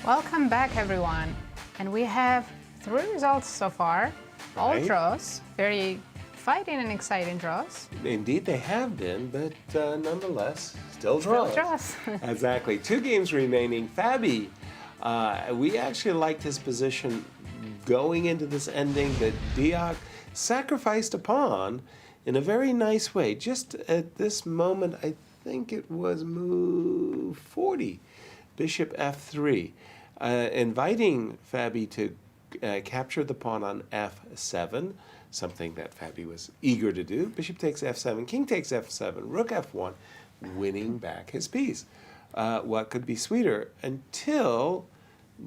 C: Welcome back, everyone. And we have 3 results so far, all
D: Right.
C: draws, very fighting and exciting draws.
D: Indeed, they have been, but nonetheless, still draws.
C: Still draws.
D: Exactly. 2 games remaining. Fabi, we actually liked his position going into this ending, that Deac sacrificed a pawn in a very nice way. Just at this moment, I think it was move 40, bishop f3, inviting Fabi to capture the pawn on f7, something that Fabi was eager to do. Bishop takes f7, king takes f7, rook f1, winning back his piece. What could be sweeter? Until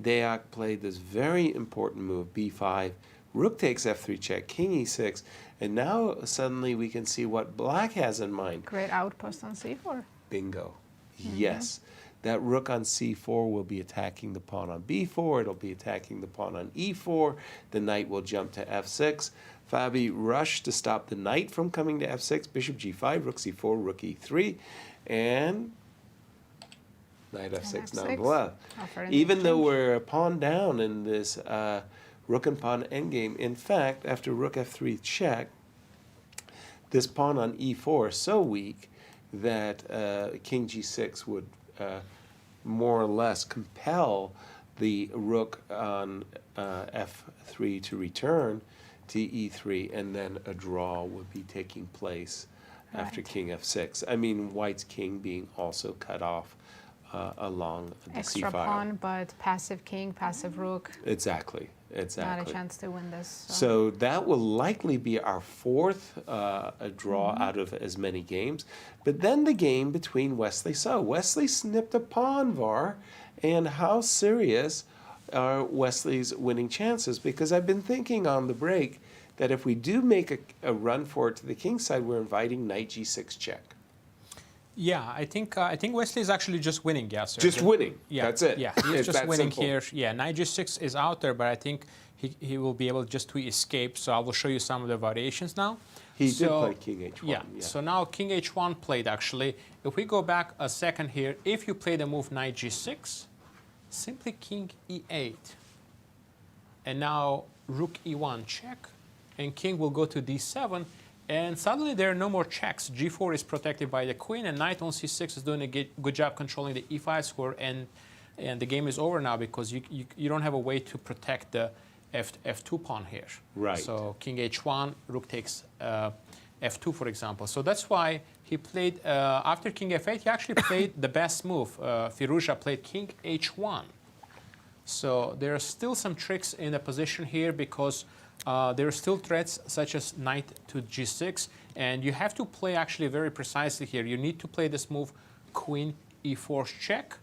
D: Deac played this very important move, b5, rook takes f3 check, king e6, and now suddenly we can see what black has in mind.
C: Great outpost on c4.
D: Bingo. Yes. That rook on c4 will be attacking the pawn on b4. It'll be attacking the pawn on e4. The knight will jump to f6. Fabi rushed to stop the knight from coming to f6. Bishop g5, rook c4, rook e3. And knight f6 nonetheless. Even though we're a pawn down in this rook and pawn endgame, in fact, after rook f3 check, this pawn on e4 is so weak that king g6 would more or less compel the rook on f3 to return to e3, and then a draw would be taking place after king f6. I mean, white's king being also cut off along the
C: Extra
D: c file.
C: pawn, but passive king, passive rook.
D: Exactly.
C: Not a chance to win this.
D: So that will likely be our 4th draw out of as many games. But then the game between Wesley So. Wesley snipped a pawn, Var, and how serious are Wesley's winning chances? Because I've been thinking on the break that if we do make a run for it to the king's side, we're inviting knight g6 check.
E: Yeah, I think Wesley is actually just winning, Yasser.
D: Just winning.
E: Yeah,
D: That's it.
E: Yeah, he's
D: It's
E: just
D: that
E: winning
D: simple.
E: here. Yeah, knight g6 is out there, but I think he will be able just to escape. So I will show you some of the variations now.
D: He did play king h1.
E: Yeah. So now king h1 played actually. If we go back a second here, if you play the move knight g6, simply king e8, and now rook e1 check, and king will go to d7. And suddenly there are no more checks. g4 is protected by the queen, and knight on c6 is doing a good job controlling the e5 square, and the game is over now because you don't have a way to protect the f2 pawn here.
D: Right.
E: So king h1, rook takes f2, for example. So that's why he played, after king f8, he actually played the best move. Firouzja played king h1. So there are still some tricks in the position here because there are still threats such as knight to g6, and you have to play actually very precisely here. You need to play this move queen e4 check,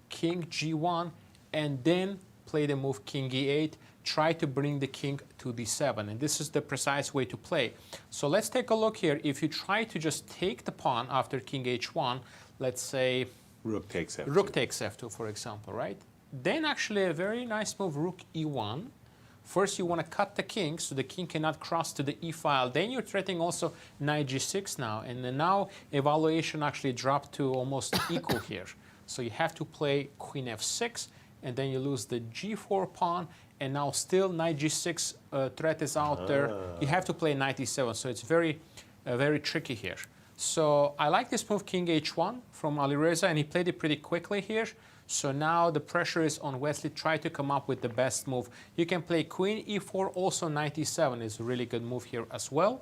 E: king g1, and then play the move king e8. Try to bring the king to d7, and this is the precise way to play. So let's take a look here. If you try to just take the pawn after king h1, let's say
D: rook takes f2.
E: Rook takes f2, for example, right? Then actually a very nice move, rook e1. First, you want to cut the king so the king cannot cross to the e file. Then you're threatening also knight g6 now. And then now evaluation actually dropped to almost equal here. So you have to play queen f6, and then you lose the g4 pawn. And now still knight g6 threat is out there. You have to play knight e7. So it's very, very tricky here. So I like this move, king h1 from Alireza, and he played it pretty quickly here. So now the pressure is on Wesley. Try to come up with the best move. You can play queen e4, also knight e7 is a really good move here as well.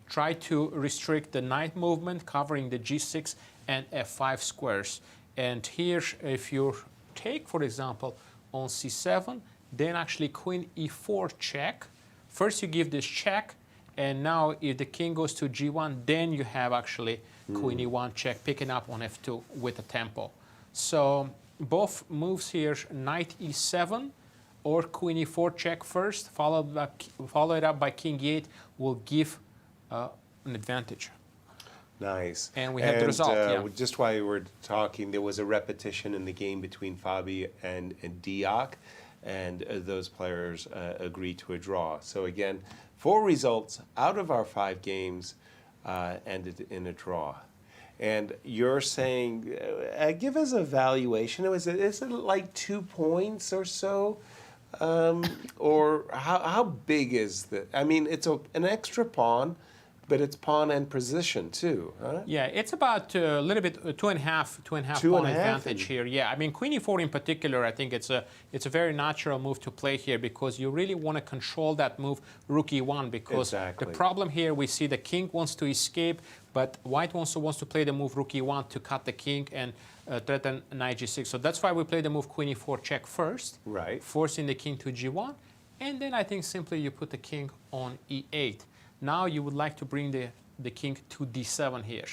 E: Try to restrict the knight movement, covering the g6 and f5 squares. And here, if you take, for example, on c7, then actually queen e4 check. First you give this check, and now if the king goes to g1, then you have actually queen e1 check, picking up on f2 with a tempo. So both moves here, knight e7 or queen e4 check first, followed it up by king e8, will give an advantage.
D: Nice.
E: And we have the result, yeah.
D: Just while you were talking, there was a repetition in the game between Fabi and Deac, and those players agreed to a draw. So again, 4 results out of our 5 games ended in a draw. And you're saying, give us a valuation. Is it like 2 points or so? Or how big is the? I mean, it's an extra pawn, but it's pawn and position too, huh?
E: Yeah, it's about a little bit two and a half pawn advantage here. Yeah, I mean Queen E4 in particular, I think it's a very natural move to play here because you really want to control that move Rook E1 because the problem here we see the king wants to escape, but White also wants to play the move Rook E1 to cut the king and threaten Knight G6. So that's why we play the move Queen E4 check first,
D: right?
E: Forcing the king to G1, and then I think simply you put the king on E8. Now you would like to bring the king to D7 here.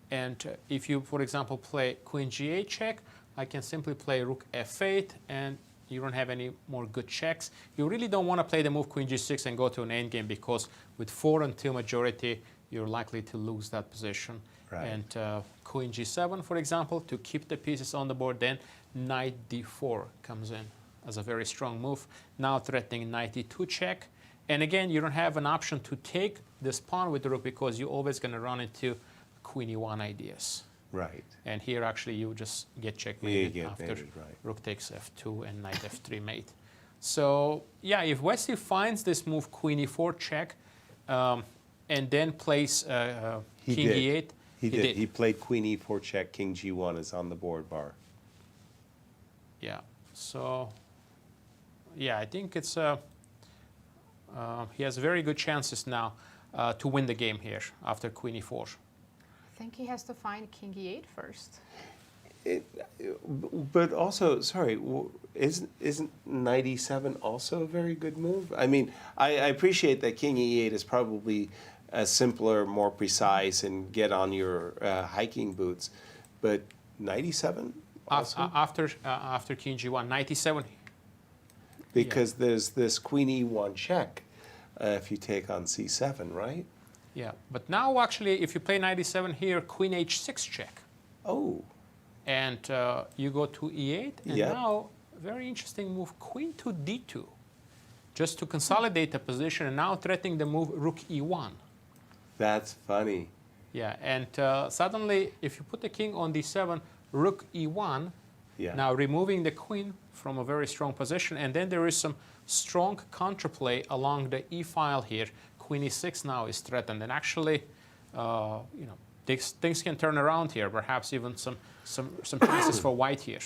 E: And if you, for example, play Queen G8 check, I can simply play Rook F8 and you don't have any more good checks. You really don't want to play the move Queen G6 and go to an endgame because with 4 and 2 majority, you're likely to lose that position.
D: Right.
E: And Queen G7, for example, to keep the pieces on the board, then Knight D4 comes in as a very strong move. Now threatening Knight E2 check. And again, you don't have an option to take this pawn with the rook because you're always going to run into Queen E1 ideas.
D: Right.
E: And here, actually, you just get checkmated after rook takes F2 and Knight F3 mate. So, yeah, if Wesley finds this move Queen E4 check and then plays King E8,
D: he did. He played Queen E4 check, King G1 is on the board bar.
E: Yeah. So, yeah, I think it's he has very good chances now to win the game here after Queen E4.
C: I think he has to find King E8 first.
D: But also, sorry, isn't Knight E7 also a very good move? I mean, I appreciate that King E8 is probably simpler, more precise, and get on your hiking boots, but Knight E7 also?
E: After King G1, Knight E7.
D: Because there's this Queen E1 check if you take on C7, right?
E: Yeah, but now actually, if you play Knight E7 here, Queen H6 check.
D: Oh.
E: And you go to E8, and now, very interesting move, Queen to D2, just to consolidate the position, and now threatening the move Rook E1.
D: That's funny.
E: Yeah, and suddenly, if you put the king on D7, Rook E1, now removing the queen from a very strong position, and then there is some strong counterplay along the E file here. Queen E6 now is threatened, and actually, you know, things can turn around here. Perhaps even some chances for White here.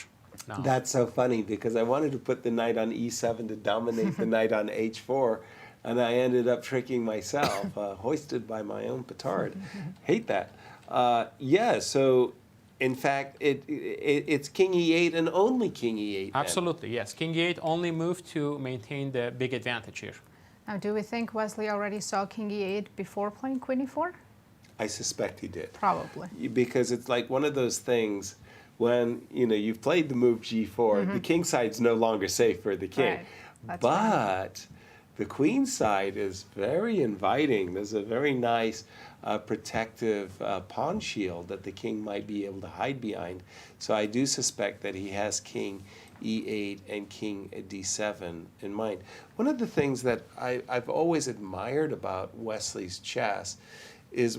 E: Now.
D: That's so funny because I wanted to put the knight on E7 to dominate the knight on H4, and I ended up tricking myself, hoisted by my own petard. Hate that. Yeah. So. In fact, it's King E8 and only King E8.
E: Absolutely, yes. King E8 only moved to maintain the big advantage here.
C: Now, do we think Wesley already saw King E8 before playing Queen E4?
D: I suspect he did.
C: Probably.
D: Because it's like one of those things when, you know, you've played the move G4, the king side's no longer safe for the king.
C: Right.
D: But the queen side is very inviting. There's a very nice protective pawn shield that the king might be able to hide behind. So I do suspect that he has King E8 and King D7 in mind. One of the things that I've always admired about Wesley's chess is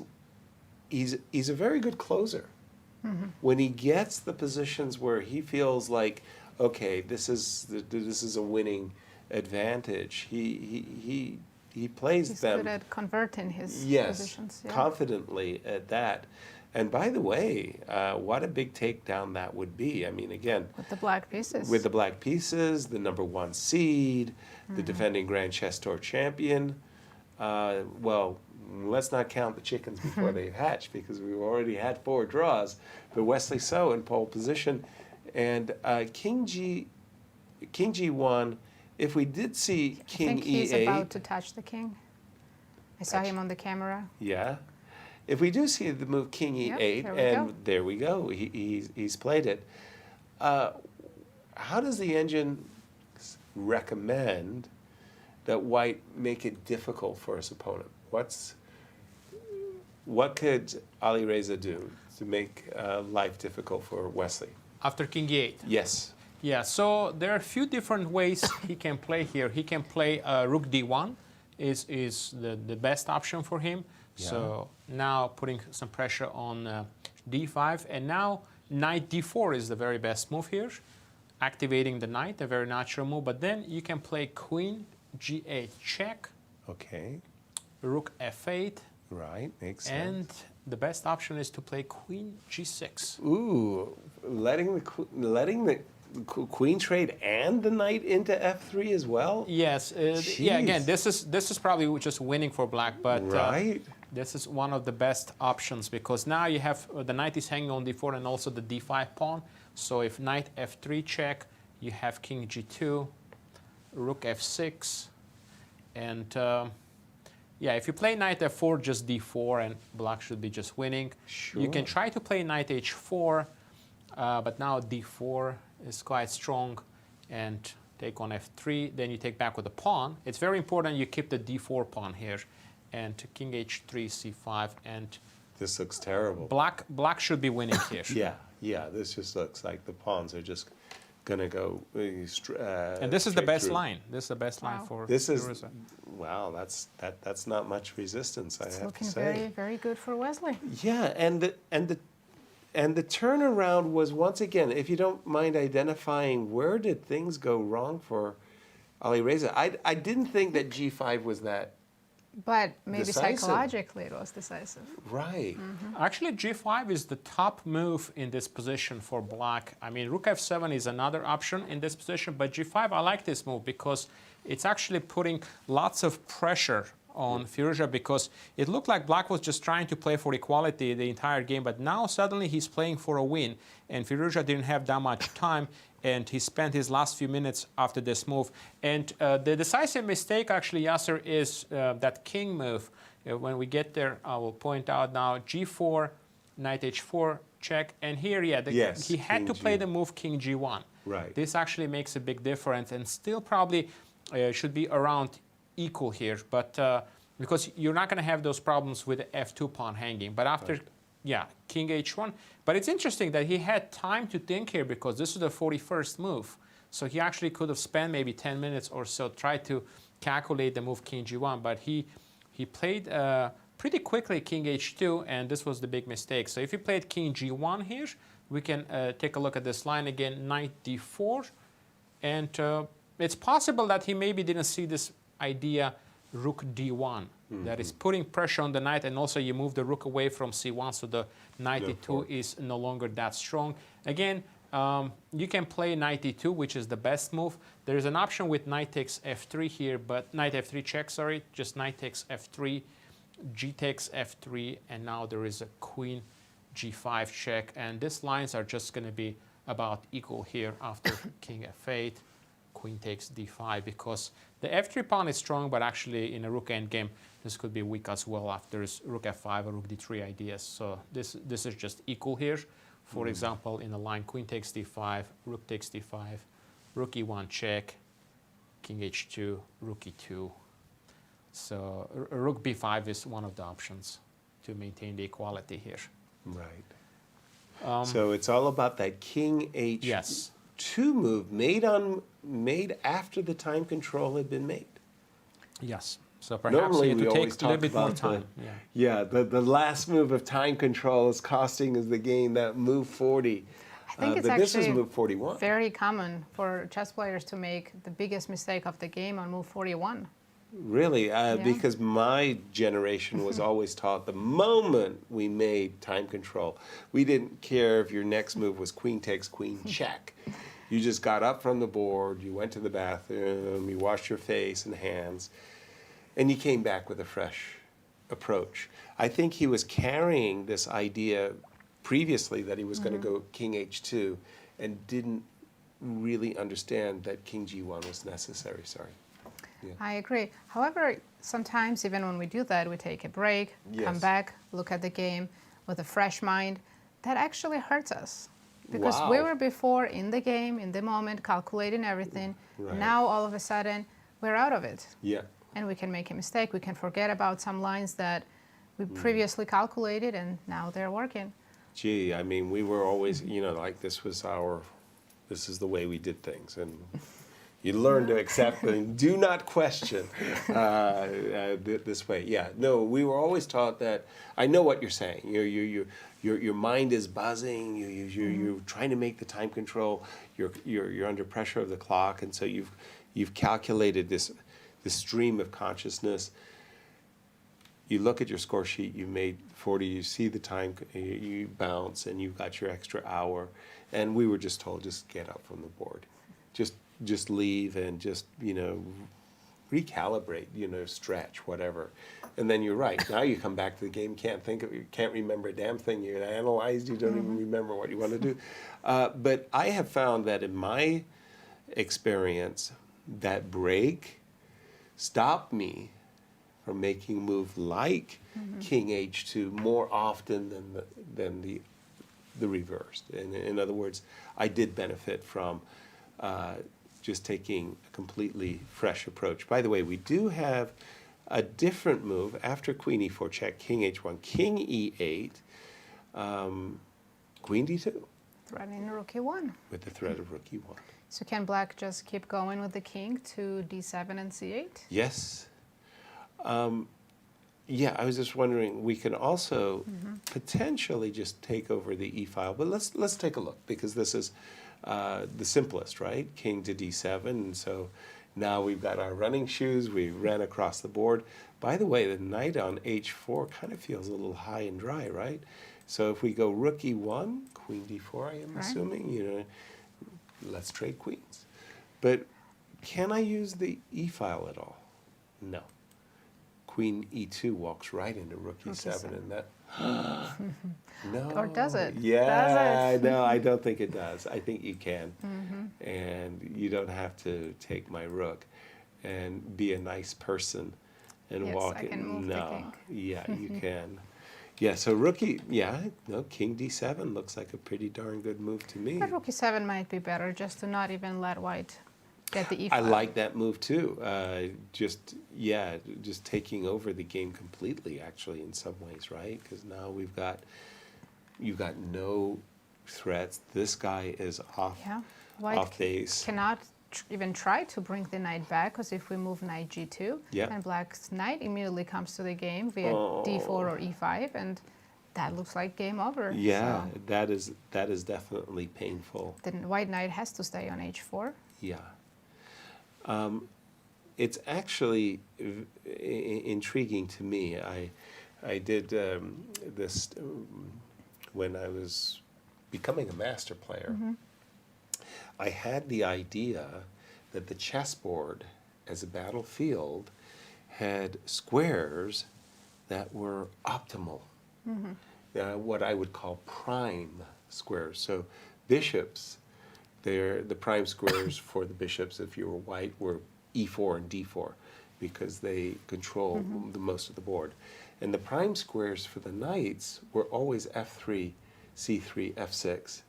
D: he's a very good closer. When he gets the positions where he feels like, okay, this is a winning advantage, he plays them.
C: He's good at converting his positions.
D: Yes, confidently at that. And by the way, what a big takedown that would be. I mean, again,
C: with the black pieces.
D: With the black pieces, the #1 seed, the defending Grand Chess Tour champion. Well, let's not count the chickens before they hatch because we've already had 4 draws. But Wesley So in pole position, and King G1. If we did see King E8...
C: I think he's about to touch the king. I saw him on the camera.
D: Yeah. If we do see the move King E8, there we go. He's played it. How does the engine recommend that White make it difficult for his opponent? What could Alireza do to make life difficult for Wesley?
E: After King E8?
D: Yes.
E: Yeah, so there are a few different ways he can play here. He can play Rook D1 is the best option for him. Yeah. So now putting some pressure on d5, and now knight d4 is the very best move here, activating the knight, a very natural move. But then you can play queen g8 check.
D: Okay.
E: Rook f8.
D: Right, makes
E: And
D: sense.
E: the best option is to play queen g6.
D: Ooh, letting the queen trade and the knight into f3 as well?
E: Yes. Yeah. Again, this is probably just winning for black, but
D: right.
E: This is one of the best options because now you have the knight is hanging on d4 and also the d5 pawn. So if knight f3 check, you have king g2, rook f6, and yeah, if you play knight f4, just d4, and black should be just winning.
D: Sure.
E: You can try to play knight h4, but now d4 is quite strong, and take on f3. Then you take back with the pawn. It's very important you keep the d4 pawn here, and king h3, c5, and
D: this looks terrible.
E: Black should be winning here.
D: Yeah. This just looks like the pawns are just gonna go.
E: And this is the best line. This is the best line for.
D: This is
E: Firouzja.
D: wow. That's not much resistance. I have to
C: Looking
D: say.
C: very, very good for Wesley.
D: Yeah, and the turnaround was once again. If you don't mind identifying, where did things go wrong for Alireza? I didn't think that g5 was that.
C: But maybe
D: decisive.
C: Psychologically it was decisive.
D: Right.
E: Actually, g5 is the top move in this position for black. I mean, rook f7 is another option in this position, but g5, I like this move because it's actually putting lots of pressure on Firouzja because it looked like black was just trying to play for equality the entire game, but now suddenly he's playing for a win, and Firouzja didn't have that much time, and he spent his last few minutes after this move. And the decisive mistake, actually, Yasser, is that king move. When we get there, I will point out now, g4, knight h4, check, and here, yeah, he had to play the move king g1.
D: Right.
E: This actually makes a big difference, and still probably should be around equal here, but because you're not going to have those problems with the f2 pawn hanging. But after, king h1. But it's interesting that he had time to think here because this is the 41st move. So he actually could have spent maybe 10 minutes or so, tried to calculate the move king g1, but he played pretty quickly king h2, and this was the big mistake. So if he played king g1 here, we can take a look at this line again, knight d4, and it's possible that he maybe didn't see this idea rook d1 that is putting pressure on the knight, and also you move the rook away from c1, so the knight e2 is no longer that strong. Again, you can play knight e2, which is the best move. There is an option with knight takes f3 here, but knight f3 check, sorry, just knight takes f3, g takes f3, and now there is a queen g5 check, and these lines are just going to be about equal here after king f8. Queen takes d5 because the f3 pawn is strong, but actually in a rook endgame, this could be weak as well after rook f5 or rook d3 ideas. So this is just equal here. For example, in the line queen takes d5, rook takes d5, rook e1 check, king h2, rook e2. So rook b5 is one of the options to maintain the equality here.
D: Right. So it's all about that king h.
E: Yes.
D: 2 move made after the time control had been made.
E: Yes. So perhaps
D: normally
E: you have
D: we
E: to
D: always
E: take a little
D: talk
E: bit more
D: about
E: time.
D: the last move of time control is costing us the game, that move 40.
C: I think it's
D: but this is
C: actually
D: move 41.
C: very common for chess players to make the biggest mistake of the game on move 41.
D: Really, because my generation was always taught the moment we made time control, we didn't care if your next move was queen takes queen check. You just got up from the board, you went to the bathroom, you washed your face and hands, and you came back with a fresh approach. I think he was carrying this idea previously that he was going to go king h2 and didn't really understand that king g1 was necessary. Sorry. Yeah.
C: I agree. However, sometimes even when we do that, we take a break, come back, look at the game with a fresh mind. That actually hurts us. Because we were before in the game, in the moment, calculating everything.
D: Right.
C: Now, all of a sudden, we're out of it.
D: Yeah.
C: And we can make a mistake. We can forget about some lines that we previously calculated, and now they're working.
D: Gee, I mean, we were always, like this is the way we did things. And, You learn to accept and do not question this way. Yeah, no, we were always taught that. I know what you're saying. Your mind is buzzing. You're trying to make the time control. You're under pressure of the clock, and so you've calculated this stream of consciousness. You look at your score sheet. You made 40. You see the time. You bounce, and you've got your extra hour. And we were just told, just get up from the board. Just leave and just, recalibrate, stretch, whatever. And then you're right. Now you come back to the game, can't remember a damn thing. You're analyzed, you don't even remember what you want to do. But I have found that in my experience, that break stopped me from making a move like King H2 more often than the reverse. In other words, I did benefit from just taking a completely fresh approach. By the way, we do have a different move after Queen E4 check, King H1, King E8, Queen D2.
C: Threatening Rook E1.
D: With the threat of Rook E1.
C: So can Black just keep going with the king to D7 and C8?
D: Yes. Yeah, I was just wondering, we can also potentially just take over the E file, but let's take a look, because this is the simplest, right? King to D7, and so now we've got our running shoes, we ran across the board. By the way, the knight on H4 kind of feels a little high and dry, right? So if we go Rook E1, Queen D4, I am assuming, let's trade queens. But can I use the E file at all? No. Queen E2 walks right into Rook E7, and that, no.
C: Or does it?
D: Yeah,
C: does it?
D: No, I don't think it does. I think you can. And you don't have to take my rook and be a nice person and walk it.
C: Move the king.
D: Yeah, you can. Yeah, so Rook King D7 looks like a pretty darn good move to me.
C: But Rook E7 might be better, just to not even let white get the E
D: I
C: file.
D: like that move too. Just taking over the game completely, actually, in some ways, right? Because now you've got no threats. This guy is off base.
C: Cannot even try to bring the knight back, because if we move knight G2, and Black's knight immediately comes to the game via D4 or E5, and that looks like game over.
D: Yeah,
C: so
D: that is definitely painful.
C: the white knight has to stay on H4.
D: Yeah. It's actually intriguing to me. I did this when I was becoming a master player. I had the idea that the chessboard as a battlefield had squares that were optimal, what I would call prime squares. So bishops, the prime squares for the bishops, if you were white, were E4 and D4, because they control the most of the board. And the prime squares for the knights were always F3, C3, F6,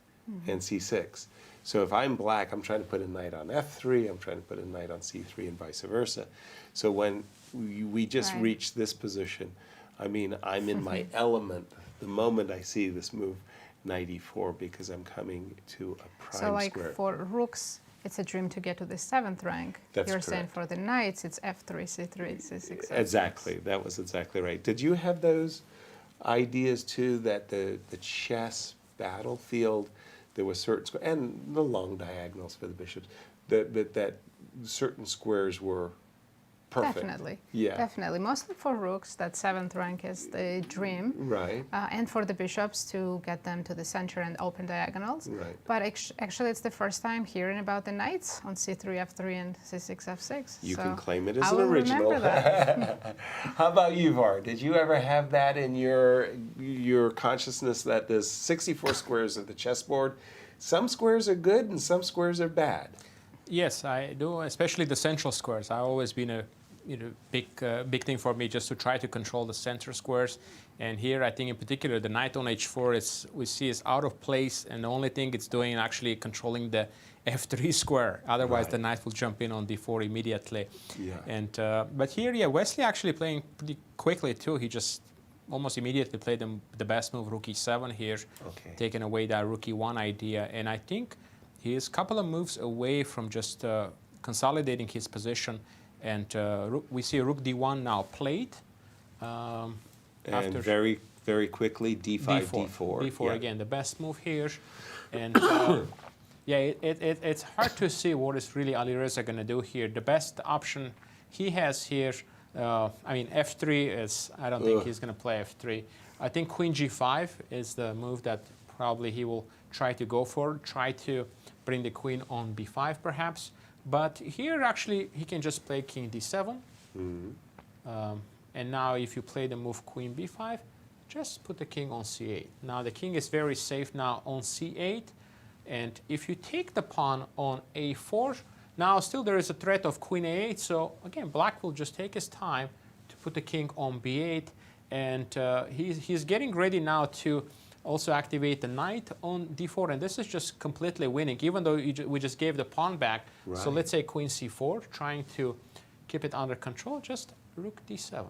D: and C6. So if I'm Black, I'm trying to put a knight on F3, I'm trying to put a knight on C3, and vice versa. So when we just reached this position, I mean, I'm in my element the moment I see this move, knight E4, because I'm coming to a prime
C: So like
D: square.
C: for rooks, it's a dream to get to the 7th rank.
D: That's
C: You're
D: correct.
C: saying for the knights, it's F3, C3, C6, F6.
D: Exactly, that was exactly right. Did you have those ideas too, that the chess battlefield, there was certain, and the long diagonals for the bishops, that certain squares were perfect?
C: Definitely.
D: Yeah.
C: Definitely. Mostly for rooks, that 7th rank is the dream.
D: Right.
C: And for the bishops to get them to the center and open diagonals.
D: Right.
C: But actually, it's the first time hearing about the knights on C3, F3, and C6, F6.
D: You
C: so
D: can claim it as
C: I
D: an
C: will
D: original.
C: remember that.
D: How about you, Var? Did you ever have that in your consciousness, that there's 64 squares of the chessboard? Some squares are good and some squares are bad.
E: Yes, I do, especially the central squares. I've always been a big thing for me, just to try to control the center squares. And here, I think in particular, the knight on H4 we see is out of place, and the only thing it's doing is actually controlling the F3 square. Otherwise, the knight will jump in on D4 immediately.
D: Yeah.
E: And but here, yeah, Wesley actually playing pretty quickly too. He just almost immediately played the best move, Rook E7 here, taking away that Rook E1 idea. And I think he is a couple of moves away from just consolidating his position. And we see rook d1 now played.
D: And very, very quickly, d5, d4.
E: D4
D: yeah.
E: again, the best move here. And yeah, it's hard to see what is really Alireza going to do here. The best option he has here, I mean, f3 is, I don't think he's going to play f3. I think queen g5 is the move that probably he will try to go for, try to bring the queen on b5 perhaps. But here actually he can just play king d7. And now if you play the move queen b5, just put the king on c8. Now the king is very safe now on c8. And if you take the pawn on a4, now still there is a threat of queen a8. So again, black will just take his time to put the king on b8. And he's getting ready now to also activate the knight on d4. And this is just completely winning, even though we just gave the pawn back.
D: Right.
E: So let's say queen c4, trying to keep it under control, just rook d7.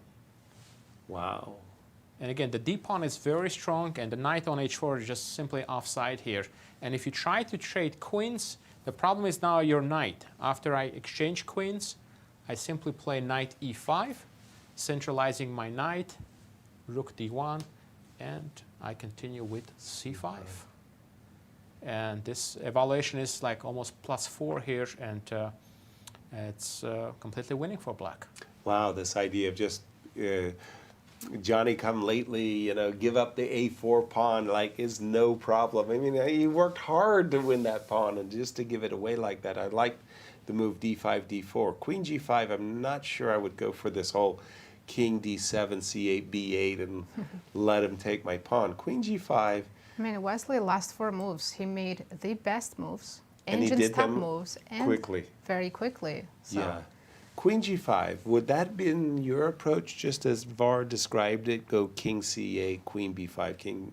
D: Wow.
E: And again, the d-pawn is very strong, and the knight on h4 is just simply offside here. And if you try to trade queens, the problem is now your knight. After I exchange queens, I simply play knight e5, centralizing my knight, rook d1, and I continue with c5. And this evaluation is like almost +4 here, and it's completely winning for black.
D: Wow, this idea of just Johnny come lately, you know, give up the a4 pawn like is no problem. I mean, he worked hard to win that pawn, and just to give it away like that, I like the move d5, d4. Queen g5, I'm not sure I would go for this whole king d7, c8, b8, and let him take my pawn. Queen g5.
C: I mean, Wesley last 4 moves, he made the best moves,
D: And he did
C: top
D: them
C: moves, and
D: quickly.
C: very quickly. So.
D: Yeah. Queen g5, would that been your approach, just as VAR described it? Go king c8, queen b5, king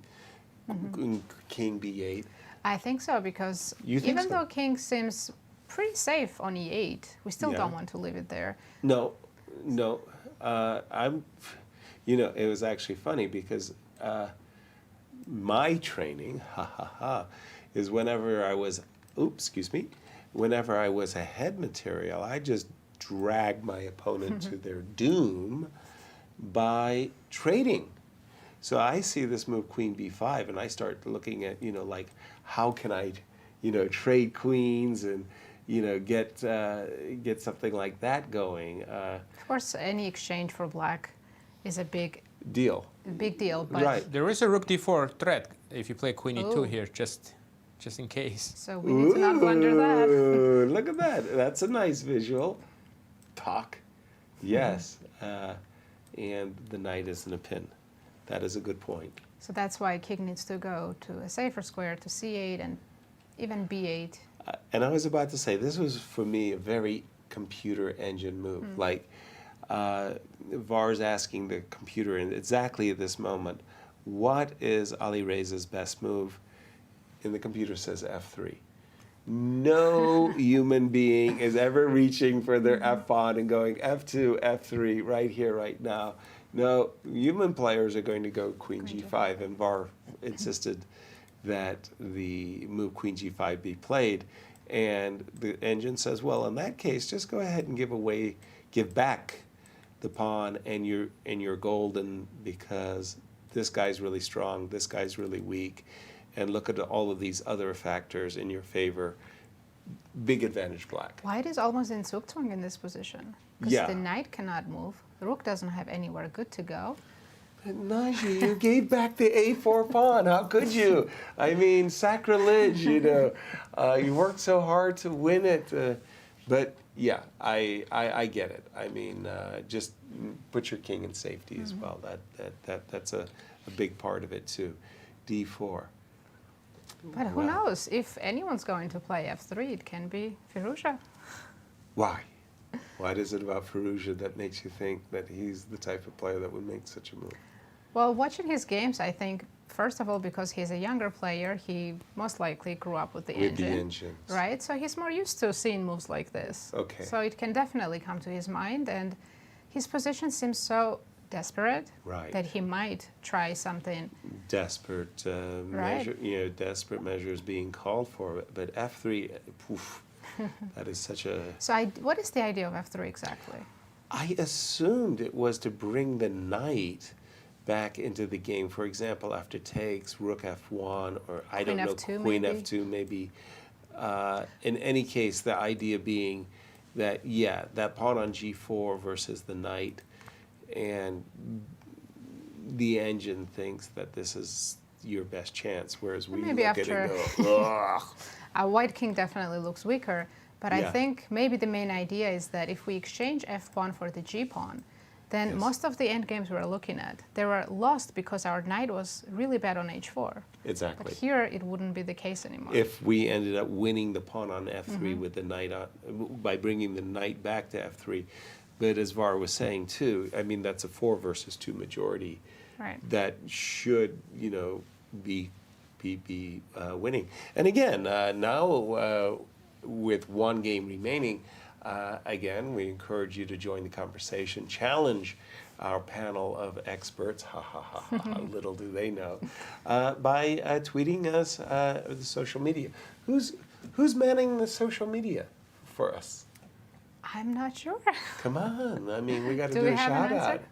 D: b8?
C: I think so, because even though king seems pretty safe on e8, we still don't want to leave it there.
D: No. You know, it was actually funny because my training, is whenever I was, whenever I was ahead material, I just drag my opponent to their doom by trading. So I see this move queen b5, and I start looking at, you know, like, how can I, you know, trade queens and, you know, get something like that going.
C: Of course, any exchange for black is a big
D: deal.
C: Big deal, but
E: right. There is a rook d4 threat if you play queen e2 here, just in case.
C: So we need to not blunder that.
D: Look at that. That's a nice visual. Talk. Yes. And the knight is in a pin. That is a good point.
C: So that's why king needs to go to a safer square, to c8 and even b8.
D: And I was about to say, this was for me a very computer engine move. Like VAR's asking the computer in exactly at this moment, what is Alireza's best move? And the computer says f3. No human being is ever reaching for their f-pawn and going f2, f3 right here, right now. No, human players are going to go queen g5, and VAR insisted that the move queen g5 be played. And the engine says, well, in that case, just go ahead and give back the pawn and you're golden, because this guy's really strong, this guy's really weak. And look at all of these other factors in your favor. Big advantage black.
C: White is almost in Zugzwang in this position. Because the knight cannot move. The rook doesn't have anywhere good to go.
D: But Naji, you gave back the a4 pawn. How could you? I mean, sacrilege, you know. You worked so hard to win it. But yeah, I get it. I mean, just put your king in safety as well. That's a big part of it too. d4.
C: But who knows? If anyone's going to play f3, it can be Firouzja.
D: Why? What is it about Firouzja that makes you think that he's the type of player that would make such a move?
C: Well, watching his games, I think, first of all, because he's a younger player, he most likely grew up with the engine. Right? So he's more used to seeing moves like this.
D: Okay.
C: So it can definitely come to his mind, and his position seems so desperate that he might try something.
D: Desperate measure, you know, desperate measures being called for, but f3, poof. That is such a...
C: So what is the idea of f3 exactly?
D: I assumed it was to bring the knight back into the game. For example, after takes, rook f1, or I don't know,
C: F2
D: queen
C: maybe?
D: f2 maybe. In any case, the idea being that, yeah, that pawn on g4 versus the knight, and the engine thinks that this is your best chance, whereas we
C: Maybe
D: look
C: after
D: at it and go, ugh.
C: A white king definitely looks weaker, but I
D: Yeah.
C: think maybe the main idea is that if we exchange f1 for the g pawn, then most of the endgames we're looking at, they were lost because our knight was really bad on h4.
D: Exactly.
C: But here it wouldn't be the case anymore.
D: If we ended up winning the pawn on f3 with the knight on, by bringing the knight back to f3, but as Var was saying too, I mean that's a 4 versus 2 majority
C: Right.
D: that should, you know, be winning. And again, now with one game remaining, again we encourage you to join the conversation, challenge our panel of experts, ha ha ha ha, little do they know, by tweeting us the social media. Who's manning the social media for us?
C: I'm not sure.
D: Come on, I mean, we got to
C: Do
D: do
C: we
D: a
C: have an
D: shout out.
C: answer?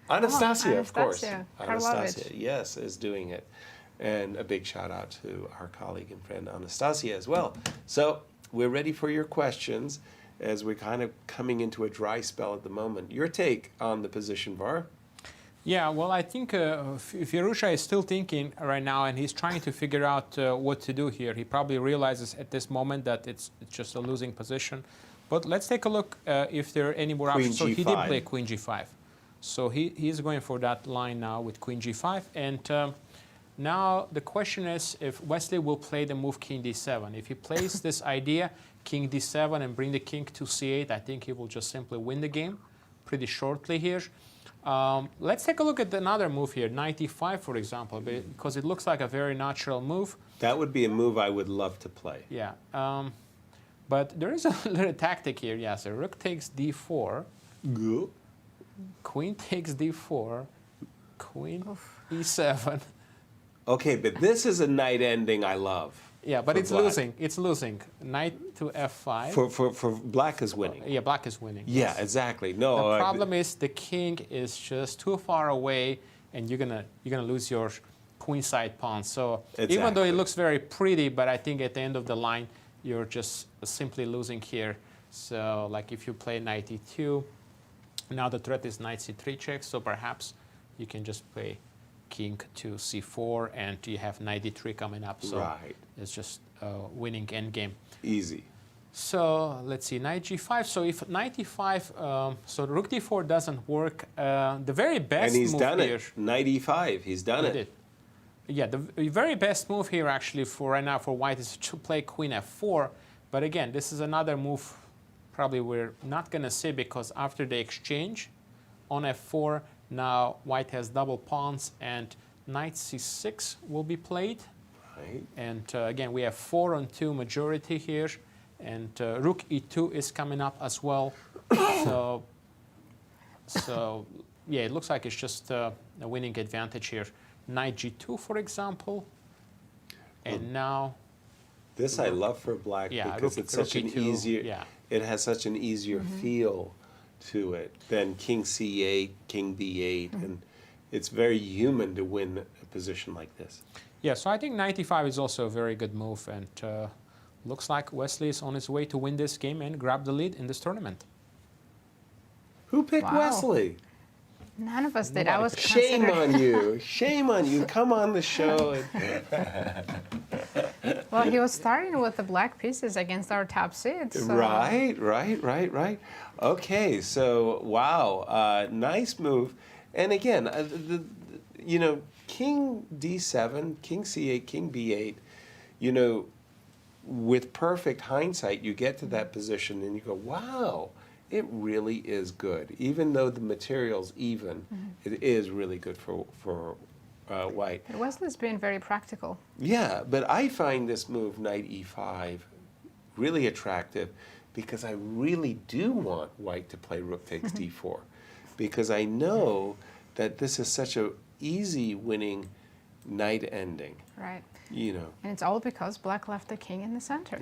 D: Anastasia, of course.
C: Anastasia
D: Anastasia, yes, is doing it. And a big shout out to our colleague and friend Anastasia as well. So we're ready for your questions as we're kind of coming into a dry spell at the moment. Your take on the position, Var?
E: Yeah, well, I think Firouzja is still thinking right now, and he's trying to figure out what to do here. He probably realizes at this moment that it's just a losing position. But let's take a look if there are any more
D: Queen
E: options. So
D: G5.
E: he did play Queen G5. So he's going for that line now with Queen G5. And now the question is if Wesley will play the move King D7. If he plays this idea, King D7, and bring the king to C8, I think he will just simply win the game pretty shortly here. Let's take a look at another move here, Knight E5, for example, because it looks like a very natural move.
D: That would be a move I would love to play.
E: Yeah. But there is a little tactic here, Yasser. Rook takes D4.
D: Good.
E: Queen takes D4. Queen E7.
D: Okay, but this is a knight ending I love.
E: Yeah, but
D: for
E: it's
D: black.
E: losing. It's losing. Knight to F5.
D: For black is winning.
E: Yeah, black is winning.
D: Yeah,
E: yes.
D: exactly. No,
E: The problem is the king is just too far away, and you're gonna lose your queenside pawn. So even though it looks very pretty, but I think at the end of the line you're just simply losing here. So like if you play Knight E2, now the threat is Knight C3 check. So perhaps you can just play King to C4, and you have Knight D3 coming up. So
D: right.
E: It's just winning endgame.
D: Easy.
E: So let's see, Knight G5. So if Knight E5, so Rook D4 doesn't work. The very best
D: And he's
E: move
D: done
E: here,
D: it. Knight E5, he's done
E: he
D: it.
E: did. Yeah, the very best move here actually for right now for White is to play Queen F4. But again, this is another move probably we're not going to see, because after the exchange on F4, now White has double pawns, and Knight C6 will be played.
D: Right.
E: And again, we have 4-on-2 majority here, and Rook E2 is coming up as well. so yeah, it looks like it's just a winning advantage here. Knight G2, for example, and now.
D: This I love for black,
E: Yeah,
D: because it's such an
E: E2,
D: easier.
E: yeah.
D: It has such an easier feel to it than King C8, King B8, and it's very human to win a position like this.
E: Yeah, so I think Knight E5 is also a very good move, and looks like Wesley is on his way to win this game and grab the lead in this tournament.
D: Who picked
C: Wow.
D: Wesley?
C: None of us did. I was
D: Shame
C: considering-
D: on you. Shame on you. Come on the show.
C: Well, he was starting with the black pieces against our top seeds. So.
D: Right. Okay, so wow, nice move. And again, you know, King D7, King C8, King B8, you know, with perfect hindsight, you get to that position and you go, wow, it really is good. Even though the material's even, it is really good for White.
C: Wesley's been very practical.
D: Yeah, but I find this move, Knight E5, really attractive, because I really do want White to play Rook takes D4, because I know that this is such a easy winning knight ending.
C: Right.
D: You know.
C: And it's all because black left the king in the center.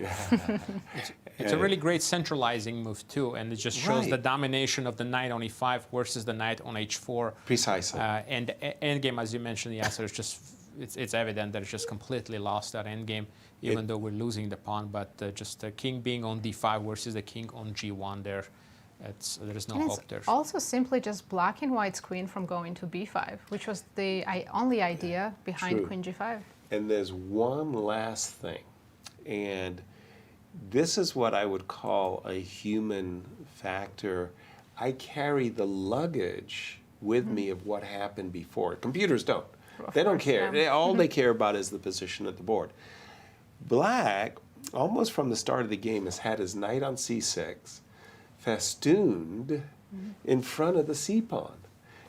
E: It's a really great centralizing move too, and it just shows the domination of the knight on e5 versus the knight on h4.
D: Precisely.
E: And endgame, as you mentioned, Yasser, is just it's evident that it's just completely lost that endgame, even though we're losing the pawn. But just the king being on d5 versus the king on g1 there, there is no hope there.
C: Also simply just blocking white's queen from going to b5, which was the only idea behind queen g5.
D: And there's one last thing, and this is what I would call a human factor. I carry the luggage with me of what happened before. Computers don't. They don't care. All they care about is the position of the board. Black, almost from the start of the game, has had his knight on c6, festooned in front of the c-pawn.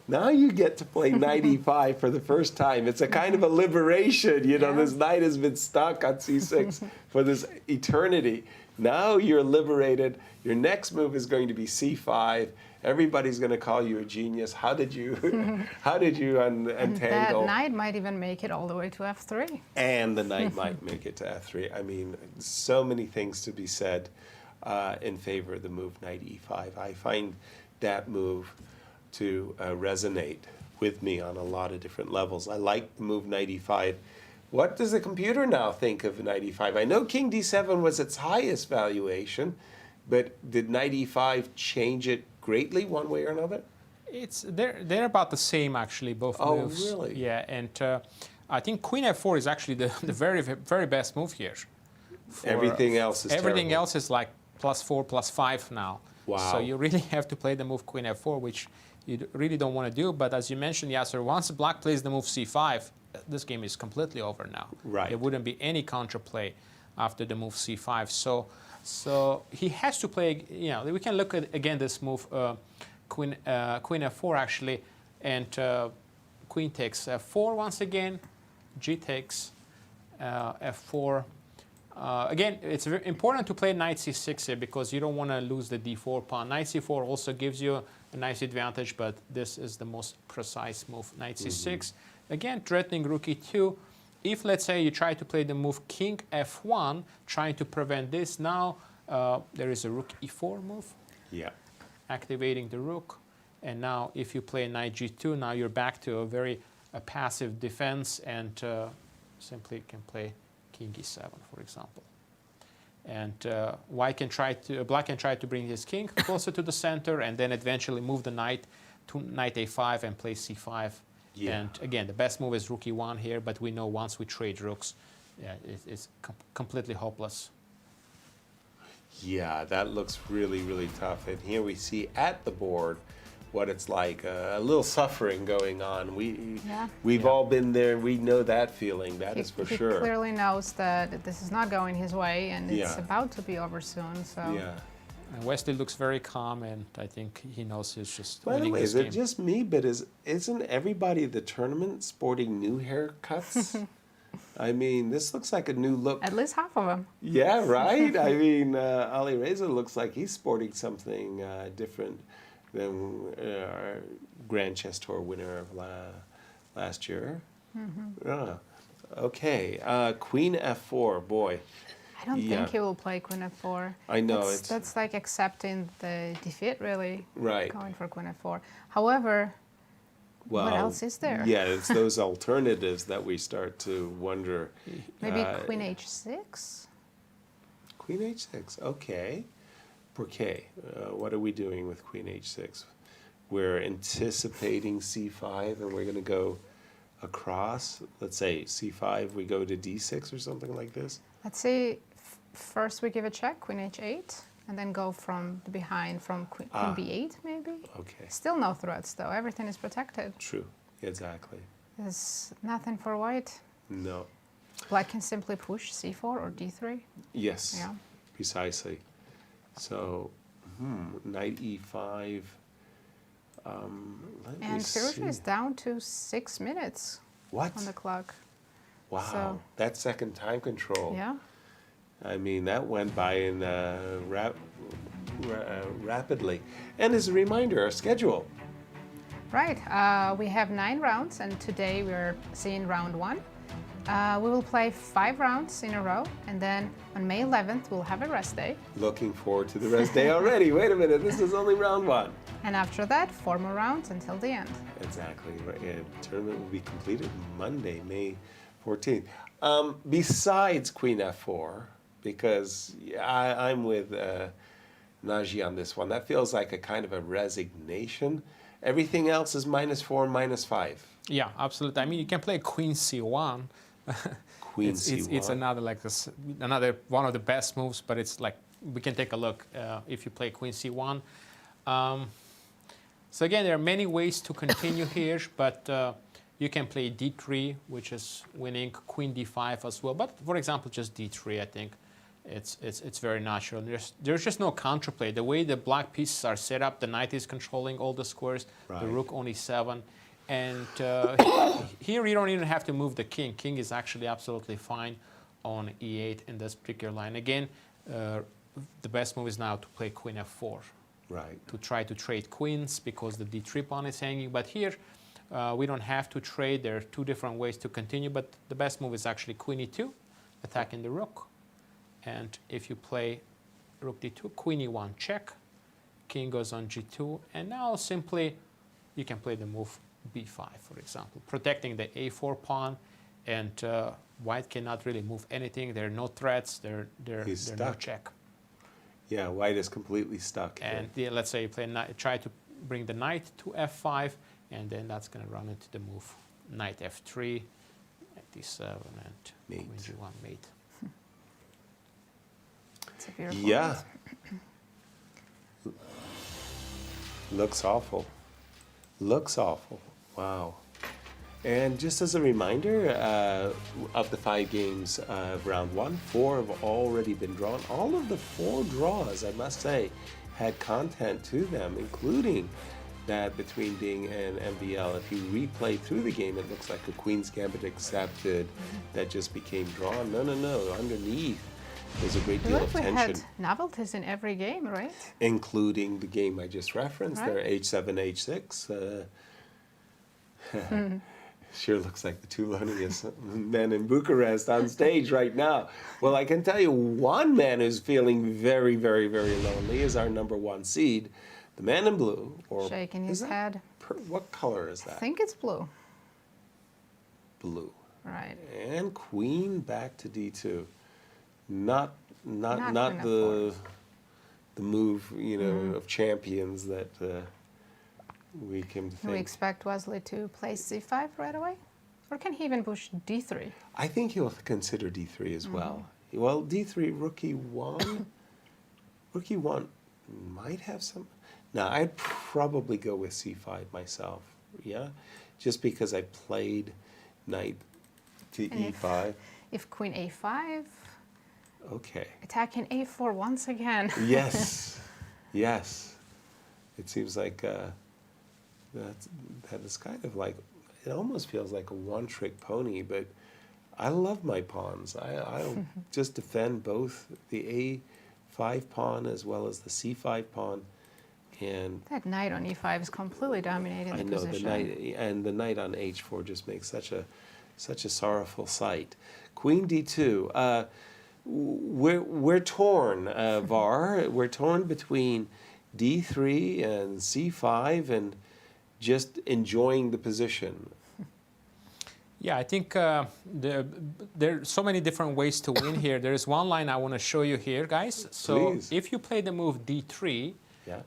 D: Now you get to play knight e5 for the first time. It's a kind of a liberation. You know, this knight has been stuck on c6 for this eternity. Now you're liberated. Your next move is going to be c5. Everybody's going to call you a genius. How did you untangle?
C: And that knight might even make it all the way to f3.
D: And the knight might make it to f3. I mean, so many things to be said in favor of the move knight e5. I find that move to resonate with me on a lot of different levels. I like the move knight e5. What does the computer now think of knight e5? I know king d7 was its highest valuation, but did knight e5 change it greatly one way or another?
E: They're about the same actually, both moves.
D: Oh, really?
E: Yeah, and I think queen f4 is actually the very best move here.
D: Everything else is
E: everything
D: terrible.
E: else is like +4, +5 now.
D: Wow.
E: So you really have to play the move queen f4, which you really don't want to do. But as you mentioned, Yasser, once black plays the move c5, this game is completely over now.
D: Right.
E: There wouldn't be any counterplay after the move c5. So he has to play. You know, we can look at again this move, queen f4 actually, and queen takes f4 once again, g takes f4. Again, it's very important to play knight c6 here because you don't want to lose the d4 pawn. Knight c4 also gives you a nice advantage, but this is the most precise move. Knight c6, again, threatening rook e2. If, let's say, you try to play the move king f1, trying to prevent this, now there is a rook e4 move.
D: Yeah.
E: Activating the rook. And now if you play knight g2, now you're back to a very passive defense and simply can play king e7, for example. And black can try to bring his king closer to the center and then eventually move the knight to knight a5 and play c5. Yeah. And again, the best move is rook e1 here, but we know once we trade rooks, it's completely hopeless.
D: Yeah, that looks really, really tough. And here we see at the board what it's like, a little suffering going on. We've all been there. We know that feeling. That is for sure.
C: He clearly knows that this is not going his way, and it's about to be over soon. So.
D: Yeah.
E: And Wesley looks very calm, and I think he knows he's just
D: By the
E: winning
D: way,
E: this
D: is
E: game.
D: it just me, but isn't everybody at the tournament sporting new haircuts? I mean, this looks like a new look.
C: At least half of them.
D: Yeah, right? I mean, Alireza looks like he's sporting something different than our Grand Chess Tour winner of last year. Okay, queen f4, boy.
C: I don't think he will play queen f4.
D: I know.
C: That's like accepting the defeat, really.
D: Right.
C: Going for queen f4. However, what else is there?
D: Yeah, it's those alternatives that we start to wonder.
C: Maybe queen h6?
D: Queen h6, okay. Pourquoi? What are we doing with queen h6? We're anticipating c5 and we're going to go across. Let's say c5, we go to d6 or something like this.
C: Let's say first we give a check, queen h8, and then go from the behind from queen b8 maybe.
D: Okay.
C: Still no threats though, everything is protected.
D: True, exactly.
C: There's nothing for white.
D: No.
C: Black can simply push c4 or d3.
D: Yes,
C: yeah.
D: Precisely. So, knight e5.
C: And Firouzja is down to 6 minutes on the clock.
D: Wow,
C: So,
D: that second time control.
C: yeah.
D: I mean, that went by in rapidly. And as a reminder, our schedule.
C: Right, we have 9 rounds, and today we're seeing round 1. We will play 5 rounds in a row, and then on May 11th, we'll have a rest day.
D: Looking forward to the rest day already. Wait a minute, this is only round 1.
C: And after that, 4 more rounds until the end.
D: Exactly. Tournament will be completed Monday, May 14th. Besides Queen F4, because I'm with Naji on this one, that feels like a kind of a resignation. Everything else is -4, -5.
E: Yeah, absolutely. I mean, you can play Queen C1.
D: Queen C1.
E: It's another like this, another one of the best moves, but it's like we can take a look if you play Queen C1. So again, there are many ways to continue here, but you can play D3, which is winning, Queen D5 as well. But for example, just D3, I think it's very natural. There's just no counterplay. The way the black pieces are set up, the knight is controlling all the squares, the rook only 7. And here you don't even have to move the king. King is actually absolutely fine on E8 in this particular line. Again, the best move is now to play Queen F4.
D: Right.
E: To try to trade queens because the D3 pawn is hanging. But here, we don't have to trade. There are 2 different ways to continue. But the best move is actually Queen E2, attacking the rook. And if you play Rook D2, Queen E1 check, King goes on G2, and now simply you can play the move B5, for example, protecting the A4 pawn, and White cannot really move anything. There are no threats. There are no check.
D: Yeah, White is completely stuck.
E: And yeah, let's say you play try to bring the knight to F5, and then that's going to run into the move Knight F3, D7, and Queen G1 mate.
C: It's a beautiful
D: yeah. Looks awful. Looks awful. Wow. And just as a reminder, of the 5 games of round 1, 4 have already been drawn. All of the 4 draws, I must say, had content to them, including that between Ding and MVL. If you replay through the game, it looks like a Queen's Gambit accepted that just became drawn. No. Underneath, there's a great deal of tension.
C: We had novelties in every game, right?
D: Including the game I just referenced there, H7, H6. Sure looks like the 2 loneliest men in Bucharest on stage right now. Well, I can tell you one man who's feeling very, very, very lonely is our number 1 seed, the man in blue. Or
C: shaking his head.
D: What color is that?
C: I think it's blue.
D: Blue.
C: Right.
D: And Queen back to D2. Not the move, you know, of champions that we came to think.
C: Can we expect Wesley to play C5 right away? Or can he even push D3?
D: I think he'll consider D3 as well. Well, D3, Rook E1. Rook E1 might have some. Now, I'd probably go with C5 myself, yeah? Just because I played knight to E5.
C: If Queen A5.
D: Okay.
C: Attacking A4 once again.
D: Yes. Yes. It seems like that is kind of like, it almost feels like a one-trick pony, but I love my pawns. I'll just defend both the A5 pawn as well as the C5 pawn. And
C: that knight on E5 is completely dominating the position.
D: The knight on H4 just makes such a sorrowful sight. Queen D2. We're torn, Var. We're torn between D3 and C5 and just enjoying the position.
E: Yeah, I think there are so many different ways to win here. There is one line I want to show you here, guys. So
D: Please.
E: If you play the move D3,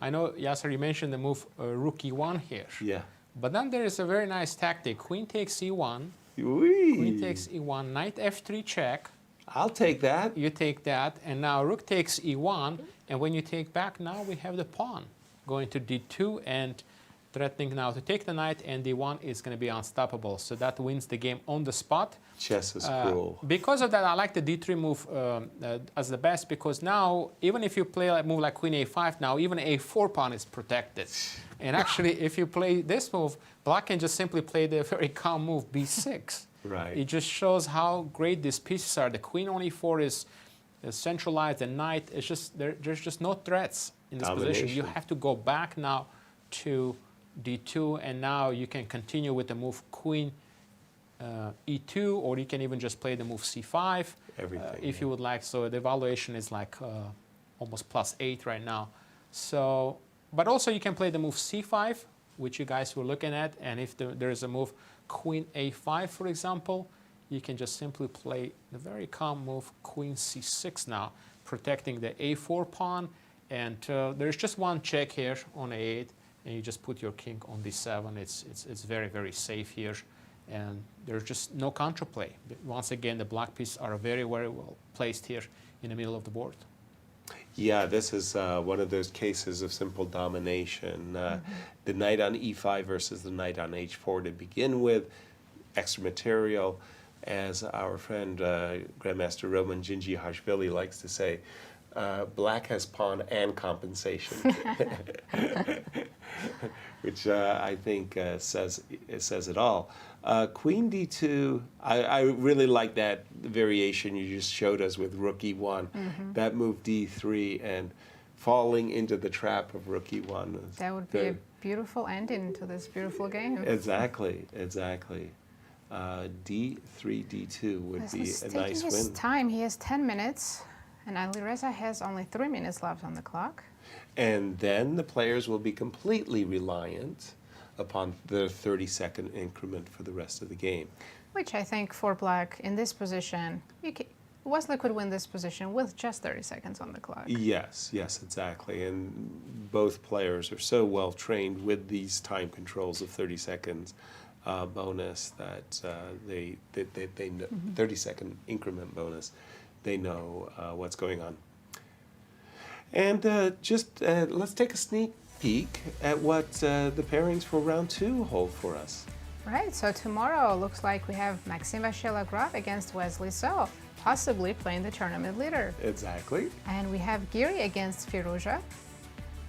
E: I know, Yasser, you mentioned the move Rook E1 here.
D: Yeah.
E: But then there is a very nice tactic. Queen takes E1.
D: Whee.
E: Queen takes E1. Knight F3 check.
D: I'll take that.
E: You take that. And now Rook takes E1. And when you take back, now we have the pawn going to D2 and threatening now to take the knight, and D1 is going to be unstoppable. So that wins the game on the spot.
D: Chess is cruel.
E: Because of that, I like the D3 move as the best, because now, even if you play a move like Queen A5, now even A4 pawn is protected. And actually, if you play this move, Black can just simply play the very calm move B6.
D: Right.
E: It just shows how great these pieces are. The Queen on E4 is centralized, the knight is just, there's just no threats in this position. You have to go back now to D2, and now you can continue with the move Queen e2, or you can even just play the move c5 if you would like. So the valuation is like almost +8 right now. So, but also you can play the move c5, which you guys were looking at, and if there is a move queen a5, for example, you can just simply play the very calm move queen c6 now, protecting the a4 pawn, and there's just one check here on a8, and you just put your king on d7. It's very, very safe here, and there's just no counterplay. Once again, the black pieces are very, very well placed here in the middle of the board.
D: Yeah, this is one of those cases of simple domination. The knight on e5 versus the knight on h4 to begin with, extra material. As our friend Grandmaster Roman Djindjiashvili likes to say, black has pawn and compensation, which I think says it all. Queen d2, I really like that variation you just showed us with rook e1. That move d3 and falling into the trap of rook e1.
C: That would be a beautiful ending to this beautiful game.
D: Exactly, exactly. D3, D2 would be a nice win.
C: Taking his time, he has 10 minutes, and Alireza has only 3 minutes left on the clock.
D: And then the players will be completely reliant upon the 30-second increment for the rest of the game.
C: Which I think for black in this position, Wesley could win this position with just 30 seconds on the clock.
D: Yes, yes, exactly. And both players are so well trained with these time controls of 30 seconds. Bonus that they know, 30-second increment bonus, they know what's going on. And let's take a sneak peek at what the pairings for round 2 hold for us.
C: Right, so tomorrow looks like we have Maxime Vachier-Lagrave against Wesley So, possibly playing the tournament leader.
D: Exactly.
C: And we have Giri against Firouzja,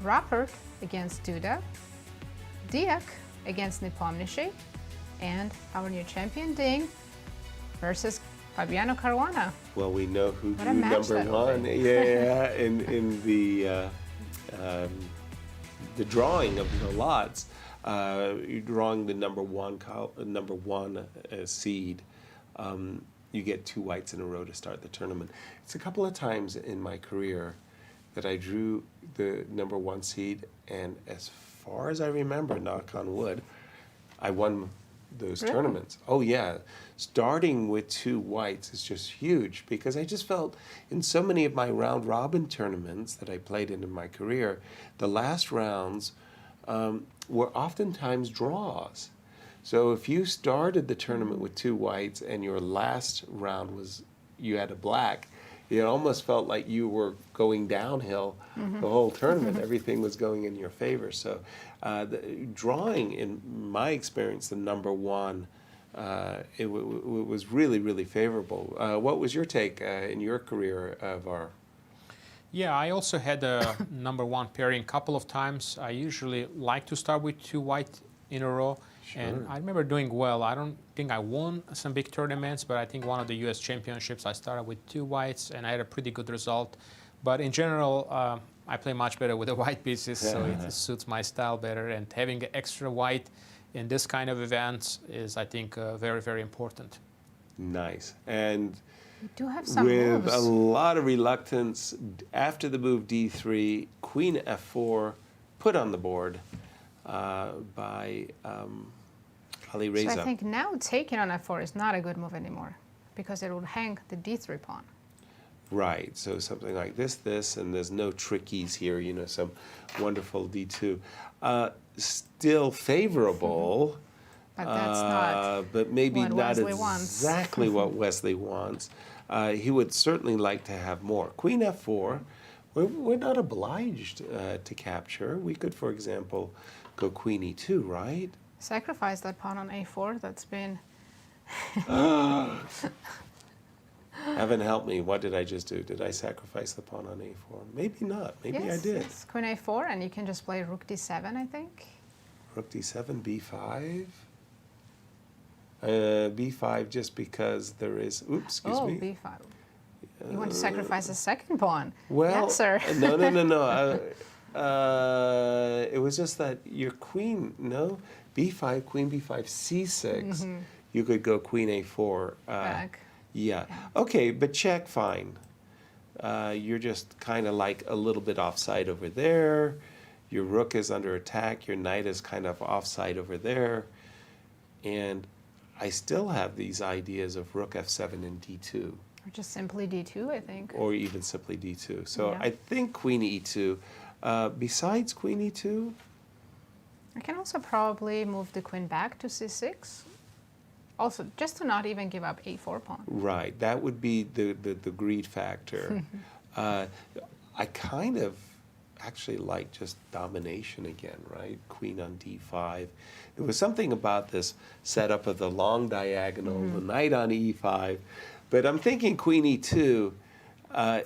C: Rapport against Duda, Deac against Nepomniachtchi, and our new champion Ding versus Fabiano Caruana.
D: Well, we know who
C: What
D: drew
C: a match
D: number
C: that will
D: 1.
C: be.
D: Yeah, in the drawing of the lots, you're drawing the number one seed. You get 2 whites in a row to start the tournament. It's a couple of times in my career that I drew the number 1 seed, and as far as I remember, knock on wood, I won those tournaments. Oh yeah, starting with 2 whites is just huge, because I just felt in so many of my round robin tournaments that I played in my career, the last rounds were oftentimes draws. So if you started the tournament with 2 whites and your last round was you had a black, it almost felt like you were going downhill the whole tournament. Everything was going in your favor. So the drawing, in my experience, the number 1, it was really, really favorable. What was your take in your career, Var?
E: Yeah, I also had a number 1 pairing a couple of times. I usually like to start with 2 white in a row. Sure. And I remember doing well. I don't think I won some big tournaments, but I think one of the US championships I started with 2 whites and I had a pretty good result. But in general, I play much better with the white pieces, so it suits my style better. And having extra white in this kind of events is, I think, very, very important.
D: Nice. And
C: we do have some
D: with
C: moves.
D: A lot of reluctance, after the move d3, queen f4, put on the board by Alireza.
C: So I think now taking on f4 is not a good move anymore, because it will hang the d3 pawn.
D: Right, so something like this, and there's no trickies here, you know, some wonderful d2. Still favorable,
C: but that's not
D: but maybe
C: what
D: not
C: Wesley wants.
D: exactly what Wesley wants. He would certainly like to have more. Queen f4, we're not obliged to capture. We could, for example, go queen e2, right?
C: Sacrifice that pawn on a4. That's been...
D: Heaven help me, what did I just do? Did I sacrifice the pawn on a4? Maybe not. Maybe I did.
C: Yes, queen a4, and you can just play rook d7, I think.
D: Rook d7, b5. B5 just because there is... Oops, excuse me.
C: Oh, b5. You want to sacrifice a second pawn.
D: Well,
C: Yasser.
D: no. It was just that your queen, no? B5, queen b5, c6. you could go queen a4.
C: Back.
D: Yeah. Okay, but check, fine. You're just kind of like a little bit offside over there. Your rook is under attack. Your knight is kind of offside over there. And I still have these ideas of rook f7 and d2.
C: Or just simply d2, I think.
D: Or even simply d2. So
C: Yeah.
D: I think queen e2. Besides queen e2?
C: I can also probably move the queen back to c6. Also, just to not even give up a4 pawn.
D: Right, that would be the greed factor. I kind of actually like just domination again, right? Queen on d5. There was something about this setup of the long diagonal, the knight on e5, but I'm thinking queen e2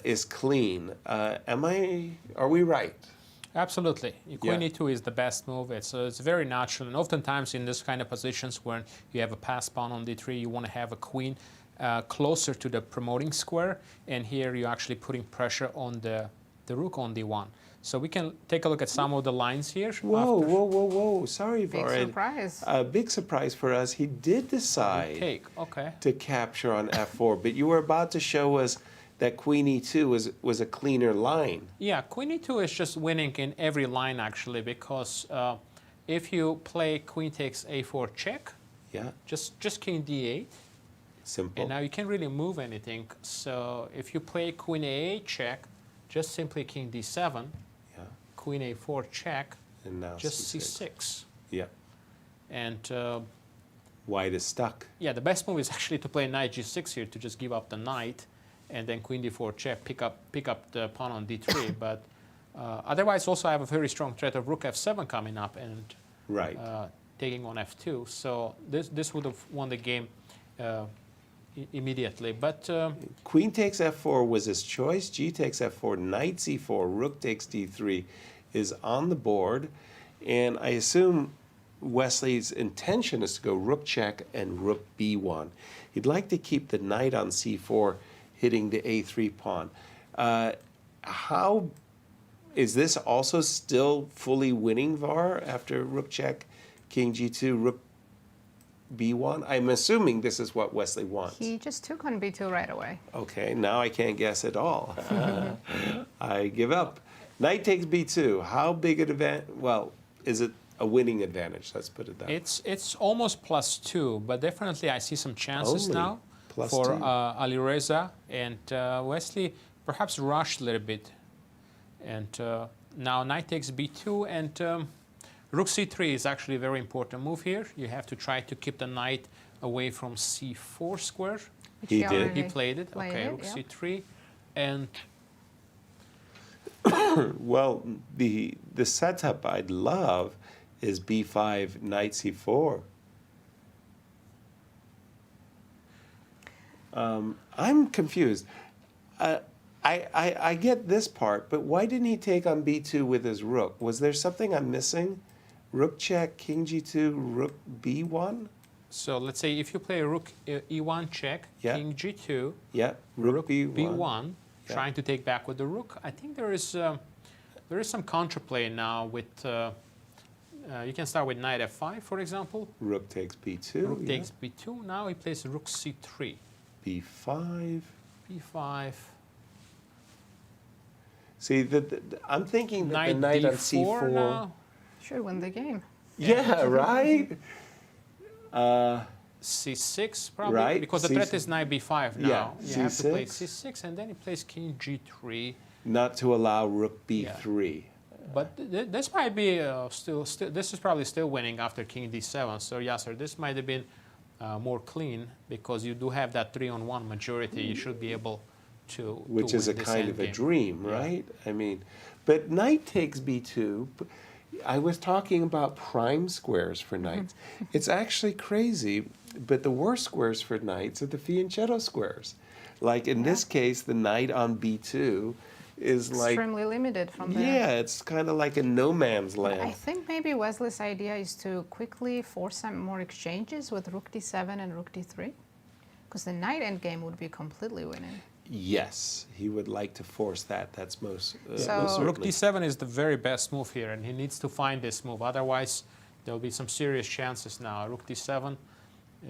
D: is clean. Are we right?
E: Absolutely. Queen e2 is the best move. It's very natural. And oftentimes in this kind of positions when you have a pass pawn on d3, you want to have a queen closer to the promoting square. And here you're actually putting pressure on the rook on d1. So we can take a look at some of the lines here.
D: Whoa. Sorry,
C: Big
D: Vared.
C: surprise.
D: A big surprise for us. He did decide to capture on f4, but you were about to show us that queen e2 was a cleaner line.
E: Yeah, queen e2 is just winning in every line, actually, because if you play queen takes a4 check, just king d8.
D: Simple.
E: And now you can't really move anything. So if you play queen a8 check, just simply king d7, queen a4 check,
D: and now
E: just c6.
D: Yeah.
E: And
D: white is stuck.
E: Yeah, the best move is actually to play knight g6 here to just give up the knight, and then queen d4 check, pick up the pawn on d3. But otherwise, also I have a very strong threat of rook f7 coming up and taking on f2. So this would have won the game immediately. But
D: queen takes f4 was his choice. G takes f4, knight c4, rook takes d3 is on the board, and I assume Wesley's intention is to go rook check and rook b1. He'd like to keep the knight on c4 hitting the a3 pawn. How is this also still fully winning, Var, after rook check, king g2, rook b1? I'm assuming this is what Wesley wants.
C: He just took on b2 right away.
D: Okay, now I can't guess at all. I give up. Knight takes b2. How big an advantage? Well, is it a winning advantage? Let's put it that way.
E: It's almost +2, but definitely I see some chances
D: Only
E: now for
D: +2.
E: Alireza, and Wesley perhaps rushed a little bit. And now knight takes b2, and rook c3 is actually a very important move here. You have to try to keep the knight away from c4 square.
D: He did.
E: He played it. Okay, rook c3, and
D: well, the setup I'd love is b5, knight c4. I'm confused. I get this part, but why didn't he take on b2 with his rook? Was there something I'm missing? Rook check, king g2, rook b1?
E: So let's say if you play rook e1 check, king g2,
D: rook
E: b1, trying to take back with the rook. I think there is some counterplay now with. You can start with knight f5, for example.
D: Rook takes b2.
E: Rook takes b2. Now he plays rook c3.
D: b5.
E: b5.
D: See, I'm thinking that the knight on c4
E: now
C: should win the game.
D: Yeah, right?
E: c6 probably,
D: right?
E: because the threat is knight b5 now.
D: Yeah,
E: you have to play c6, and then he plays king g3.
D: Not to allow rook b3.
E: But this might be still. This is probably still winning after king d7. So Yasser, this might have been more clean because you do have that 3-on-1 majority. You should be able to.
D: Which is a kind of a dream, right? I mean, but knight takes b2. I was talking about prime squares for knights. It's actually crazy, but the worst squares for knights are the fianchetto squares. Like in this case, the knight on b2 is
C: extremely limited from there.
D: Yeah, it's kind of like a no man's land.
C: I think maybe Wesley's idea is to quickly force some more exchanges with rook d7 and rook d3, because the knight endgame would be completely winning.
D: Yes, he would like to force that. That's most
E: rook d7 is the very best move here, and he needs to find this move. Otherwise, there will be some serious chances now. Rook d7,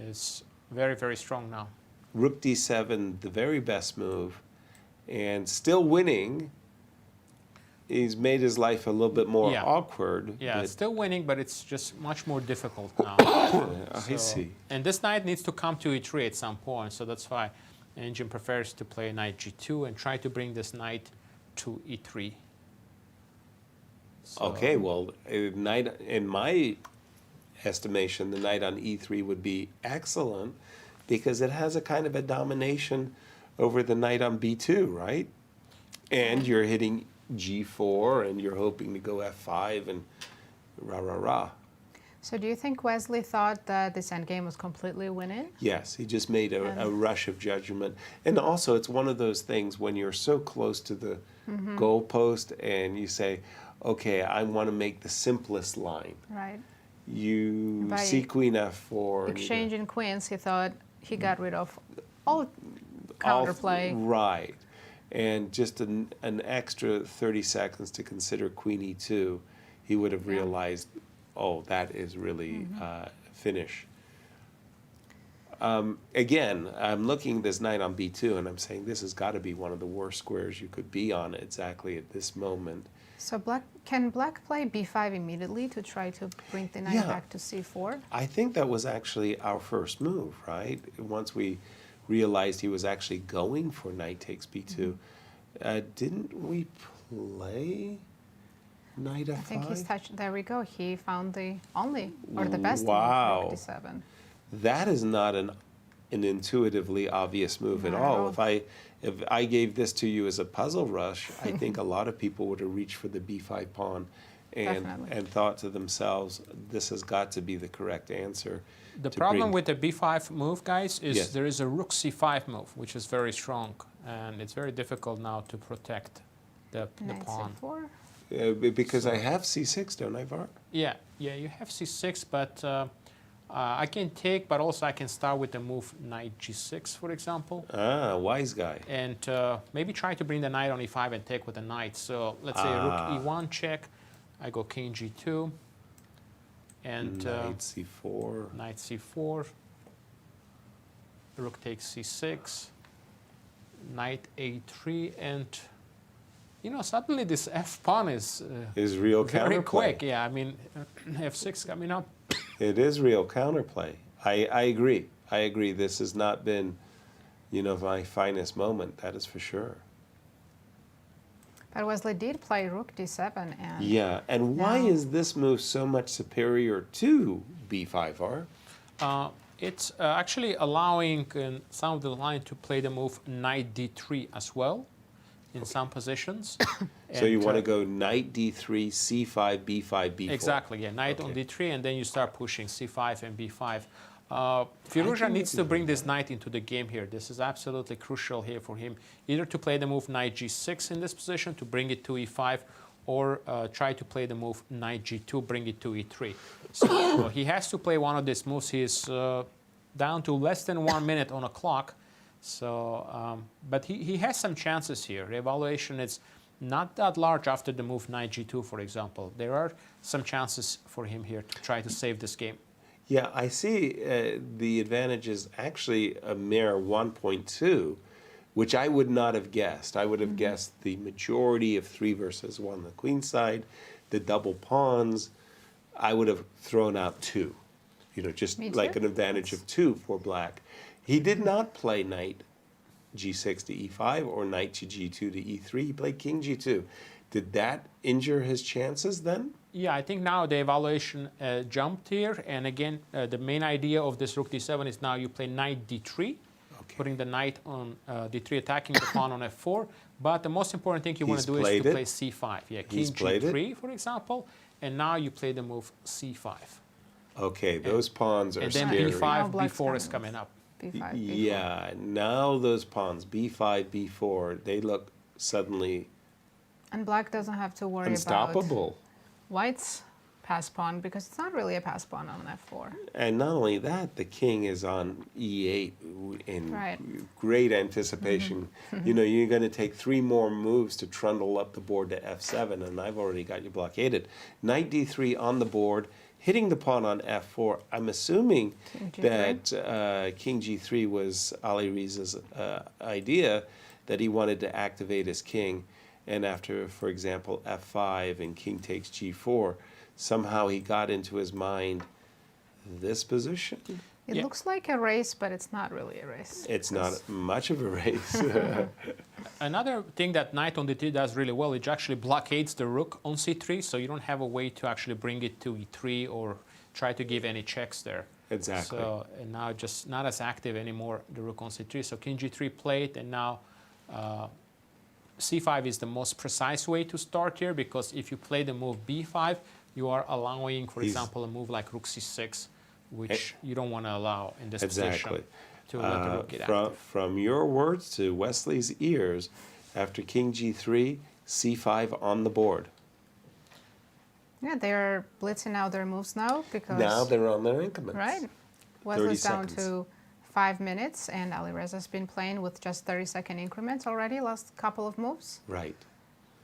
E: is very, very strong now.
D: Rook d7, the very best move, and still winning. He's made his life a little bit more awkward.
E: Yeah, it's still winning, but it's just much more difficult now.
D: I see.
E: And this knight needs to come to e3 at some point, so that's why Engine prefers to play knight g2 and try to bring this knight to e3. So,
D: okay, well, knight, in my estimation, the knight on e3 would be excellent because it has a kind of a domination over the knight on b2, right? And you're hitting g4 and you're hoping to go f5 and rah.
C: So do you think Wesley thought that this endgame was completely winning?
D: Yes, he just made a rush of judgment. And also, it's one of those things when you're so close to the goalpost and you say, okay, I want to make the simplest line.
C: Right.
D: You
C: By
D: see queen f4.
C: Exchanging queens, he thought he got rid of all counterplay.
D: Right. And just an extra 30 seconds to consider queen e2, he would have realized, oh, that is really finish. Again, I'm looking at this knight on b2, and I'm saying this has got to be one of the worst squares you could be on exactly at this moment.
C: So can black play b5 immediately to try to bring the knight back to c4?
D: I think that was actually our first move, right? Once we realized he was actually going for knight takes b2. Didn't we play knight f5?
C: I think he's touched. There we go. He found the only or the best move for d7.
D: That is not an intuitively obvious move at all. If I gave this to you as a puzzle rush, I think a lot of people would have reached for the b5 pawn and thought to themselves, this has got to be the correct answer.
E: The problem with the b5 move, guys, is there is a rook c5 move, which is very strong, and it's very difficult now to protect the pawn.
D: Because I have c6, don't I, Var?
E: Yeah, you have c6, but I can take, but also I can start with the move knight g6, for example.
D: Ah, wise guy.
E: And maybe try to bring the knight on e5 and take with the knight. So let's say rook e1 check, I go king g2, and
D: knight c4.
E: Knight c4, rook takes c6, knight a3, and you know, suddenly this f pawn is
D: real
E: very
D: counterplay.
E: quick. Yeah, I mean, f6 coming up.
D: It is real counterplay. I agree. I agree. This has not been, you know, my finest moment. That is for sure.
C: But Wesley did play rook d7, and
D: yeah. And why is this move so much superior to b5r?
E: It's actually allowing some of the line to play the move knight d3 as well in some positions.
D: So you want to go knight d3, c5, b5, b4.
E: Exactly, yeah, knight on d3, and then you start pushing c5 and b5. Firouzja needs to bring this knight into the game here. This is absolutely crucial here for him, either to play the move knight g6 in this position to bring it to e5, or try to play the move knight g2, bring it to e3. So he has to play one of these moves. He is down to less than 1 minute on a clock. So, but he has some chances here. The evaluation is not that large after the move knight g2, for example. There are some chances for him here to try to save this game.
D: Yeah, I see the advantage is actually a mere 1.2, which I would not have guessed. I would have guessed the majority of 3 versus 1, the queen side, the double pawns. I would have thrown out 2, you know, just like an advantage of 2 for black. He did not play knight g6 to e5 or knight to g2 to e3. He played king g2. Did that injure his chances then?
E: Yeah, I think now the evaluation jumped here. And again, the main idea of this rook d7 is now you play knight d3, putting the knight on d3, attacking the pawn on f4. But the most important thing you want to do is to play c5. Yeah, king g3, for example. And now you play the move c5.
D: Okay, those pawns are scary.
E: And then b5, b4 is coming up.
C: b5,
D: yeah, now those pawns, b5, b4, they look suddenly
C: and black doesn't have to worry
D: unstoppable.
C: about white's pass pawn because it's not really a pass pawn on f4.
D: And not only that, the king is on e8 in
C: Right.
D: great anticipation.
C: Mhm.
D: You know, you're going to take 3 more moves to trundle up the board to f7, and I've already got you blockaded. Knight d3 on the board, hitting the pawn on f4. I'm assuming
C: King G3.
D: that King g3 was Alireza's idea, that he wanted to activate his king. And after, for example, f5 and king takes g4, somehow he got into his mind this position.
C: It looks like a race, but it's not really a race.
D: It's not much of a race.
E: Another thing that knight on d3 does really well, it actually blockades the rook on c3, so you don't have a way to actually bring it to e3 or try to give any checks there.
D: Exactly.
E: So and now just not as active anymore, the rook on c3. So king g3 played, and now c5 is the most precise way to start here, because if you play the move b5, you are allowing, for example, a move like rook c6, which you don't want to allow in this
D: Exactly.
E: position to let the rook get active.
D: From your words to Wesley's ears, after king g3, c5 on the board.
C: Yeah, they're blitzing out their moves now because
D: Now they're on their increments.
C: right.
D: 30
C: Wesley's down
D: seconds.
C: to 5 minutes, and Alireza's been playing with just 30-second increments already, last couple of moves.
D: Right.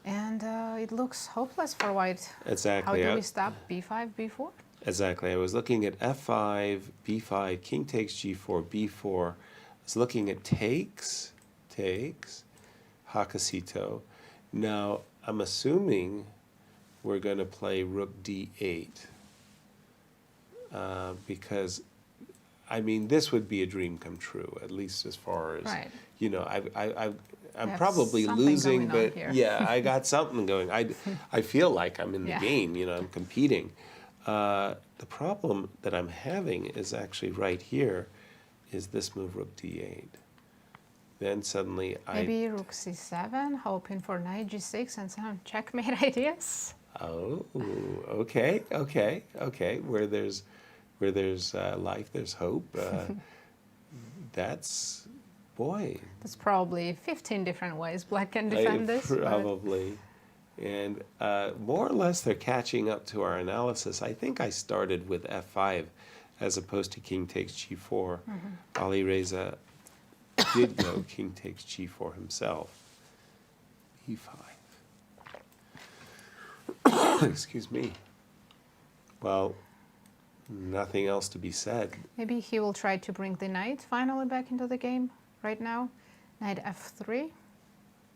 C: And it looks hopeless for white.
D: Exactly.
C: How do we stop b5, b4?
D: Exactly. I was looking at f5, b5, king takes g4, b4. I was looking at takes, Hakasito. Now, I'm assuming we're going to play rook d8 because, I mean, this would be a dream come true, at least as far as,
C: Right.
D: you know, I'm
C: have
D: probably
C: something
D: losing,
C: going on
D: but
C: here.
D: yeah, I got something going. I feel like I'm in the
C: Yeah.
D: game, you know, I'm competing. The problem that I'm having is actually right here, is this move rook d8. Then suddenly
C: Maybe rook c7, hoping for knight g6 and some checkmate ideas.
D: Oh, okay. Where there's life, there's hope. That's, boy.
C: There's probably 15 different ways black can defend this. but-
D: Probably. And more or less they're catching up to our analysis. I think I started with f5 as opposed to king takes g4. Alireza did go king takes g4 himself. e5. Excuse me. Well, nothing else to be said.
C: Maybe he will try to bring the knight finally back into the game right now. Knight f3.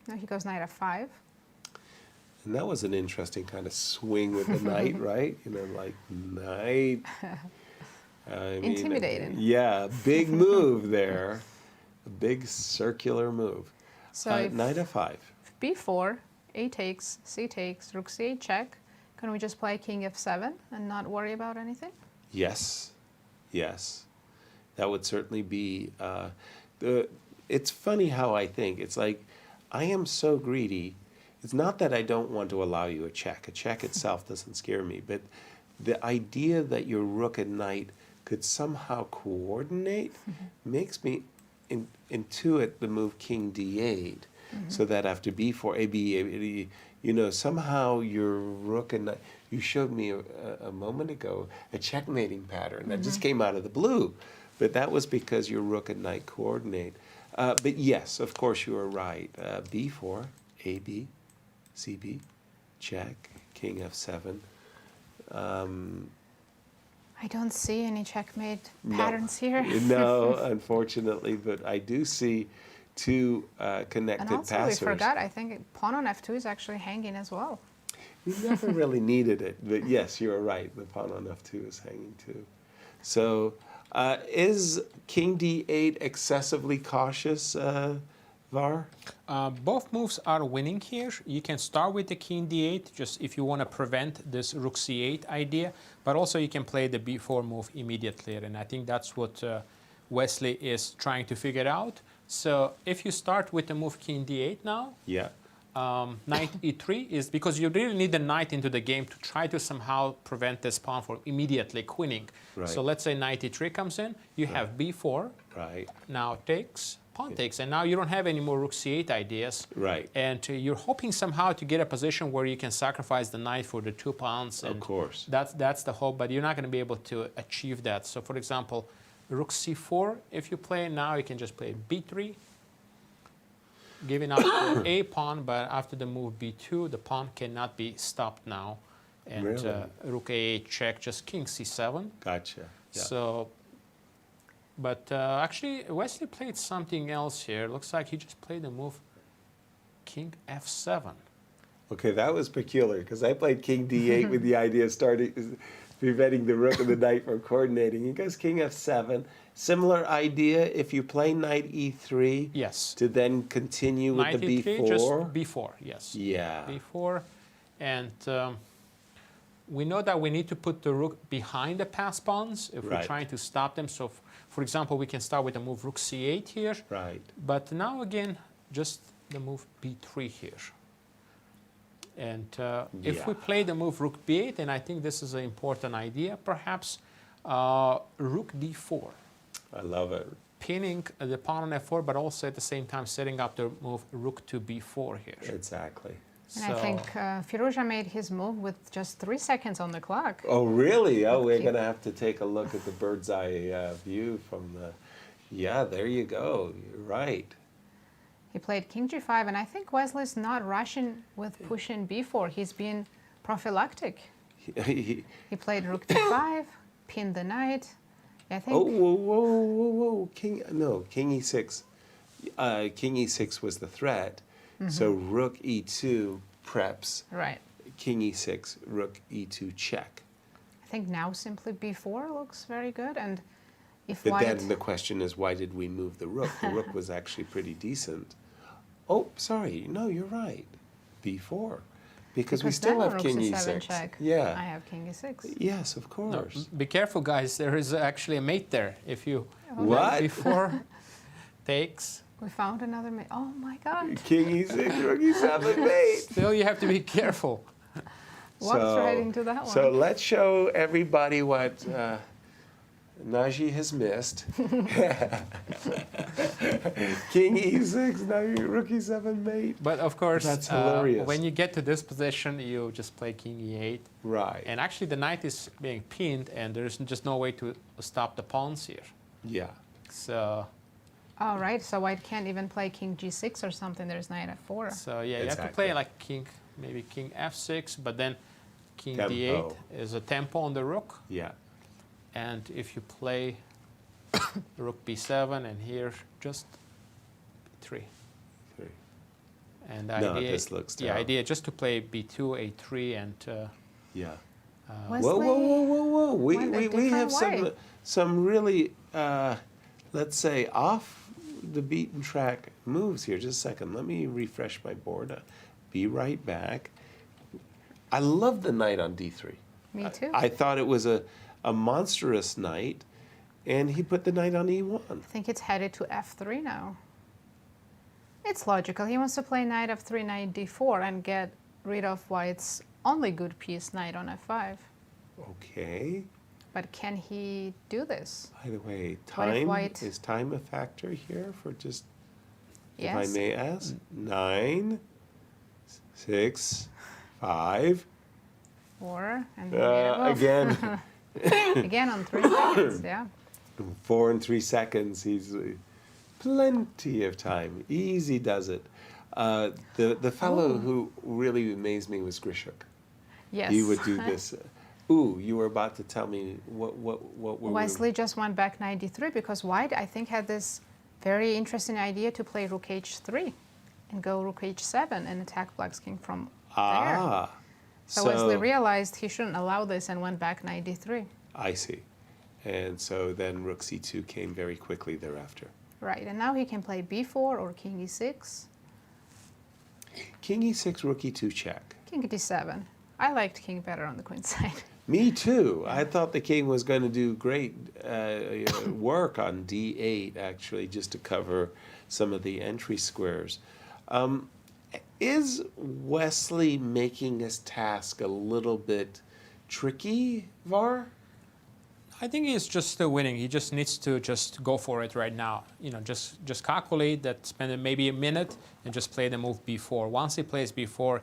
C: No, he goes knight f5.
D: And that was an interesting kind of swing with the knight, right? You know, like knight. I mean,
C: Intimidating.
D: Yeah, big move there. A big circular move.
C: So if
D: knight f5.
C: b4, a takes, c takes, rook c8 check. Can we just play king f7 and not worry about anything?
D: Yes, yes. That would certainly be. It's funny how I think. It's like, I am so greedy. It's not that I don't want to allow you a check. A check itself doesn't scare me. But the idea that your rook and knight could somehow coordinate makes me intuit the move king d8. So that after b4, a, you know, somehow your rook and knight, you showed me a moment ago a checkmating pattern that just came out of the blue. But that was because your rook and knight coordinate. But yes, of course you are right. b4, ab, cb, check, king f7.
C: I don't see any checkmate patterns here.
D: No, unfortunately, but I do see two connected
C: And also
D: passers.
C: we forgot, I think pawn on f2 is actually hanging as well.
D: We never really needed it, but yes, you're right. The pawn on f2 is hanging too. So is king d8 excessively cautious, Var?
E: Both moves are winning here. You can start with the king d8, just if you want to prevent this rook c8 idea, but also you can play the b4 move immediately, and I think that's what Wesley is trying to figure out. So if you start with the move king d8 now,
D: yeah,
E: knight e3 is because you really need the knight into the game to try to somehow prevent this pawn from immediately queening.
D: Right.
E: So let's say knight e3 comes in, you have b4,
D: right?
E: now takes, pawn takes, and now you don't have any more rook c8 ideas.
D: Right.
E: And you're hoping somehow to get a position where you can sacrifice the knight for the 2 pawns. And
D: of course.
E: That's the hope, but you're not going to be able to achieve that. So, for example, rook c4, if you play now, you can just play b3, giving up the a pawn, but after the move b2, the pawn cannot be stopped now. And
D: Really?
E: rook a8 check, just king c7.
D: Gotcha. Yeah.
E: So, but actually, Wesley played something else here. Looks like he just played the move king f7.
D: Okay, that was peculiar because I played king d8 with the idea of preventing the rook and the knight from coordinating. He goes king f7. Similar idea if you play knight e3.
E: Yes.
D: To then continue with
E: Knight
D: the
E: e3,
D: b4.
E: just b4, yes.
D: Yeah.
E: b4, and we know that we need to put the rook behind the pass pawns if we're
D: Right.
E: trying to stop them. So, for example, we can start with the move rook c8 here.
D: Right.
E: But now again, just the move b3 here. And if
D: Yeah.
E: we play the move rook b8, and I think this is an important idea, perhaps rook d4.
D: I love it.
E: Pinning the pawn on f4, but also at the same time setting up the move rook to b4 here.
D: Exactly.
C: And I think Firouzja made his move with just 3 seconds on the clock.
D: Oh, really? Oh, we're
C: Okay.
D: going to have to take a look at the bird's eye view from the... Yeah, there you go. You're right.
C: He played king g5, and I think Wesley's not rushing with pushing b4. He's been prophylactic. He played rook d5, pinned the knight. I think.
D: Oh, whoa. King e6. King e6 was the threat. So rook e2 preps.
C: Right.
D: King e6, rook e2 check.
C: I think now simply b4 looks very good, and if
D: But
C: white.
D: then the question is, why did we move the rook? The rook was actually pretty decent. Oh, sorry. No, you're right. b4. Because we still
C: then
D: have
C: rook
D: king
C: c7
D: e6.
C: check.
D: Yeah.
C: I have king e6.
D: Yes, of course.
E: Be careful, guys. There is actually a mate there. If you
D: What?
E: before takes.
C: We found another mate. Oh my God.
D: King e6, rook e7, mate.
E: Still, you have to be careful.
C: Walked right into that one.
D: So let's show everybody what Naji has missed. King e6, now you rook e7, mate.
E: But of course,
D: That's hilarious.
E: when you get to this position, you just play king e8.
D: Right.
E: And actually, the knight is being pinned, and there's just no way to stop the pawns here.
D: Yeah.
E: So.
C: Oh, right. So white can't even play king g6 or something. There's knight f4.
E: So yeah, you have to play like maybe king f6, but then king
D: Tempo.
E: d8 is a tempo on the rook.
D: Yeah.
E: And if you play rook b7 and here just b3. And the
D: No,
E: idea,
D: this looks
E: the
D: terrible.
E: idea just to play b2, a3, and
D: Yeah.
C: Whoa.
D: We have
C: way.
D: some really, let's say, off the beaten track moves here. Just a second. Let me refresh my board. Be right back. I love the knight on d3.
C: Me too.
D: I thought it was a monstrous knight, and he put the knight on e1.
C: I think it's headed to f3 now. It's logical. He wants to play knight f3, knight d4, and get rid of white's only good piece, knight on f5.
D: Okay.
C: But can he do this?
D: By the way,
C: What if
D: time
C: white-
D: is time a factor here for just,
C: Yes.
D: if I may ask? 9, 6, 5.
C: 4, and he made a move.
D: Again.
C: Again on 3 seconds, yeah.
D: 4 and 3 seconds. He's plenty of time. Easy does it. The fellow who really amazed me was Grishuk.
C: Yes.
D: He would do this. Ooh, you were about to tell me what were
C: Wesley just went back knight d3 because white, I think, had this very interesting idea to play rook h3 and go rook h7 and attack black's king from there. So Wesley realized he shouldn't allow this and went back knight d3.
D: I see. And so then rook c2 came very quickly thereafter.
C: Right, and now he can play b4 or king e6.
D: King e6, rook e2 check.
C: King d7. I liked king better on the queen side.
D: Me too. I thought the king was going to do great work on d8, actually, just to cover some of the entry squares. Is Wesley making his task a little bit tricky, Var?
E: I think he's just still winning. He just needs to just go for it right now. You know, just calculate that, spend maybe a minute and just play the move b4. Once he plays b4,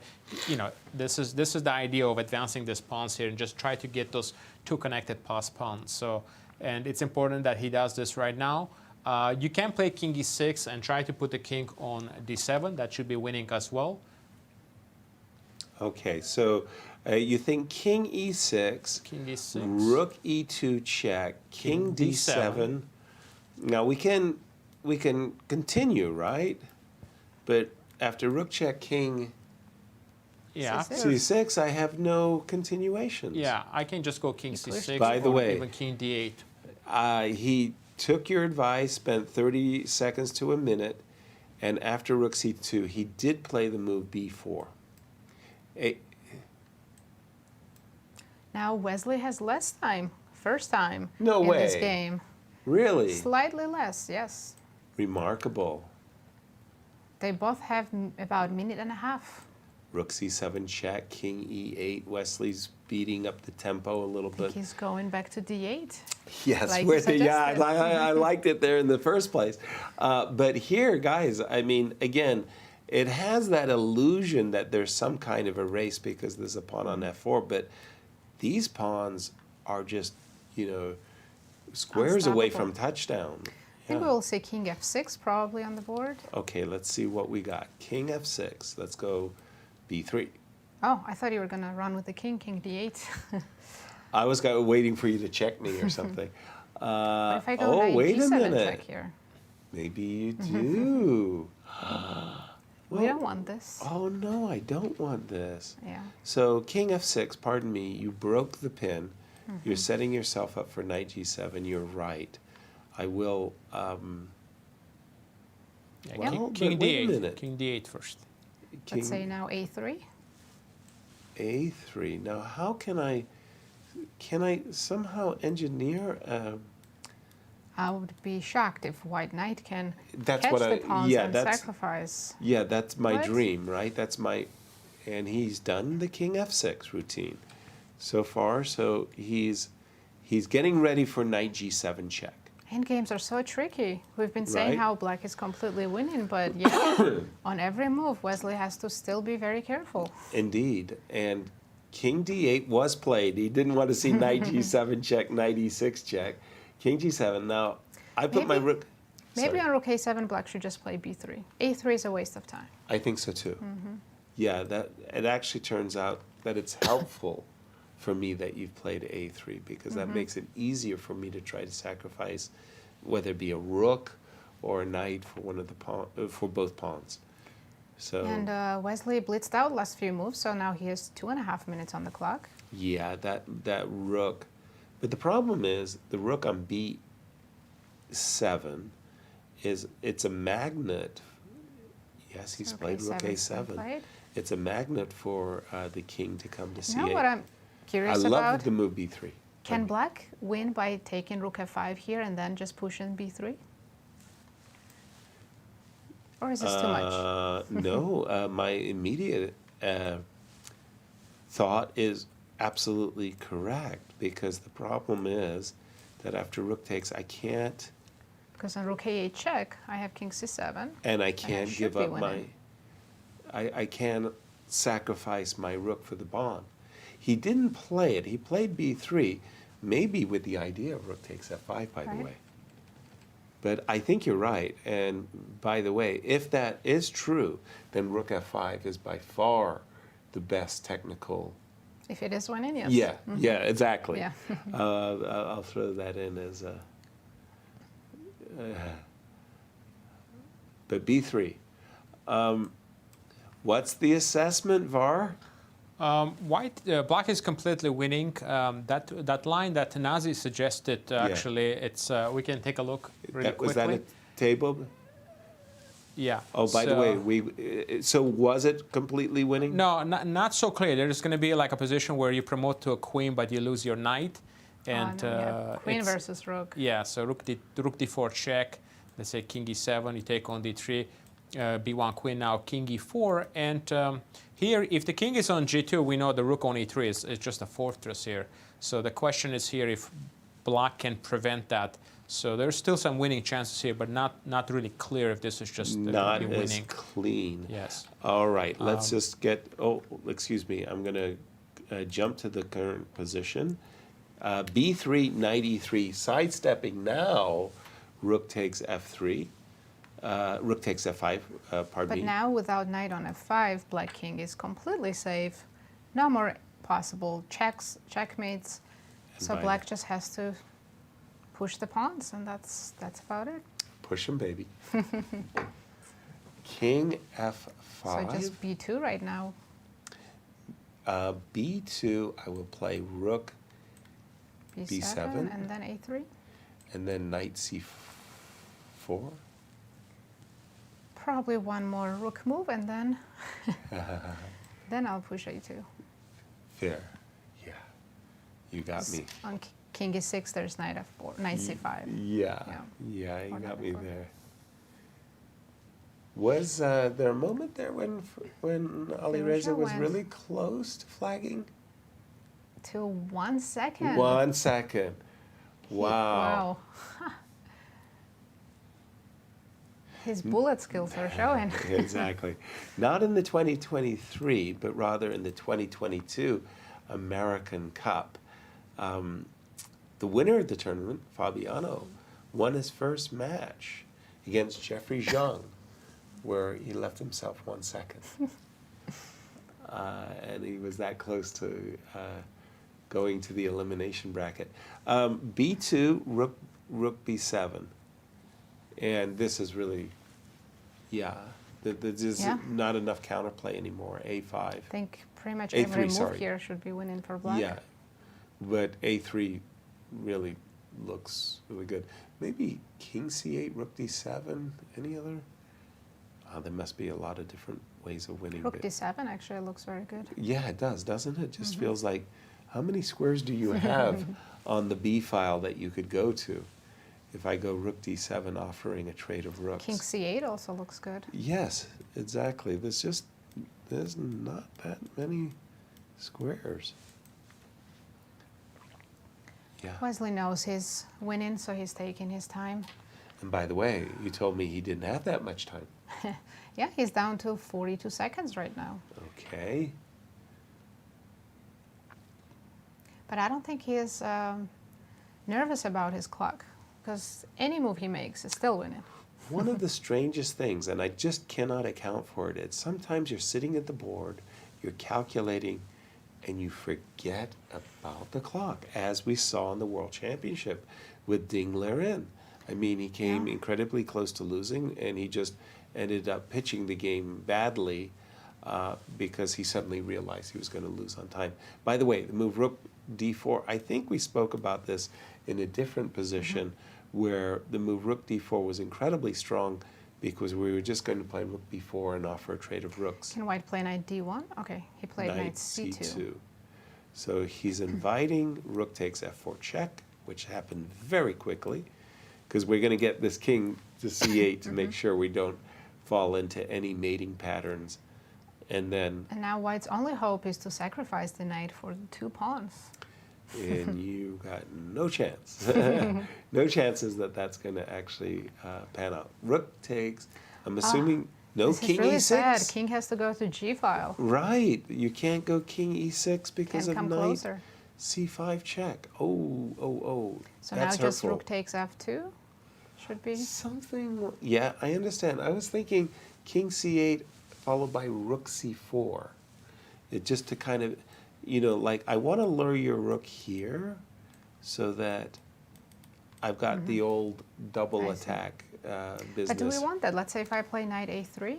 E: you know, this is the idea of advancing these pawns here and just try to get those two connected pass pawns. So, and it's important that he does this right now. You can play king e6 and try to put the king on d7. That should be winning as well.
D: Okay, so you think king e6, rook e2 check, king d7. Now we can continue, right? But after rook check, king c6, I have no continuations.
E: Yeah, I can just go king c6.
D: By the way,
E: even king d8.
D: He took your advice, spent 30 seconds to a minute, and after rook c2, he did play the move b4.
C: Now Wesley has less time, first time in this game.
D: Really?
C: Slightly less, yes.
D: Remarkable.
C: They both have about a minute and a half.
D: Rook c7 check, king e8. Wesley's beating up the tempo a little bit.
C: He's going back to d8.
D: Yes,
C: like
D: I liked it there in the first place. But here, guys, I mean, again, it has that illusion that there's some kind of a race because there's a pawn on f4, but these pawns are just, you know, squares away from touchdown.
C: I think we will see king f6 probably on the board.
D: Okay, let's see what we got. King f6. Let's go b3.
C: Oh, I thought you were going to run with the king d8.
D: I was waiting for you to check me or something.
C: What if I go
D: wait a
C: g7
D: minute.
C: check here?
D: Maybe you do.
C: We don't want this.
D: Oh, no, I don't want this.
C: Yeah.
D: So king f6, pardon me, you broke the pin. You're setting yourself up for knight g7. You're right. I will...
E: king d8. King d8 first.
C: Let's say now a3.
D: a3. Now, how can I somehow engineer...
C: I would be shocked if white knight can
D: That's
C: catch
D: what
C: the pawns and
D: that's,
C: sacrifice.
D: Yeah, that's my
C: What?
D: dream, right? That's my... And he's done the king f6 routine so far. So he's getting ready for knight g7 check.
C: Endgames are so tricky. We've been saying
D: Right.
C: how black is completely winning, but yeah, on every move, Wesley has to still be very careful.
D: Indeed. And king d8 was played. He didn't want to see knight g7 check, knight e6 check. King g7. Now, I put my rook...
C: Maybe on rook a7, black should just play b3. a3 is a waste of time.
D: I think so too. Yeah, that it actually turns out that it's helpful for me that you've played a3 because that makes it easier for me to try to sacrifice whether it be a rook or a knight for one of the for both pawns. So
C: And Wesley blitzed out last few moves, so now he has 2.5 minutes on the clock.
D: yeah, that rook. But the problem is the rook on b7 it's a magnet. Yes, he's played rook a7. It's a magnet for the king to come to c8.
C: You know what I'm curious
D: I
C: about?
D: love the move b3.
C: Can black win by taking rook f5 here and then just pushing b3? Or is this too much?
D: No, my immediate thought is absolutely correct because the problem is that after rook takes, I can't...
C: Because on rook a8 check, I have king c7.
D: And I can't give up my...
C: winning.
D: I can't sacrifice my rook for the pawn. He didn't play it. He played b3, maybe with the idea of rook takes f5, by the way. But I think you're right. And by the way, if that is true, then rook f5 is by far the best technical...
C: If it is winning, yes.
D: Yeah, yeah, exactly.
C: Yeah.
D: I'll throw that in as a... but b3. What's the assessment, Var?
E: Black is completely winning. That line that Nazi suggested, actually, it's we can take a look really quickly.
D: Was that a table?
E: Yeah.
D: Oh, by the way, so was it completely winning?
E: No, not so clear. There's going to be like a position where you promote to a queen, but you lose your knight. And
C: queen versus rook.
E: Yeah, so rook d4 check. Let's say king e7, you take on d3. b1 queen now, king e4. And here, if the king is on g2, we know the rook on e3 is just a fortress here. So the question is here if block can prevent that. So there's still some winning chances here, but not really clear if this is just
D: not
E: winning.
D: as clean.
E: Yes.
D: All right, let's just get. Oh, excuse me. I'm going to jump to the current position. B3, knight e3, sidestepping now. Rook takes f3. Rook takes f5. Pardon me.
C: But now, without knight on f5, black king is completely safe. No more possible checks, checkmates. So black just has to push the pawns, and that's about it.
D: Push him, baby. King f5.
C: So just b2 right now.
D: B2, I will play rook b7.
C: And then a3.
D: And then knight c4.
C: Probably one more rook move, and then then I'll push a2.
D: Fair. Yeah. You got me.
C: On king e6, there's knight f4, knight c5.
D: Yeah, you got me there. Was there a moment there when Alireza was really close to flagging?
C: To 1 second.
D: 1 second. Wow.
C: His bullet skills are showing.
D: Exactly. Not in the 2023, but rather in the 2022 American Cup. The winner of the tournament, Fabiano, won his first match against Jeffrey Zhang, where he left himself 1 second. And he was that close to going to the elimination bracket. B2, rook b7. And this is really, there's not enough counterplay anymore. A5.
C: I think pretty much
D: A3,
C: every move
D: sorry.
C: here should be winning for black.
D: Yeah, but A3 really looks really good. Maybe king c8, rook d7, any other? There must be a lot of different ways of winning.
C: Rook d7 actually looks very good.
D: Yeah, it does, doesn't it? Just feels like, how many squares do you have on the B file that you could go to? If I go rook d7, offering a trade of rooks.
C: King c8 also looks good.
D: Yes, exactly. There's not that many squares. Yeah.
C: Wesley knows he's winning, so he's taking his time.
D: And by the way, you told me he didn't have that much time.
C: Yeah, he's down to 42 seconds right now.
D: Okay.
C: But I don't think he is nervous about his clock, because any move he makes is still winning.
D: One of the strangest things, and I just cannot account for it, is sometimes you're sitting at the board, you're calculating, and you forget about the clock, as we saw in the World Championship with Ding Liren. I mean, he came incredibly close to losing, and he just ended up pitching the game badly because he suddenly realized he was going to lose on time. By the way, the move rook d4, I think we spoke about this in a different position where the move rook d4 was incredibly strong because we were just going to play rook b4 and offer a trade of rooks.
C: Can white play knight d1? Okay, he played knight c2.
D: So he's inviting rook takes f4 check, which happened very quickly because we're going to get this king to c8 to make sure we don't fall into any mating patterns. And then...
C: And now white's only hope is to sacrifice the knight for the 2 pawns.
D: And you got no chance. No chances that that's going to actually pan out. Rook takes, I'm assuming, no king
C: really
D: e6.
C: Sad. King has to go to g file.
D: Right. You can't go king e6 because
C: Can't
D: of
C: come
D: knight
C: closer.
D: c5 check. Oh.
C: So
D: that's
C: now just
D: hurtful.
C: rook takes f2 should be...
D: Something, yeah, I understand. I was thinking king c8 followed by rook c4. It just to kind of, like I want to lure your rook here so that I've got the old double attack business.
C: But do we want that? Let's say if I play knight a3?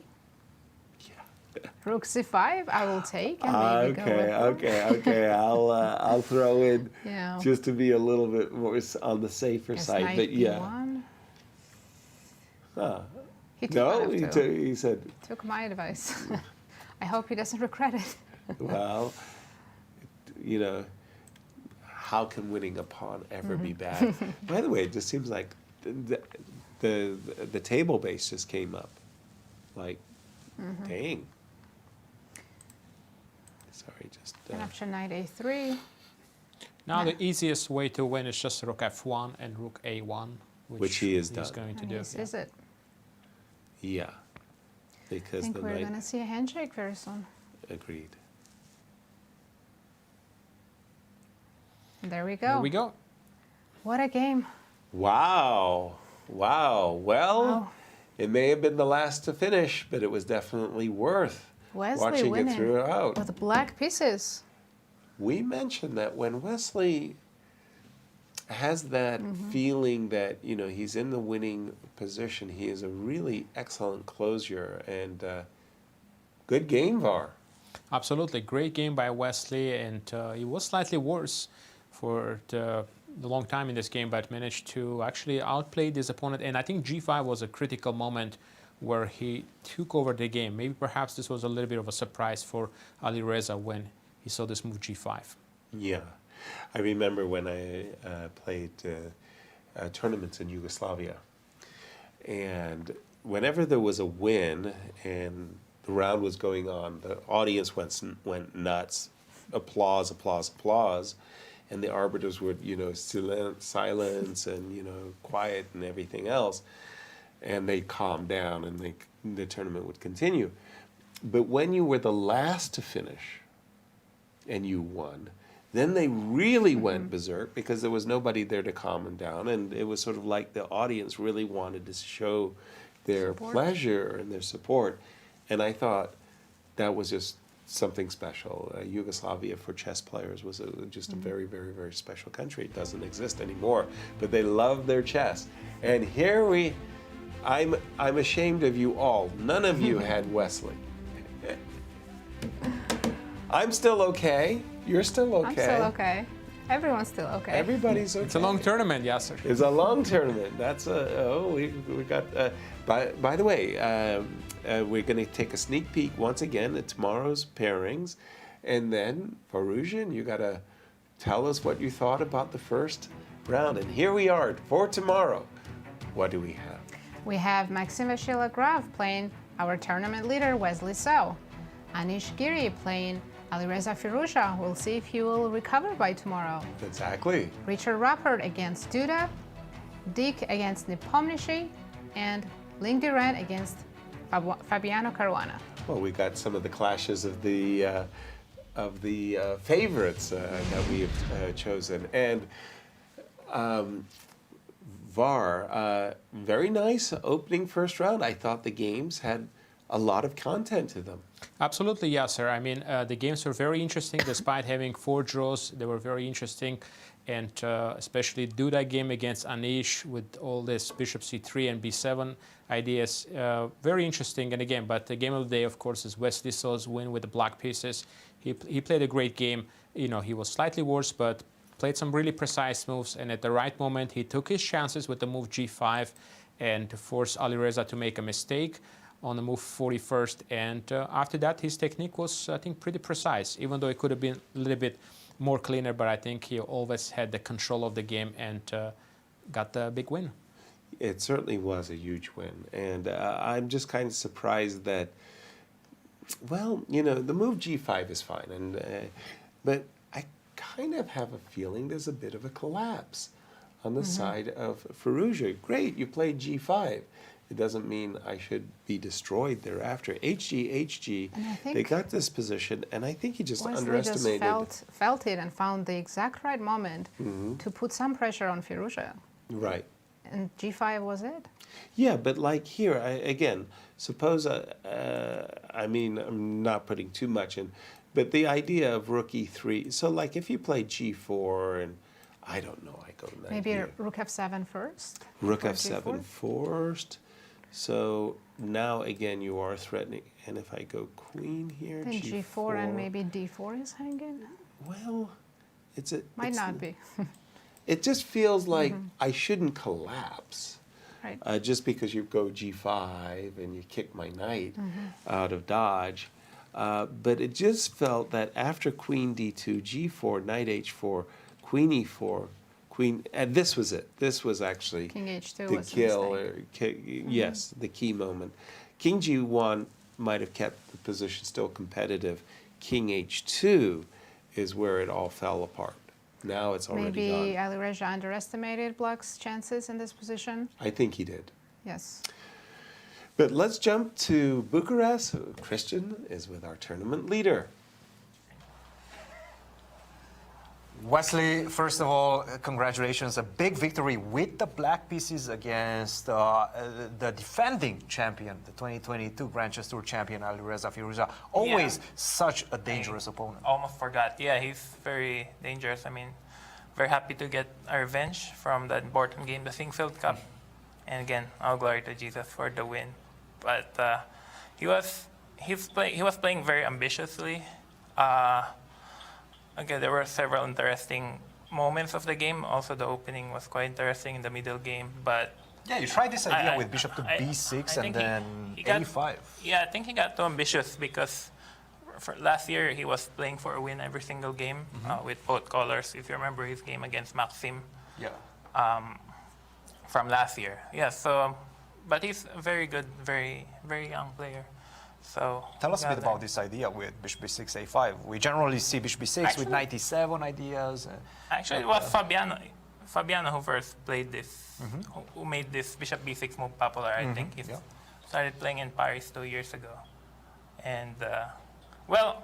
C: Yeah. Rook c5, I will take and maybe go with
D: Okay. I'll throw in
C: Yeah.
D: just to be a little bit more on the safer
C: Guess
D: side.
C: knight
D: But yeah.
C: b1. He took
D: No,
C: f2.
D: he said.
C: Took my advice. I hope he doesn't regret it.
D: Well, how can winning a pawn ever be bad? By the way, it just seems like the table base just came up. Like, dang. Sorry, just...
C: And after knight a3.
E: Now the easiest way to win is just rook f1 and rook a1,
D: which he is
E: going to do.
C: Is it?
D: Yeah. Because
C: I think
D: the
C: we're
D: knight...
C: going to see a handshake very soon.
D: Agreed.
C: There we go.
E: There we go.
C: What a game.
D: Wow. Wow. Well, it may have been the last to finish, but it was definitely worth
C: Wesley
D: watching
C: winning
D: it throughout.
C: with black pieces.
D: We mentioned that when Wesley has that feeling that, you know, he's in the winning position, he is a really excellent closer, and good game, Var.
E: Absolutely. Great game by Wesley, and it was slightly worse for the long time in this game, but managed to actually outplay his opponent. And I think g5 was a critical moment where he took over the game. Maybe perhaps this was a little bit of a surprise for Alireza when he saw this move g5.
D: Yeah. I remember when I played tournaments in Yugoslavia, and whenever there was a win and the round was going on, the audience went nuts, applause, applause, applause, and the arbiters would, you know, silence and, you know, quiet and everything else, and they'd calm down and the tournament would continue. But when you were the last to finish and you won, then they really went berserk because there was nobody there to calm them down, and it was sort of like the audience really wanted to show their pleasure and their support. And I thought that was just something special. Yugoslavia for chess players was just a very, very, very special country. It doesn't exist anymore, but they love their chess. And here I'm ashamed of you all. None of you had Wesley. I'm still okay. You're still okay.
C: I'm still okay. Everyone's still okay.
D: Everybody's okay.
E: It's a long tournament, Yasser.
D: It's a long tournament. That's we got. By the way, we're going to take a sneak peek once again at tomorrow's pairings, and then Varuzhan, you got to tell us what you thought about the first round. And here we are for tomorrow. What do we have?
C: We have Maxime Vachier-Lagrave playing our tournament leader, Wesley So. Anish Giri playing Alireza Firouzja. We'll see if he will recover by tomorrow.
D: Exactly.
C: Richard Rapport against Duda. Deac against Nepomniachtchi. And Ding Liren against Fabiano Caruana.
D: Well, we got some of the clashes of the favorites that we have chosen. And Var, very nice opening first round. I thought the games had a lot of content to them.
E: Absolutely, Yasser. I mean, the games were very interesting despite having 4 draws. They were very interesting, and especially Duda game against Anish with all this bishop c3 and b7 ideas. Very interesting. And again, but the game of the day, of course, is Wesley So's win with the black pieces. He played a great game. You know, he was slightly worse, but played some really precise moves, and at the right moment, he took his chances with the move g5 and to force Alireza to make a mistake on the move 41st, and after that his technique was, I think, pretty precise, even though it could have been a little bit more cleaner, but I think he always had the control of the game and got the big win.
D: It certainly was a huge win, and I'm just kind of surprised that, well, you know, the move g5 is fine, and but I kind of have a feeling there's a bit of a collapse on the side of Firouzja. Great, you played g5. It doesn't mean I should be destroyed thereafter. HG, they got this position, and I think he just underestimated.
C: Just felt it and found the exact right moment to put some pressure on Firouzja.
D: Right.
C: And g5 was it?
D: Yeah, but like here, again, suppose, I mean, I'm not putting too much in, but the idea of rook e3, so like if you play g4 and I don't know, I go knight
C: Maybe
D: here.
C: rook f7 first?
D: Rook f7 first. So now again you are threatening, and if I go queen here,
C: then g4 and maybe d4 is hanging.
D: Well,
C: might not be.
D: It just feels like I shouldn't collapse,
C: right?
D: Just because you go g5 and you kick my knight out of dodge, but it just felt that after queen d2, g4, knight h4, queen e4. Queen, and this was it. This was actually
C: King h2
D: the
C: was
D: kill. Yes, the key moment. King g1 might have kept the position still competitive. King h2 is where it all fell apart. Now it's already
C: Maybe
D: gone.
C: Alireza underestimated Black's chances in this position.
D: I think he did.
C: Yes.
D: But let's jump to Bucharest. Cristian is with our tournament leader.
H: Wesley, first of all, congratulations. A big victory with the black pieces against the defending champion, the 2022 Grand Chess Tour champion, Alireza Firouzja. Always such a dangerous opponent.
S: Almost forgot. Yeah, he's very dangerous. I mean, very happy to get a revenge from that important game, the Singfield Cup. And again, all glory to Jesus for the win. But he was playing very ambitiously. Okay, there were several interesting moments of the game. Also, the opening was quite interesting in the middle game. But
H: yeah, you tried this idea with bishop to b6 and then a5.
S: Yeah, I think he got too ambitious because for last year he was playing for a win every single game with both colors. If you remember his game against Maxime.
H: Yeah.
S: From last year. Yeah. So, but he's a very good, very young player. So
H: tell us a bit about this idea with bishop b6, a5. We generally see bishop b6 with 97 ideas.
S: Actually, it was Fabiano who first played this, who made this bishop b6 move popular. I think he started playing in Paris 2 years ago. And, well,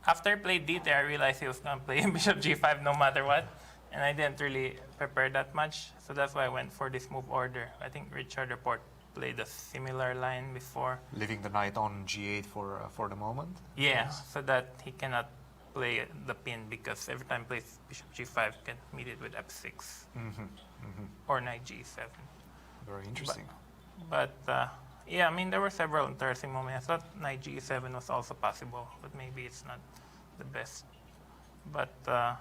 S: after I played d3, I realized he was going to play bishop g5 no matter what. And I didn't really prepare that much. So that's why I went for this move order. I think Richard Rapport played a similar line before.
H: Leaving the knight on g8 for the moment?
S: Yeah, so that he cannot play the pin because every time he plays bishop g5, can meet it with f6 or knight g7.
H: Very interesting.
S: But yeah, I mean, there were several interesting moments. I thought knight g7 was also possible, but maybe it's not the best. But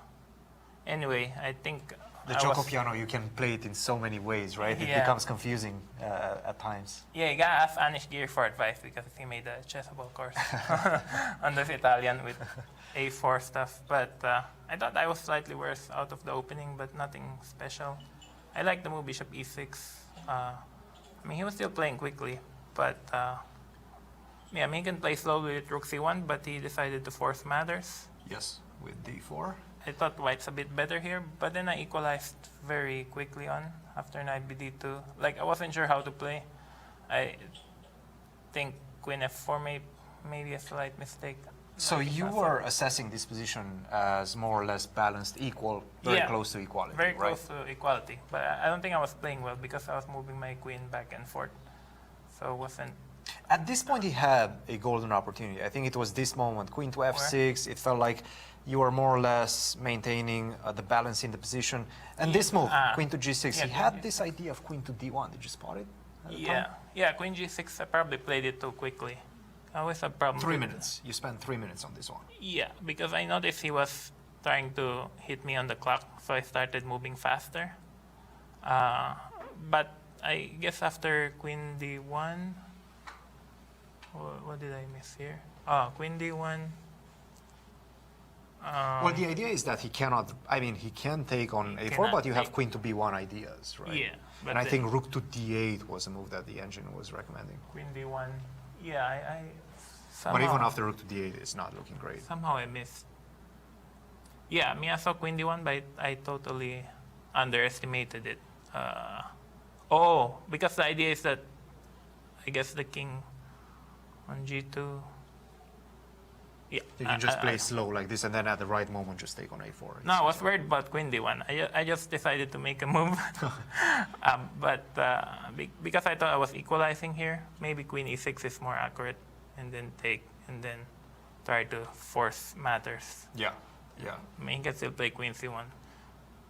S: anyway, I think
H: the Choco piano, you can play it in so many ways, right? It becomes confusing at times.
S: Yeah, you gotta ask Anish Giri for advice because he made a chessable course on this Italian with A4 stuff. But I thought I was slightly worse out of the opening, but nothing special. I like the move bishop e6. I mean, he was still playing quickly, but yeah, I mean, he can play slowly with rook c1, but he decided to force matters.
H: Yes, with d4.
S: I thought white's a bit better here, but then I equalized very quickly on after knight bd2. Like, I wasn't sure how to play. I think queen f4 may be a slight mistake.
H: So you were assessing this position as more or less balanced, equal, very close to equality,
S: very close to equality. But I don't think I was playing well because I was moving my queen back and forth. So it wasn't...
H: At this point, he had a golden opportunity. I think it was this moment, queen to f6. It felt like you were more or less maintaining the balance in the position. And this move, queen to g6, he had this idea of queen to d1. Did you spot it?
S: Yeah, queen g6, I probably played it too quickly. I always have problems.
H: 3 minutes. You spent 3 minutes on this one.
S: Yeah, because I noticed he was trying to hit me on the clock, so I started moving faster. But I guess after queen d1, what did I miss here? Oh, queen d1.
H: Well, the idea is that he cannot, I mean, he can take on a4, but you have queen to b1 ideas, right?
S: Yeah.
H: And I think rook to d8 was a move that the engine was recommending.
S: Queen d1. Yeah, I somehow...
H: But even after rook to d8, it's not looking great.
S: Somehow I missed. Yeah, I mean, I saw queen d1, but I totally underestimated it. Because the idea is that, I guess the king on g2. Yeah.
H: You can just play slow like this, and then at the right moment, just take on a4.
S: No, I was worried about queen d1. I just decided to make a move. Because I thought I was equalizing here, maybe queen e6 is more accurate, and then take, and then try to force matters.
H: Yeah.
S: I mean, he can still play queen c1.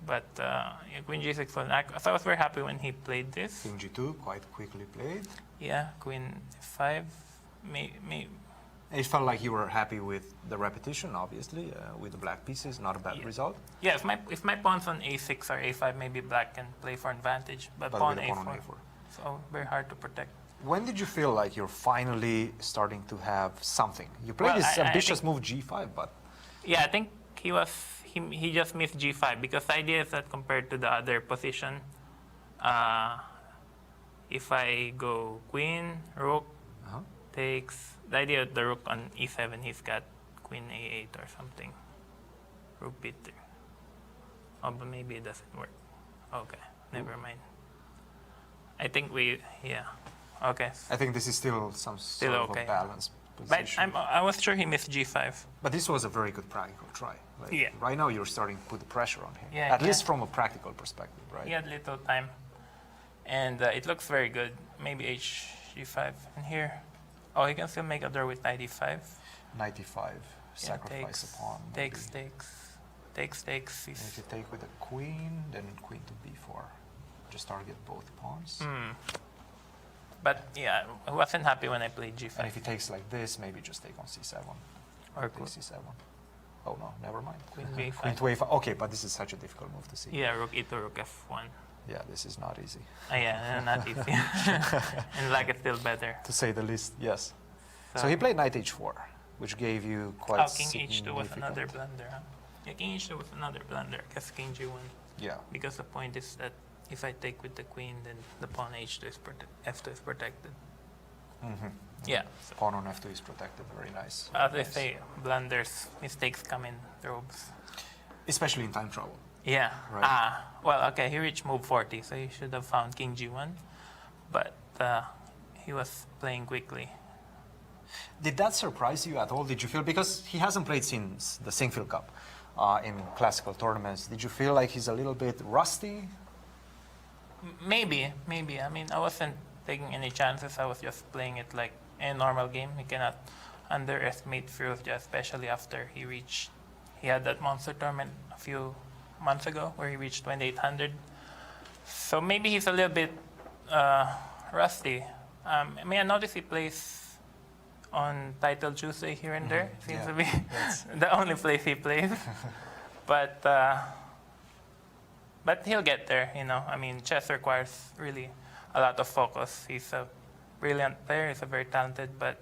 S: But queen g6 was accurate. So I was very happy when he played this.
H: King g2, quite quickly played.
S: Yeah, queen f5.
H: It felt like you were happy with the repetition, obviously, with the black pieces, not a bad result.
S: Yeah, if my pawn's on a6 or a5, maybe black can play for advantage, but pawn a4. So very hard to protect.
H: When did you feel like you're finally starting to have something? You played this ambitious move g5, but...
S: Yeah, I think he just missed g5, because the idea is that compared to the other position, if I go queen, rook, takes... The idea of the rook on e7, he's got queen a8 or something. Rook b3. Oh, but maybe it doesn't work. Okay, never mind. I think yeah. Okay.
T: I think this is still some sort of a balanced position.
S: But I was sure he missed G5.
T: But this was a very good practical try. Like,
S: yeah.
T: Right now you're starting to put the pressure on him.
S: Yeah,
T: At least from a practical perspective, right?
S: He had little time. And it looks very good. Maybe H5 in here. Oh, he can still make a draw with knight e5.
T: Knight e5, sacrifice a pawn.
S: Takes.
T: And if you take with a queen, then queen to b4. Just target both pawns.
S: But yeah, I wasn't happy when I played g5.
T: And if he takes like this, maybe just take on c7.
S: Or
T: take c7. Oh no, never mind.
S: Queen b5.
T: Queen to a5. Okay, but this is such a difficult move to see.
S: Yeah, rook e to rook f1.
T: Yeah, this is not easy.
S: Yeah, not easy. And black is still better.
T: To say the least, yes. So he played knight h4, which gave you quite
S: king h2 was another blunder, huh? Yeah, king h2 was another blunder. I guess king g1.
T: Yeah.
S: Because the point is that if I take with the queen, then the pawn h2 is f2 is protected. Yeah.
T: Pawn on f2 is protected. Very nice.
S: As they say, blunders, mistakes come in droves.
T: Especially in time trouble.
S: Yeah.
T: Right.
S: Well, okay, he reached move 40, so he should have found king g1. But he was playing quickly.
T: Did that surprise you at all? Did you feel, because he hasn't played since the Sinquefield Cup in classical tournaments, did you feel like he's a little bit rusty?
S: Maybe. I mean, I wasn't taking any chances. I was just playing it like a normal game. You cannot underestimate Firouzja, especially after he had that monster tournament a few months ago where he reached 2800. So maybe he's a little bit rusty. I mean, I noticed he plays on Title Tuesday here and there. Seems to be the only place he plays. But he'll get there, you know. I mean, chess requires really a lot of focus. He's a brilliant player. He's a very talented. But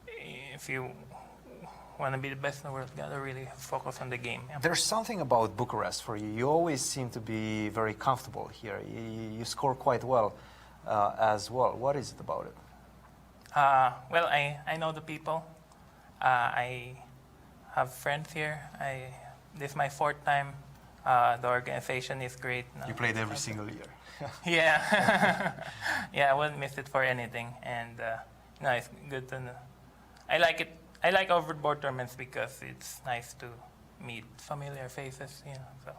S: if you want to be the best in the world, you got to really focus on the game. Yeah.
T: There's something about Bucharest for you. You always seem to be very comfortable here. You score quite well as well. What is it about it?
S: Well, I know the people. I have friends here. This is my 4th time. The organization is great.
T: You played every single year.
S: Yeah. Yeah, I wouldn't miss it for anything. And no, it's good to know. I like it. I like overboard tournaments because it's nice to meet familiar faces, you know. So.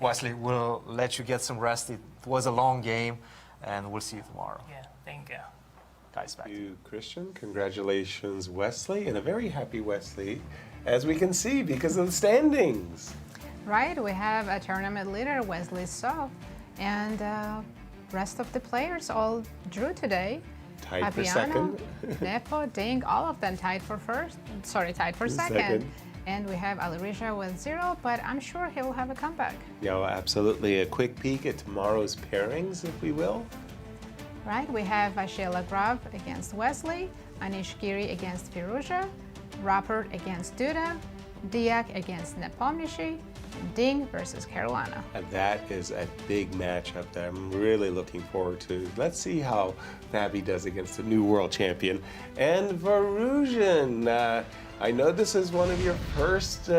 T: Wesley, we'll let you get some rest. It was a long game, and we'll see you tomorrow.
S: Yeah, thank you.
T: Guys, back
D: to you, Cristian. Congratulations, Wesley, and a very happy Wesley, as we can see, because of the standings.
C: Right, we have a tournament leader, Wesley So, and rest of the players all drew today.
D: Tied for
C: Fabiano,
D: second.
C: Nepo, Ding, all of them tied for second. And we have Alireza with 0, but I'm sure he'll have a comeback.
D: Yeah, absolutely. A quick peek at tomorrow's pairings, if we will.
C: Right, we have Vachier-Lagrave against Wesley, Anish Giri against Firouzja, Rapport against Duda, Deac against Nepomniachtchi, Ding versus Caruana.
D: And that is a big matchup that I'm really looking forward to. Let's see how Fabi does against the new world champion. And Varuzhan, I know this is one of your first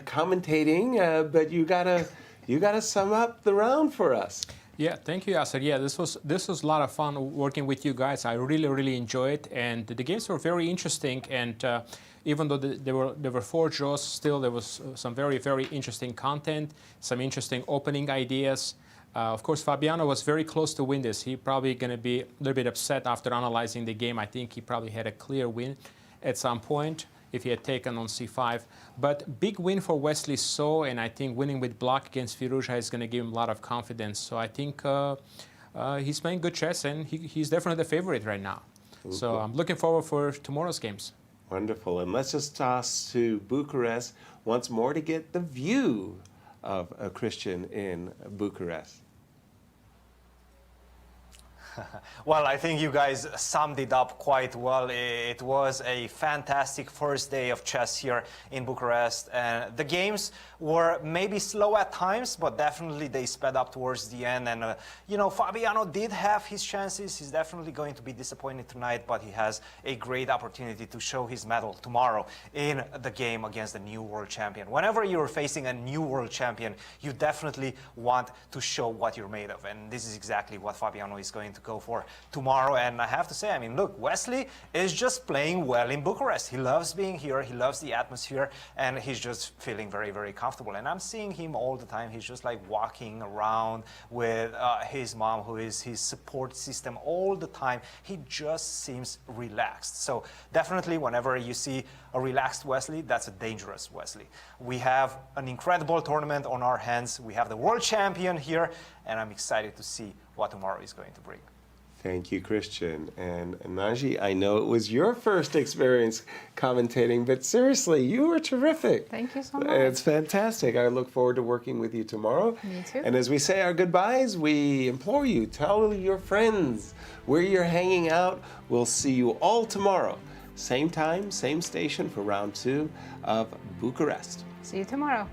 D: commentating, but you gotta sum up the round for us.
E: Yeah, thank you, Yasser. Yeah, this was a lot of fun working with you guys. I really enjoyed it, and the games were very interesting. And even though there were 4 draws, still there was some very interesting content, some interesting opening ideas. Of course, Fabiano was very close to win this. He probably going to be a little bit upset after analyzing the game. I think he probably had a clear win at some point if he had taken on c5. But big win for Wesley So, and I think winning with block against Firouzja is going to give him a lot of confidence. So I think he's playing good chess, and he's definitely the favorite right now. So I'm looking forward for tomorrow's games.
D: Wonderful. And let's just toss to Bucharest once more to get the view of Cristian in Bucharest.
H: Well, I think you guys summed it up quite well. It was a fantastic first day of chess here in Bucharest. And the games were maybe slow at times, but definitely they sped up towards the end. And, you know, Fabiano did have his chances. He's definitely going to be disappointed tonight, but he has a great opportunity to show his mettle tomorrow in the game against the new world champion. Whenever you're facing a new world champion, you definitely want to show what you're made of. And this is exactly what Fabiano is going to go for tomorrow. And I have to say, I mean, look, Wesley is just playing well in Bucharest. He loves being here. He loves the atmosphere, and he's just feeling very, very comfortable. And I'm seeing him all the time. He's just like walking around with his mom, who is his support system all the time. He just seems relaxed. So definitely whenever you see a relaxed Wesley, that's a dangerous Wesley. We have an incredible tournament on our hands. We have the world champion here, and I'm excited to see what tomorrow is going to bring.
D: Thank you, Cristian. And Naji, I know it was your first experience commentating, but seriously, you were terrific.
C: Thank you so much.
D: It's fantastic. I look forward to working with you tomorrow.
C: Me too.
D: And as we say our goodbyes, we implore you, tell your friends where you're hanging out. We'll see you all tomorrow. Same time, same station for round 2 of Bucharest.
C: See you tomorrow.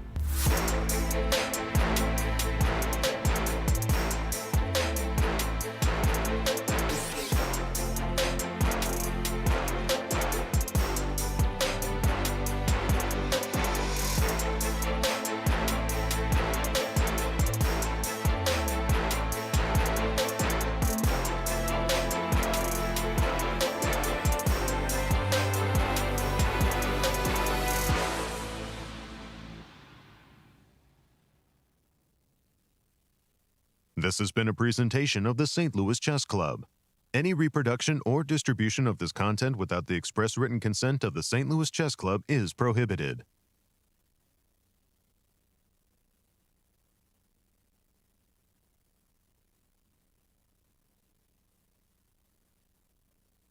R: This has been a presentation of the St. Louis Chess Club. Any reproduction or distribution of this content without the express written consent of the St. Louis Chess Club is prohibited.